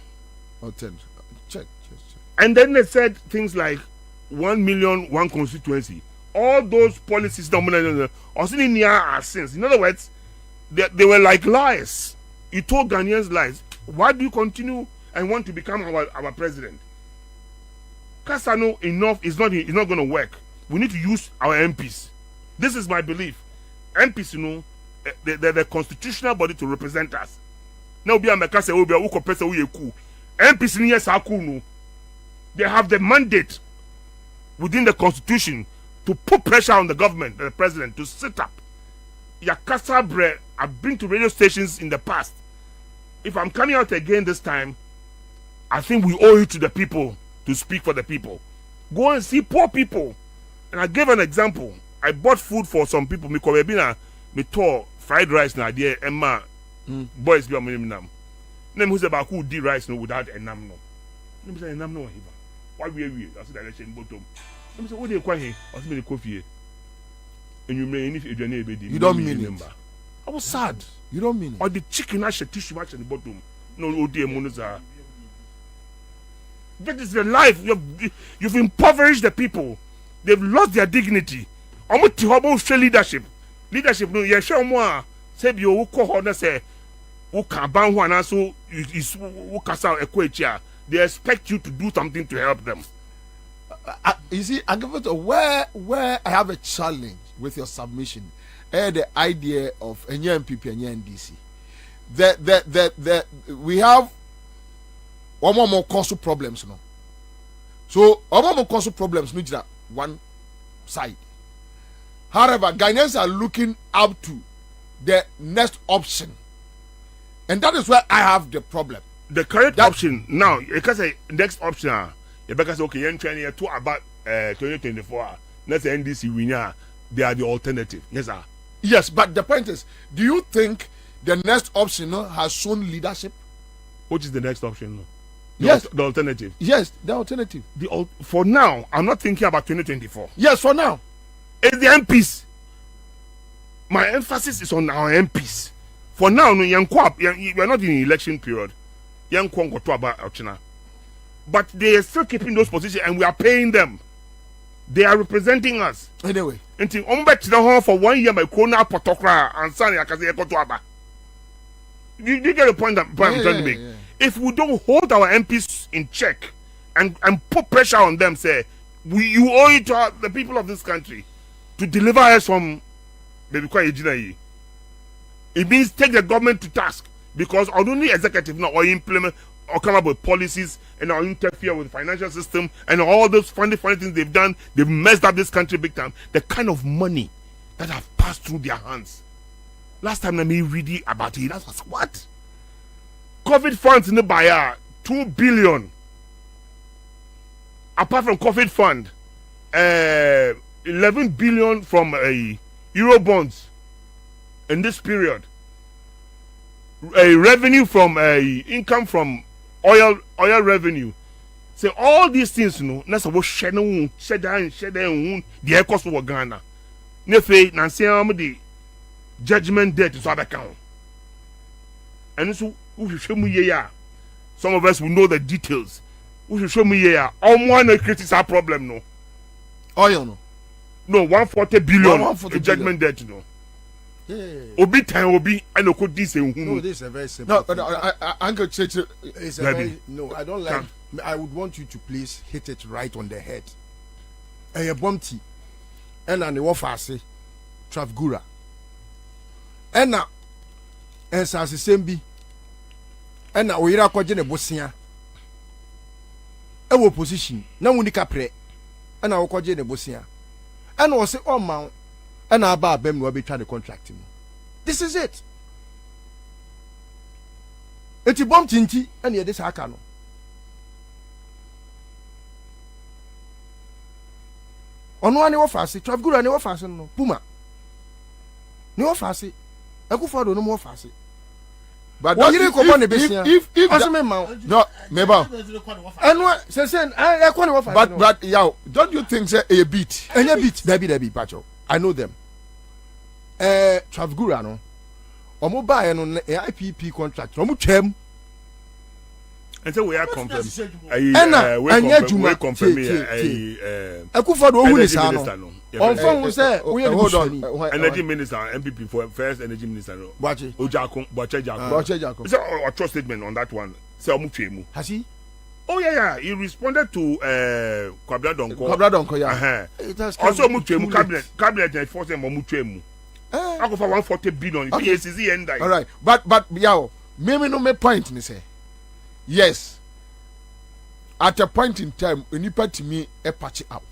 Or 10. Check. And then they said things like 1 million, one constituency. All those policies also are sins. In other words, they were like lies. You told Ghanaians lies. Why do you continue and want to become our president? Kasano enough is not going to work. We need to use our MPs. This is my belief. MPs, they're the constitutional body to represent us. Now be a mekase obi a ukopesa uyeku. MPs ni yes no. They have the mandate within the constitution to put pressure on the government, the president, to sit up. Yakasa bre, I've been to radio stations in the past. If I'm coming out again this time, I think we owe it to the people to speak for the people. Go and see poor people. And I gave an example. I bought food for some people. Me Kwabena, me tore fried rice na there Emma boys be among them. Name who's about who did rice no without a nam no. Name say nam no hiva. Why we? I said direction bottom. Name say what they call here? I said me coffee. And you may if you you don't mean it. I was sad. You don't mean it. Or the chicken ash tissue match at the bottom. No, oh dear monoza. That is the life. You've impoverished the people. They've lost their dignity. Almost to show leadership. Leadership no you show more. Say you who call her say who can ban one also is who kasa equatia. They expect you to do something to help them. You see, I give it where I have a challenge with your submission. The idea of a MPP and NDC. That we have one more cause problems, no. So one more cause problems, no, just one side. However, Ghanaians are looking up to the next option, and that is where I have the problem. The correct option now, because the next option, because okay, you're trying to about 2024. Let's say NDC winner, they are the alternative. Yes, sir. Yes, but the point is, do you think the next option has shown leadership? Which is the next option? No? Yes, the alternative. Yes, the alternative. For now, I'm not thinking about 2024. Yes, for now. It's the MPs. My emphasis is on our MPs. For now, we are not in election period. But they are still keeping those positions and we are paying them. They are representing us. Anyway. Until for 1 year, my corona potokra and Sani Akazi. You get the point that I'm trying to make. Yeah. If we don't hold our MPs in check and put pressure on them, say, you owe it to the people of this country to deliver us from it means take the government to task because only executive now or implement or come up with policies and or interfere with the financial system and all those funny things they've done. They've messed up this country big time. The kind of money that have passed through their hands. Last time I read about it, that was what? COVID funds in the buyer 2 billion. Apart from COVID fund, 11 billion from Euro bonds in this period. A revenue from income from oil revenue. So all these things, that's what shed down the air cost of Ghana. Nefe Nancy the judgment debt is other count. And so who should show me some of us will know the details. Who should show me here? One critics our problem, no. Oil no 140 billion judgment debt, no. Obi time obi I know could this no, this is a very simple. No, Uncle Cheche, I don't like. I would want you to please hit it right on the head. ɛyɛ bɔmti ɛna ne wɔfa ase Trafgura ɛna nsasesɛm bi ɛna oyira akɔgye ne bosia ɛwɔ position na wuni kaprɛ ɛna wɔkɔgye ne bosia ɛna ɔse ɔma ɛna aba abɛm na wɔbɛtwa ne contract mu. This is it. Eti bɔmti nti ɛna yɛde saa aka no. Ɔno ani wɔfa ase Trafgura ne wɔfa ase no Puma ne wɔfa ase Akufo-Addo no mo wɔfa ase. But if no meba but yeah, don't you think say a beat Debbie Pacho I know them Trafgura no omo buy no IPP contract omo twam and so we are confirm we confirm Akufo-Addo ohu ni sa no on phone say we hold on energy minister MPP for first energy minister Boache Jako so a trust statement on that one say omo twemu has he he responded to Kwabena Donko yeah also omo twemu cabinet and force them omo twemu I go for 140 billion PACC end. All right but yeah me no me point ni say yes at a point in time onipa timi e patch up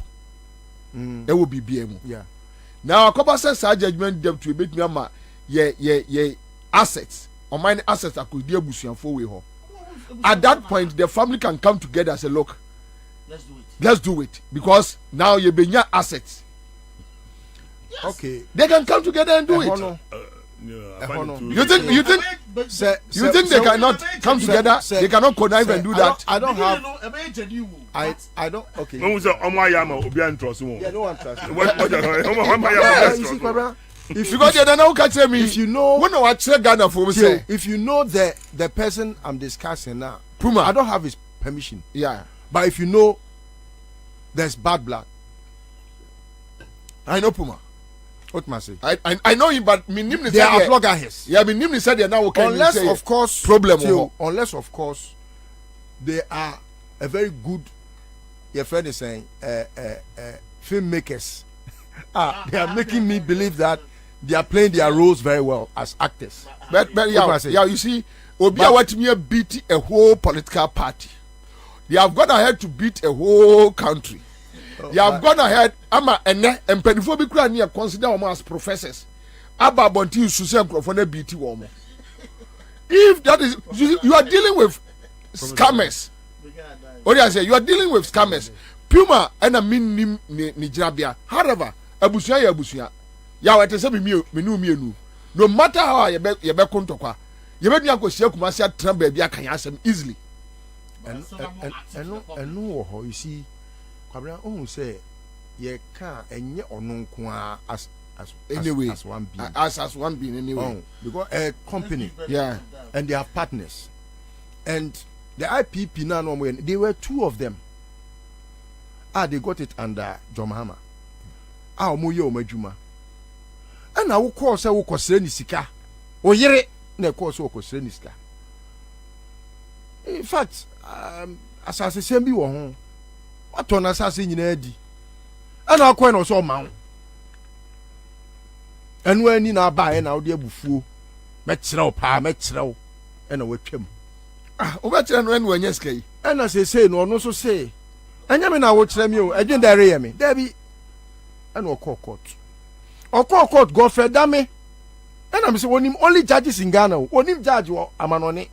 there will be BM. Yeah. Now, a says our judgment them to a bit me ye assets or mine assets that could deal with for way. At that point, the family can come together and say, look, let's do it because now you be your assets. Yes. Okay, they can come together and do it. You think they cannot come together? They cannot connive and do that. I don't have. I don't. Okay. No one trusts. If you got the now catch me, if you know when I watch Ghana for say, if you know the person I'm discussing now, Puma, I don't have his permission. Yeah, but if you know there's bad blood, I know Puma. What must I say? I know him, but me name they are loggerheads. Yeah, me name said they now okay. Unless of course problem. Unless of course they are a very good. Your friend is saying filmmakers. They are making me believe that they are playing their roles very well as actors. But yeah, you see, Obia what me beat a whole political party. They have gone ahead to beat a whole country. They have gone ahead. And before we can consider them as professors. Aba bonti susan crofone BT woman. If that is you are dealing with scammers. What do I say? You are dealing with scammers. Puma and a min Nijabia. However, Abusia Abusia. Ya wete se me nu. No matter how you be kontokwa. You be nyanko sia kumasi atran ba bia kan asem easily. And no you see Kwabena ohun say ye can enye ono nko as one being as one being anyway because a company and they have partners and the IPP now no they were two of them they got it under John Mahama omo ye omadwuma and wo call say wo kosere ni sika wo yere na call say wo kosere ni sika in fact asase sem bi wo ho wato na asase nyina adi ana akoy no so ma enu ani na aba na wo de abufuo mekyerew pa mekyerew ena watwam wo bekyere no enu anya sika yi ena sesei no no so sei anya me na wo kyerɛ me o adwen da re me da bi ena okɔ court go fe da me ena me say wonim only judges in Ghana wonim judge wo amanone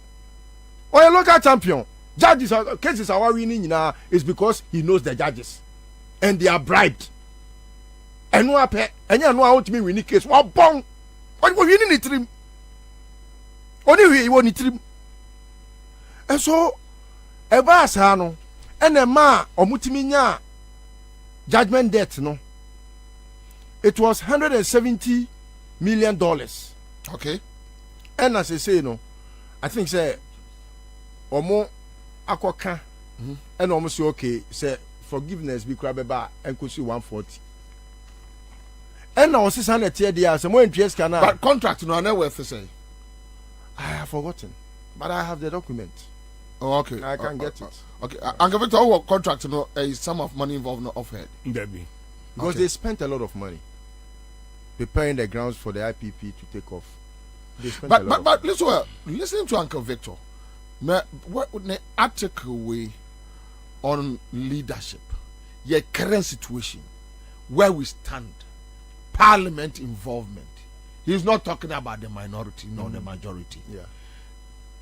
or a local champion judges cases are winning is because he knows the judges and they are bribed and no ape enya no want me win case wa bon what we winning the trim only we won the trim and so eba asa no and a ma omutimi nya judgment debt no it was $170 million. Okay, and as I say no I think say omo akoka and almost say okay say forgiveness be crab ba enkosi 140 and now 600 tier there some more interest can but contract no na worth say I have forgotten but I have the document. Oh, okay, I can get it. Okay, I'm going to our contract no is sum of money involved no offered. Debbie because Okay. they spent a lot of money preparing the grounds for the IPP to take off. They spent a lot But listen to Uncle Victor. What the article way on leadership, your current situation, where we stand, parliament involvement. He's not talking about the minority nor the majority. Yeah.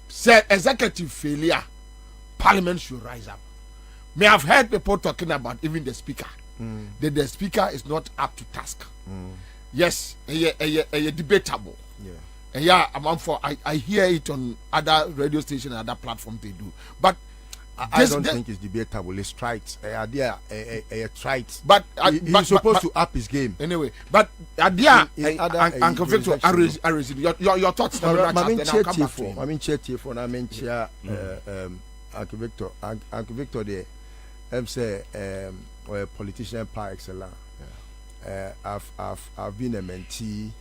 Say executive failure, parliament should rise up. May have heard people talking about even the speaker. That the speaker is not up to task. Yes, a debatable. Yeah. Yeah, I hear it on other radio stations and other platforms they do. But I don't think it's debatable. It's trite. A trite. But he's supposed to up his game. Anyway, but Uncle Victor, your thoughts. I mean, Uncle Victor. Uncle Victor, there. I'm say or a politician par excellence. I've been a mentee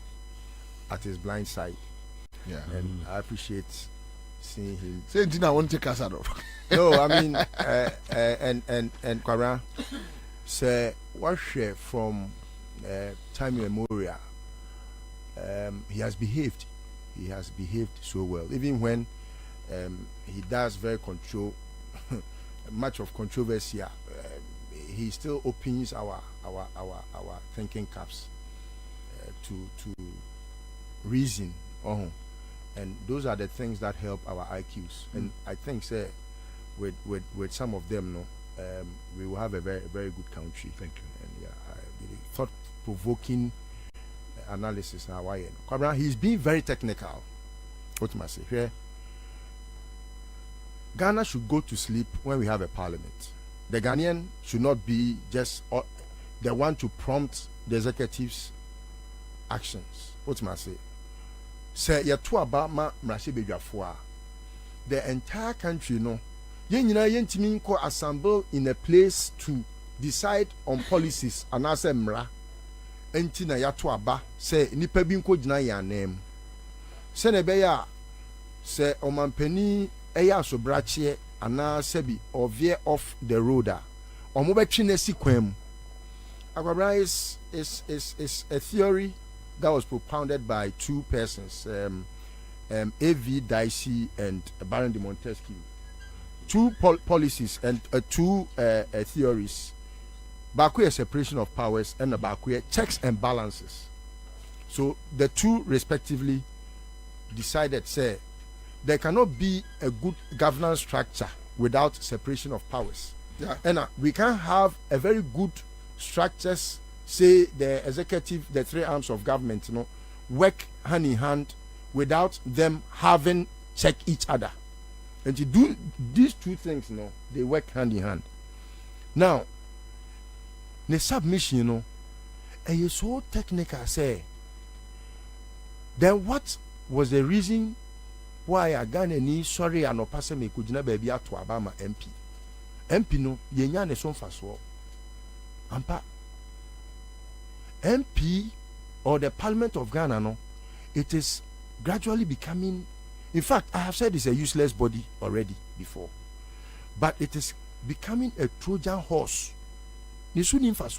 at his blind side. Yeah. And I appreciate seeing him. Say Dina won't take us out of. No, I mean and Kwabena say what share from time immemorial. He has behaved. He has behaved so well. Even when he does very control much of controversy, he still opens our thinking caps to reason. And those are the things that help our IQs. And I think, say, with some of them, we will have a very, very good country. Thank you. And yeah, thought-provoking analysis. Kwabena, he's being very technical. What must I say here? Ghana should go to sleep when we have a parliament. The Ghanaian should not be just the one to prompt the executive's actions. What must I say? Say you to about the entire country yen assemble in a place to decide on policies and as mra enti na ya to aba say nipa bi nko gina ya nem se na be ya se omampani eya asobrache ana sebi or veer off the road omo be twi na si kwam. Kwabena is a theory that was propounded by two persons, A.V. Dicey and Baron de Montesquieu. Two policies and two theories. Bakuya separation of powers and Bakuya checks and balances. So the two respectively decided, say, there cannot be a good governance structure without separation of powers. Yeah. And we can have a very good structures, say the executive, the three arms of government, work hand in hand without them having check each other. And to do these two things, they work hand in hand. Now, the submission, and you so technical, say, then what was the reason why a Ghanaian sorry and no person me could never be at to Obama MP? MP no, yenya ne son faso. Ampa MP or the Parliament of Ghana, it is gradually becoming, in fact, I have said it's a useless body already before, but it is becoming a Trojan horse. They just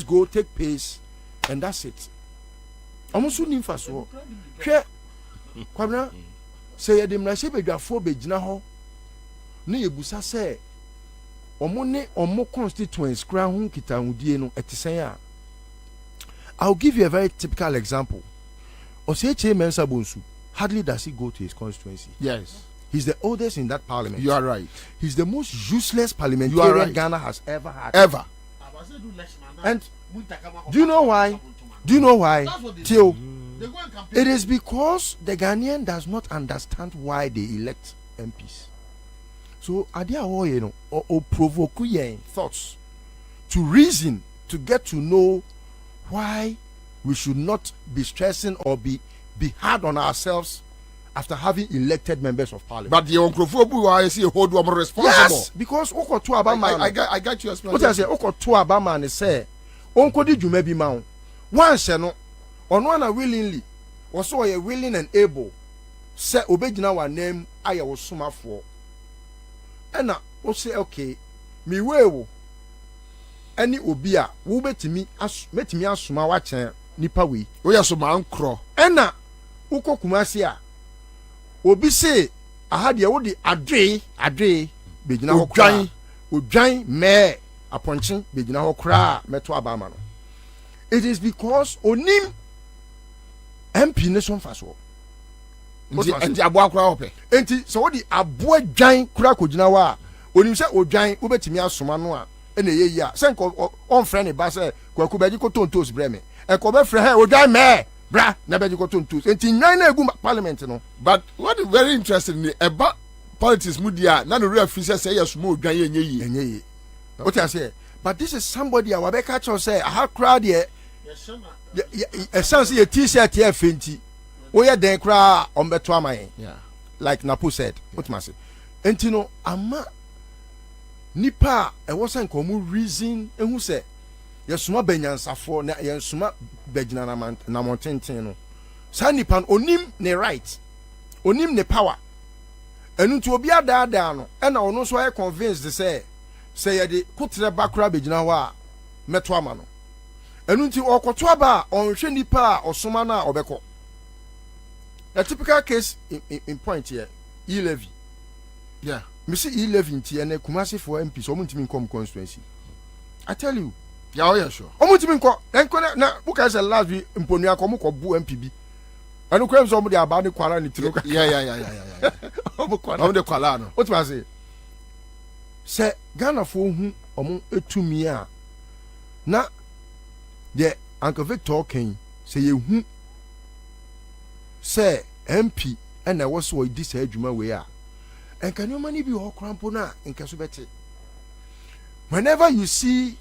go take pace and that's it. Almost soon in fast war. Kwabena say the mrashe bedwafo begina ho na yebusa say omo constituents kra hu kita hudie no etisen a. I'll give you a very typical example. Oseche Mensa Bonsu, hardly does he go to his constituency. Yes. He's the oldest in that parliament. You are right. He's the most useless parliamentarian right. Ghana has ever had. Ever. And do you know why? Do you know why? Till it is because the Ghanaian does not understand why they elect MPs. So adia or provoke thoughts to reason, to get to know why we should not be stressing or be hard on ourselves after having elected members of parliament. But the Onkrofobu I see hold one responsible. Yes, because Oko to Abama. I got your explanation. What I say, Oko to Abama and say, Onko di jumebi ma. Once no, on one willingly, also a willing and able, say obejina wa name I was suma for. And now we say okay, me wewo any obia wo betimi asoma wa chen nipa we we asoma ankro ena uko kumasi a obi se aha de wo de adwe begina ho kran odwan me aponche begina ho kra meto abama no. It is because onim MP nation faso enti aboa kura hope enti so wo de aboa dwan kura kogina wa onim se odwan wo betimi asoma no a ena ye yi a se nko on friend ba se kwaku beji ko tontos breme e ko be frɛ he odwan me bra na beji ko tontos enti nwan na egu parliament no. But what is very interesting ni eba politics mu dia na no real officer say yes mo odwan ye enye what I say, but this is somebody I will catch or say I crowd here. A sense a t-shirt here fenty. We are then cry on betwamai. Yeah. Like Napu said. What must say? Entino ama nipa e wasn't common reason and who say yes suma benyansa for na yen suma bejina na mountain. Sanipan onim ne right. Onim ne power. And to be a down and I no so I convinced to say yede kutre bakra begina ho a meto ama no enu nti okoto aba onhwe nipa a osoma na obeko. A typical case in point here E-levy. Yeah, me see E-levy nti ene Kumasi for MP so muntimi nkom constituency. I tell you. Yeah, oh yeah, sure. Omuntimi nko enko na buka say last week mponu akomo ko bu MPB. Anu kwem so omde aba ne kwara ni tiro. Yeah. Omde kwala no. What was it? Say Ghana for hu omo etumi a na the Uncle Victor King say ye hu say MP and I was so this adwuma we a and can you money be ho krampo na nkaso beti. Whenever you see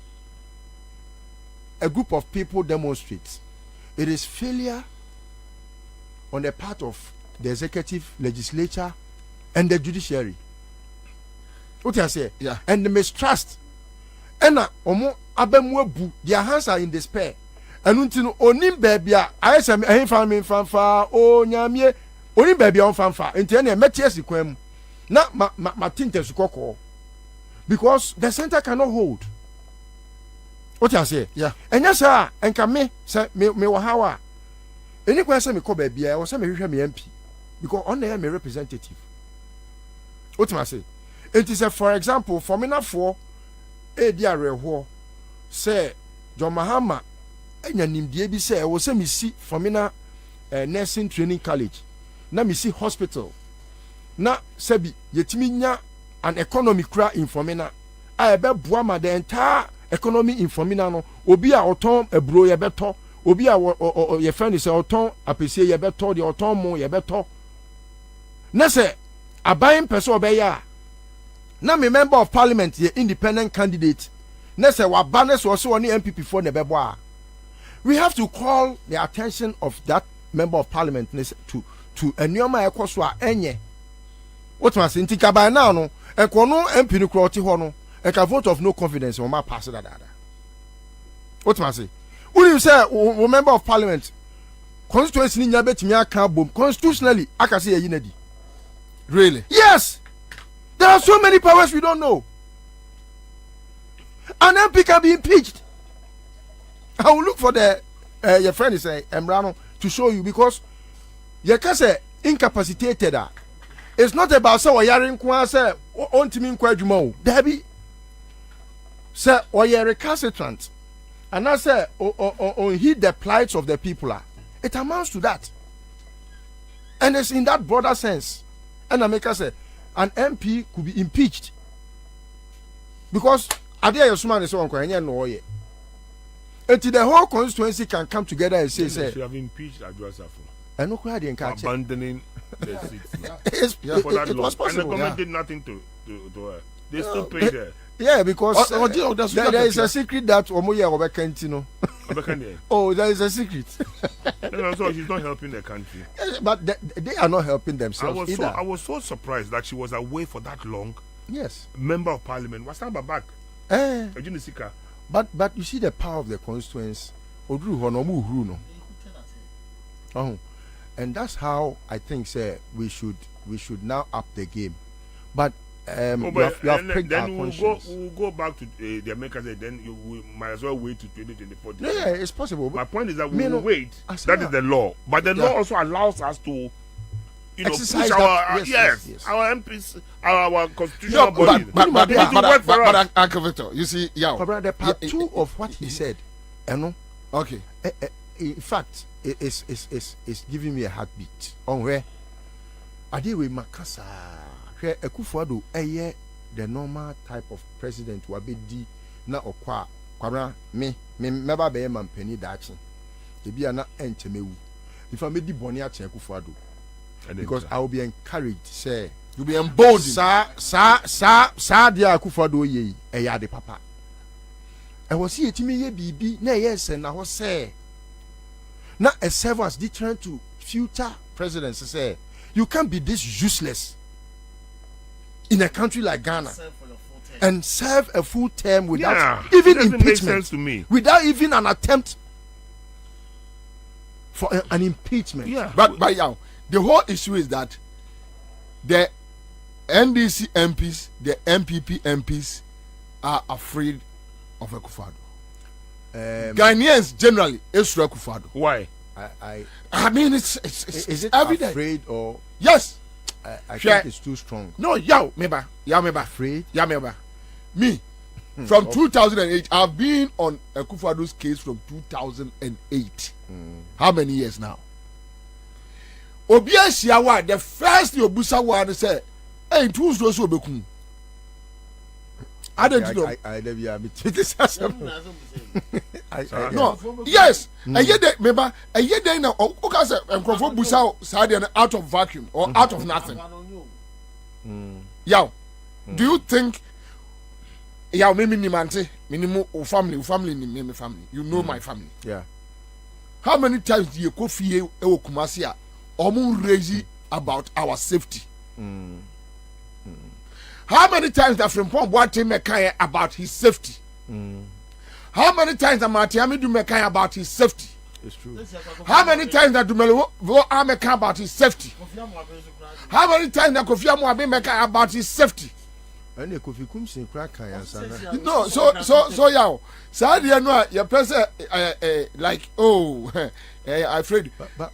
a group of people demonstrate, it is failure on the part of the executive, legislature and the judiciary. What I say? Yeah. And the mistrust. And omo abemwebu, their hands are in despair. And until onim baby, I say me fanfa o nyamie onim baby on fanfa. Until any metiesi kwem. Na ma tinte sukoko. Because the center cannot hold. What I say? Yeah. And yes sir, and can me say me wahawa. Any question me ko baby, I was say me hwehwe me MP. Because on there me representative. What I say? It is a, for example, Formula 4, Ediareho, say, John Mahama, and Nimdiebi say, I was me see Formula Nursing Training College. Na me see hospital. Na Sebi, Yetiminya, an economy cry in Formina. I bet Buama the entire economy in Formina no, Obi a otom a bro ye beto, Obi a your friend is a otom, a PC ye beto, the otomo ye beto. Na say, a buying person obeya. Na me member of parliament ye independent candidate. Na say wa banners was so any MPP for nebeboa. We have to call the attention of that member of parliament to enyoma ekoswa enye. What must intika by now no e kono MP no kroti ho no e ka vote of no confidence o ma pass that. What must say? When you say o member of parliament constituency ni nya betimi aka bom constitutionally aka say yinadi. Really? Yes. There are so many powers we don't know. An MP can be impeached. I will look for the your friend is Emrano to show you because you can say incapacitated. It's not about say or yarin kwa say on timin kwa jumo. Debbie say or you're recalcitrant and I say on heed the plights of the people. It amounts to that. And it's in that broader sense. And I make us say an MP could be impeached because Adia Yosman is on Kwanya no ye. Until the whole constituency can come together and say, "They have impeached Adwasafo." And no crowd in catch abandoning the seats. For that it was possible. And the government did nothing to her. They still paid her. Yeah, because there is a secret that Omoye Obekantino. Oh, there is a secret. No, so she's not helping the country. But they are not helping themselves either. I was so surprised that she was away for that long. Yes. Member of parliament. Was that back? But you see the power of the constituents. And that's how I think say we should now up the game. But you have pricked our conscience. We'll go back to the Americans, and then we might as well wait to 2024. Yeah, it's possible. My point is that we will wait. That is the law. But the law also allows us to, exercise push our our MPs, our constitutional body. But Uncle Victor, you see, the part 2 of what he said, okay. In fact, it's giving me a heartbeat. On where Adewe Makasa, where Akufo-Addo the normal type of president wabedi na okwa kwabra me meba be man pani dachi ebi na enchemewu if I made the boni achen Akufo-Addo because I will be encouraged say you be emboldened sa dia Akufo-Addo ye eya de papa e was see etimi ye bibi na yes na ho say na a serve as deterrent to future presidents say you can't be this useless in a country like Ghana and serve a full term without even impeachment to me. Without even an attempt for an impeachment. But the whole issue is that the NDC MPs, the MPP MPs are afraid of Akufo-Addo. Ghanaians generally is Akufo-Addo. Why? I mean, it's is it evident. Afraid or yes? I think it's too strong. No, meba afraid. Me, from 2008, I've been on Akufo-Addo's case from 2008. How many years now? Obia Siawa, the first Obusa one said, "Hey, tools those who bekum." I don't know. I no, yes. A year day, remember, a year day now, okay, sir, and Crawford Busa side out of vacuum or out of nothing. Do you think, minimum family, you know my family. Yeah. How many times do you go fear Kumasia or raise about our safety? How many times that from Boate Mekaya about his safety? How many times that Matiami do Mekaya about his safety? It's true. How many times that Dumelo Ameka about his safety? How many times that Kofi Amoabe Mekaya about his safety? And Kofi Kumsin Kraka no, so yeah. Sad you know your person like I afraid. But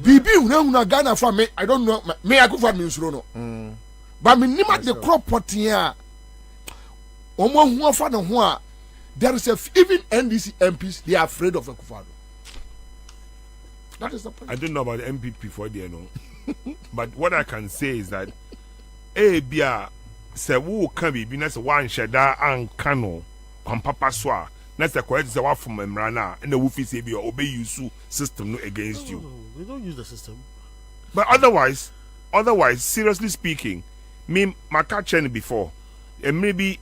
Bibi una Ghana for me. I don't know. Me I go for me no. But me nima the crop pot here. Omo who for the one. There is even NDC MPs they are afraid of Akufo-Addo. That is the point. I don't know about the MPP for there no. But what I can say is that bia se wo kan bi na se wan sheda an kano on papa swa na se correct se wa from emra na na wo fi se bi obey use system no against you. We don't use the system. But otherwise seriously speaking, me maka chen before and maybe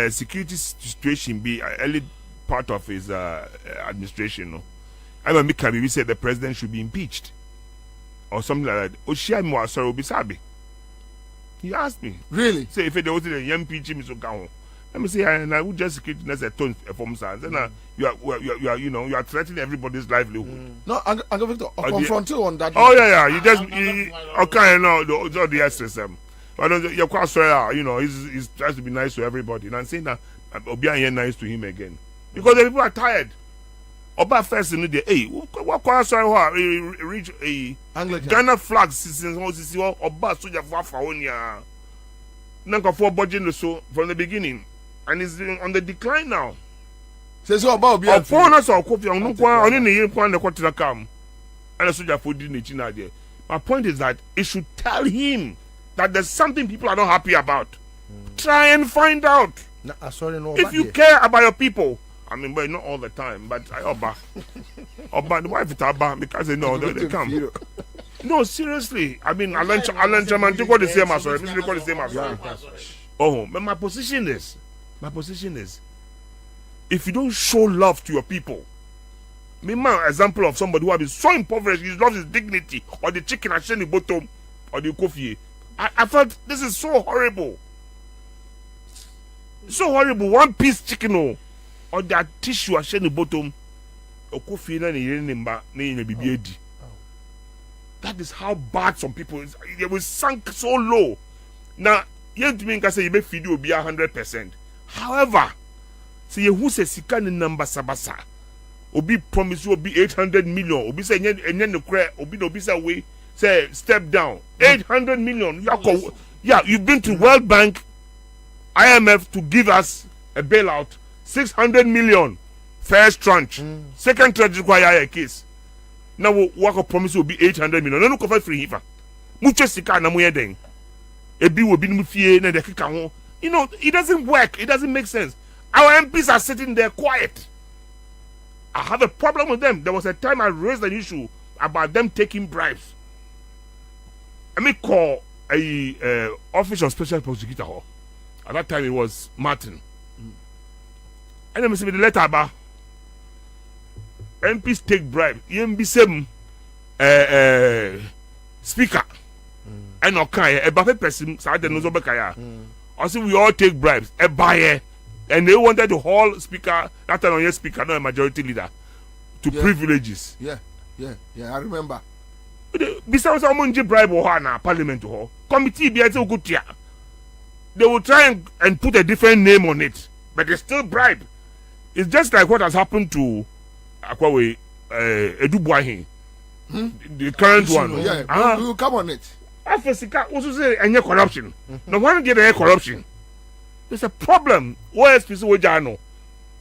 security situation be early part of his administration no. I mean, we said the president should be impeached or something like that. Oshia mo asoro bisabi. He asked me. Really? Say if they was the impeach him so go. Let me say and I would just security as a tone from sans. And you are you are threatening everybody's livelihood. No, I'm going to confront you on that. Oh yeah. You just okay no the SSM. But you're quite sorry, he tries to be nice to everybody. And I'm saying that Obian nice to him again. Because the people are tired. Oba first in the day, what sorry reach a Ghana flag since Oba Soja Fafaonia. Nanka for budget so from the beginning. And it's on the decline now. Say so about Obian. Foreigners or coffee on the year point the quarter come. And the Soja for didn't there. My point is that it should tell him that there's something people are not happy about. Try and find out. If you care about your people. I mean, but not all the time. But Oba, the wife is Oba because they know they come. No, seriously. I mean, Alan Chaman took the same as well. The same as well. Oh, but my position is, if you don't show love to your people, me my example of somebody who has been so impoverished, he loves his dignity, or the chicken at the bottom, or the coffee. I felt this is so horrible. So horrible. One piece chicken or that tissue at the bottom. That is how bad some people is. They will sunk so low. Now yen to me nka say you be feed you be 100%. However, say you who say sika ni number sabasa. Obi promise you obi 800 million. Obi say enye no kra, obi say we say step down. 800 million. Yeah, you've been to World Bank, IMF to give us a bailout. 600 million first tranche. Second tranche require a case. Now what promise will be 800 million. No cover free hifa. Mucho sika na muye den. Ebi will be mufie na de kika ho. You know, it doesn't work. It doesn't make sense. Our MPs are sitting there quiet. I have a problem with them. There was a time I raised an issue about them taking bribes. Let me call a office of special prosecutor. At that time it was Martin. And then we see the letter about MPs take bribe. EMB speaker. And okay, a buffet person started the Nozobekaya. Also, we all take bribes. A buyer. And they wanted to haul speaker, that time on your speaker, not a majority leader, to privileges. Yeah, I remember. Besides, someone bribe or na parliament or committee be good. They will try and put a different name on it, but they still bribe. It's just like what has happened to Akwawe Edubuahin, the current one. Yeah, we will come on it. Africa also say any corruption. No one get any corruption. There's a problem. OSPC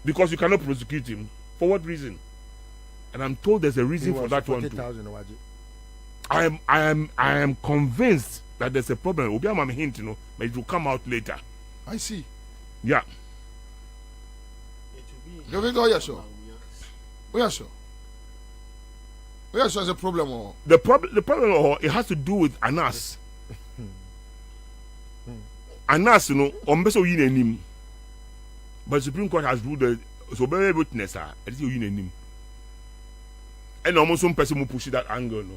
because you cannot prosecute him. For what reason? And I'm told there's a reason for that one too. I am convinced that there's a problem. Obi am hint, but it will come out later. I see. Yeah. Oh yeah, sure. Oh yeah, sure. Oh yeah, sure. There's a problem. The problem, it has to do with Anas. Anas, ombeso yin enim. But Supreme Court has ruled that so very witness it is yin enim. And almost some person will push that angle, no.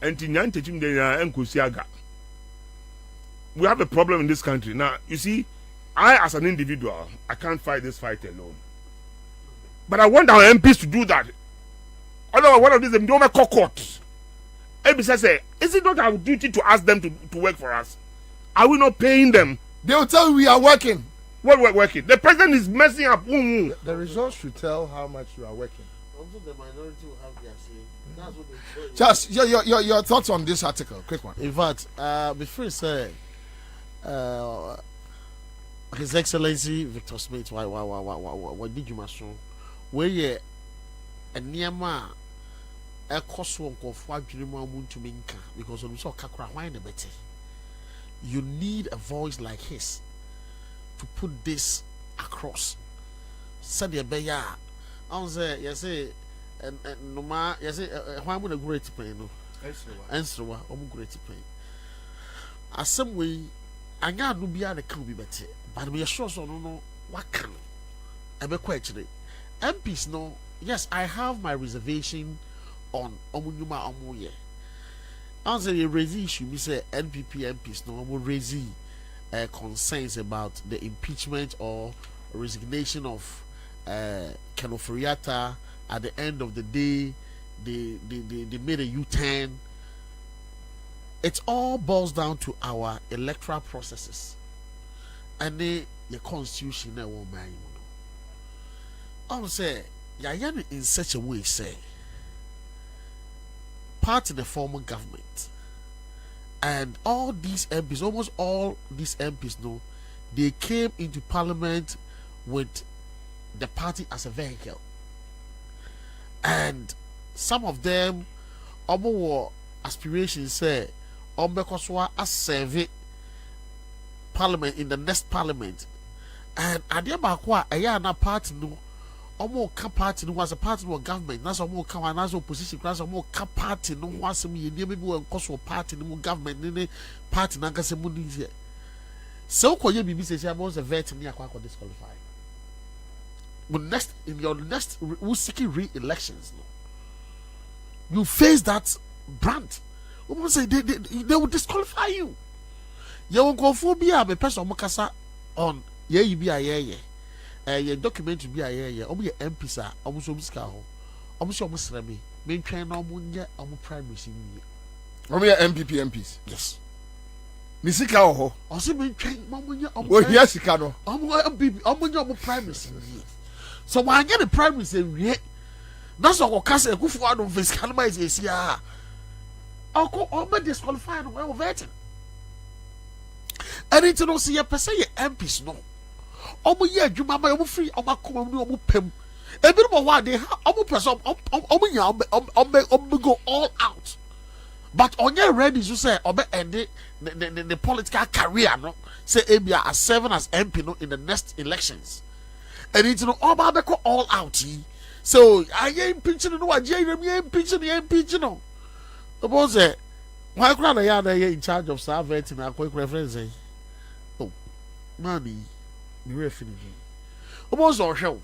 And Tinyan teaching the Nkosiaga. We have a problem in this country. Now, you see, I as an individual, I can't fight this fight alone. But I want our MPs to do that. Otherwise, one of these, they don't make court. MPs say, is it not our duty to ask them to work for us? Are we not paying them? They will tell you we are working. What we're working? The president is messing up. The results should tell how much you are working. Also, the minority will have their say. That's what they Just your thoughts on this article, quick one. In fact, before you say, His Excellency Victor Smith, what did you must know? Where ye a nearma a cost one of what you want to minka because when we saw Kakra wine a better. You need a voice like his to put this across. Said the beya. I say, yes, and no ma, yes, why would a great pain? No, answer what great pain. As some way, I got no be the can be better, but we are sure so no what can I be quite today. MPs no, yes, I have my reservation on Omunuma Omuye. Answer the raise issue, we say NPP MPs no will raise concerns about the impeachment or resignation of Kenoforiata. At the end of the day, they made a U-turn. It all boils down to our electoral processes and the constitution that will man. I say, in such a way, say. Part of the former government and all these MPs, almost all these MPs know they came into parliament with the party as a vehicle, and some of them were aspirations say because as serve parliament in the next parliament, and adia bakwa na party no omo ka party no was a party no government na so omo ka na so opposition class omo ka party no was me ye bi wo nkoso party no government ne party na ka se mu ni se so koye bibi se about the vet me akwa disqualify but next in your next who seeking re-elections no you face that brand omo say they will disqualify you ye won ko fo bia be person omo kasa on ye yi bia ye your document be a MPs are almost almost me. Main train no munja, prime machine. MPP MPs. Yes. Ni sika ho. Ose me twen mamunya O hia sika no. Omunya primaries. So when get the primaries we that's what kasa ekufu ado fiscal ma is here. Omo disqualify no we voting. And it no see your person your MPs no. Omo ye adwuma ma omo free omo akoma no omo pem. Ebi no wa dey omo person omo nya omo go all out. But on your ready to say obe end the political career no say ebia as serving as MP no in the next elections. And it no oba be all out. So I ain't pinching no I ain't pinching no. Suppose say why crowd ya in charge of servant na quick reference. Oh money me refi ni. Suppose o hwe.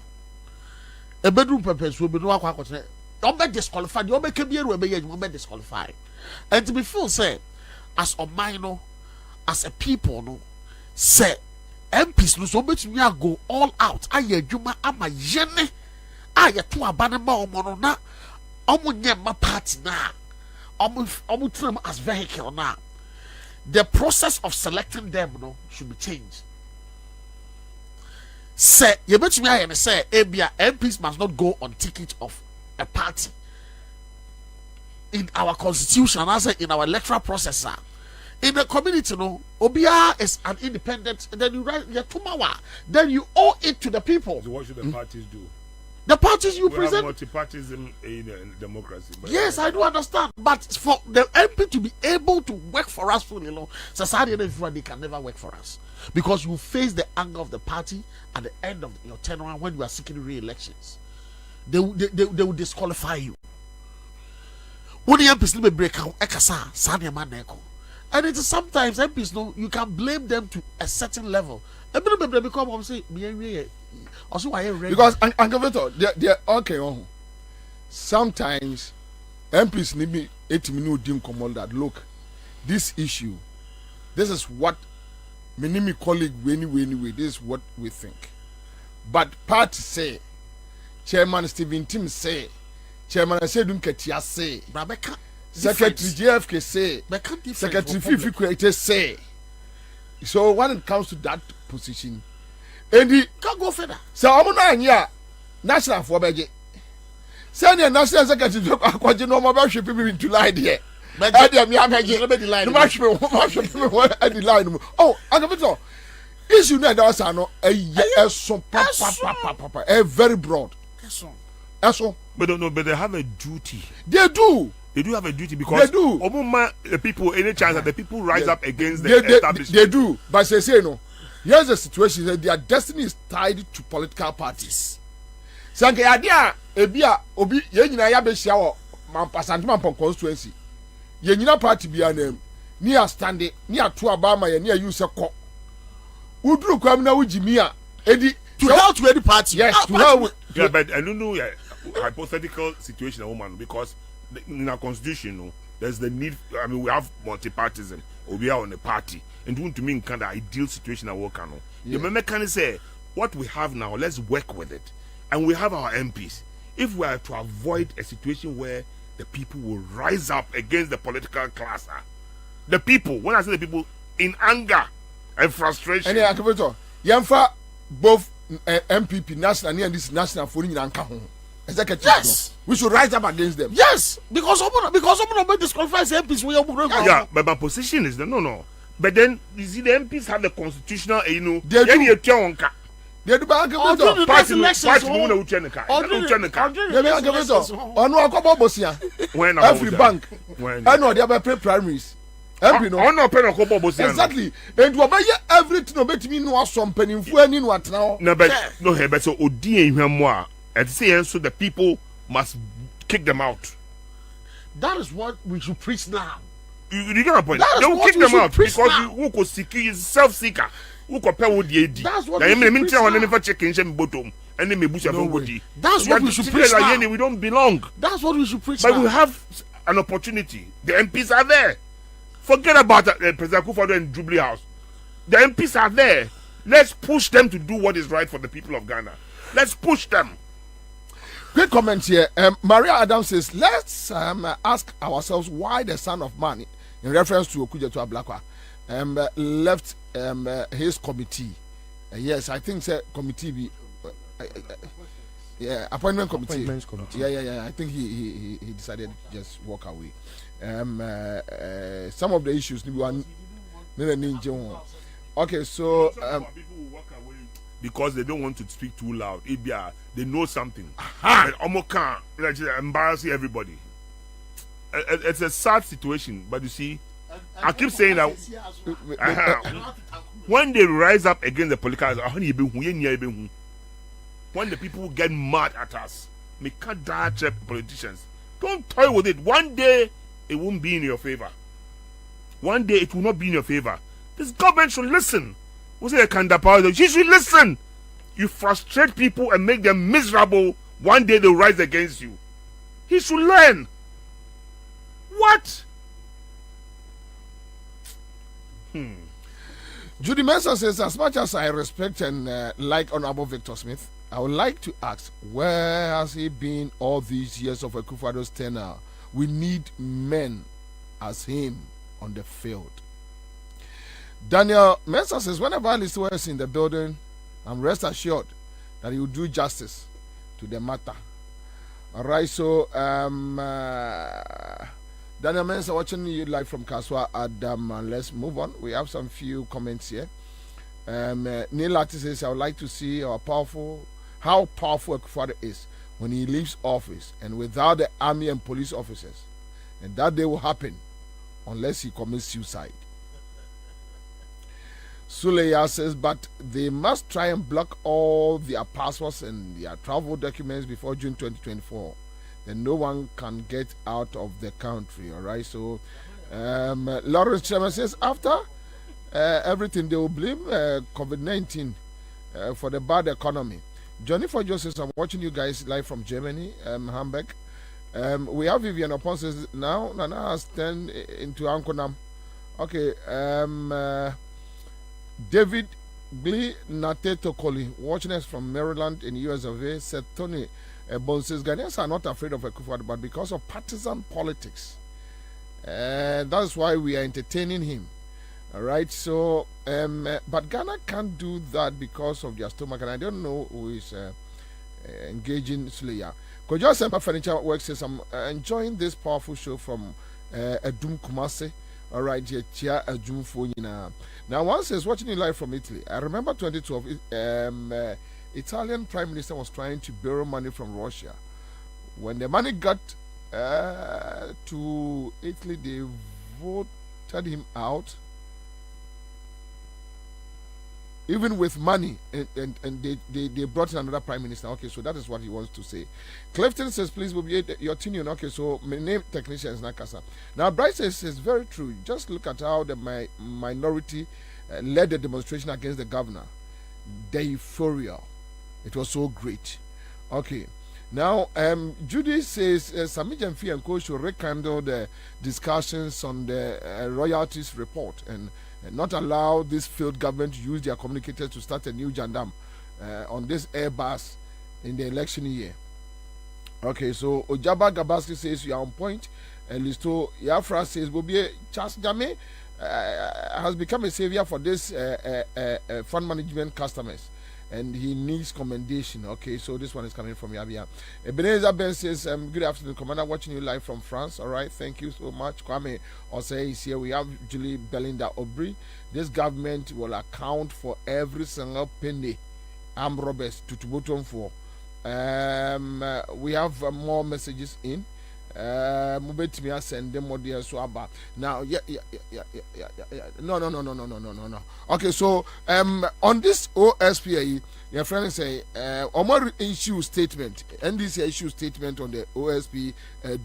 E bedroom purpose we be no akwa akwa. Obe disqualified, obe kebiere we be ye obe disqualified. And to be full say as a minor, as a people no say MPs no so betumi go all out aye adwuma ama yene aye to abane ma omo no na omo nyema party na omo tram as vehicle na the process of selecting them no should be changed. Say you betumi aye ne say ebia MPs must not go on ticket of a party. In our constitution, as in our electoral process, in the community, no, Obia is an independent. Then you write your tumawa. Then you owe it to the people. So what should the parties do? The parties you we present. Have multi-partyism in democracy. Yes, I do understand. But for the MP to be able to work for us fully, society and everybody can never work for us because you face the anger of the party at the end of your tenure when you are seeking re-elections. They will disqualify you. When the MPs be break out, and it is sometimes MPs no, you can blame them to a certain level. Because say also why because they're okay. Sometimes MPs need me 8 minutes dim command that look, this issue, this is what my colleague anyway, this is what we think. But party say, Chairman Stephen Tim say. Chairman Asedum Ketia say, Secretary JFK say, Secretary Fifi Kwete say. So when it comes to that position, and he can't go further. So I'm not national for Beji. Send your national secretary to Aquaji no more people into line here. But I am the line. Oh, I don't know. Issue that was a very broad. But they have a duty. They do. They do have a duty because they do. The people, any chance that the people rise up against the establishment. They do. But say no. Here's the situation that their destiny is tied to political parties. Sanke adia ebia obi ye nyina ya be hia wo Mampasantuma Pon constituency. Ye nyina party bia nam. Ni a stande, ni ato abama ye ni ayu se ko. Uduru kwam na wujimi a edi to help to any party. Yes, to help. Yeah, but I don't know hypothetical situation a woman because in our constitution no, there's the need. I mean we have multi-partyism or we are on a party and want to mean kind of ideal situation at work no. The mechanic say what we have now, let's work with it, and we have our MPs. If we are to avoid a situation where the people will rise up against the political class, the people, when I say the people, in anger and frustration. And Yamfa both MPP national and this national for yes, we should rise up against them. Yes, because someone disqualifies MPs. Yeah, but my position is that no. But then you see, the MPs have the constitutional, they do. They do back every bank. I know they have primaries. Exactly. And to obey everything obey me no some penny for any what now. No, but no, but so Odi and and say so the people must kick them out. That is what we should preach now. You get a point. They will kick them out because you could seek is self-seeker. Who compare with the AD. That's what we should preach now. That's what we should preach now. We don't belong. That's what we should preach now. But we have an opportunity. The MPs are there. Forget about President Kufuor in Jubilee House. The MPs are there. Let's push them to do what is right for the people of Ghana. Let's push them. Great comment here. Maria Adams says, let's ask ourselves why the Son of Man, in reference to Okujetu Ablakwa, left his committee. Yes, I think committee be appointment committee. Yeah. I think he decided to just walk away. Some of the issues okay, so people will walk away because they don't want to speak too loud. They know something. And almost can't embarrass everybody. It's a sad situation, but you see, I keep saying that when they rise up against the political, when the people get mad at us, we can't dodge politicians. Don't toy with it. One day it won't be in your favor. One day it will not be in your favor. This government should listen. Who say she should listen. You frustrate people and make them miserable. One day they'll rise against you. He should learn. What? Judy Mensah says, as much as I respect and like Honorable Victor Smith, I would like to ask, where has he been all these years of Akufo-Addo's tenure? We need men as him on the field. Daniel Mensah says, whenever Alistair is in the building, I'm rest assured that he will do justice to the matter. All right, so Daniel Mensah watching you live from Kaswa Adam. Let's move on. We have some few comments here. Neil Lati says, I would like to see how powerful Akufo-Addo is when he leaves office and without the army and police officers. And that day will happen unless he commits suicide. Suleya says, but they must try and block all their passports and their travel documents before June 2024. Then no one can get out of the country. All right. So, Lawrence Chairman says, after everything, they will blame COVID-19 for the bad economy. Johnny for Joseph, I'm watching you guys live from Germany, Hamburg. We have Vivian Upon says, now Nana has turned into Ankonam. Okay. David Glee Nateto Koli, watching us from Maryland in US of A, said Tony Bon says Ghanaians are not afraid of Akufo-Addo, but because of partisan politics. That's why we are entertaining him. All right, so but Ghana can't do that because of their stomach, and I don't know who is engaging Suleya. Kojo Semper Furniture Works says, I'm enjoying this powerful show from Edum Kumase. All right, Chia Edum Fonina. Now, one says, watching you live from Italy. I remember 2012, Italian Prime Minister was trying to borrow money from Russia. When the money got to Italy, they voted him out. Even with money, and they brought in another prime minister. Okay, so that is what he wants to say. Clifton says, please, will be your opinion. Okay, so my name technician is Nakasa. Now, Bryce says, it's very true. Just look at how the minority led the demonstration against the governor. The euphoria. It was so great. Okay. Now, Judy says, Sami Jamfi and Co should rekindle the discussions on the royalties report and not allow this failed government to use their communicators to start a new jandam on this Airbus in the election year. Okay, so Ojaba Gabaski says you are on point. Listo Yafra says Bobie Charles Jame has become a savior for this fund management customers, and he needs commendation. Okay, so this one is coming from Yabia. Ebenezer Ben says, good afternoon, Commander, watching you live from France. All right, thank you so much. Kwame Osei is here. We have Julie Belinda Aubry. This government will account for every single penny armed robbers to bottom for. We have more messages in. Mubetimi send them more dear so about now. No. Okay, so on this OSPA, your friend say Omar issue statement, NDC issue statement on the OSP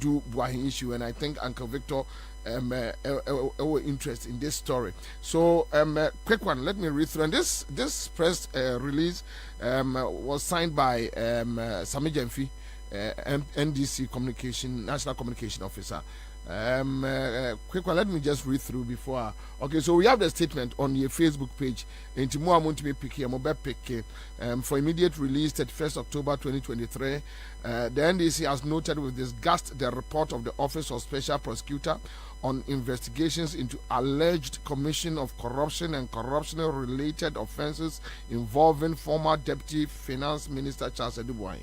do Buahi issue, and I think Uncle Victor interest in this story. So quick one, let me read through. And this press release was signed by Sami Jamfi, NDC National Communication Officer. Quick one, let me just read through before. Okay, so we have the statement on your Facebook page. For immediate release, 31st October 2023. The NDC has noted with disgust the report of the Office of Special Prosecutor on investigations into alleged commission of corruption and corruption-related offences involving former Deputy Finance Minister Charles Edubwai.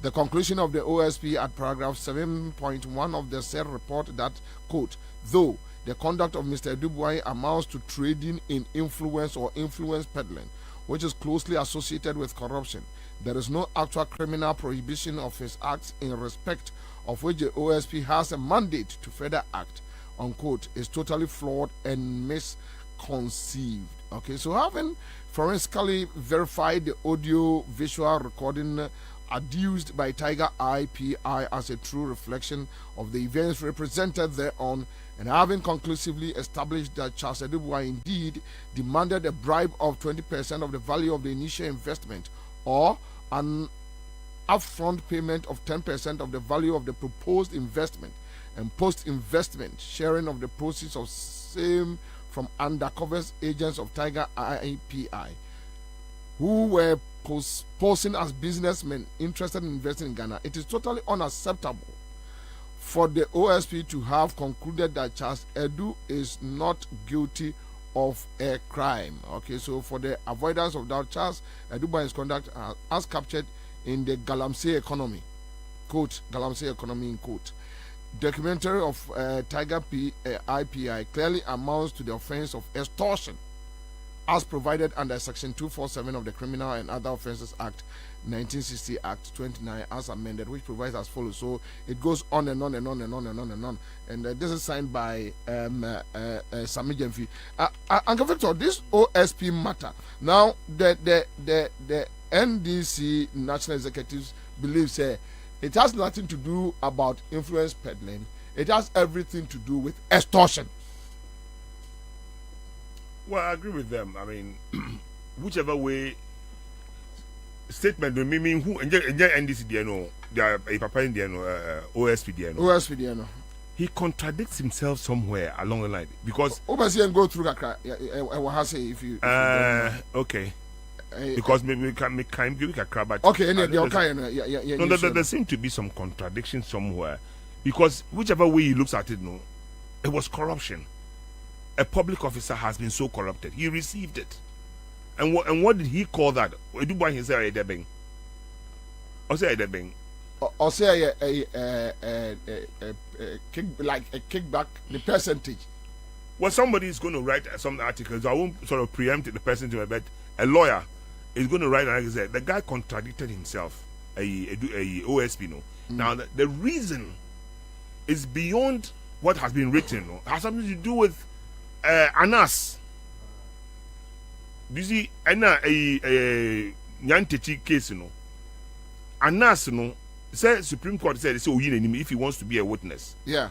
The conclusion of the OSP at paragraph 7.1 of the said report that, quote, though the conduct of Mr. Edubwai amounts to trading in influence or influence peddling, which is closely associated with corruption, there is no actual criminal prohibition of his acts in respect of which the OSP has a mandate to further act, unquote, is totally flawed and misconceived. Okay, so having forensically verified the audio-visual recording adduced by Tiger IPI as a true reflection of the events represented thereon, and having conclusively established that Charles Edubwai indeed demanded a bribe of 20% of the value of the initial investment or an upfront payment of 10% of the value of the proposed investment and post-investment sharing of the proceeds of same from undercover agents of Tiger IPI who were posing as businessmen interested in investing in Ghana. It is totally unacceptable for the OSP to have concluded that Charles Edu is not guilty of a crime. Okay, so for the avoidance of doubt, Charles Edubwai's conduct as captured in the Galamsey Economy, quote, Galamsey Economy in quote, documentary of Tiger IPI clearly amounts to the offense of extortion as provided under Section 247 of the Criminal and Other Offences Act 1960 Act 29 as amended, which provides as follows. So it goes on and on and on and on and on and on. And this is signed by Sami Jemfi. Uncle Victor, this OSP matter. Now, the NDC National Executives believe it has nothing to do about influence peddling. It has everything to do with extortion. Well, I agree with them. I mean, whichever way statement do mean who and NDC DNO, they are a papa in DNO, OSP DNO. OSP DNO. He contradicts himself somewhere along the line because. Oversee and go through Kakra. If you. Okay. Because maybe we can make Kakra, but. Okay, no, there seems to be some contradiction somewhere because whichever way he looks at it, no, it was corruption. A public officer has been so corrupted. He received it. And what did he call that? Edubwai he said Edebeng. Or say Edebeng. Or say a kickback, the percentage. Well, somebody is going to write some articles. I won't sort of preempt the person to, but a lawyer is going to write and like I said, the guy contradicted himself. A OSP, no. Now the reason is beyond what has been written. No? It has something to do with Anas. You see, Anna a Nyantechi case, Anas, say Supreme Court said say if he wants to be a witness. Yeah.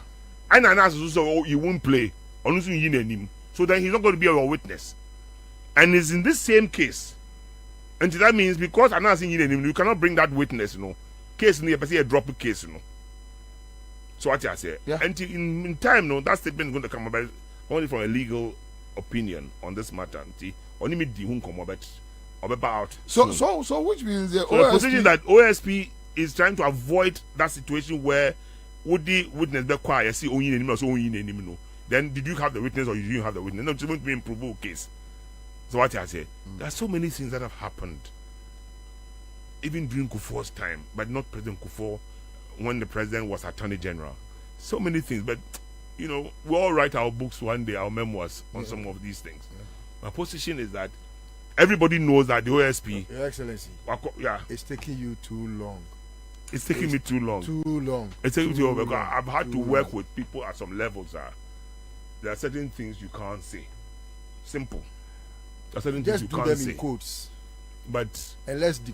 And Anas also he won't play. So then he's not going to be a witness. And it's in this same case. And that means because Anas you cannot bring that witness, Case a drop case, So what I say. Yeah. And in time, that statement is going to come about only from a legal opinion on this matter. Only me about. So which means the OSP position that OSP is trying to avoid that situation where would the witness be quiet? See, only no. Then did you have the witness or you didn't have the witness? No, it's going to be a provoked case. So what I say, there are so many things that have happened, even during Kufuor's time, but not President Kufuor when the president was Attorney General. So many things, but we all write our books one day, our memoirs on some of these things. Yeah. My position is that everybody knows that the OSP. Your Excellency. It's taking you too long. It's taking me too long. Too long. It's taking me too long because I've had to work with people at some levels. There are certain things you can't say. Simple. There are certain things you can't say. Just do them in quotes. But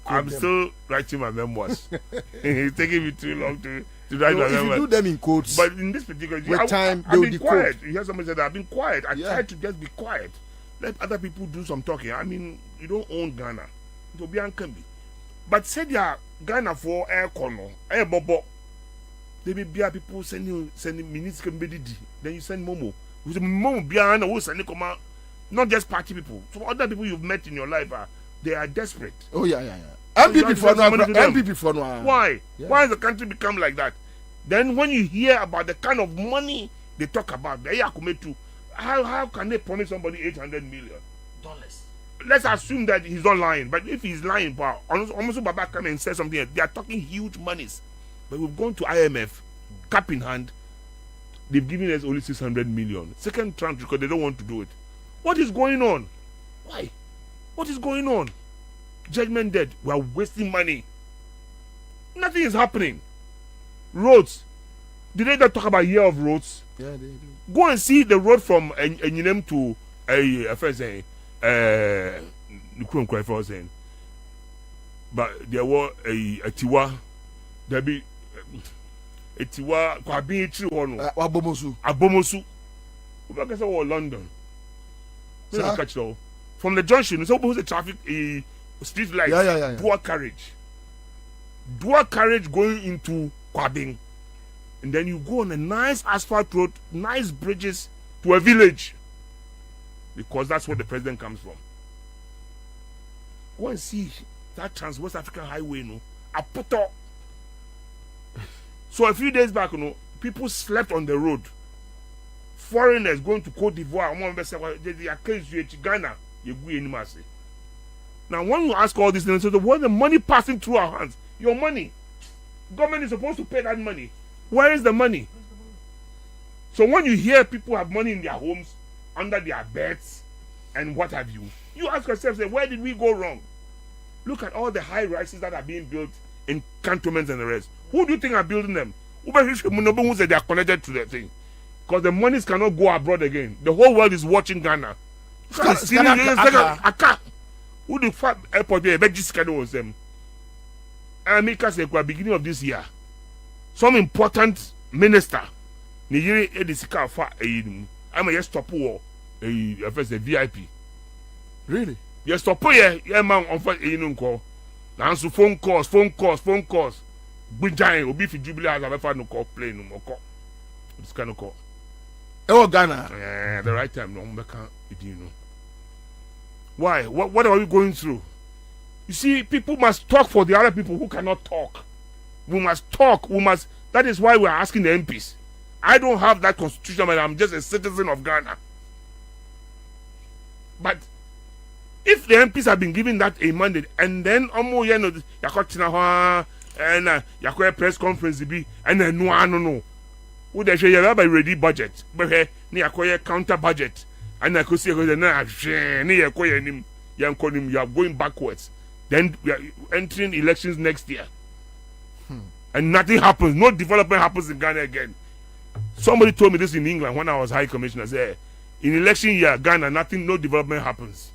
I'm still writing my memoirs. It's taking me too long to write my memoirs. If you do them in quotes, but in this particular with time, I've been quiet. You hear somebody say that I've been quiet. I tried to just be quiet. Let other people do some talking. I mean, you don't own Ghana. To be uncanny. But say they are Ghana for air corner, air bobo. They be people sending minutes can be then you send Momo. With Momo Biana who send come out. Not just party people. So other people you've met in your life they are desperate. Oh yeah. MPP for no. Why? Yeah. Why has the country become like that? Then when you hear about the kind of money they talk about. How can they promise somebody $800 million? Let's assume that he's not lying. But if he's lying, wow, almost Baba come and say something else. They are talking huge monies. But we've gone to IMF, cap in hand. They've given us only 600 million. Second tranche because they don't want to do it. What is going on? Why? What is going on? Judgment dead. We are wasting money. Nothing is happening. Roads. Did they not talk about year of roads? Yeah, they do. Go and see the road from Enyinem to but there were a Tiwa. There be a Tiwa Kwabena Abomosu. We say London. From the junction, so the traffic street lights, yeah. dual carriage going into Kwabena, and then you go on a nice asphalt road, nice bridges to a village, because that's where the president comes from. Go and see that Trans-West African Highway, Apoto. So a few days back, people slept on the road. Foreigners going to Cote d'Ivoire, they are Ghana. Now, when you ask all these things, so where's the money passing through our hands? Your money. Government is supposed to pay that money. Where is the money? So when you hear people have money in their homes, under their beds, and what have you, you ask yourself, say, where did we go wrong? Look at all the high rises that are being built in cantonments and the rest. Who do you think are building them? They are connected to the thing. Because the monies cannot go abroad again. The whole world is watching Ghana. Who the fuck airport there? But this kind of them. And make us like beginning of this year, some important minister, Nigeria Edisika fa I'm a yes stop war a first a VIP. Really? Yes stop here, yeah man on first call. Now answer phone calls. Good giant will be for Jubilee as I've ever no call play no more call. This kind of call. Oh Ghana. The right time, no, you know. Why? What are we going through? You see, people must talk for the other people who cannot talk. We must talk. That is why we are asking the MPs. I don't have that constitution, but I'm just a citizen of Ghana. But if the MPs have been given that a mandate, and then and press conference and then no. Would they say you have a ready budget? But here, near counter budget. And I could see you are going backwards. Then we are entering elections next year. And nothing happens. No development happens in Ghana again. Somebody told me this in England when I was High Commissioner. Said, in election year, Ghana, no development happens.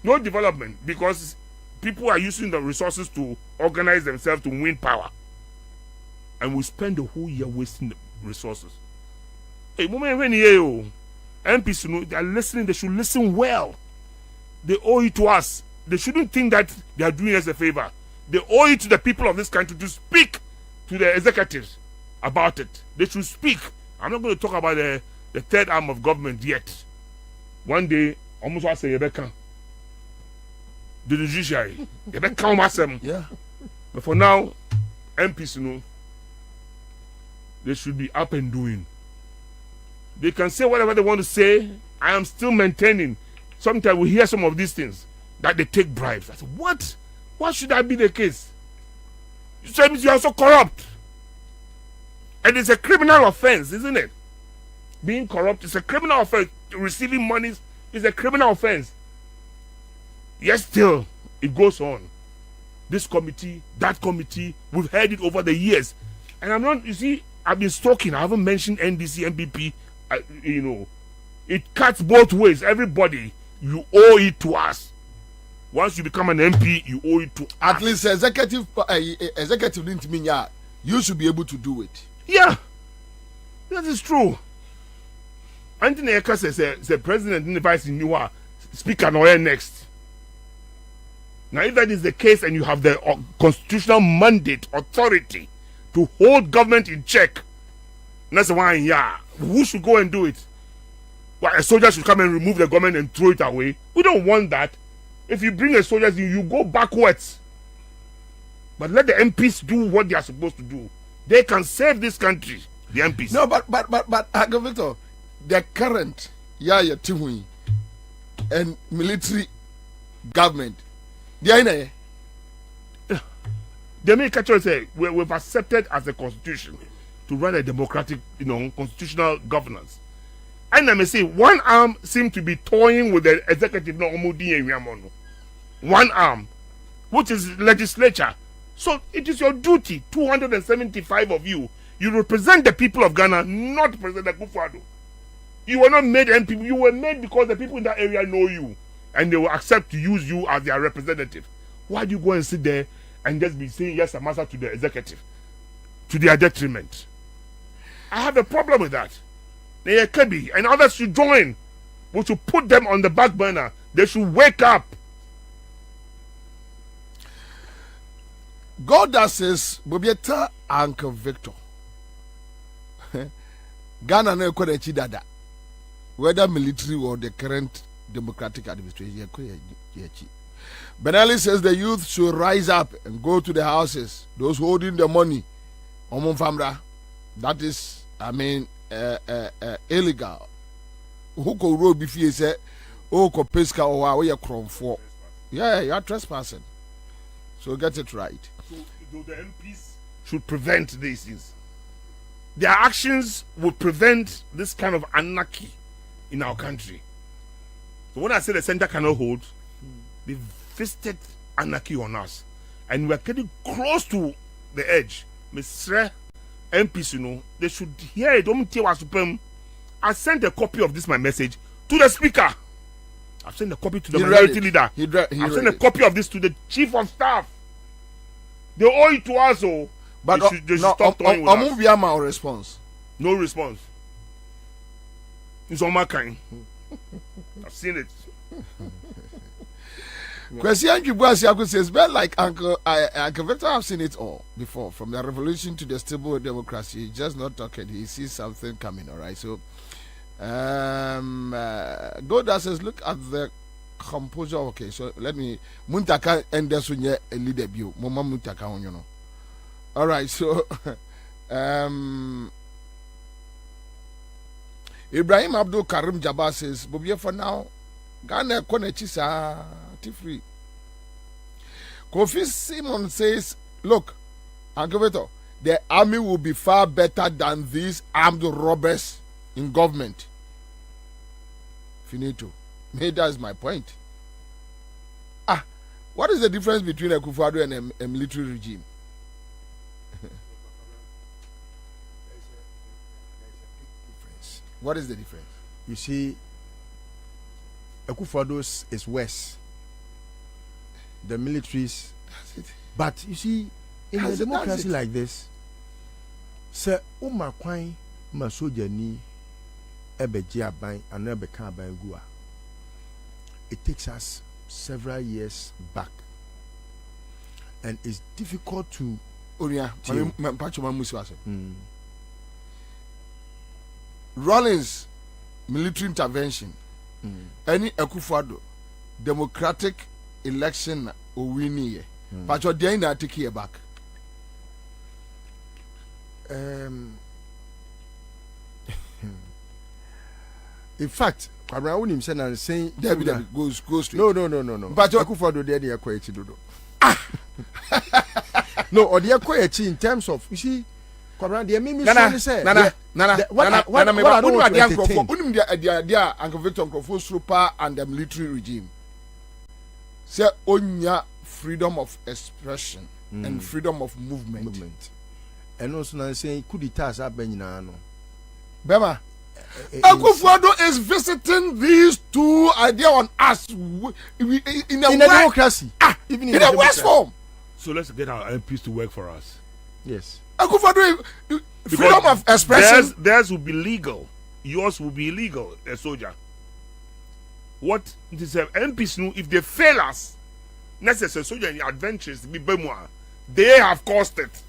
No development because people are using the resources to organize themselves to win power. And we spend the whole year wasting the resources. Hey, moment when MPs, they are listening, they should listen well. They owe it to us. They shouldn't think that they are doing us a favor. They owe it to the people of this country to speak to the executives about it. They should speak. I'm not going to talk about the third arm of government yet. One day, almost I say Rebecca. The judiciary. Yeah. But for now, MPs, they should be up and doing. They can say whatever they want to say. I am still maintaining. Sometimes we hear some of these things that they take bribes. I say, what? Why should that be the case? You say you are so corrupt. And it's a criminal offense, isn't it? Being corrupt is a criminal offense. Receiving money is a criminal offense. Yet still, it goes on. This committee, that committee, we've heard it over the years. And I'm not, you see, I've been stalking. I haven't mentioned NDC, MPP. It cuts both ways. Everybody, you owe it to us. Once you become an MP, you owe it to at us. least executive didn't mean you should be able to do it. Yeah, that is true. Anthony Eka says the president and the vice knew speaker no next. Now, if that is the case and you have the constitutional mandate, authority to hold government in check, that's why, who should go and do it? Well, a soldier should come and remove the government and throw it away. We don't want that. If you bring a soldier, you go backwards. But let the MPs do what they are supposed to do. They can save this country. the MPs. No, but Victor, the current Tihui and military government, they make a choice. Say we've accepted as a constitution to run a democratic, constitutional governance. And I may say one arm seems to be toying with the executive, one arm, which is legislature. So it is your duty, 275 of you. You represent the people of Ghana, not President Akufo-Addo. You were not made MP. You were made because the people in that area know you, and they will accept to use you as their representative. Why do you go and sit there and just be saying yes, Amasa, to the executive, to their detriment? I have a problem with that. They can be, and others should join. We should put them on the back burner. They should wake up. God that says, Bobieta Uncle Victor. Ghana no ekwe dada. Whether military or the current democratic administration, Benelli says the youth should rise up and go to the houses. Those holding the money, that is, illegal. Who could roll before you say, oh, Kopeska or where you're crom for? Yeah, you're trespassing. So get it right. So the MPs should prevent these things. Their actions would prevent this kind of anarchy in our country. So when I say the center cannot hold, they've visited anarchy on us. And we're getting close to the edge. Mr. MPs, they should hear it. I sent a copy of this, my message, to the speaker. I've sent a copy to the minority leader. I've sent a copy of this to the chief of staff. They owe it to us, but they should stop toying with us. Response. No response. It's on my kind. I've seen it. Kwesi Anjibuasi says, "Well, like Uncle Victor, I've seen it all before. From the revolution to the stable democracy, he's just not talking. He sees something coming. All right. So, Goda says, look at the composure. Okay, so let me Muntaka and Desunye a leader view. Mama Muntaka, All right. So, Ibrahim Abdul Karim Jabbar says, Bobie for now, Ghana Konechisa free. Kofi Simon says, look, Uncle Victor, the army will be far better than these armed robbers in government. Finito. Maybe that's my point. What is the difference between a Akufo-Addo and a military regime? What is the difference? You see, Akufo-Addo is worse. The militaries. That's it. But you see, in a democracy like this, sir, Umakwan Masoja ni ebeji aban and ebeka aban gua. It takes us several years back, and it's difficult to. Rawlings military intervention. Any Akufo-Addo democratic election or winning. But you're doing that take it back. In fact, Kwabena Bobie Ansah saying David goes straight. No. But Akufo-Addo there they acquire dodo. No, or they acquire in terms of you see, Kwabena they make me say Uncle Victor Nkrofo and the military regime. Say onya freedom of expression and freedom of movement. And also now saying coup d'etat are benyina no. Bema Akufo-Addo is visiting these two ideas on us in a democracy. Even in a West form. So let's get our MPs to work for us. Yes. Akufo-Addo freedom of expression. Theirs will be legal. Yours will be illegal, a soldier. What this MPs know if they fail us, necessary soldier in adventures be bemwa, they have caused it.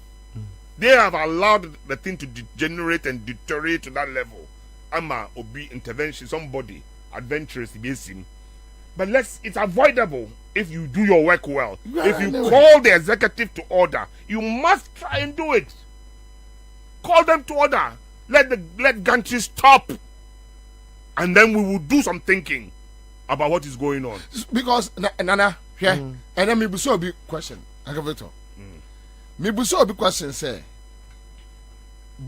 They have allowed the thing to degenerate and deteriorate to that level. Ama obi intervention, somebody adventurous be seen. But it's avoidable if you do your work well. Yeah, if you call the executive to order, you must try and do it. Call them to order. Let country stop, and then we will do some thinking about what is going on. Because Nana, yeah, and then maybe so big question. I give it to. Maybe so big question say.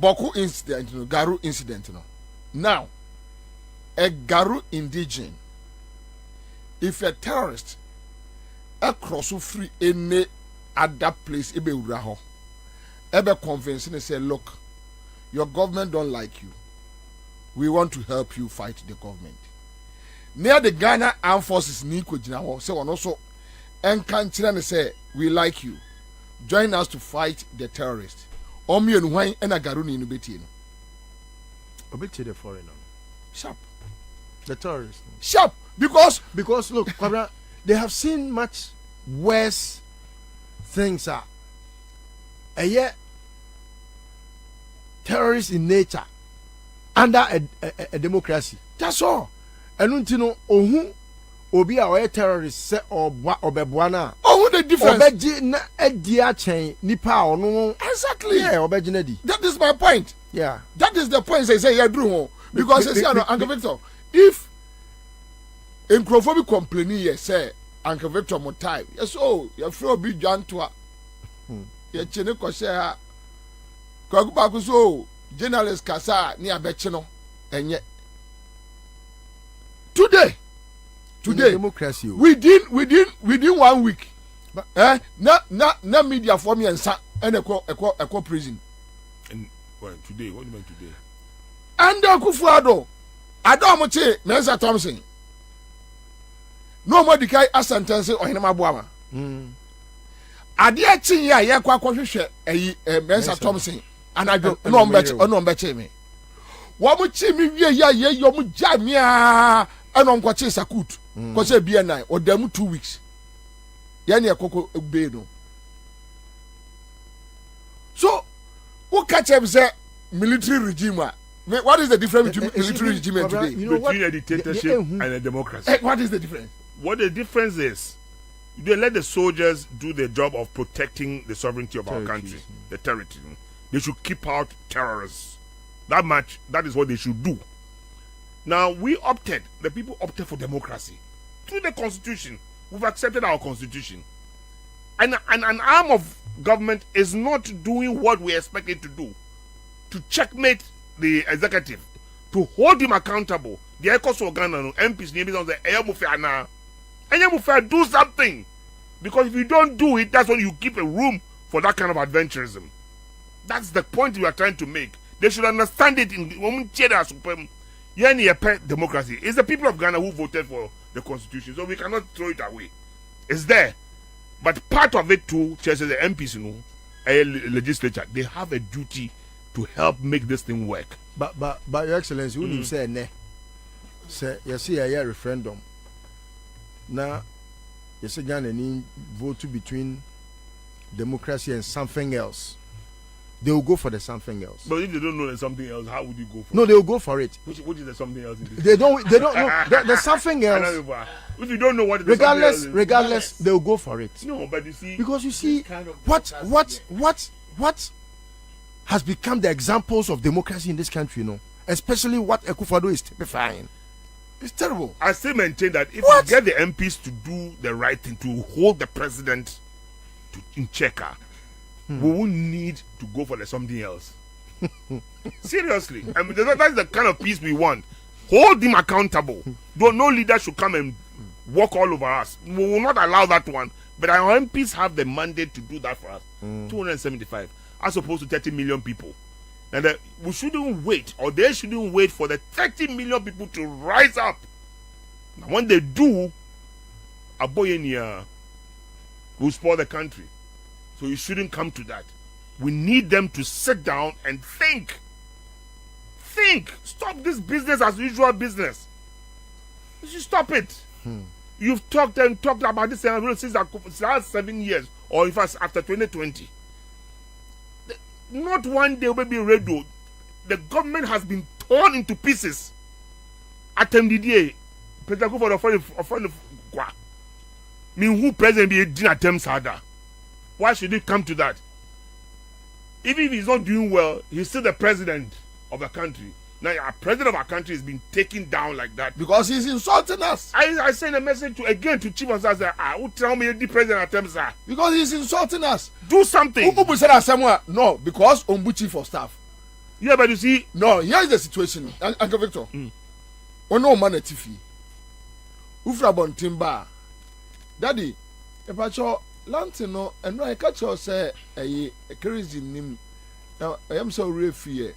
Boku incident, Garu incident, Now, a Garu indigene, if a terrorist, across free any other place, ebe uraho, ebe convincing and say, look, your government don't like you. We want to help you fight the government. Near the Ghana Armed Forces, Niko Jinaho, say one also, and can say, we like you. Join us to fight the terrorists. Omi and wine and a Garuni in Ubeti. Obeti the foreigner. Sharp. The terrorists. Sharp. Because look, Kwabena, they have seen much worse things. And yet, terrorists in nature under a democracy. That's all. And you know, obi a terrorist say obebwana. Oh, the difference. Obeji na edia chain nipa onu. Exactly. Yeah, obeji na di. That is my point. Yeah. That is the point they say yeah Drew. Because they say Uncle Victor, if Nkrofo complaining yes say Uncle Victor mo time. Yes oh, you feel be John to ye chene ko say ha. Ko ba ku so journalist kasa ni abechi no enye. Today, democracy. Within 1 week, na media for me and equal prison. And today, what do you mean today? And Kufuado, Adomoche, Mensa Thompson. No more decay a sentence or Hinama Buama. Adia Chinya, Yakwa Mensa Thompson, and I go no better me. What would me you jamia and on Quache Sakut, Quache BNI, or them 2 weeks. Yani Coco Beno. So, what catch up say military regime? What is the difference between military regime and today? Between a dictatorship and a democracy. What is the difference? What the difference is, they let the soldiers do the job of protecting the sovereignty of our country, the territory. They should keep out terrorists. That is what they should do. Now, the people opted for democracy. Through the constitution, we've accepted our constitution. And an arm of government is not doing what we expect it to do. To checkmate the executive, to hold him accountable. The Ecos Organa, MPs, do something. Because if you don't do it, that's when you keep a room for that kind of adventurism. That's the point we are trying to make. They should understand it in Supreme. Democracy. It's the people of Ghana who voted for the constitution, so we cannot throw it away. It's there. But part of it too, the MPs, legislature, they have a duty to help make this thing work. But Your Excellency, when you say ne, say you see a referendum. Now you say Ghana need vote between democracy and something else. They will go for the something else. But if they don't know there's something else, how would you go for it? No, they will go for it. Which is the something else? In this they don't know. There's something else. If you don't know what it is, regardless, they will go for it. No, but you see, because you see what has become the examples of democracy in this country, especially what Akufo-Addo is typifying. It's terrible. I still maintain that if you get the MPs to do the right thing, to hold the president in check, we won't need to go for something else. Seriously. I mean, that's the kind of peace we want. Hold him accountable. No leader should come and walk all over us. We will not allow that one. But our MPs have the mandate to do that for us. 275 as opposed to 30 million people. And we shouldn't wait, or they shouldn't wait for the 30 million people to rise up. Now, when they do, Aboyenia will spoil the country. So you shouldn't come to that. We need them to sit down and think. Think. Stop this business as usual business. You should stop it. You've talked about this since the last 7 years, or in fact after 2020. Not one day will be radio. The government has been torn into pieces. At MDDA, President Kufuor who President be doing attempts harder? Why should it come to that? Even if he's not doing well, he's still the president. of the country. Now, our president of our country is being taken down like that because he's insulting us. I send a message to Chief of Staff. Who tell me the president attempts that? Because he's insulting us. Do something. Who said that somewhere? No, because Chief of Staff. Yeah, but you see, no. Here's the situation, Uncle Victor. No man at TV. Ufra bon timba. Daddy, if I show Lantino and I catch you say a crazy name. Now I am so real fear.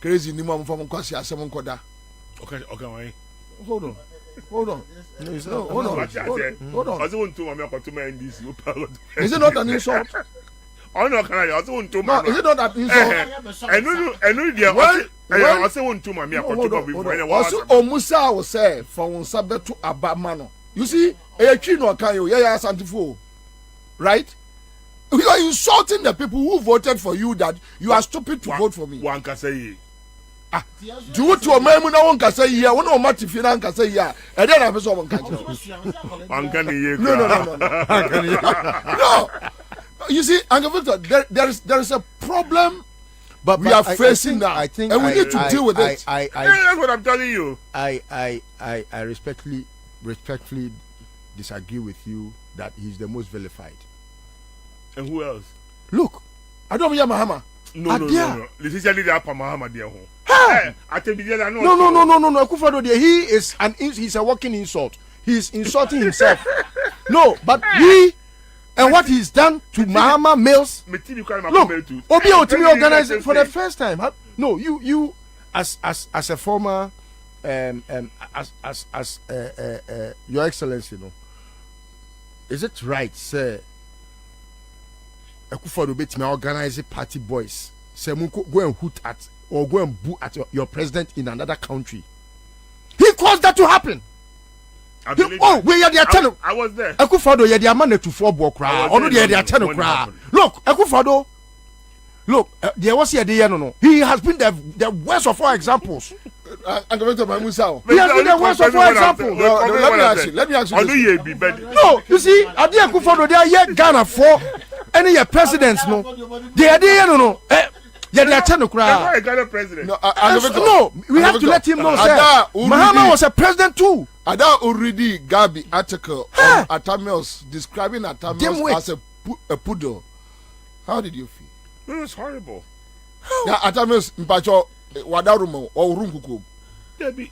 Crazy ni mo from kwasi asem nkoda. Okay, why? Hold on. Hold on. Hold on. I want to me to NDC. Is it not an insult? Oh no, can I also want to no, is it not an insult? I know dear. I also want to me also Omusa will say for unsabe to abamano. You see, a chino can you yeah santifo. Right? You are insulting the people who voted for you that you are stupid to vote for me. One can say do what your man one can say yeah, one or Matifina can say yeah, and then I have someone can No. You see, Uncle Victor, there is a problem but we are facing now. I think and we need to deal with it. That's what I'm telling you. I respectfully disagree with you that he's the most vilified. And who else? Look, I don't hear Mahama. No. This is the Mahama dear home. No. Akufo-Addo, he's a walking insult. He's insulting himself. No, but he and what he's done to Mahama males. Look, Obi Otimi organized it for the first time. No, you as a former Your Excellency, is it right, sir? Akufo-Addo betimi organize party boys. Say go and hoot at or go and boo at your president in another country. He caused that to happen. We are the channel. I was there. Akufo-Addo, you are the man to 4 block crowd. Or no, they are the channel crowd. Look, Akufo-Addo. Look, there was here the no. He has been the worst of all examples. He has been the worst of all examples. Let me ask you. No, you see, Adi Akufo-Addo, they are here Ghana for any your presidents. No, they are there. No. Yeah, they are channel crowd. No, we have to let him know. Mahama was a president too. Ada already Gabi article on Atamils describing Atamils as a poodle. How did you feel? It was horrible. Yeah, Atamils mpacho wadarumo or rumkuku. We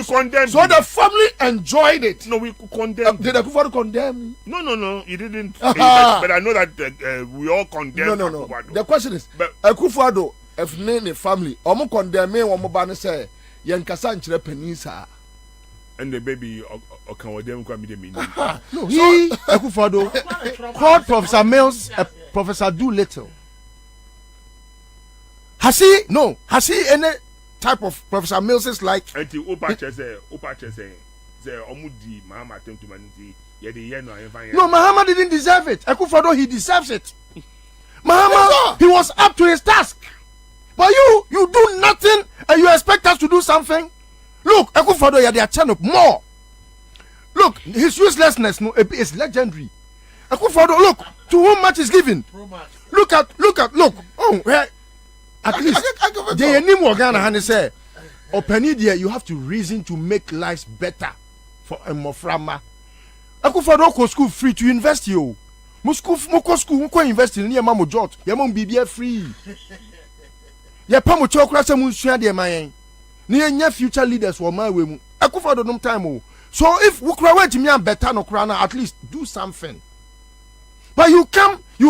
condemned. So the family enjoyed it. No, we condemned. Did Akufo-Addo condemn? No, he didn't. But I know that we all condemn. No. The question is, Akufo-Addo, if name a family, omo condemn me, omo bani say, yankasa nchire penisa. And the baby, Okawodem can be the meaning. No, he Akufo-Addo called Professor Mills, Professor Doolittle. Has he any type of Professor Mills is like? No, Mahama didn't deserve it. Akufo-Addo, he deserves it. Mahama, he was up to his task. But you do nothing and you expect us to do something? Look, Akufo-Addo, they are channel more. Look, his uselessness is legendary. Akufo-Addo, look, to whom much is given. Look. Oh, right. At least they name Ghana and they say, Openidia, you have to reason to make lives better for a Moframa. Akufo-Addo go school free to invest you. Moko school ko invest in Mamu Jot. Yamon BBA free. Ya pamu chokra se mu sua de man. Ni enya future leaders wo man we mu. Akufo-Addo no time o. So if we kra wait me am better no kra na at least do something. But you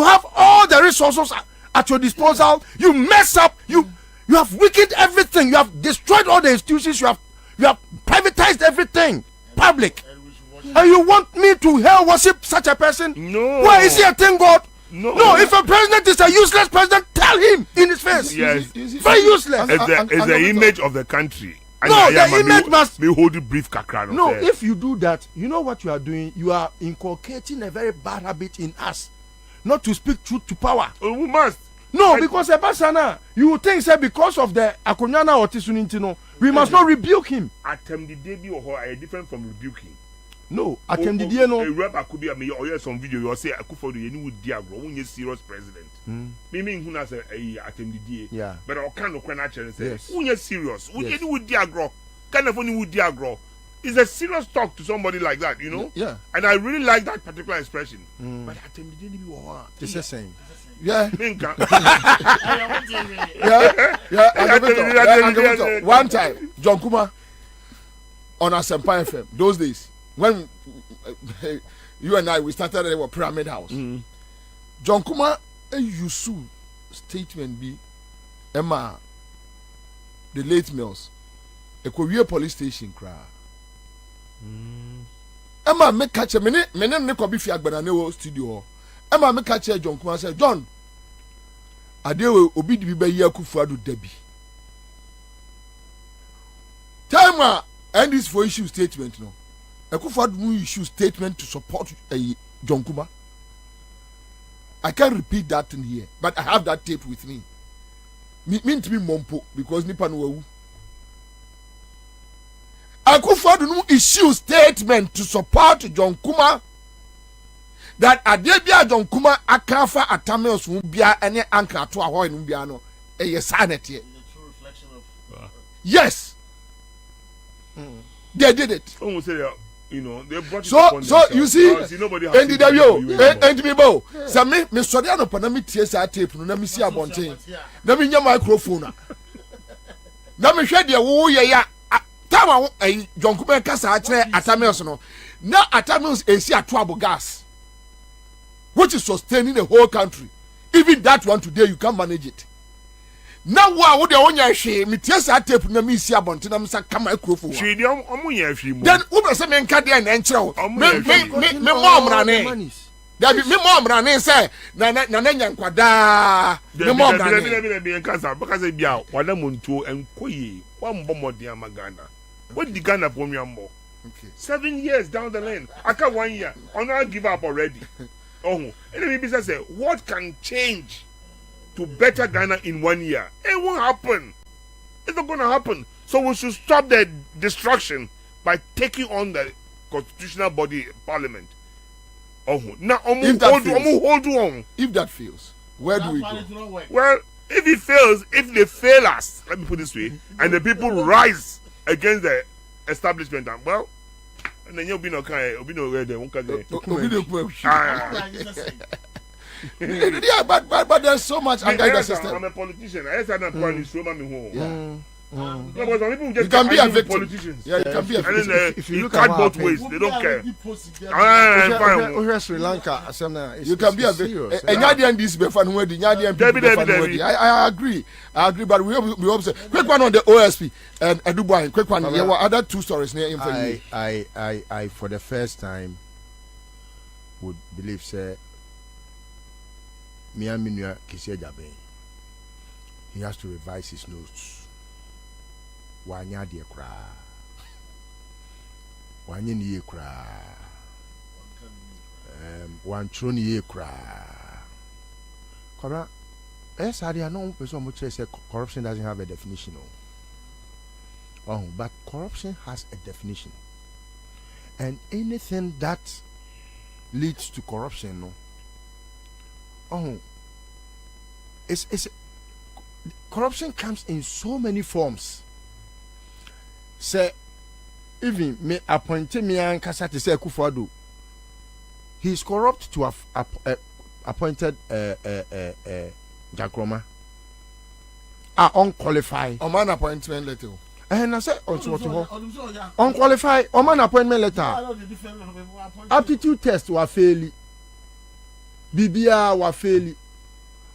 have all the resources at your disposal. You mess up. You have weakened everything. You have destroyed all the institutions. You have privatized everything. Public. And you want me to hell worship such a person? No. Why is he a thing God? No, if a president is a useless president, tell him in his face. Yes. Very useless. It's the image of the country. No, the image must be hold it brief kakra. No, if you do that, you know what you are doing? You are inculcating a very bad habit in us. Not to speak truth to power. We must. No, because Ebasana, you think say because of the Akonyana or Tisunintino, we must not rebuke him. Attempt the debut or different from rebuking. No, attended no. A rapper could be a me or some video you say Akufo-Addo you would diagro when you serious president. Me mean who has a attended. Yeah. But I can't no actually say yes. When you serious, when you would diagro, kind of only would diagro. It's a serious talk to somebody like that, you know? Yeah. And I really like that particular expression. But attended be what? It's the same. Yeah. Yeah. One time, John Kuma on Asempa FM, those days, when you and I, we started at our Pyramid House. John Kuma, a Yusu statement be, Emma, the late Mills, a Korea police station cry. Emma, make catch a minute, Niko be Fiagbanane studio. Emma, make catch a John Kuma say, John, Adewe obi di be ye Akufo-Addo Debi. Time and this for issue statement no. Akufo-Addo issue statement to support John Kuma. I can't repeat that in here, but I have that tape with me. Mean to be mompo because nipa no wu. Akufo-Addo issue statement to support John Kuma. That Adebia John Kuma akafa atamels bia any anchor to ahoy no bia no e sanity. Yes. They did it. Almost say you know they brought so you see and the yo and me bo yeah. Say me sorry no pa na me tie sa tape no na me si abonten na me nya microphone na me hwe de wo ye ya tama John Kuma kasa a kire atamels no na atamels esi atoabo gas which is sustaining the whole country. Even that one today, you can't manage it. Now, what the only shame, me tears I tape na me see abontin na me say come microphone. Then who say me nka dey na enchero. Me mom rane. There be me mom rane say na nya nkwada. Me mom rane. Be nkasa because bia wada montuo enkoyi. Wan bomodi amagana. What the Ghana for me ambo? Okay. 7 years down the lane. Aka 1 year. I not give up already. Oh, and then maybe say, what can change to better Ghana in 1 year? It won't happen. It's not going to happen. So we should stop the destruction by taking on the constitutional body, parliament. Oh, now hold on. If that fails, where do we go? Well, if it fails, if they fail us, let me put it this way, and the people rise against the establishment, well. And then you'll be no kind, be no red. Yeah, but there's so much anger in the system. I'm a politician. I said I'm going to show me home. You can be a victim. Politicians. Yeah, you can be a victim. If you look at both ways, they don't care. Sri Lanka, you can be a victim. I agree, but we observe. Quick one on the OSP and Dubai. Quick one. There were other two stories near him for you. I for the first time would believe say Miaminua Kisia Jabe. He has to revise his notes. Wanya de kra wanya ni kra wan tro ni kra kora I know person much say corruption doesn't have a definition but corruption has a definition, and anything that leads to corruption it's corruption comes in so many forms. Say even me appointed me and Kasa to say Akufo-Addo. He is corrupt to have appointed Jankroma. Unqualified. Man appointment letter. And I said unqualified. Man appointment letter. Aptitude test were fairly. BBA were fairly.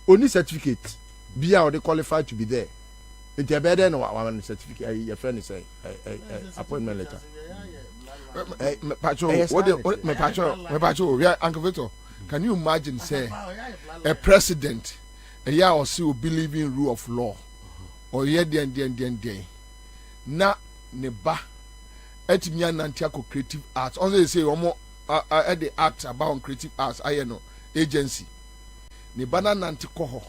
Only certificate. BA or they qualified to be there. It's a better than one certificate. Your friend is a appointment letter. Uncle Victor, can you imagine, say, a president, a year or so believe in rule of law, or yet the na neba etimiya nantiako creative arts. Also they say at the act about creative arts, I know agency. Neba na nantiko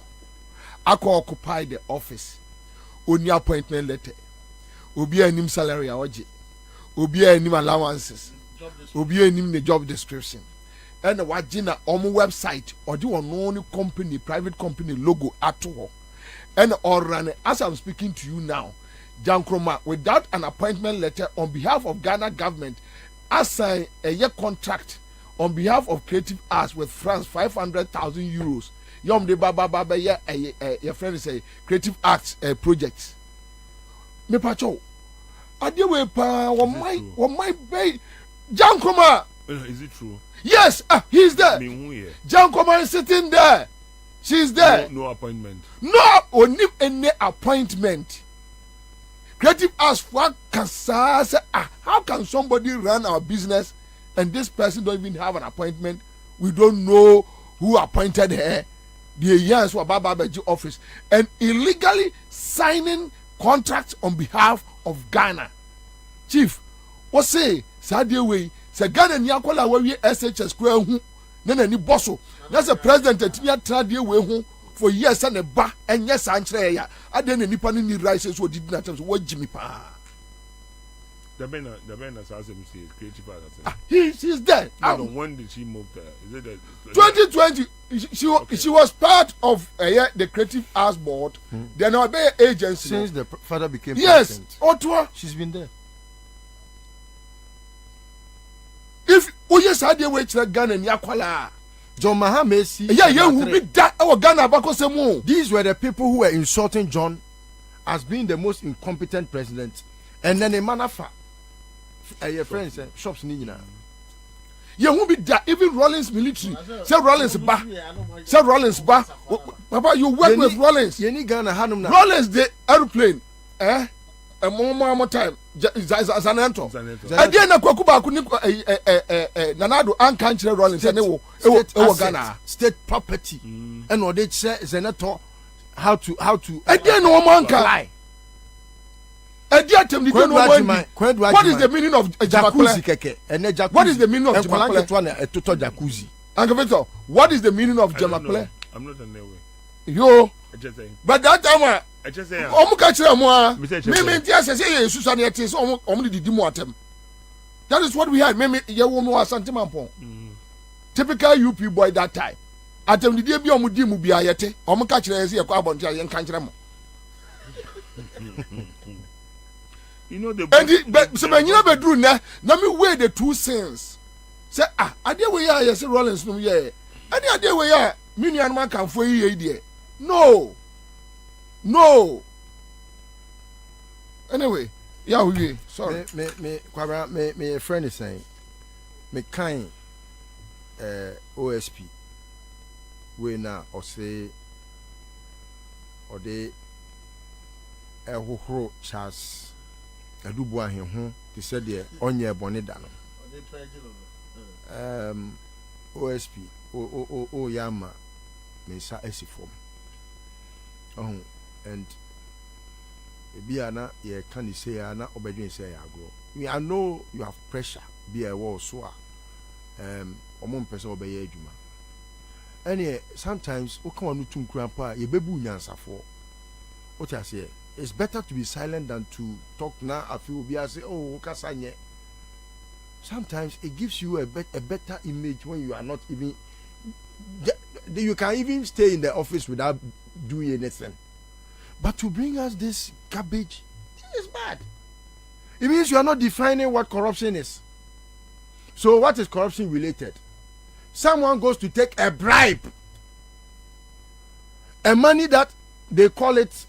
ako occupy the office. Only appointment letter. Obi anim salary awaji. Obi anim allowances. obi enim the job description and wagina on website or do one company private company logo at all and or run as I'm speaking to you now Jankroma without an appointment letter on behalf of Ghana government assign a year contract on behalf of Creative Arts with France 500,000 euros. Yom de baba ya your friend say Creative Arts projects. Me pacho. Adewe pa wo my bay Jankroma. Is it true? Yes, he's there. Jankroma is sitting there. She's there. No appointment. No, only any appointment. Creative Arts what can say how can somebody run our business and this person don't even have an appointment? We don't know who appointed her. The years were Babaji office and illegally signing contracts on behalf of Ghana. Chief, what say? Sadia way, say Ghana Niakola we SHS square hu, nene ni bosso. That's a president at Tia Tradia way for years and a ba and yes, Andrea. I didn't any panini rises who did not what Jimmy Pa. The man has asked him to Creative Arts. He's there. When did she move there? Is it 2020? She was part of the Creative Arts board. Then our agency since the father became president. Ottawa. She's been there. If yes, I did wait Ghana and Yakwala. John Mahamesi. These were the people who were insulting John as being the most incompetent president. And then a manafa. Your friends shops nina. You won't be that even Rollins military. Say Rollins ba. Say Rollins ba. Papa, you work with Rollins. Rollins the airplane. A more time. Zanento. Again, a Kwakuba Nanado and country Rollins and Ghana state property. And what they say Zenato how to again no man can lie. What is the meaning of jacuzzi keke? What is the meaning of jacuzzi? Uncle Victor, what is the meaning of Jamakle? I'm not on their way. Yo, but that time I just say that is what we had. Typical UP boy that time. Atem the be omudimu bi ayete. Omo ka kire ese yakwa abonti ayen kan kire mo. You know the and so when you bedroom na me weigh the two sins. Say ade we ya yes Rollins no ye. Ade ade we ya me nuan man kan fo yi die. No. Anyway, yeah, we sorry. Me friend is saying me kind OSP we na or say or they who Charles Adubu ahe ho they said the onye bone da no OSP o yama me sa esifom and Biana ye can say na obedwen say agro. I know you have pressure be a war so omon person obeye adwuma. And sometimes o kan wanu tum krampa ye bebu nyansafo. What I say it's better to be silent than to talk now. I feel be say oh kasanye. Sometimes it gives you a better image when you are not even you can even stay in the office without doing anything. But to bring us this garbage, this is bad. It means you are not defining what corruption is. So what is corruption related? Someone goes to take a bribe. A money that they call it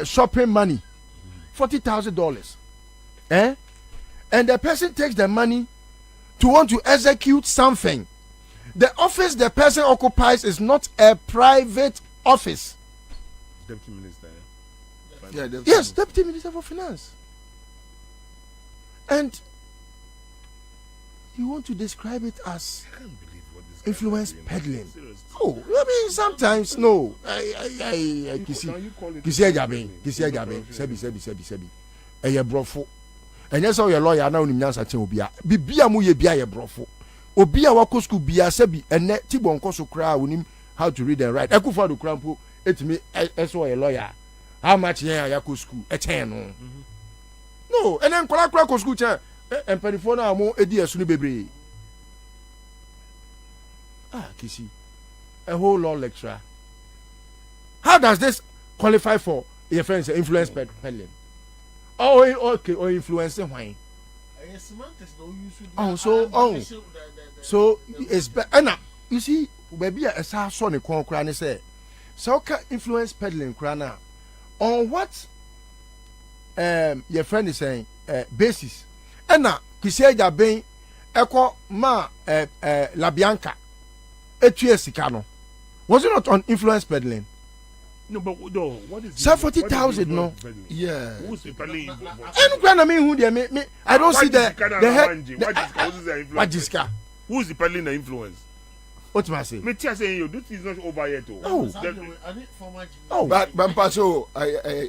shopping money. $40,000. And the person takes the money to want to execute something. The office the person occupies is not a private office. Deputy Minister. Yes, Deputy Minister for Finance. And you want to describe it as influence peddling. Oh, I mean sometimes no. Kisi Sebi. Eye brofo. Enye so your lawyer na onim nyansa chen obia. Bibia mu ye bia ye brofo. Obia wako school bia sebi ene tibon koso kra onim how to read and write. Ekufa do krampo etimi eso a lawyer. How much here ya ko school? No, and then kwala ko school che mpanyinfoɔ no a wɔn edi ɛso no bebree kisi a whole law lecturer how does this qualify for your friends influence peddling or influencing wine so it's better you see baby a sa so ne kon kra ne say so ka influence peddling kra na on what your friend is saying basis na Kiseja ben eko ma La Bianca etue sika no was it not on influence peddling? No, but no, what is 40,000 no? Yeah. Who's the peddling? I don't see the head. What is ka? Who's the peddling the influence? What am I saying? Me tell saying you this is not over yet. But Pacho,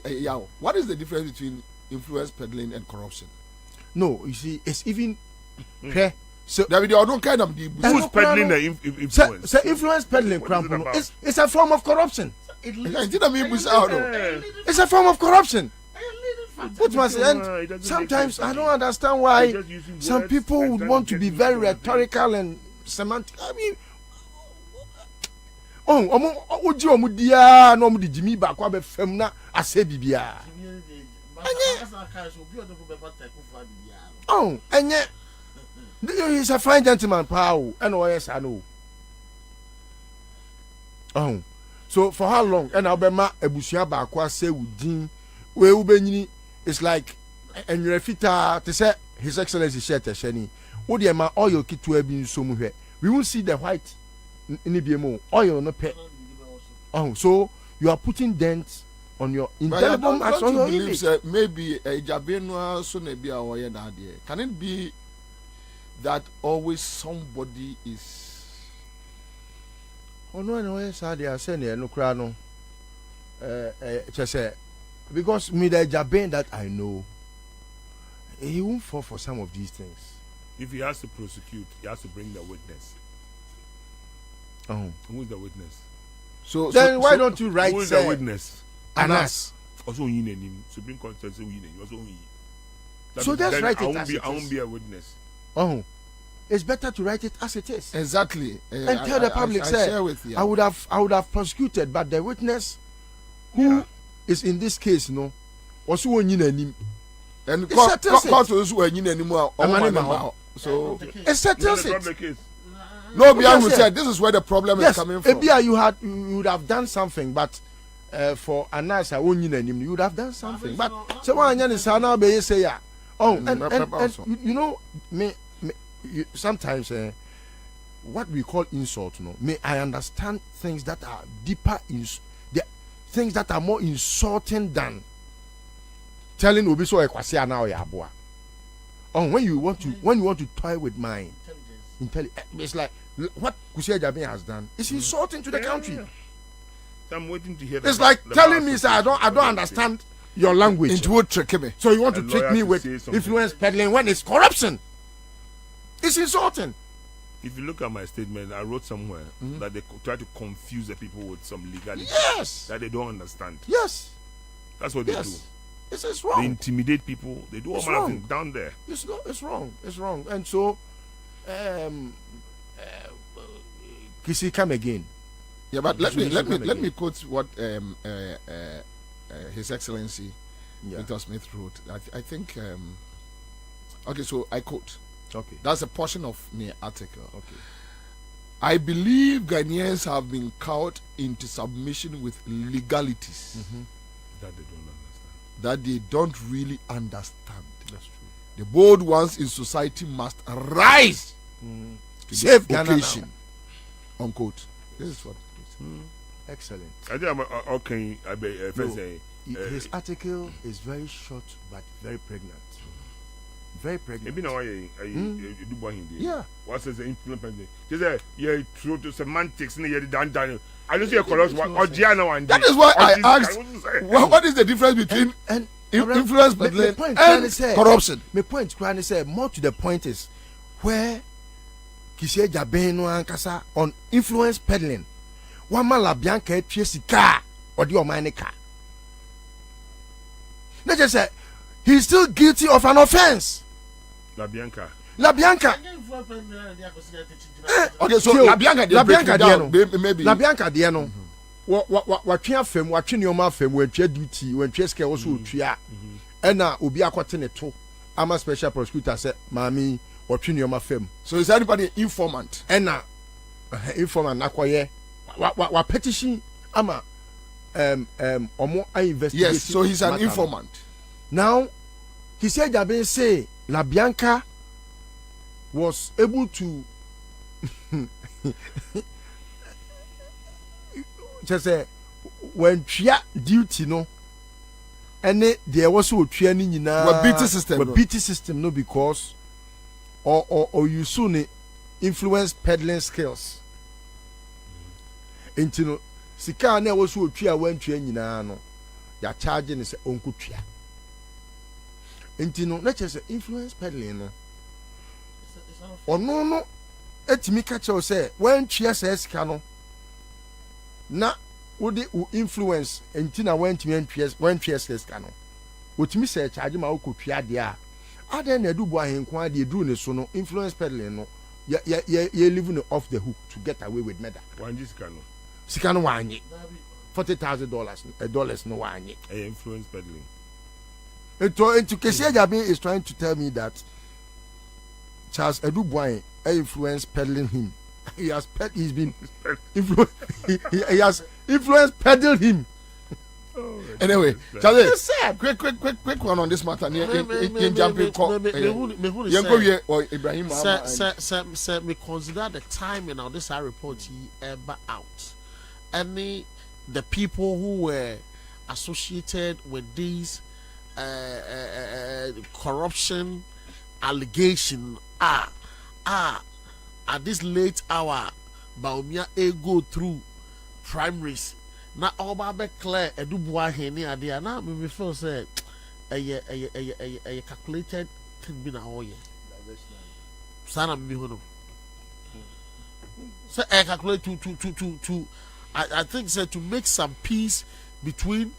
yeah. What is the difference between influence peddling and corruption? No, you see, it's even so there will be kind of who's peddling the influence? So influence peddling it's a form of corruption. It's a form of corruption. What must end? Sometimes I don't understand why some people would want to be very rhetorical and semantic. I mean, no di Jimmy back wa be fam na ase bibia. Enye he's a fine gentleman, Pau. And yes, I know. So for how long? And Albema Ebusia Bakwa say Udin, where Ubenini is like, and you're fita to say His Excellency Sheta Sheni. Odiema oil kit to be somewhere. We won't see the white in the BMO oil no pet. So you are putting dents on your indelible marks on your image. Maybe a Jabeno Sonebia or Yanadia. Can it be that always somebody is? Oh no, yes, I are saying no crano. Just say because me the Jaben that I know, he won't fall for some of these things. If he has to prosecute, he has to bring the witness. Who is the witness? So then why don't you write? Who is the witness? Anas. Also, you need him. Supreme Court says we need him. Also, so that's right. I won't be a witness. It's better to write it as it is. Exactly. And tell the public, I would have prosecuted, but the witness who is in this case, also one in and court those who are in anymore. So it settles it. No, Bianca said this is where the problem is coming from. You would have done something, but for Anas, you would have done something. But so one is now be say and you know me. Sometimes what we call insult, I understand things that are deeper things that are more insulting than telling Obi so ekwasi now ya boa. When you want to toy with my intelligence, it's like what Kusia Jabe has done. It's insulting to the country. I'm waiting to hear. It's like telling me, sir, I don't understand your language. So you want to trick me with influence peddling when it's corruption? It's insulting. If you look at my statement, I wrote somewhere that they try to confuse the people with some legality. Yes. That they don't understand. Yes. That's what they do. It's wrong. They intimidate people. They do all kinds of things down there. It's wrong. It's wrong. And so, Kisi, come again. Yeah, but let me quote what His Excellency Victor Smith wrote. I think. Okay, so I quote. Okay. That's a portion of the article. Okay. I believe Ghanaians have been cowed into submission with legalities that they don't really understand. That's true. The bold ones in society must rise to save the Ghana occasion. Unquote. This is what. Excellent. I think I'm okay. His article is very short but very pregnant. Very pregnant. Maybe now I do him. Yeah. What says the implement? Just true to semantics. I don't see a colors. That is why I asked. What is the difference between influence peddling and corruption? My point, Kwani said, more to the point is where Kishia Jabeno Ankasa on influence peddling. Wama La Bianca car or the Omani car. They just said he's still guilty of an offense. La Bianca. Okay, so La Bianca maybe La Bianca there no. What tria fam, what tria fam, when tria duty, when tria scale also tria. Ena obi akwatene to. I'm a special prosecutor said, "Mami, what tria fam." So is anybody informant? Ena informant nakwaye. What petition ama omo investigate. Yes, so he's an informant. Now he said Jabe say La Bianca was able to just say when tria duty no and there was also training in BT system no because or you soon influence peddling skills into no sika na was so tria when training no ya charging is onku tria into no let's just influence peddling no no etimi ka che say when tria says no na would influence entina when tria says no wotimi say charge ma okotwa de a aden na dubu ahenkwa de dru ne so no influence peddling no you living off the hook to get away with murder. Wanji sika no wanyi $40,000 no wanyi influence peddling. Into Kesia Jabi is trying to tell me that Charles Edubuain influenced peddling him. He has influenced peddling him. Anyway, Charlie, quick one on this matter. Ibrahim. Sir, me consider the timing of this report ever out. The people who were associated with these corruption allegation at this late hour Baumia go through primaries na oba be clear edubua heni ade na me feel say a calculated thing be na oye sana me hono so I calculate to I think say to make some peace between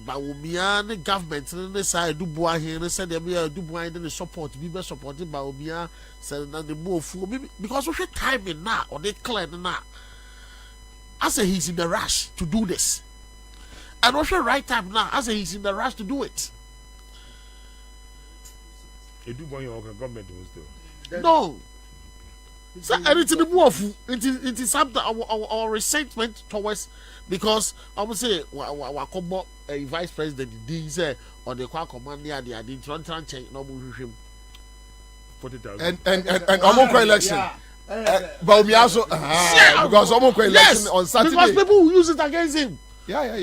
Baumia government ne say edubua heni say dem be edubua dey support be supporting Baumia say na the move because we timing now or they clear now. I say he's in the rush to do this. And also right time now, I say he's in the rush to do it. You do want your government was no. So anything it is something our resentment towards because I would say a vice president did say on the command near the didn't change no him 40,000 and almost election. But we also because almost election on Saturday because people will use it against him. I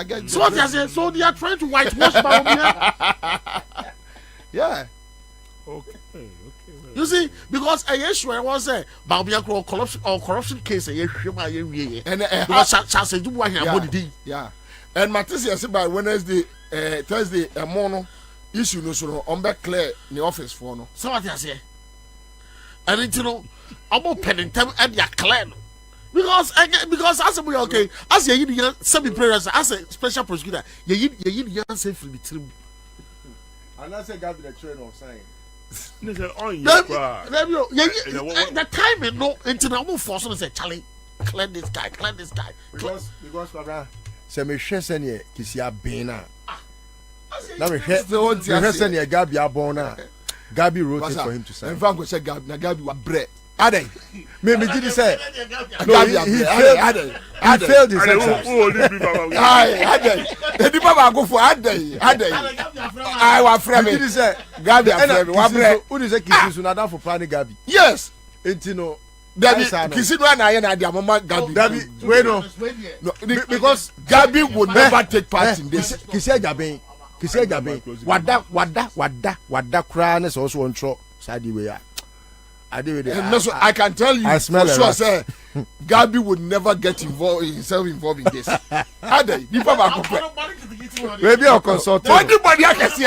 get. So what they say? So they are trying to whitewash Baumia. Yeah. Okay. You see, because a issue was a Baumia corruption case. And Charles do one here. Yeah. And Matisse said by Wednesday, Thursday, a mono issue no so on back clear in the office for no. So what they say? And you know, I'm opening them and you're clear. Because as a okay, as you semi prayers, as a special prosecutor, you say free between. And I say God be the train of saying. The timing no internal force on say Charlie, clear this guy. Because Baba, say me share send Kisia Bena. Now me share send Gabi Abona. Gabi wrote it for him to sign. In fact, we said Gabi was bread. Ade. Me did say. No, he failed his exams. Ade. The people go for Ade. I was friend. Did say Gabi friend. What bread? Who is a Kisi na for planning Gabi? Yes. Intino. Kisi no na na dia mama Gabi. Gabi, wait no. Because Gabi would never take part in this. Kisi Gabi. Kisi Gabi. Wada kra is also on tro side way. I can tell you for sure, sir. Gabi would never get involved in this. Maybe I'll consult. Anybody I can see.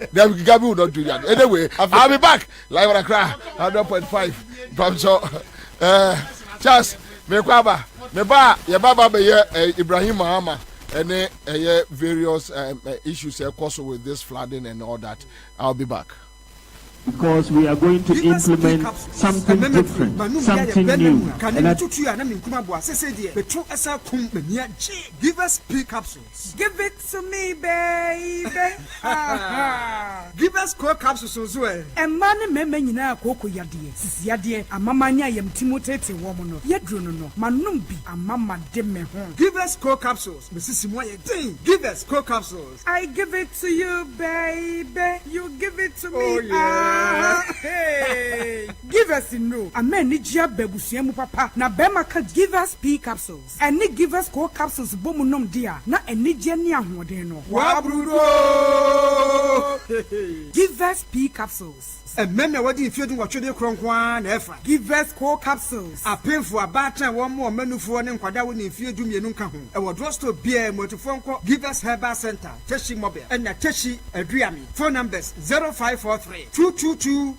Then Gabi will not do that. Anyway, I'll be back live on a cry 100.5 from Charles. Me Kwaba, me ba Ibrahim Mahama. any various issues also with this flooding and all that. I'll be back. Because we are going to implement something different, something new. Give us P capsules. Give it to me, baby. Give us core capsules as well. And man, me koko yadie. Sisi yadie. Amamanya yem timotete womono. Yedrono manumbi. Amama deme hon. Give us core capsules. Mrs. Moye ding. Give us core capsules. I give it to you, baby. You give it to me. Oh yeah. Hey, give us no. Amen. Nijia bebusiemu papa. Na bema ka give us P capsules. And ni give us core capsules bomunom dia. Na enijia ni ahwodeno. Wabrudo. Give us P capsules. And men are what if you do what you do cronkwan efa. Give us core capsules. A pay for a batter one more menu for an inquadawin if you do me nunca. A wardrobe to beer motorphone. Give us Herbal Center. Teshi Mobile. And a Teshi Adriami. Phone numbers 0543 222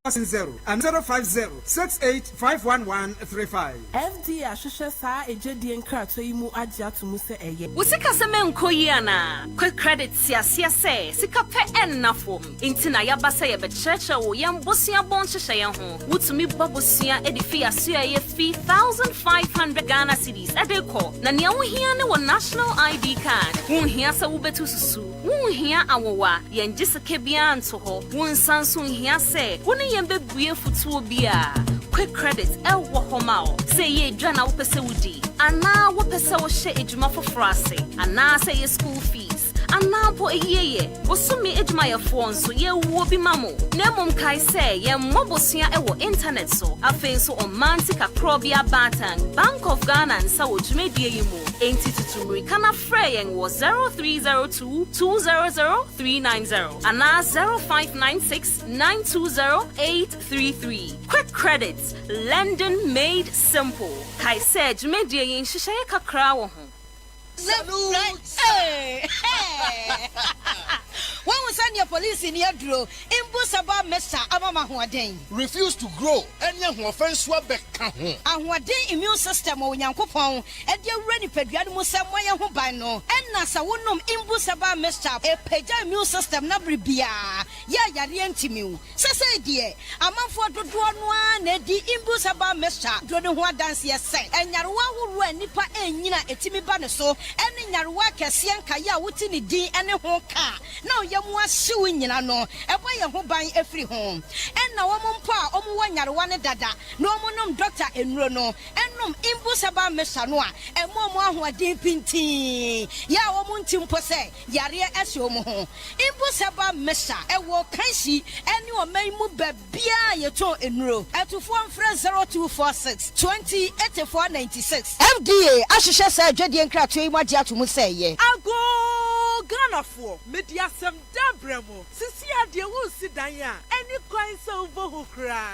0 and 050-68-51135. FD Ashusha Sa Ejedi Enkrato Imu Aja to Muse Eye. Usika semen koyiana. Quick credit siasia se. Sika pe en na form. Intina yabasa ye be church o yam bosia bon hyehyɛ ho. Wutumi babosia edifi asia ye fee 1,500 Ghana cedis. Edeko. Na nia wo hia ne wo national ID card. Wo hia sa wo betu susu. Wo hia awowa. Yen giseke bia nto ho. Wo nsanso hia se. Wo ne Buye futuo bia quick credit wo homa o say ye dwana wo pese wudi ana wo pese wo hye ejuma foforo ase ana say ye school fees ana po eyeye wo sumi ejuma ye fo nso ye wo bi mamo na mom kai say ye mobosua wo internet so afen so on mantika krobia batan Bank of Ghana nsa wo dwumedie yimu enti tutumri kana freyen wo 0302 200 390 ana 0596 920 833. Quick credits, London made simple. Kai said, Media yin shishaye kakra wo ho. Hey! When we send your police in your draw, Imbusaba Mesa Amama Huaden. Refuse to grow, and young offense swabek. And what day immune system or Yankopon, and you're ready for Musa Moya Hubano, and Nasa Wunum Imbusaba Mesa, a Peja immune system Nabribia. Ya Yarientimu. Say, dear, a month for the drawn one, Eddie Imbusaba Mesa, Dronua dance yes, and Yarwa who ran Nipa and Yina Etimi Banaso, and in Yarwa Cassian Kaya Wutini D and a Honka. Now Yamwa suing in no, a boy who buy every home. And now Mompa, Omuan Yarwana Dada, no monum doctor in Rono, and num Imbusaba Mesanoa, and Momo who are deep in tea. Ya Omuntim Pose, Yaria Esomo, Imbusaba Mesa, a walk Kansi, and you are may move Bia Yato in row, at to form friend 0246 20 8496. FDA, Ashisha said, Jedian Cratu, what Yatu say, ye. Ago Ghana for media some dabremo. Sisia de won sidanya. Any coins over hukra.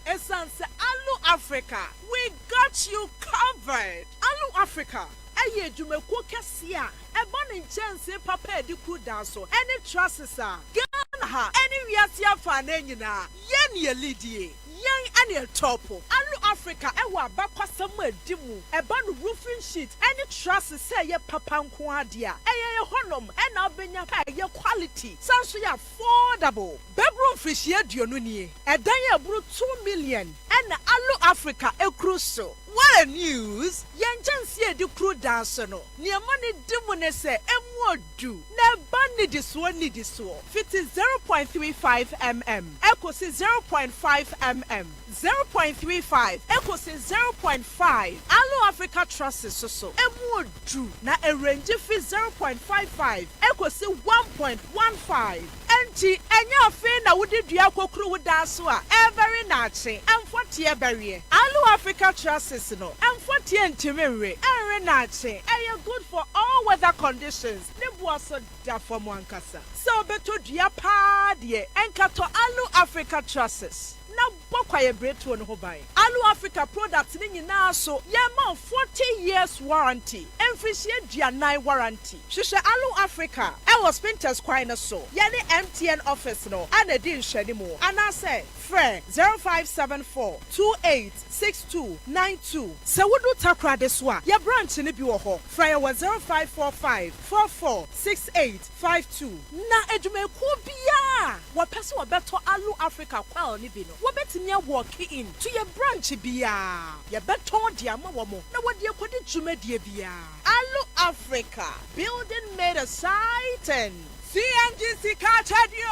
Essence Alu Africa. We got you covered. Alu Africa. Aye jumeko kasia. Ebon in chance papa di kudanso. Any trusses are. Ghana ha. Any wiasia fanenina. Yen ye lidie. Young and a topo. Alu Africa, ewa bakwa somewhere dimu. Ebon roofing sheet. Any trusses say ye papa nkwadia. Eye honum and abenya ka ye quality. Sounds so affordable. Bedroom fish ye dionuni. Edanya bru 2 million. And Alu Africa e cruso. What a news! Yanjansi e di crew dance no. Ni amani dimu ne se emu do. Na bani diswo ni diswo. Fit is 0.35 mm. Echo si 0.5 mm. 0.35. Echo si 0.5. Alu Africa Trust so so. Emu do. Na a range fi 0.55. Echo si 1.15. Enti enya fe na wudi dua kokru wudaso a very nachi. Amfotie berie. Alu Africa Trust no. Amfotie ntimere. Ere nachi. Eye good for all weather conditions. Ne buaso da for mwankasa. So beto dua pa de enkato Alu Africa Trust. Na kwaye bretu no ho ban. Alu Africa products ni nyina so yema 40 years warranty. Emfishie duanan warranty. Hwehwe Alu Africa. E was Spinters kwai na so. Yene MTN office no. Ana di nhwani mu. Ana say Fre 0574 286292. Se wudu takra deswa. Ya branch ni bi wo ho. Fre was 0545 446852. Na edumeku bia. Wa pese wa beto Alu Africa kwal ni bi no. Wa betimi walk in to your branch bia. Ya beto dia ma wo mo. Na wode akodi dwumadie bia. Alu Africa, building made exciting. CNGC Kachadio.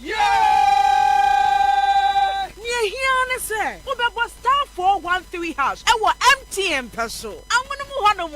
Yeah! Near here, say, Ubebo star 413 hash. Ewa MTN peso. No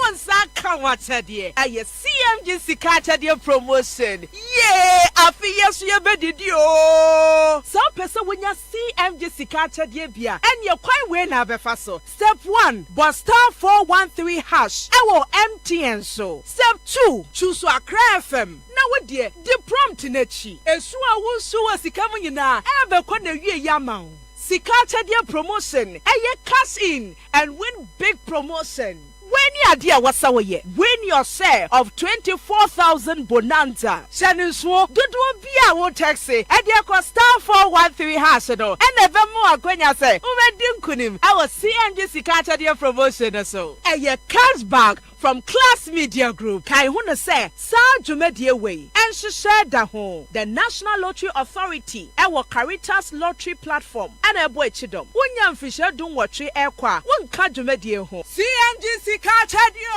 one said come what's a CMGC Kachadio promotion. Yeah, I feel yes, you better do. Some person when you CMGC Kachadio bia and you're quite well now befaso. Step 1, but star 413 hash. Ewa MTN so. Step 2, choose a FM. Now what dear, the prompt in a chi. Esua won so as the coming in a ever kone yamau. Sikachadia promotion, eye cash in and win big promotion. When you dear what's our year, win your share of 24,000 bonanza. Shanuswo, Dudu Bia won't taxi, and your star 413 hasado, and never more when you say, Uvedinkunim, our CNG Sikachadia promotion so. A cash bag from Class Media Group. Kai Huna say, Sa Jumedia Way, and she shared the home, the National Lottery Authority, our Caritas Lottery Platform, and a boy chidom. Unyam Fisher don't watch it airqua, one card Jumedia home. CNGC Kachadio!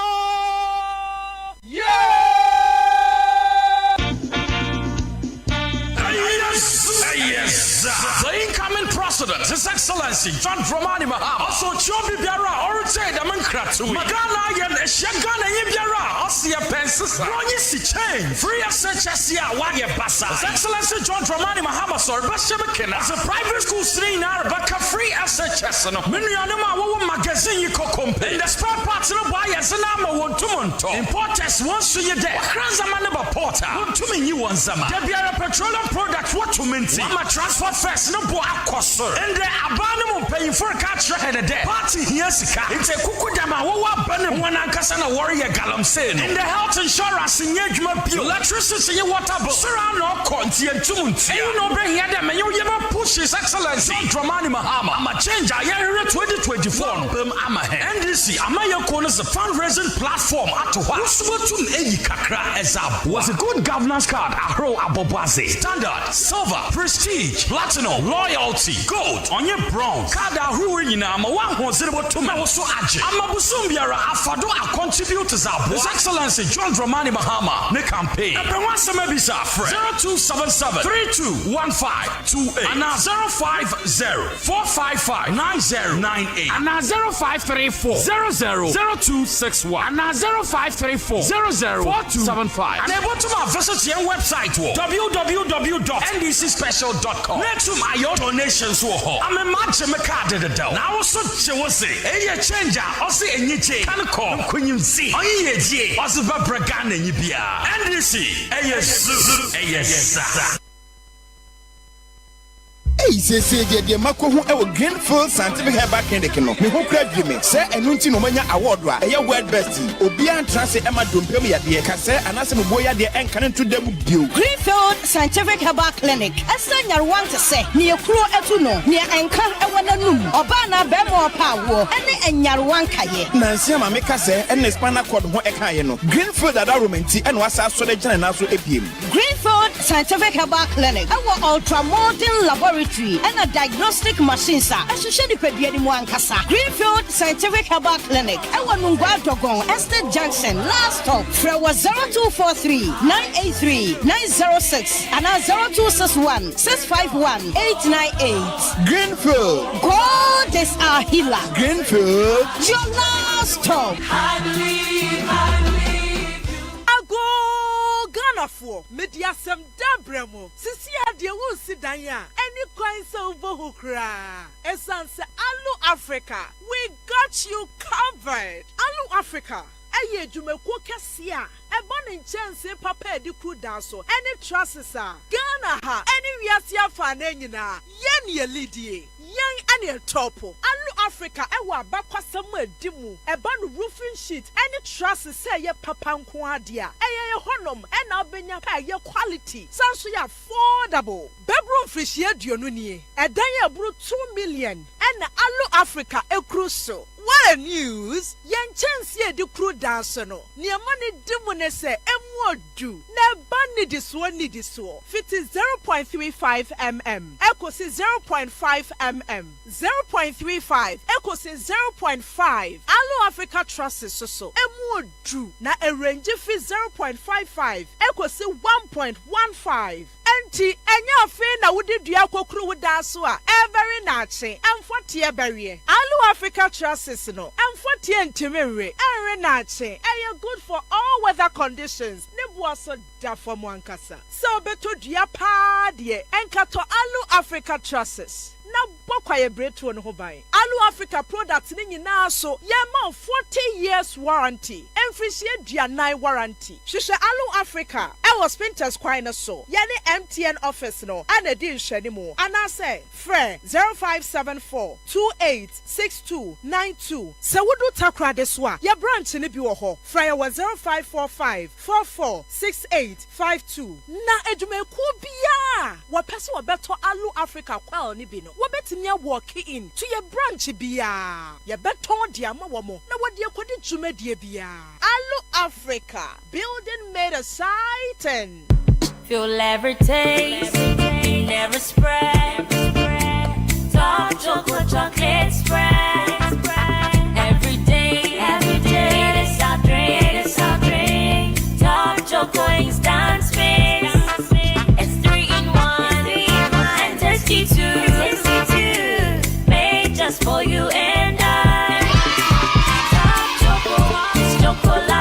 Yes, the incoming president, His Excellency John Dramani Mahama. Also, Chobi Biara, Orite, the Mankratu, Magana, and Shagana Biara, Osia Pensis, Ronnie Chain, Free SHSia, Waya Bassa. His Excellency John Dramani Mahama, Sir Bashabakina, as a private school stream, Arabaka, Free SHS, and Minianama magazine, you cocompe. The spare parts of buyers and Nama want to monto. Importers once to your day. Kranzamanaba Porter, want to mean you want Zama. There be a petroleum product, what to minty. I'm a transport first, no boy, cost, and the abandon paying for a catch and a day. Party here, Sika. It's a Kukudama, Waban, one Ankasana warrior Galam Sin. And the health insurance in Yajma, electricity, water, surround no Conti and Tunt. And you know, bring here them and you never push His Excellency Dramani Mahama. I'm a change. I hear 2024. I'm a NDC. Amaya Corners, a fundraising platform at Waswatun Eyi Kakra Ezab was a good governance card. Ahro Abobaze. Standard, silver, prestige, platinum, loyalty, gold, on your bronze. Kada Ruinina, I'm a 102 Mawaso Aji. I'm a Busumbiara, Afado, I contribute to Zab. His Excellency John Dramani Mahama, the campaign. And one summer be 0277 321528 and 050 455 9098 and 0534 000261 and 0534 004275 and able to visit your website www.ndcspecial.com. Next to my donations I'm a match a card at the door. Now also say a changer or say a niche can call when you see or ye was a bragan and yibia NDC yes. Hey, say the Mako who our Greenfield Scientific Herbal Clinic no. Me who crave me. Say enunti no manya award wa. Eya world best. Obia transe Emma Dompem ya de ka say anase mo boya de enkan to dem bio. Greenfield Scientific Herbal Clinic. Asa nyarwan te say ne ekuro etu no. Ne enkan ewo nanum. Oba na be mo pa wo. Ene enyarwan kaye. Nansi ma me ka say ene spinal cord ho ekaye no. Greenfield adoromenti ene wasa so de gina na so ebiem. Greenfield Scientific Herbal Clinic. Our ultra modern laboratory and a diagnostic machine sir. Associate the Pediani Mwankasa. Greenfield Scientific Herbal Clinic. Our Nungwa Dogon Estate Junction. Last stop. Frewa 0243 983 906 and 0261 651 898. Greenfield. God is our healer. Greenfield. Your last stop. I believe. Ghana for media sem dabremo. Sisi ade wo sidanya. Any coin so over kra. Esanse Alu Africa. We got you covered. Alu Africa. eye dwumako kese a eba ne nkyɛnse papa edi kru dan so any trusses a Ghana ha any wiase afa na nyina yen ye lidie yen ane topo Alu Africa ewa abakwasam edimu eba no roofing sheet any trusses say ye papa nko ade a eye honom ena obenya pa ye quality sanso ya affordable bedroom fish ye duonu nie edan ye buru 2 million ena Alu Africa ekru so. What a news! Yen chance ye di kru dance no. Ni amani dimu ne se emuodu. Ne bani diswo ni diswo. Fiti 0.35 mm. Eko si 0.5 mm. 0.35. Eko si 0.5. Alu Africa Trusses so. Emuodu. Na range fi 0.55. Eko si 1.15. Enti enya fe na wudi dua kokru wuda so a very nache. Emfotie berie. Alu Africa Trusses no emfotie ntimere enre nache. Eye good for all weather conditions. Ne boaso da for mo ankasa. So beto dua pa de enkato Alu Africa Trusses. Na bokwaye breto no ho ban. Alu Africa products ni nyina so ye ma 40 years warranty. Emfrishie duanai warranty. Hwehwe Alu Africa e was Spinters kwan no so. Ye ne MTN office no ana di nhwani mu. Ana say frɛ 0574 286292. Se wudu takra de so a ye branch ni bi wo ho. Frɛ ye 0545 446852. Na edumeku bia wo pese wo beto Alu Africa kwal ni bi no. Wobetimi walk in to your branch bia. Ye beton dia ma wo mo. Na wode akodi dwumadie bia. Alu Africa, building made a sighting. Feel every taste, never spread. Top chocolate spread. Every day, it's our drink. Top chocolate instant space. It's 3 in 1, and tasty too. Made just for you and I. Top chocolate, it's chocolate.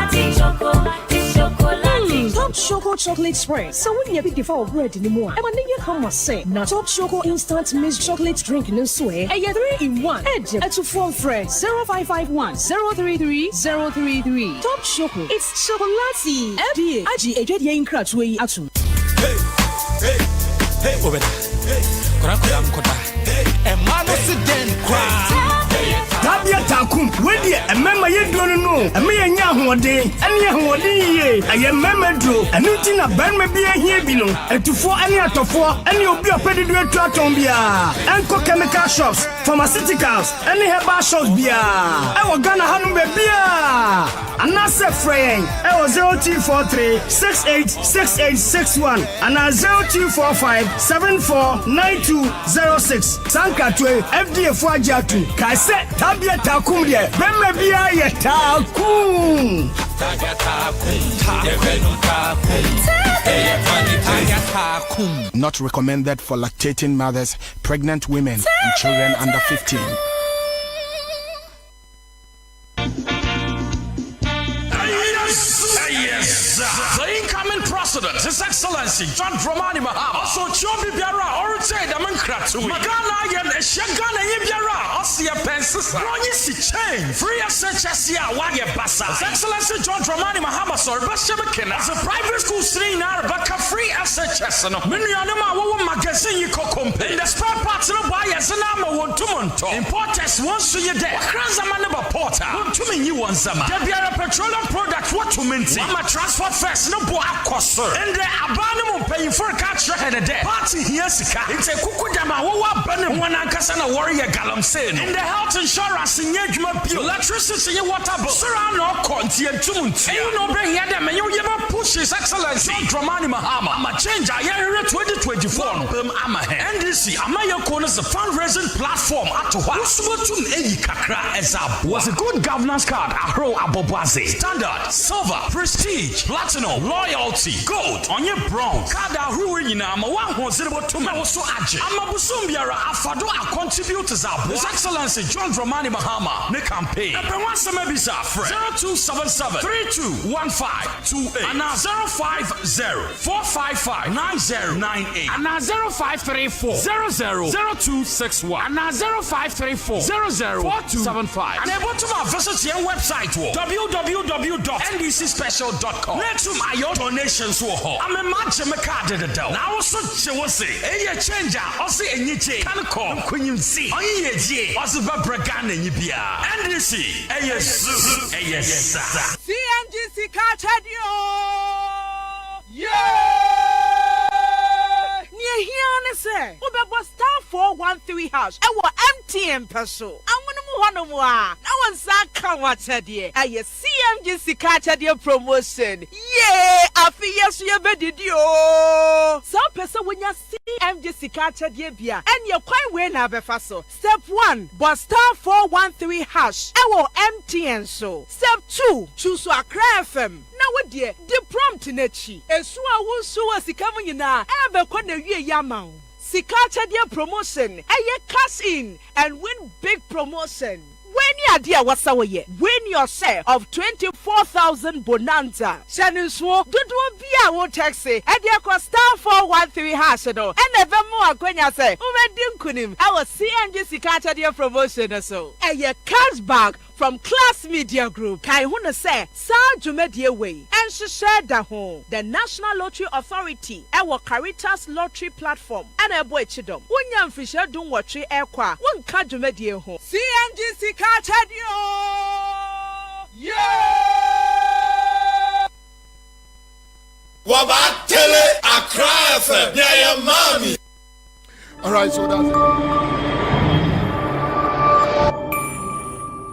Top Choco chocolate spread. So when you be devour bread anymore, and when you come say, now Top Choco instant mixed chocolate drink no sway, and 3 in 1. Edge at 2 phone friend 0551 033 033. Top Choco, it's chocolatey. FDA, IG, a jet yen crutch way at you. Hey, over there. Hey, and man, sit cry. Tabia takum wedi emema yeduro no eme yenya hoden ene hoden ye aye memedro enu ti na banma bi ahia bi no etufo ene atofo ene obi opedidu atu aton bia enko chemical shops pharmaceuticals ene herbal shops bia e wo Ghana hanu be bia anase frey e wo 0243 686861 ana 0245 749206 sankatwe FDA fo agiatu kai se Tabia takum de bemma bia ye takum. Not recommended for lactating mothers, pregnant women, and children under 15. The incoming president, His Excellency John Dramani Mahama. Also, Chobi Biara, Orite, the Mankratu. Magana, Yan, Shagana, Yibiara, Osia Pensis, Ronnie Chain, Free SHSia, Waya Bassa. His Excellency John Dramani Mahama, sir, Bashamakina, as a private school stream, Arbaka, free SHS, and Minyanama, magazine, you cocompe. The spare parts of buyers and Nama want to monto. Importers once to your day. Kranzamanaba Porter, want to mean you want some. Debiara petroleum products, what to minty. I'm a transport first, no boy, cost, sir. And the abandonment paying for a catch and a day. Party here, Sika. It's a Kukudama, Waban, one Ankasana warrior Galam saying. And the health insurance in Yajma, electricity, water, Surano, Conti, and Tumunti. And you know, bring here them, and you never push His Excellency Dramani Mahama. I'm a change, I hear 2024. I'm a NDC, Amaya Corners, the fundraising platform at Waswatun Eyi Kakra as was a good governance card. Ahro Abobaze, Standard, Silver, Prestige, Platinum, Loyalty, Gold, on your bronze. Kada Ruina, Mawan was able to also add. Amabusumbiara, Afado, our contributors are His Excellency John Dramani Mahama, the campaign. And one summer visa, 0277 321528 and 050 455 9098 and 0534 000261 and 0534 004275. And able to visit your website www.ndcspecial.com. Next to my donations I'm a match a card at the door. Now also say a changer or say a niche can call when you see on ye or the Babragan and Yibia. NDC yes CMGC catch you. Near here, say, Uber star 413 hash. I will MTN peso. I'm going to move on. No one's that come what's a dear. I CMGC catch your promotion. Yeah, I feel yes, you better do. Some person when you CMGC catch your beer and you're quite well now, Befaso. Step 1, but star 413 hash. I will MTN so. Step 2, choose Accra FM. Now, what dear, the prompt in it. And so I will so as the coming in now. Ever quite a year yamau. Sikacha dear promotion. A cash in and win big promotion. When you dear what's our year? Win your share of 24,000 bonanza. Shannon Swo, do be our taxi. And dear cost star 413 hash and never more when you say, Kunim, our CNG Sikacha dear promotion or so. A cash bag from Class Media Group. Kai Huna say, Sa Jumedia Way. And she shared the home. The National Lottery Authority. Our Caritas Lottery Platform. And a boy chidom. Unyam Fisher don't watch it airqua. One card Jumedia home. CNGC Cartadio. Yeah! Waba Tele Accra FM. Yeah, mommy. All right, so that's it.